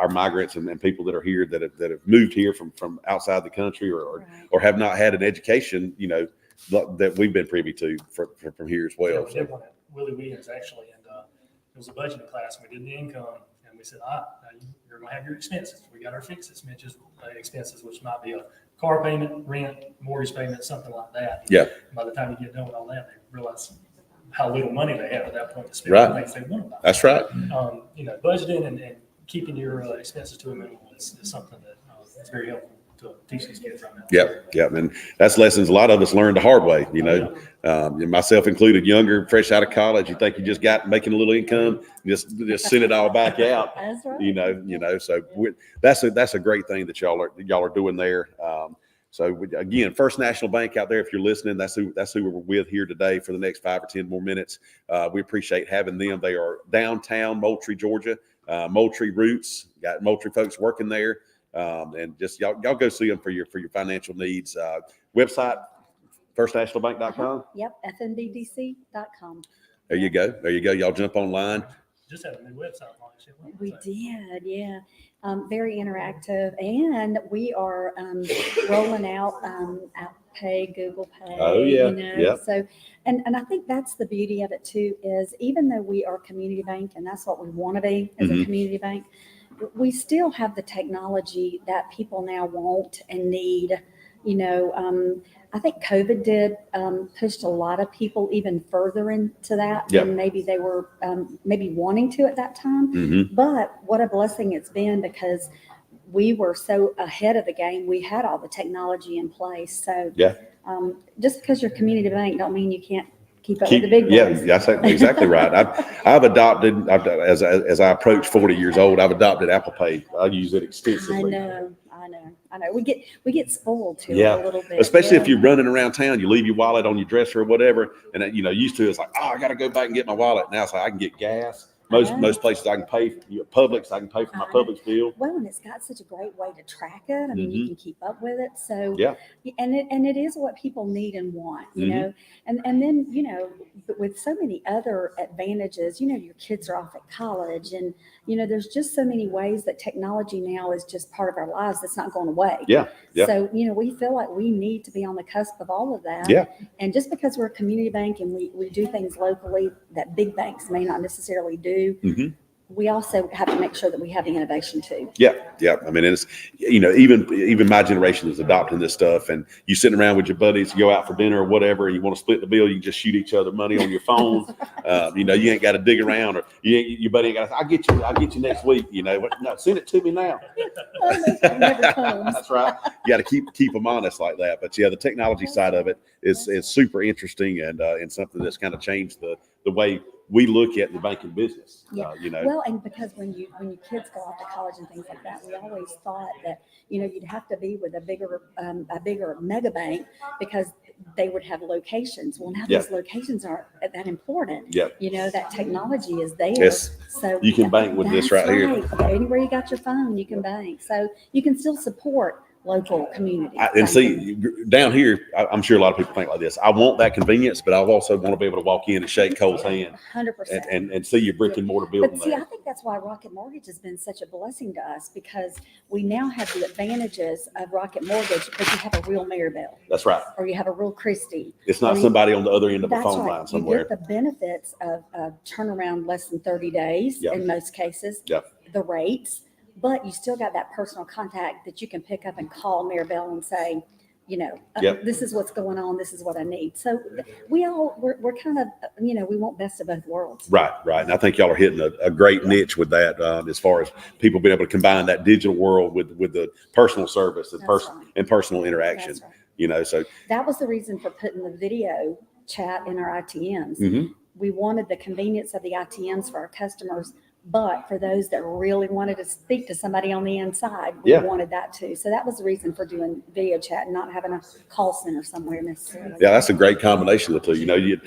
migrants and people that are here that have moved here from outside the country or have not had an education, that we've been privy to from here as well. Yeah, we did one at Willie Williams actually, and it was a budgeting class. We did the income, and we said, now you're going to have your expenses. We got our fixed expenses, which might be a car payment, rent, mortgage payment, something like that. Yeah. By the time you get done with all that, they realize how little money they have at that point to spend on things they want to buy. That's right. Budgeting and keeping your expenses to a minimum is something that is very helpful to teach these kids right now. Yep. And that's lessons a lot of us learned the hard way, myself included, younger, fresh out of college. You think you just got making a little income, just send it all back out. That's right. So that's a great thing that y'all are doing there. So again, First National Bank out there, if you're listening, that's who we're with here today for the next 5 or 10 more minutes. We appreciate having them. They are downtown Moultrie, Georgia, Moultrie roots, got Moultrie folks working there. And just y'all go see them for your financial needs. Website, firstnationalbank.com. Yep, fnbdc.com. There you go. Y'all jump online. Just had a new website launch. We did, yeah. Very interactive, and we are rolling out Apple Pay, Google Pay. Oh yeah, yeah. So, and I think that's the beauty of it too. Is even though we are a community bank, and that's what we want to be as a community bank, we still have the technology that people now want and need. I think COVID did pushed a lot of people even further into that than maybe they were maybe wanting to at that time. Mm-hmm. But what a blessing it's been, because we were so ahead of the game. We had all the technology in place. So just because you're a community bank don't mean you can't keep up with the big boys. Yeah, that's exactly right. I've adopted, as I approach 40 years old, I've adopted Apple Pay. I use it extensively. I know. We get spoiled to it a little bit. Especially if you're running around town, you leave your wallet on your dresser or whatever. And used to, it's like, oh, I got to go back and get my wallet. Now it's like I can get gas. Most places I can pay for Publix, I can pay for my Publix bill. Well, and it's got such a great way to track it. I mean, you can keep up with it. So and it is what people need and want, you know. And then, but with so many other advantages, your kids are off at college, and there's just so many ways that technology now is just part of our lives that's not going away. So, we feel like we need to be on the cusp of all of that. And just because we're a community bank and we do things locally that big banks may not necessarily do, we also have to make sure that we have the innovation too. I mean, it's, even my generation is adopting this stuff, and you sitting around with your buddies, you go out for dinner or whatever, and you want to split the bill, you can just shoot each other money on your phone. You ain't got to dig around, or your buddy ain't got to, I'll get you next week. No, send it to me now. That's right. You got to keep them honest like that. But the technology side of it is super interesting, and something that's kind of changed the way we look at the banking business. Well, and because when your kids go off to college and things like that, we always thought that you'd have to be with a bigger mega bank because they would have locations. Well, now these locations aren't that important. That technology is there. Yes. So you can bank with this right here. Anywhere you got your phone, you can bank. So you can still support local community. And see, down here, I'm sure a lot of people think like this. I want that convenience, but I also want to be able to walk in and shake Cole's hand 100%. and see your brick and mortar building. But see, I think that's why Rocket Mortgage has been such a blessing to us, because we now have the advantages of Rocket Mortgage, but you have a real Maribel. That's right. Or you have a real Christie. It's not somebody on the other end of the phone right. line somewhere. You get the benefits of turnaround less than 30 days in most cases. The rates. But you still got that personal contact that you can pick up and call Maribel and say, this is what's going on. This is what I need. So we're kind of, we want best of both worlds. Right. And I think y'all are hitting a great niche with that, as far as people being able to combine that digital world with the personal service and personal interaction. So that was the reason for putting the video chat in our ITMs. We wanted the convenience of the ITMs for our customers. But for those that really wanted to speak to somebody on the inside, we wanted that too. So that was the reason for doing video chat and not having a call center somewhere necessarily. Yeah, that's a great combination of the two.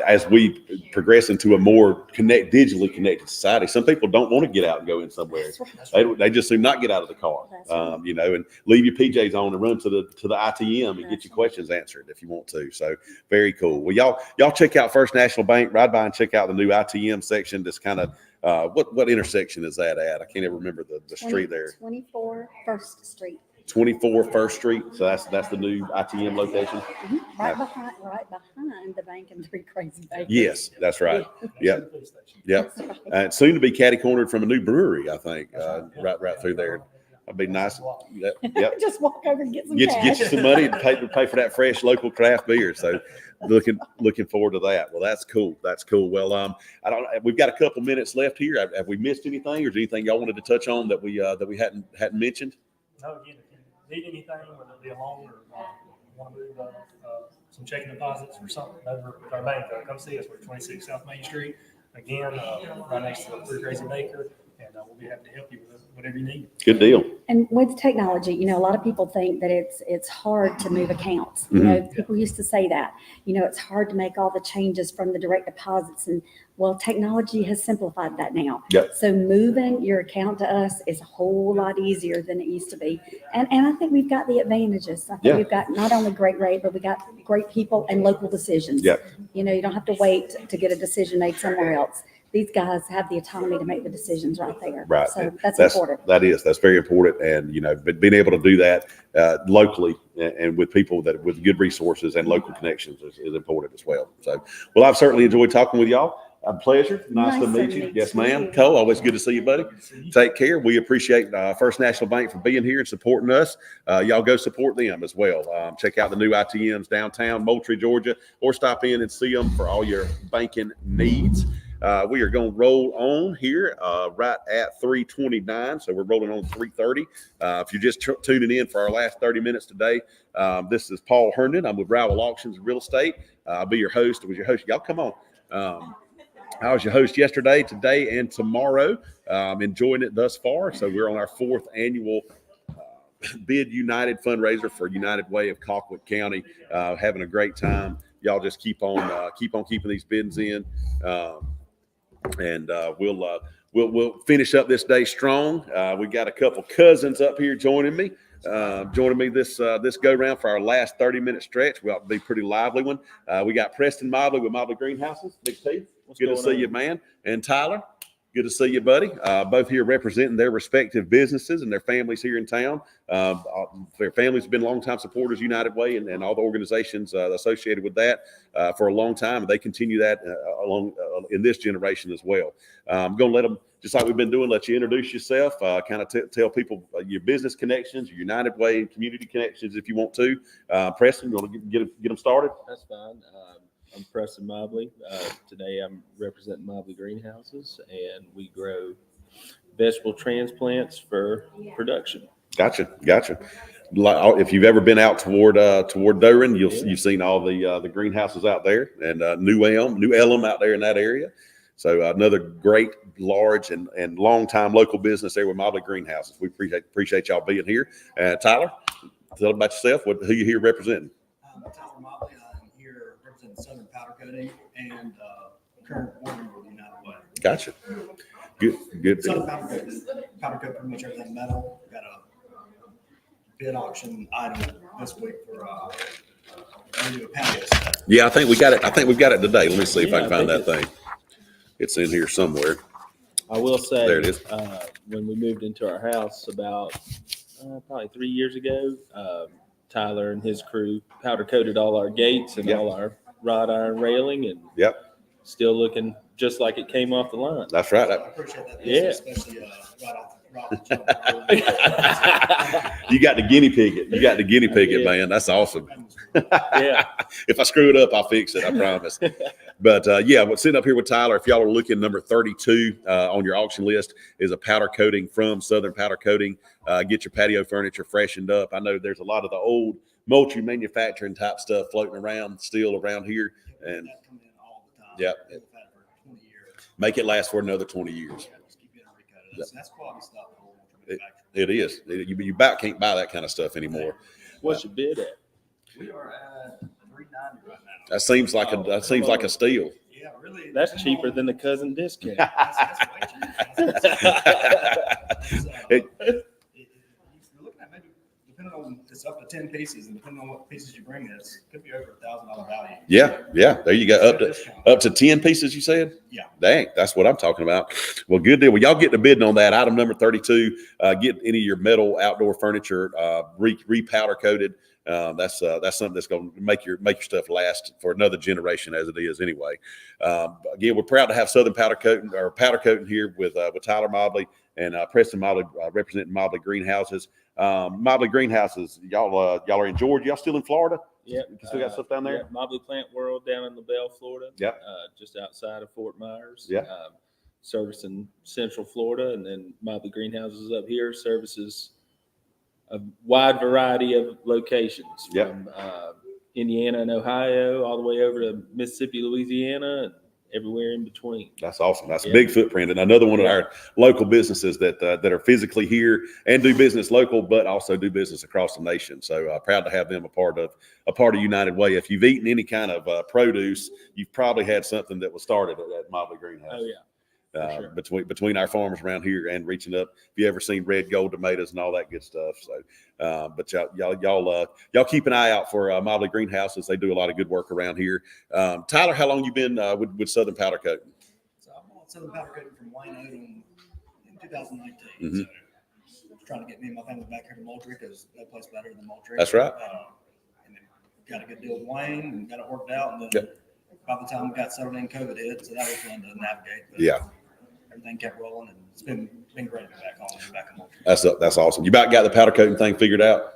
As we progress into a more digitally connected society, some people don't want to get out and go in somewhere. They just do not get out of the car, and leave your PJs on and run to the ITM and get your questions answered if you want to. So very cool. Well, y'all check out First National Bank, ride by and check out the new ITM section. That's kind of what intersection is that at? I can't even remember the street there. 24 First Street. 24 First Street. So that's the new ITM location. Right behind the bank and Three Crazy Bakers. Yes, that's right. Yep. It's soon to be catty cornered from a new brewery, I think. Right through there. That'd be nice. Yep. Just walk over and get some cash. Get you some money and pay for that fresh local craft beer. So looking forward to that. Well, that's cool. Well, we've got a couple minutes left here. Have we missed anything, or is there anything y'all wanted to touch on that we hadn't mentioned? No, again, if you need anything, whether it be a loan or want to move some checking deposits or something over with our bank, come see us. We're 26 South Main Street. Again, right next to the Three Crazy Baker. And we'll be happy to help you with whatever you need. Good deal. And with technology, a lot of people think that it's hard to move accounts. People used to say that, it's hard to make all the changes from the direct deposits. And technology has simplified that now. So moving your account to us is a whole lot easier than it used to be. And I think we've got the advantages. I think we've got not only great rate, but we got great people and local decisions. You don't have to wait to get a decision made somewhere else. These guys have the autonomy to make the decisions right there. Right. So that's important. That's very important. And, being able to do that locally and with people with good resources and local connections is important as well. So, I've certainly enjoyed talking with y'all. A pleasure. Nice to meet you. Yes, ma'am. Cole, always good to see you, buddy. Take care. We appreciate First National Bank for being here and supporting us. Y'all go support them as well. Check out the new ITMs downtown Moultrie, Georgia, or stop in and see them for all your banking needs. We are going to roll on here right at 3:29, so we're rolling on 3:30. If you're just tuning in for our last 30 minutes today, this is Paul Herndon. I'm with Rowell Auctions and Real Estate. I'll be your host. I was your host. Y'all come on. I was your host yesterday, today, and tomorrow. Enjoying it thus far. So we're on our 4th annual Bid United fundraiser for United Way of Colquitt County. Having a great time. Y'all just keep on keeping these bids in, and we'll finish up this day strong. We got a couple cousins up here joining me. This go round for our last 30-minute stretch. We ought to be a pretty lively one. We got Preston Mobley with Mobley Greenhouses. Big T. Good to see you, man. And Tyler, good to see you, buddy. Both here representing their respective businesses and their families here in town. Their families have been longtime supporters of United Way and all the organizations associated with that for a long time. And they continue that along in this generation as well. I'm going to let them, just like we've been doing, let you introduce yourself, kind of tell people your business connections, your United Way and community connections if you want to. Preston, you want to get them started? That's fine. I'm Preston Mobley. Today I'm representing Mobley Greenhouses, and we grow vegetable transplants for production. Gotcha. If you've ever been out toward Durham, you've seen all the greenhouses out there, and New Elm out there in that area. So another great, large, and long-time local business there with Mobley Greenhouses. We appreciate y'all being here. Tyler, tell them about yourself. Who you here representing? Tyler Mobley. I'm here representing Southern Powder Coating and current board member of the United Way. Gotcha. Good. Southern Powder Coat pretty much everything metal. Got a bid auction item this week for maybe a patio set. Yeah, I think we got it. I think we've got it today. Let me see if I can find that thing. It's in here somewhere. I will say, there it is. When we moved into our house about probably 3 years ago, Tyler and his crew powder coated all our gates and all our wrought iron railing, and still looking just like it came off the line. That's right. I appreciate that. Especially right off the You got the guinea pig it. You got the guinea pig it, man. That's awesome. Yeah. If I screw it up, I'll fix it. I promise. But we're sitting up here with Tyler. If y'all are looking, number 32 on your auction list is a powder coating from Southern Powder Coating. Get your patio furniture freshened up. I know there's a lot of the old Moultrie manufacturing type stuff floating around still around here, and make it last for another 20 years. That's quality stuff. It is. You about can't buy that kind of stuff anymore. What's your bid at? We are at $390 right now. That seems like a steal. Yeah, really. That's cheaper than the cousin discount. That's way cheaper. You're looking at maybe, depending on, it's up to 10 pieces, and depending on what pieces you bring, it could be over $1,000 value. Yeah. There you go. Up to 10 pieces, you said? Yeah. Dang, that's what I'm talking about. Well, good deal. Well, y'all get the bidding on that. Item number 32. Get any of your metal outdoor furniture re-powder coated. That's something that's going to make your stuff last for another generation, as it is anyway. Again, we're proud to have Southern Powder Coating here with Tyler Mobley and Preston Mobley representing Mobley Greenhouses. Mobley Greenhouses, y'all are in Georgia. Y'all still in Florida? Yeah, you still got stuff down there. Yeah, Mobley Plant World down in LaBelle, Florida. Yep. Just outside of Fort Myers. Yeah. Servicing Central Florida, and then Mobley Greenhouses up here services a wide variety of locations from Indiana and Ohio all the way over to Mississippi, Louisiana, and everywhere in between. That's awesome. That's a big footprint, and another one of our local businesses that are physically here and do business local, but also do business across the nation. So proud to have them a part of United Way. If you've eaten any kind of produce, you've probably had something that was started at Mobley Greenhouse. Oh yeah. Sure. Between our farmers around here and reaching up. If you ever seen red gold tomatoes and all that good stuff. So, but y'all keep an eye out for Mobley Greenhouses. They do a lot of good work around here. Tyler, how long you been with Southern Powder Coating? So I bought Southern Powder Coating from Wayne Odom in 2019. Mm-hmm. So trying to get me and my family back here to Moultrie because no place better than Moultrie. That's right. And then got a good deal with Wayne and got it worked out. And then by the time we got settled in, COVID hit, so that was fun to navigate. But Yeah. everything kept rolling, and it's been great to be back home and back in Moultrie. That's awesome. You about got the powder coating thing figured out?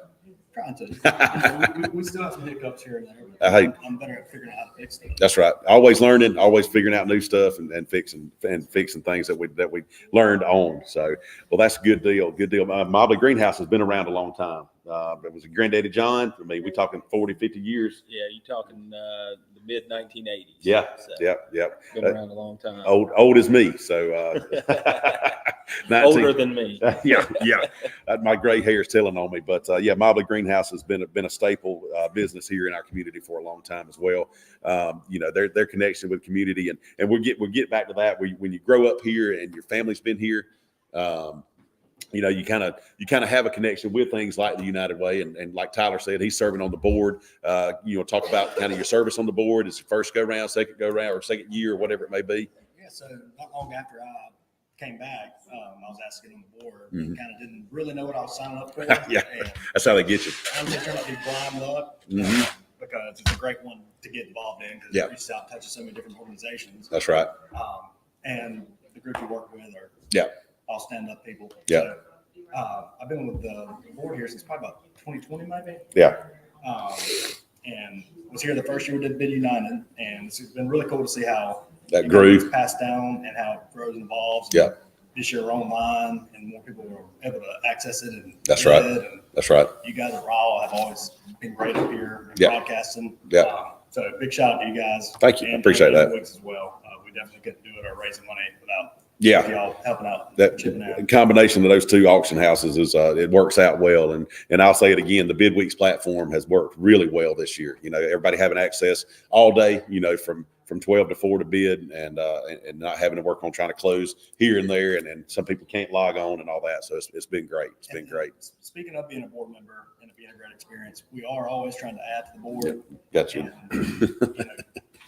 Trying to. We still have some hiccups here and there. But Hey. I'm better at figuring out how to fix them. That's right. Always learning, always figuring out new stuff and fixing things that we learned on. So, well, that's a good deal. Good deal. Mobley Greenhouse has been around a long time. It was Granddaddy John. I mean, we're talking 40, 50 years. Yeah, you're talking the mid 1980s. Yeah. So, Yep. been around a long time. Old as me. So, 19 Older than me. yeah. My gray hair is telling on me, but yeah, Mobley Greenhouse has been a staple business here in our community for a long time as well. Their connection with community, and we'll get back to that. When you grow up here and your family's been here, you kind of have a connection with things like the United Way, and like Tyler said, he's serving on the board. Talk about kind of your service on the board. Is it first go round, second go round, or second year, or whatever it may be? Yeah, so not long after I came back, I was asked to get on the board. Mhm. Kind of didn't really know what I was signing up for. Yeah, and that's how they get you. I'm just trying to be blind luck because it's a great one to get involved in because Yeah. it reaches out and touches so many different organizations. That's right. And the group you work with are Yeah. all stand-up people. Yeah. So, I've been with the board here since probably about 2020, maybe. Yeah. And was here the first year we did Bid United, and it's been really cool to see how That grew. passed down and how it grows and evolves. Yeah. This year online, and more people are able to access it. And That's bid right. it, and That's right. you guys at Rowell have always been great up here in Yeah. broadcasting. Yeah. So big shout out to you guys. Thank you. I And appreciate that. Wicks as well. We definitely couldn't do it or raising money without Yeah. y'all helping out. That chipping out. combination of those two auction houses is it works out well, and I'll say it again, the Bid Weeks platform has worked really well this year. Everybody having access all day, from 12 to 4 to bid, and not having to work on trying to close here and there, and some people can't log on and all that. So it's been great. It's been great. Speaking of being a board member and it being a great experience, we are always trying to add to the board. Gotcha. And,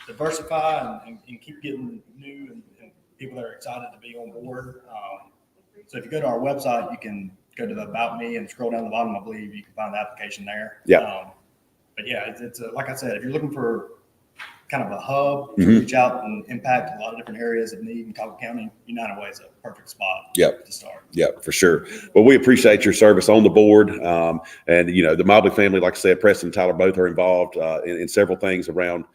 diversify and keep getting new and people that are excited to be on board. So if you go to our website, you can go to the About Me and scroll down to the bottom. I believe you can find the application there. Yeah. But yeah, it's like I said, if you're looking for kind of a hub to Mhm. reach out and impact a lot of different areas of need in Colquitt County, United Way is a perfect spot Yep. to start. Yeah, for sure. Well, we appreciate your service on the board. And the Mobley family, like I said, Preston and Tyler both are involved in several things around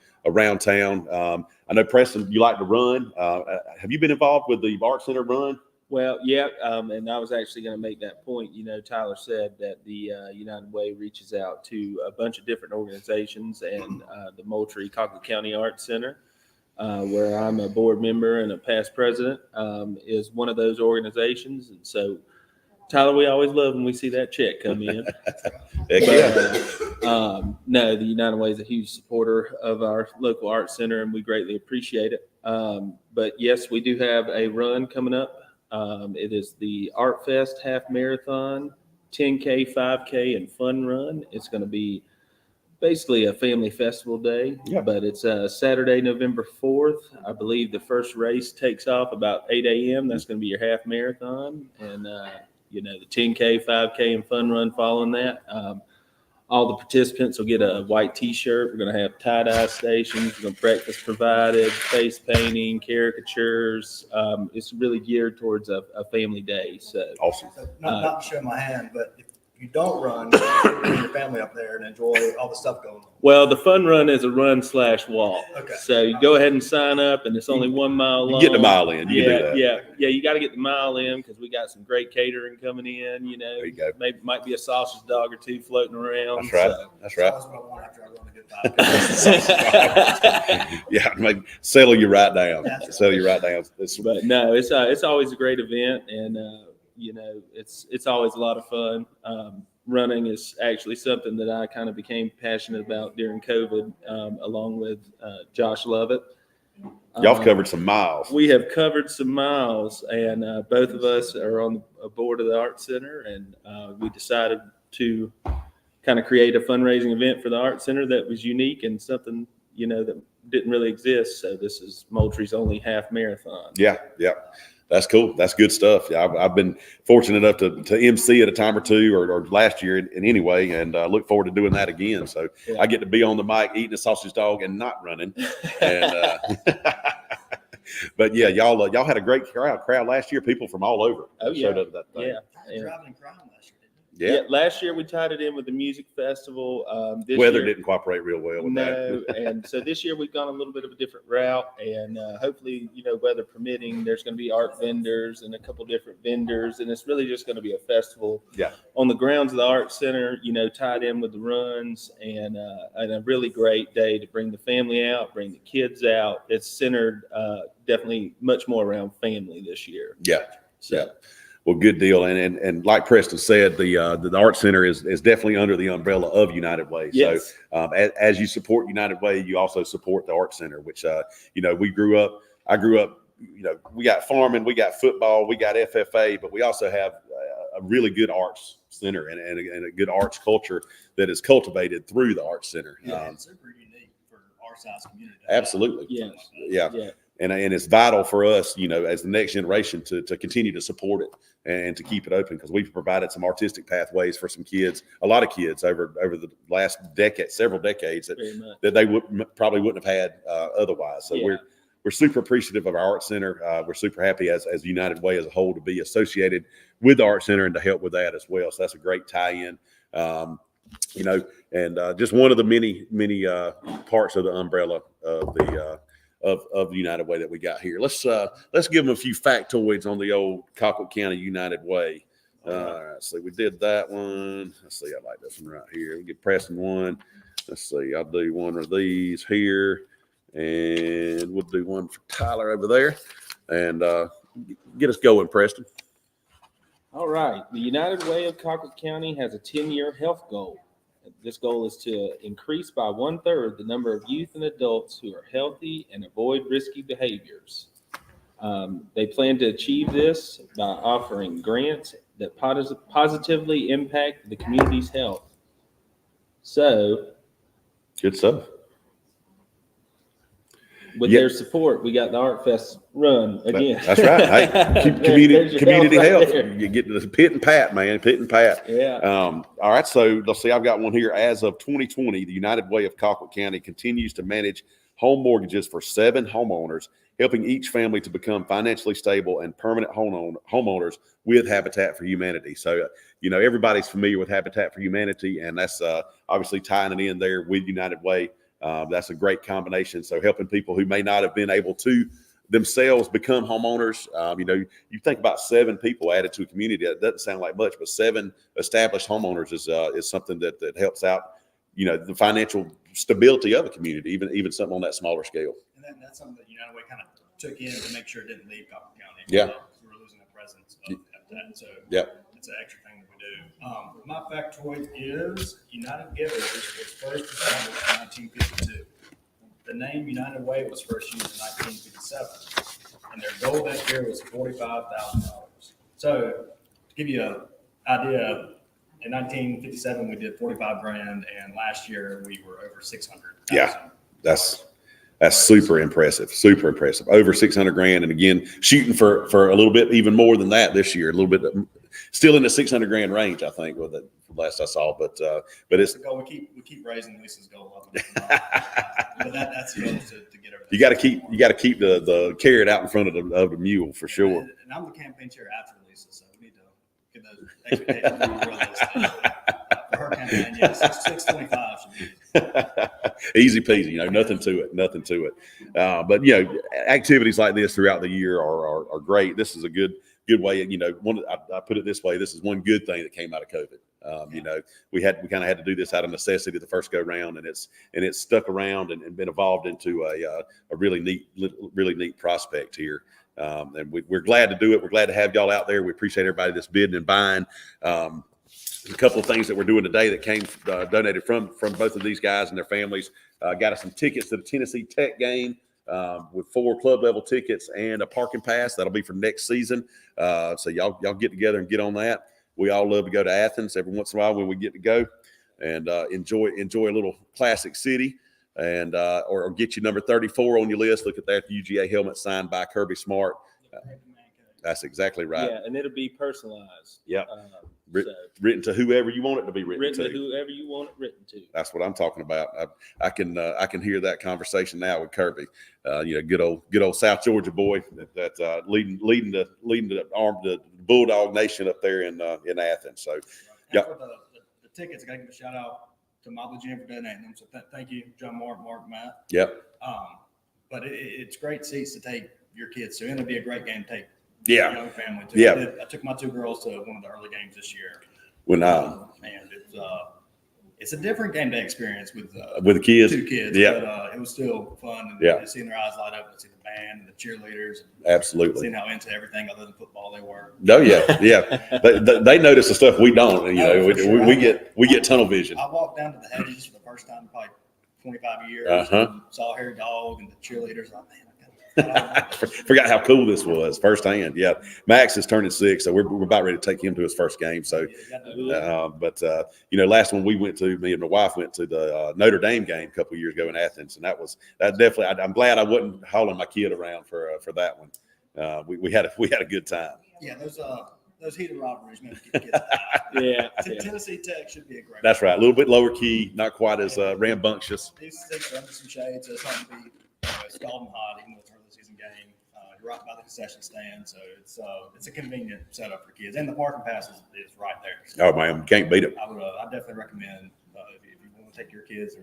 town. I know, Preston, you like to run. Have you been involved with the Art Center run? Well, yeah, and I was actually going to make that point. Tyler said that the United Way reaches out to a bunch of different organizations, and the Moultrie Colquitt County Art Center, where I'm a board member and a past president, is one of those organizations. And so, Tyler, we always love when we see that check come in. No, the United Way is a huge supporter of our local art center, and we greatly appreciate it. But yes, we do have a run coming up. It is the Art Fest Half Marathon, 10K, 5K, and Fun Run. It's going to be basically a family festival day, but it's Saturday, November 4th. I believe the first race takes off about 8 a.m. That's going to be your half marathon. And, the 10K, 5K, and Fun Run following that. All the participants will get a white T-shirt. We're going to have tie-dye stations. We're going to breakfast provided, face painting, caricatures. It's really geared towards a family day. So awesome. So not to show my hand, but if you don't run, you can bring your family up there and enjoy all the stuff going on. Well, the Fun Run is a run/walk. Okay. So you go ahead and sign up, and it's only 1 mile long. You get the mile in. You can do that. Yeah. You got to get the mile in because we got some great catering coming in. There you go. Maybe might be a sausage dog or two floating around. That's right. So. That's right. That's what I want after I run a good 5K. Yeah, settle you right down. Settle you right down. But no, it's always a great event, and it's always a lot of fun. Running is actually something that I kind of became passionate about during COVID, along with Josh Lovett. Y'all have covered some miles. We have covered some miles, and both of us are on the board of the Art Center, and we decided to kind of create a fundraising event for the Art Center that was unique and something, that didn't really exist. So this is Moultrie's only half marathon. Yeah. That's cool. That's good stuff. Yeah, I've been fortunate enough to MC at a time or two, or last year in any way, and look forward to doing that again. So Yeah. I get to be on the mic, eating a sausage dog and not running. And but yeah, y'all had a great crowd last year. People from all over showed up at that thing. Traveling crowd last year. Yeah. Last year we tied it in with the music festival. This Weather year, didn't cooperate real well with no, that. and so this year we've gone a little bit of a different route, and hopefully, weather permitting, there's going to be art vendors and a couple different vendors, and it's really just going to be a festival. Yeah. On the grounds of the Art Center, tied in with the runs, and a really great day to bring the family out, bring the kids out. It's centered definitely much more around family this year. Yeah. So. Yeah. Well, good deal. And like Preston said, the Art Center is definitely under the umbrella of United Way. Yes. So as you support United Way, you also support the Art Center, which, I grew up, we got farming, we got football, we got FFA, but we also have a really good arts center and a good arts culture that is cultivated through the Art Center. It's super unique for our size community. Absolutely. Yes. Yeah. Yeah. And it's vital for us, as the next generation to continue to support it and to keep it open, because we've provided some artistic pathways for some kids, a lot of kids over the last several decades that they probably wouldn't have had otherwise. So we're super appreciative of our Art Center. We're super happy as United Way as a whole to be associated with the Art Center and to help with that as well. So that's a great tie-in. Just one of the many parts of the umbrella of the United Way that we got here. Let's give them a few factoids on the old Colquitt County United Way. So we did that one. Let's see, I like this one right here. We get Preston one. Let's see, I'll do one of these here, and we'll do one for Tyler over there, and get us going, Preston. All right. The United Way of Colquitt County has a 10-year health goal. This goal is to increase by 1/3 the number of youth and adults who are healthy and avoid risky behaviors. They plan to achieve this by offering grants that positively impact the community's health. So, good stuff. With their support, we got the Art Fest run again. That's right. Hey, community health. You get to the pit and pat, man. Pit and pat. Yeah. All right. So let's see. I've got one here. As of 2020, the United Way of Colquitt County continues to manage home mortgages for 7 homeowners, helping each family to become financially stable and permanent homeowners with Habitat for Humanity. So, everybody's familiar with Habitat for Humanity, and that's obviously tying it in there with United Way. That's a great combination. So helping people who may not have been able to themselves become homeowners. You think about 7 people added to a community. That doesn't sound like much, but 7 established homeowners is something that helps out, the financial stability of a community, even something on that smaller scale. And that's something that United Way kind of took in to make sure it didn't leave Colquitt County. Yeah. We were losing the presence of that. So it's an extra thing that we do. My factoid is United Givers was first established in 1952. The name United Way was first used in 1957, and their goal that year was $45,000. So to give you an idea, in 1957 we did 45 grand, and last year we were over 600,000. Yeah, that's super impressive. Super impressive. Over 600 grand, and again shooting for a little bit even more than that this year. A little bit still in the 600 grand range, I think, with it last I saw. But it's the goal. We keep raising Lisa's goal up. But that's the goal to get over. You got to keep the carrot out in front of the mule for sure. And I'm the campaign chair after Lisa, so we need to get those expectations realistic. For her campaign, 625 should be easy peasy. Nothing to it. But activities like this throughout the year are great. This is a good way. I put it this way: this is one good thing that came out of COVID. We kind of had to do this out of necessity the first go round, and it's stuck around and been evolved into a really neat prospect here. And we're glad to do it. We're glad to have y'all out there. We appreciate everybody that's bidding and buying. A couple of things that we're doing today that came donated from both of these guys and their families. Got us some tickets to the Tennessee Tech game with 4 club level tickets and a parking pass. That'll be for next season. So y'all get together and get on that. We all love to go to Athens every once in a while when we get to go and enjoy a little classic city, and or get you number 34 on your list. Look at that UGA helmet signed by Kirby Smart. That's exactly right. Yeah, and it'll be personalized. Yep. So, Written to whoever you want it to be written written to to. whoever you want it written to. That's what I'm talking about. I can hear that conversation now with Kirby. Good old South Georgia boy that leading the Bulldog Nation up there in Athens. So, yeah. For the tickets, I got to give a shout out to Mobley Gym for donating them. So thank you, John, Mark, Matt. Yep. But it's great seats to take your kids. So it'll be a great game to take. Yeah. Young family too. Yeah. I took my 2 girls to one of the early games this year. And it's a different game day experience with the kids. 2 kids. Yeah. But it was still fun. And seeing their eyes light up and see the band and the cheerleaders. And absolutely. Seeing how into everything other than football they were. Oh yeah. They notice the stuff we don't. We get tunnel vision. I walked down to the hedges for the first time in probably 25 years. Saw Harry Dog and the cheerleaders. Like, man, forgot how cool this was firsthand. Yeah, Max is turning 6, so we're about ready to take him to his first game. So, last one we went to, me and my wife went to the Notre Dame game a couple of years ago in Athens, and that definitely. I'm glad I wasn't hauling my kid around for that one. We had a good time. Yeah, those heated rivalries, man, keep kids. Tennessee Tech should be a great. That's right. A little bit lower key, not quite as rambunctious. These 6 are under some shade, so it's not going to be scalding hot, even though it's an early season game. You're right by the concession stand, so it's a convenient setup for kids, and the parking pass is right there. So oh man, can't beat it. I definitely recommend if you want to take your kids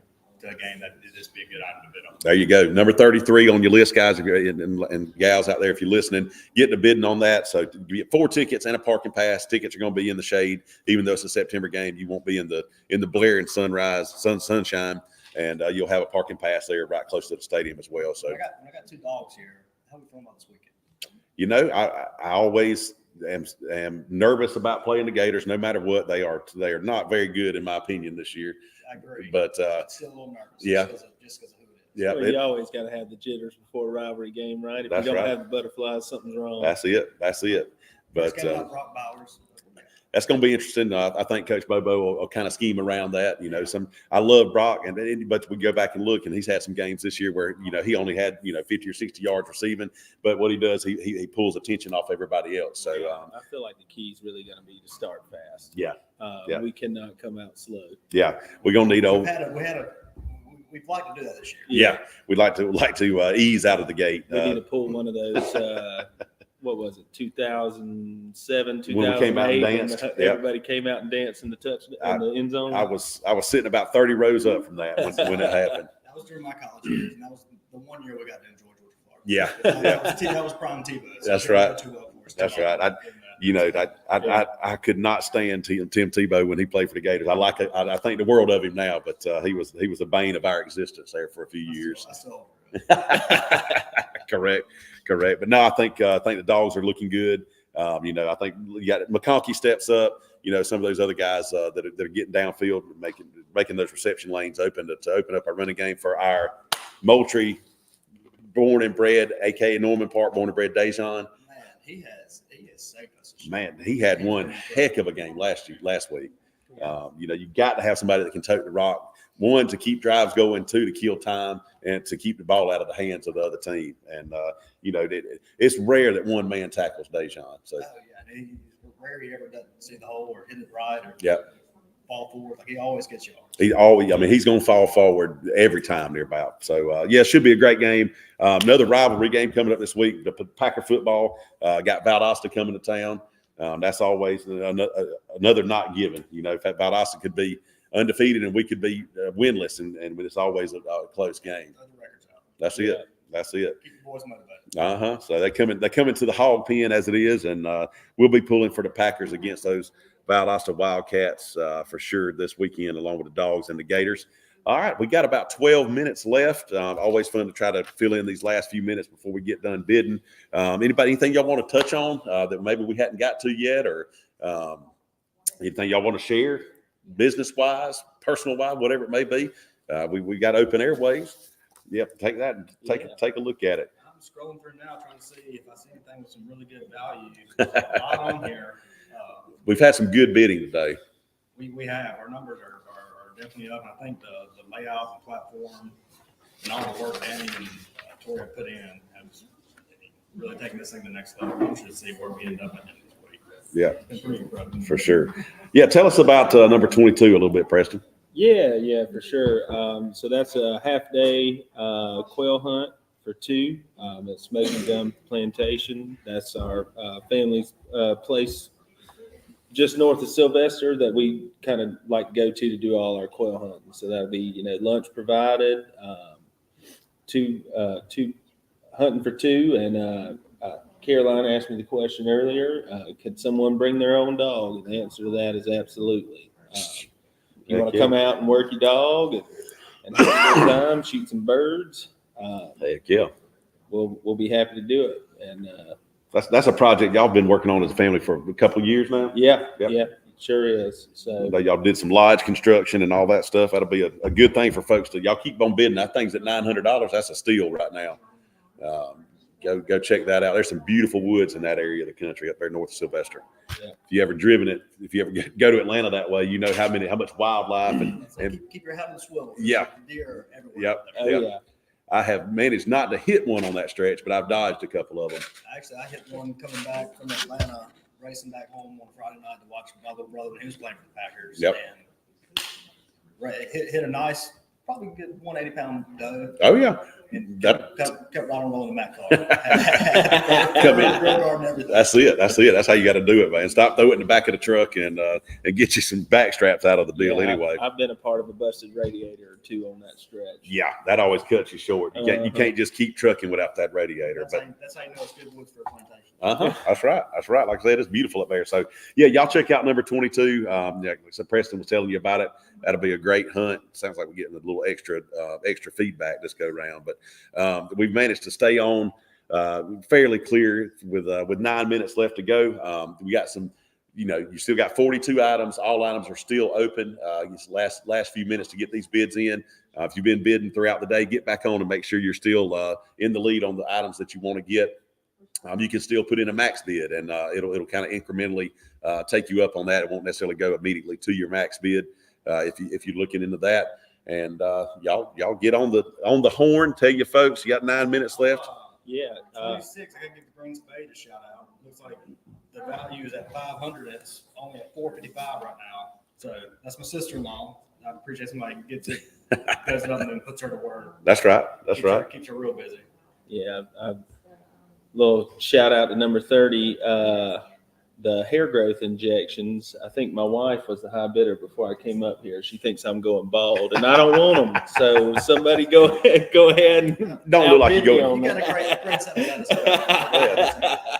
to a game, that this be a good item to bid on. There you go, number 33 on your list, guys and gals out there. If you're listening, get to bidding on that. So you get 4 tickets and a parking pass. Tickets are going to be in the shade, even though it's a September game. You won't be in the blaring sunshine. And you'll have a parking pass there right close to the stadium as well. So I got 2 dogs here. How are we feeling about this weekend? I always am nervous about playing the Gators, no matter what they are. They are not very good, in my opinion, this year. I agree. But still a little nervous. Yeah. Just because of who it is. Yeah. Well, you always got to have the jitters before a rivalry game, right? If you don't have the butterflies, something's wrong. That's it. But that's going to be interesting. I think Coach Bobo will kind of scheme around that. I love Brock, but we go back and look, and he's had some games this year where he only had 50 or 60 yards receiving. But what he does, he pulls attention off everybody else. So I feel like the key is really going to be to start fast. Yeah. We cannot come out slow. Yeah, we're going to need We'd like to do that this year. Yeah, we'd like to ease out of the gate. We need to pull one of those. What was it? 2007, 2008. When we came out and danced. Everybody came out and danced in the end zone. I was sitting about 30 rows up from that when it happened. That was during my college years, and that was the one year we got to enjoy Georgia, Florida. Yeah. That was prime Tebow. So That's right. That's right. I could not stand Tim Tebow when he played for the Gators. I think the world of him now, but he was the bane of our existence there for a few years. Correct. But no, I think the Dogs are looking good. I think you got McConkey steps up. Some of those other guys that are getting downfield and making those reception lanes open to open up our running game for our Moultrie born and bred, aka Norman Park born and bred Dejan. Man, he has saved us. Man, he had one heck of a game last week. You got to have somebody that can tote the rock. 1, to keep drives going, 2, to kill time, and to keep the ball out of the hands of the other team. And it's rare that one man tackles Dejan. So it's rare he ever doesn't see the hole or hit it right or fall forward. Like he always gets you off. He's going to fall forward every time they're about. So it should be a great game. Another rivalry game coming up this week. The Packer football got Valdosta coming to town. That's always another not given. In fact, Valdosta could be undefeated and we could be winless, and it's always a close game. That's it. Keep the boys motivated. So they come into the hog pen as it is, and we'll be pulling for the Packers against those Valdosta Wildcats for sure this weekend, along with the Dogs and the Gators. All right, we got about 12 minutes left. Always fun to try to fill in these last few minutes before we get done bidding. Anything y'all want to touch on that maybe we hadn't got to yet, or anything y'all want to share? Business-wise, personal-wise, whatever it may be. We got open airways. Yep, take that and take a look at it. I'm scrolling through now trying to see if I see anything with some really good value. Not on here. We've had some good bidding today. We have. Our numbers are definitely up, and I think the layout and platform and all the work Danny and Tori have put in has really taking this thing to the next level. I'm interested to see where we end up at the end of this week. Yeah, It's been pretty incredible. for sure. Yeah, tell us about number 22 a little bit, Preston. Yeah, for sure. So that's a half day quail hunt for two at Smoky Gum Plantation. That's our family's place just north of Sylvester that we kind of like go to do all our quail hunting. So that'll be, lunch provided, two hunting for two. And Caroline asked me the question earlier, could someone bring their own dog? And the answer to that is absolutely. You want to come out and work your dog and have a good time, shoot some birds? Heck yeah. We'll be happy to do it. And that's a project y'all been working on as a family for a couple of years now. Yeah, sure is. So y'all did some lodge construction and all that stuff. That'll be a good thing for folks to y'all keep on bidding. That thing's at $900. That's a steal right now. Go check that out. There's some beautiful woods in that area of the country up there north of Sylvester. Yeah. If you ever driven it, if you ever go to Atlanta that way, you know how much wildlife and keep your head on the swivel. Yeah. Deer everywhere. Yep. Oh, yeah. I have managed not to hit one on that stretch, but I've dodged a couple of them. Actually, I hit one coming back from Atlanta, racing back home on Friday night to watch my little brother when he was playing for the Packers. Yep. And hit a nice, probably good 180-pound doe. Oh yeah. And kept right on rolling the mat car. Come in. That's it. That's how you got to do it, man. Stop, throw it in the back of the truck, and get you some back straps out of the deal. Anyway, I've been a part of a busted radiator or two on that stretch. Yeah, that always cuts you short. You can't just keep trucking without that radiator. That's how you know it's good woods for a plantation. That's right. Like I said, it's beautiful up there. So yeah, y'all check out number 22. So Preston was telling you about it. That'll be a great hunt. Sounds like we're getting a little extra feedback this go round, but we've managed to stay on fairly clear with 9 minutes left to go. We got some, you still got 42 items. All items are still open. It's last few minutes to get these bids in. If you've been bidding throughout the day, get back on and make sure you're still in the lead on the items that you want to get. You can still put in a max bid, and it'll kind of incrementally take you up on that. It won't necessarily go immediately to your max bid if you're looking into that. And y'all get on the horn. Tell your folks you got 9 minutes left. 26. I gotta give the Green Spade a shout out. Looks like the value is at $500. It's only at $455 right now. So that's my sister-in-law. I appreciate somebody who gets it, does it up, and then puts her to work. That's right. Keeps her real busy. Yeah. Little shout out to number 30. The hair growth injections. I think my wife was the high bidder before I came up here. She thinks I'm going bald, and I don't want them. So somebody go ahead and don't look like you're going. You got a great set of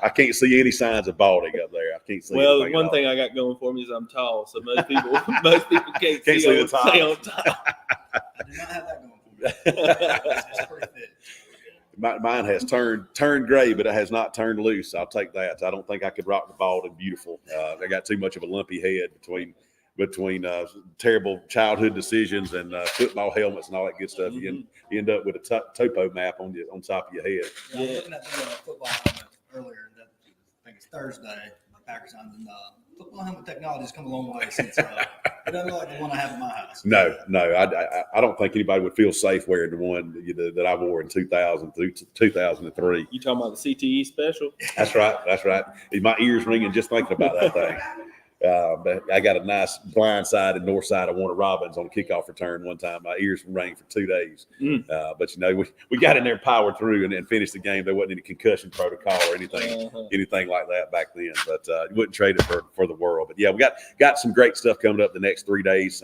I can't see any signs of balding up there. I can't see. Well, one thing I got going for me is I'm tall, so most people can't see the top. On top. I do not have that going for me. It's pretty fit. Mine has turned gray, but it has not turned loose. I'll take that. I don't think I could rock the bald and beautiful. I got too much of a lumpy head between terrible childhood decisions and football helmets and all that good stuff. Mm-hmm. You end up with a topo map on top of your head. Yeah, I was looking at the football helmet earlier. I think it's Thursday. My Packers on the football helmet technology has come a long way since. It doesn't look like the one I have in my house. No, I don't think anybody would feel safe wearing the one that I wore in 2000 through 2003. You talking about the CTE special? That's right. My ears ringing just thinking about that thing. But I got a nice blind side and north side of Warner Robins on a kickoff return one time. My ears rang for 2 days. But we got in there and powered through and finished the game. There wasn't any concussion protocol or anything like that back then. But you wouldn't trade it for the world. But yeah, we got some great stuff coming up the next 3 days.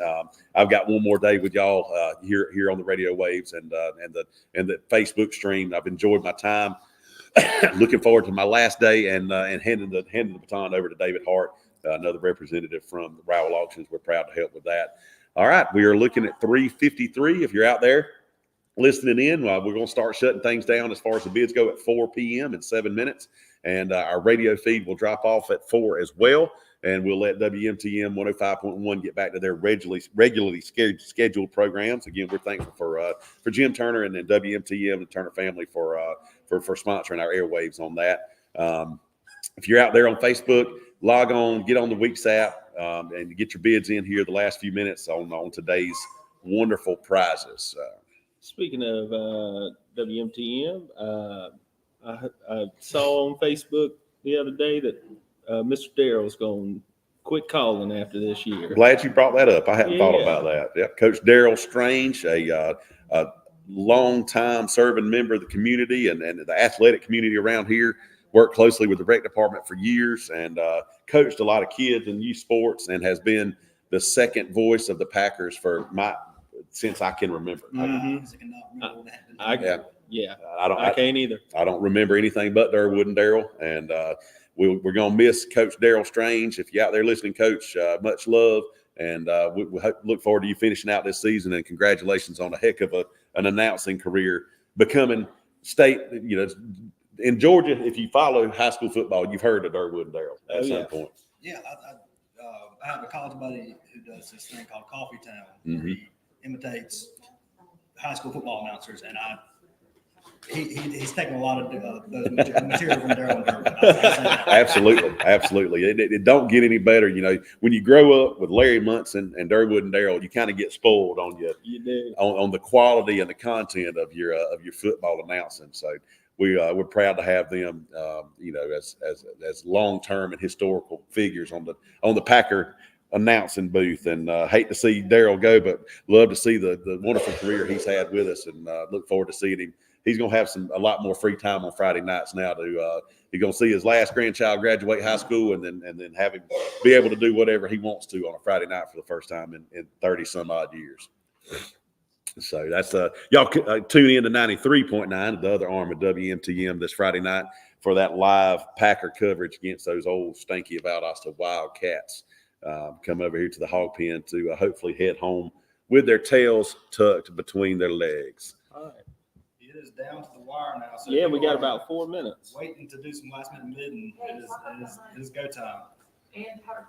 I've got one more day with y'all here on the radio waves and the Facebook stream. I've enjoyed my time. Looking forward to my last day and handing the baton over to David Hart. Another representative from the Rowell Auctions. We're proud to help with that. All right, we are looking at 3:53. If you're out there listening in, we're going to start shutting things down as far as the bids go at 4 p.m. in 7 minutes. And our radio feed will drop off at 4 as well. And we'll let WMTM 105.1 get back to their regularly scheduled programs. Again, we're thankful for Jim Turner and then WMTM and the Turner family for sponsoring our airwaves on that. If you're out there on Facebook, log on, get on the Weeks app, and get your bids in here the last few minutes on today's wonderful prizes. Speaking of WMTM, I saw on Facebook the other day that Mr. Darrell's going to quit calling after this year. Glad you brought that up. I hadn't thought Yeah. about that. Yep. Coach Darrell Strange, a long-time serving member of the community and the athletic community around here, worked closely with the rec department for years and coached a lot of kids in youth sports and has been the second voice of the Packers since I can remember. I can't either. I don't remember anything but Durwood and Darrell, and we're going to miss Coach Darrell Strange. If you're out there listening, Coach, much love, and we look forward to you finishing out this season, and congratulations on a heck of an announcing career, becoming state, in Georgia. If you follow high school football, you've heard of Durwood and Darrell at some point. Yeah, I have a college buddy who does this thing called Coffee Town. Mm-hmm. He imitates high school football announcers, and he's taken a lot of the material from Darrell and Durwood. Absolutely. It don't get any better. When you grow up with Larry Munson and Durwood and Darrell, you kind of get spoiled on on the quality and the content of your football announcing. So we're proud to have them, as long-term and historical figures on the Packer announcing booth, and hate to see Darrell go, but love to see the wonderful career he's had with us, and look forward to seeing him. He's going to have a lot more free time on Friday nights now. He's going to see his last grandchild graduate high school, and then have him be able to do whatever he wants to on a Friday night for the first time in 30 some odd years. So that's y'all tune in to 93.9, the other arm of WMTM, this Friday night for that live Packer coverage against those old stinky Valdosta Wildcats. Come over here to the hog pen to hopefully head home with their tails tucked between their legs. All right. It is down to the wire now. So yeah, we got about 4 minutes. Waiting to do some last minute bidding. It is go time.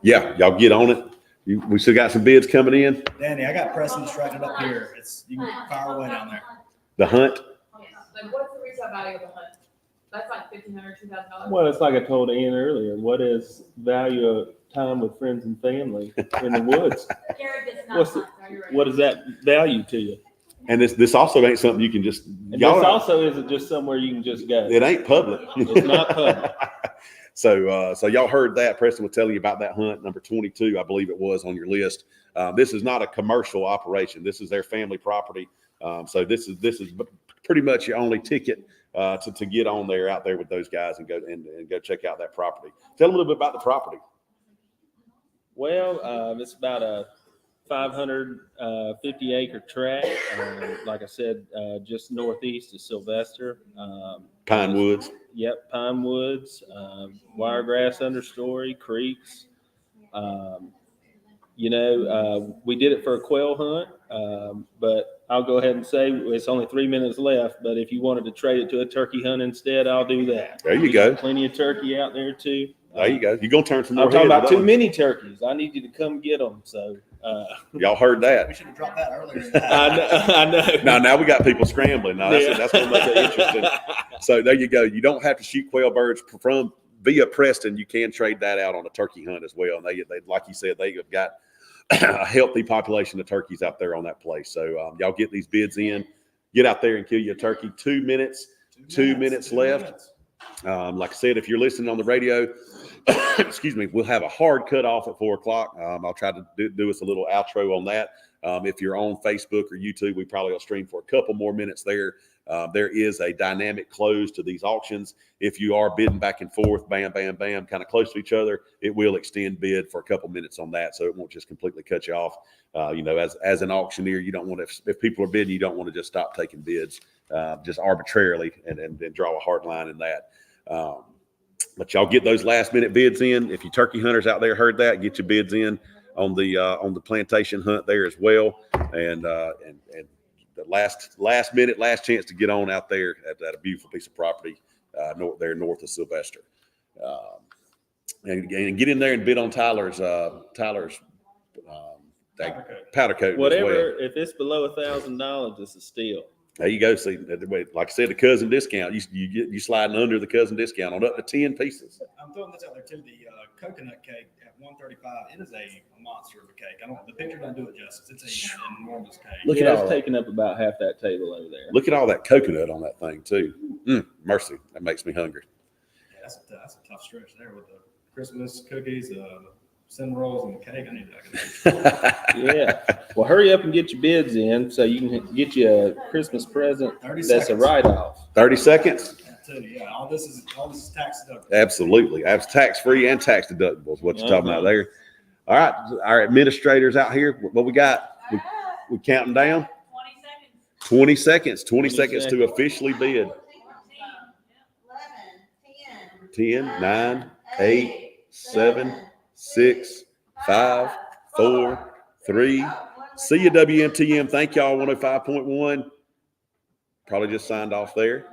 Yeah, y'all get on it. We still got some bids coming in. Danny, I got Preston distracted up here. You can fire away down there. The hunt. Like, what's the resale value of the hunt? That's like $1,500, $2,000. Well, it's like I told Ian earlier. What is value of time with friends and family in the woods? What is that value to you? And this also ain't something you can just. And this also isn't just somewhere you can just go. It ain't public. It's not public. So y'all heard that. Preston was telling you about that hunt, number 22, I believe it was on your list. This is not a commercial operation. This is their family property. So this is pretty much your only ticket to get on there, out there with those guys, and go check out that property. Tell them a little bit about the property. Well, it's about a 550 acre tract. Like I said, just northeast of Sylvester. Pine Woods. Yep, pine woods, wiregrass understory, creeks. We did it for a quail hunt, but I'll go ahead and say it's only 3 minutes left. But if you wanted to trade it to a turkey hunt instead, I'll do that. There you go. Plenty of turkey out there too. There you go. You're gonna turn some more. I'm talking about too many turkeys. I need you to come get them. So y'all heard that. We should have dropped that earlier. I know. Now we got people scrambling. Now that's gonna make it interesting. So there you go. You don't have to shoot quail birds via Preston. You can trade that out on a turkey hunt as well. And they like you said, they have got a healthy population of turkeys out there on that place. So y'all get these bids in, get out there and kill your turkey. 2 minutes. 2 minutes left. Like I said, if you're listening on the radio, excuse me, we'll have a hard cutoff at 4:00. I'll try to do us a little outro on that. If you're on Facebook or YouTube, we probably will stream for a couple more minutes there. There is a dynamic close to these auctions. If you are bidding back and forth, bam, bam, bam, kind of close to each other, it will extend bid for a couple minutes on that. So it won't just completely cut you off. As an auctioneer, you don't want to, if people are bidding, you don't want to just stop taking bids just arbitrarily and draw a hard line in that. But y'all get those last minute bids in. If you turkey hunters out there heard that, get your bids in on the plantation hunt there as well. And the last minute, last chance to get on out there at a beautiful piece of property north of Sylvester. And get in there and bid on Tyler's powder coat. Whatever, if it's below $1,000, it's a steal. There you go. See, like I said, the cousin discount. You sliding under the cousin discount on up to 10 pieces. I'm throwing this out there too. The coconut cake at $135. It is a monster of a cake. The picture doesn't do it justice. It's an enormous cake. Look at it's taking up about half that table over there. Look at all that coconut on that thing too. Mercy, that makes me hungry. Yeah, that's a tough stretch there with the Christmas cookies, cinnamon rolls, and the cake. I need to. Yeah. Well, hurry up and get your bids in so you can get you a Christmas present 30 that's a seconds. Write-off. 30 seconds? That too, yeah. All this is tax deductible. Absolutely. That's tax-free and tax deductible is what you're talking about there. All right. Our administrators out here, what we got? We counting down? 20 seconds. 20 seconds to officially bid. 10, 9, 8, 7, 6, 5, 4, 3. See you, WMTM. Thank y'all, 105.1. Probably just signed off there.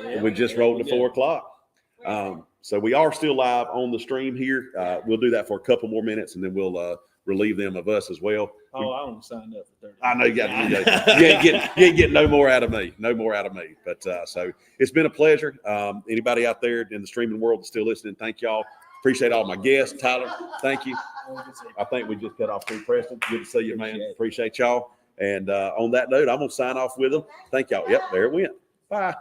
And we just rolled to 4 o'clock. So we are still live on the stream here. We'll do that for a couple more minutes, and then we'll relieve them of us as well. Oh, I only signed up for 30. I know you ain't getting no more out of me. No more out of me. But so it's been a pleasure. Anybody out there in the streaming world that's still listening, thank y'all. Appreciate all my guests. Tyler, thank you. I think we just cut off too, Preston. Good to see you, man. Appreciate y'all. And on that note, I'm going to sign off with them. Thank y'all. Yep, there it went. Bye.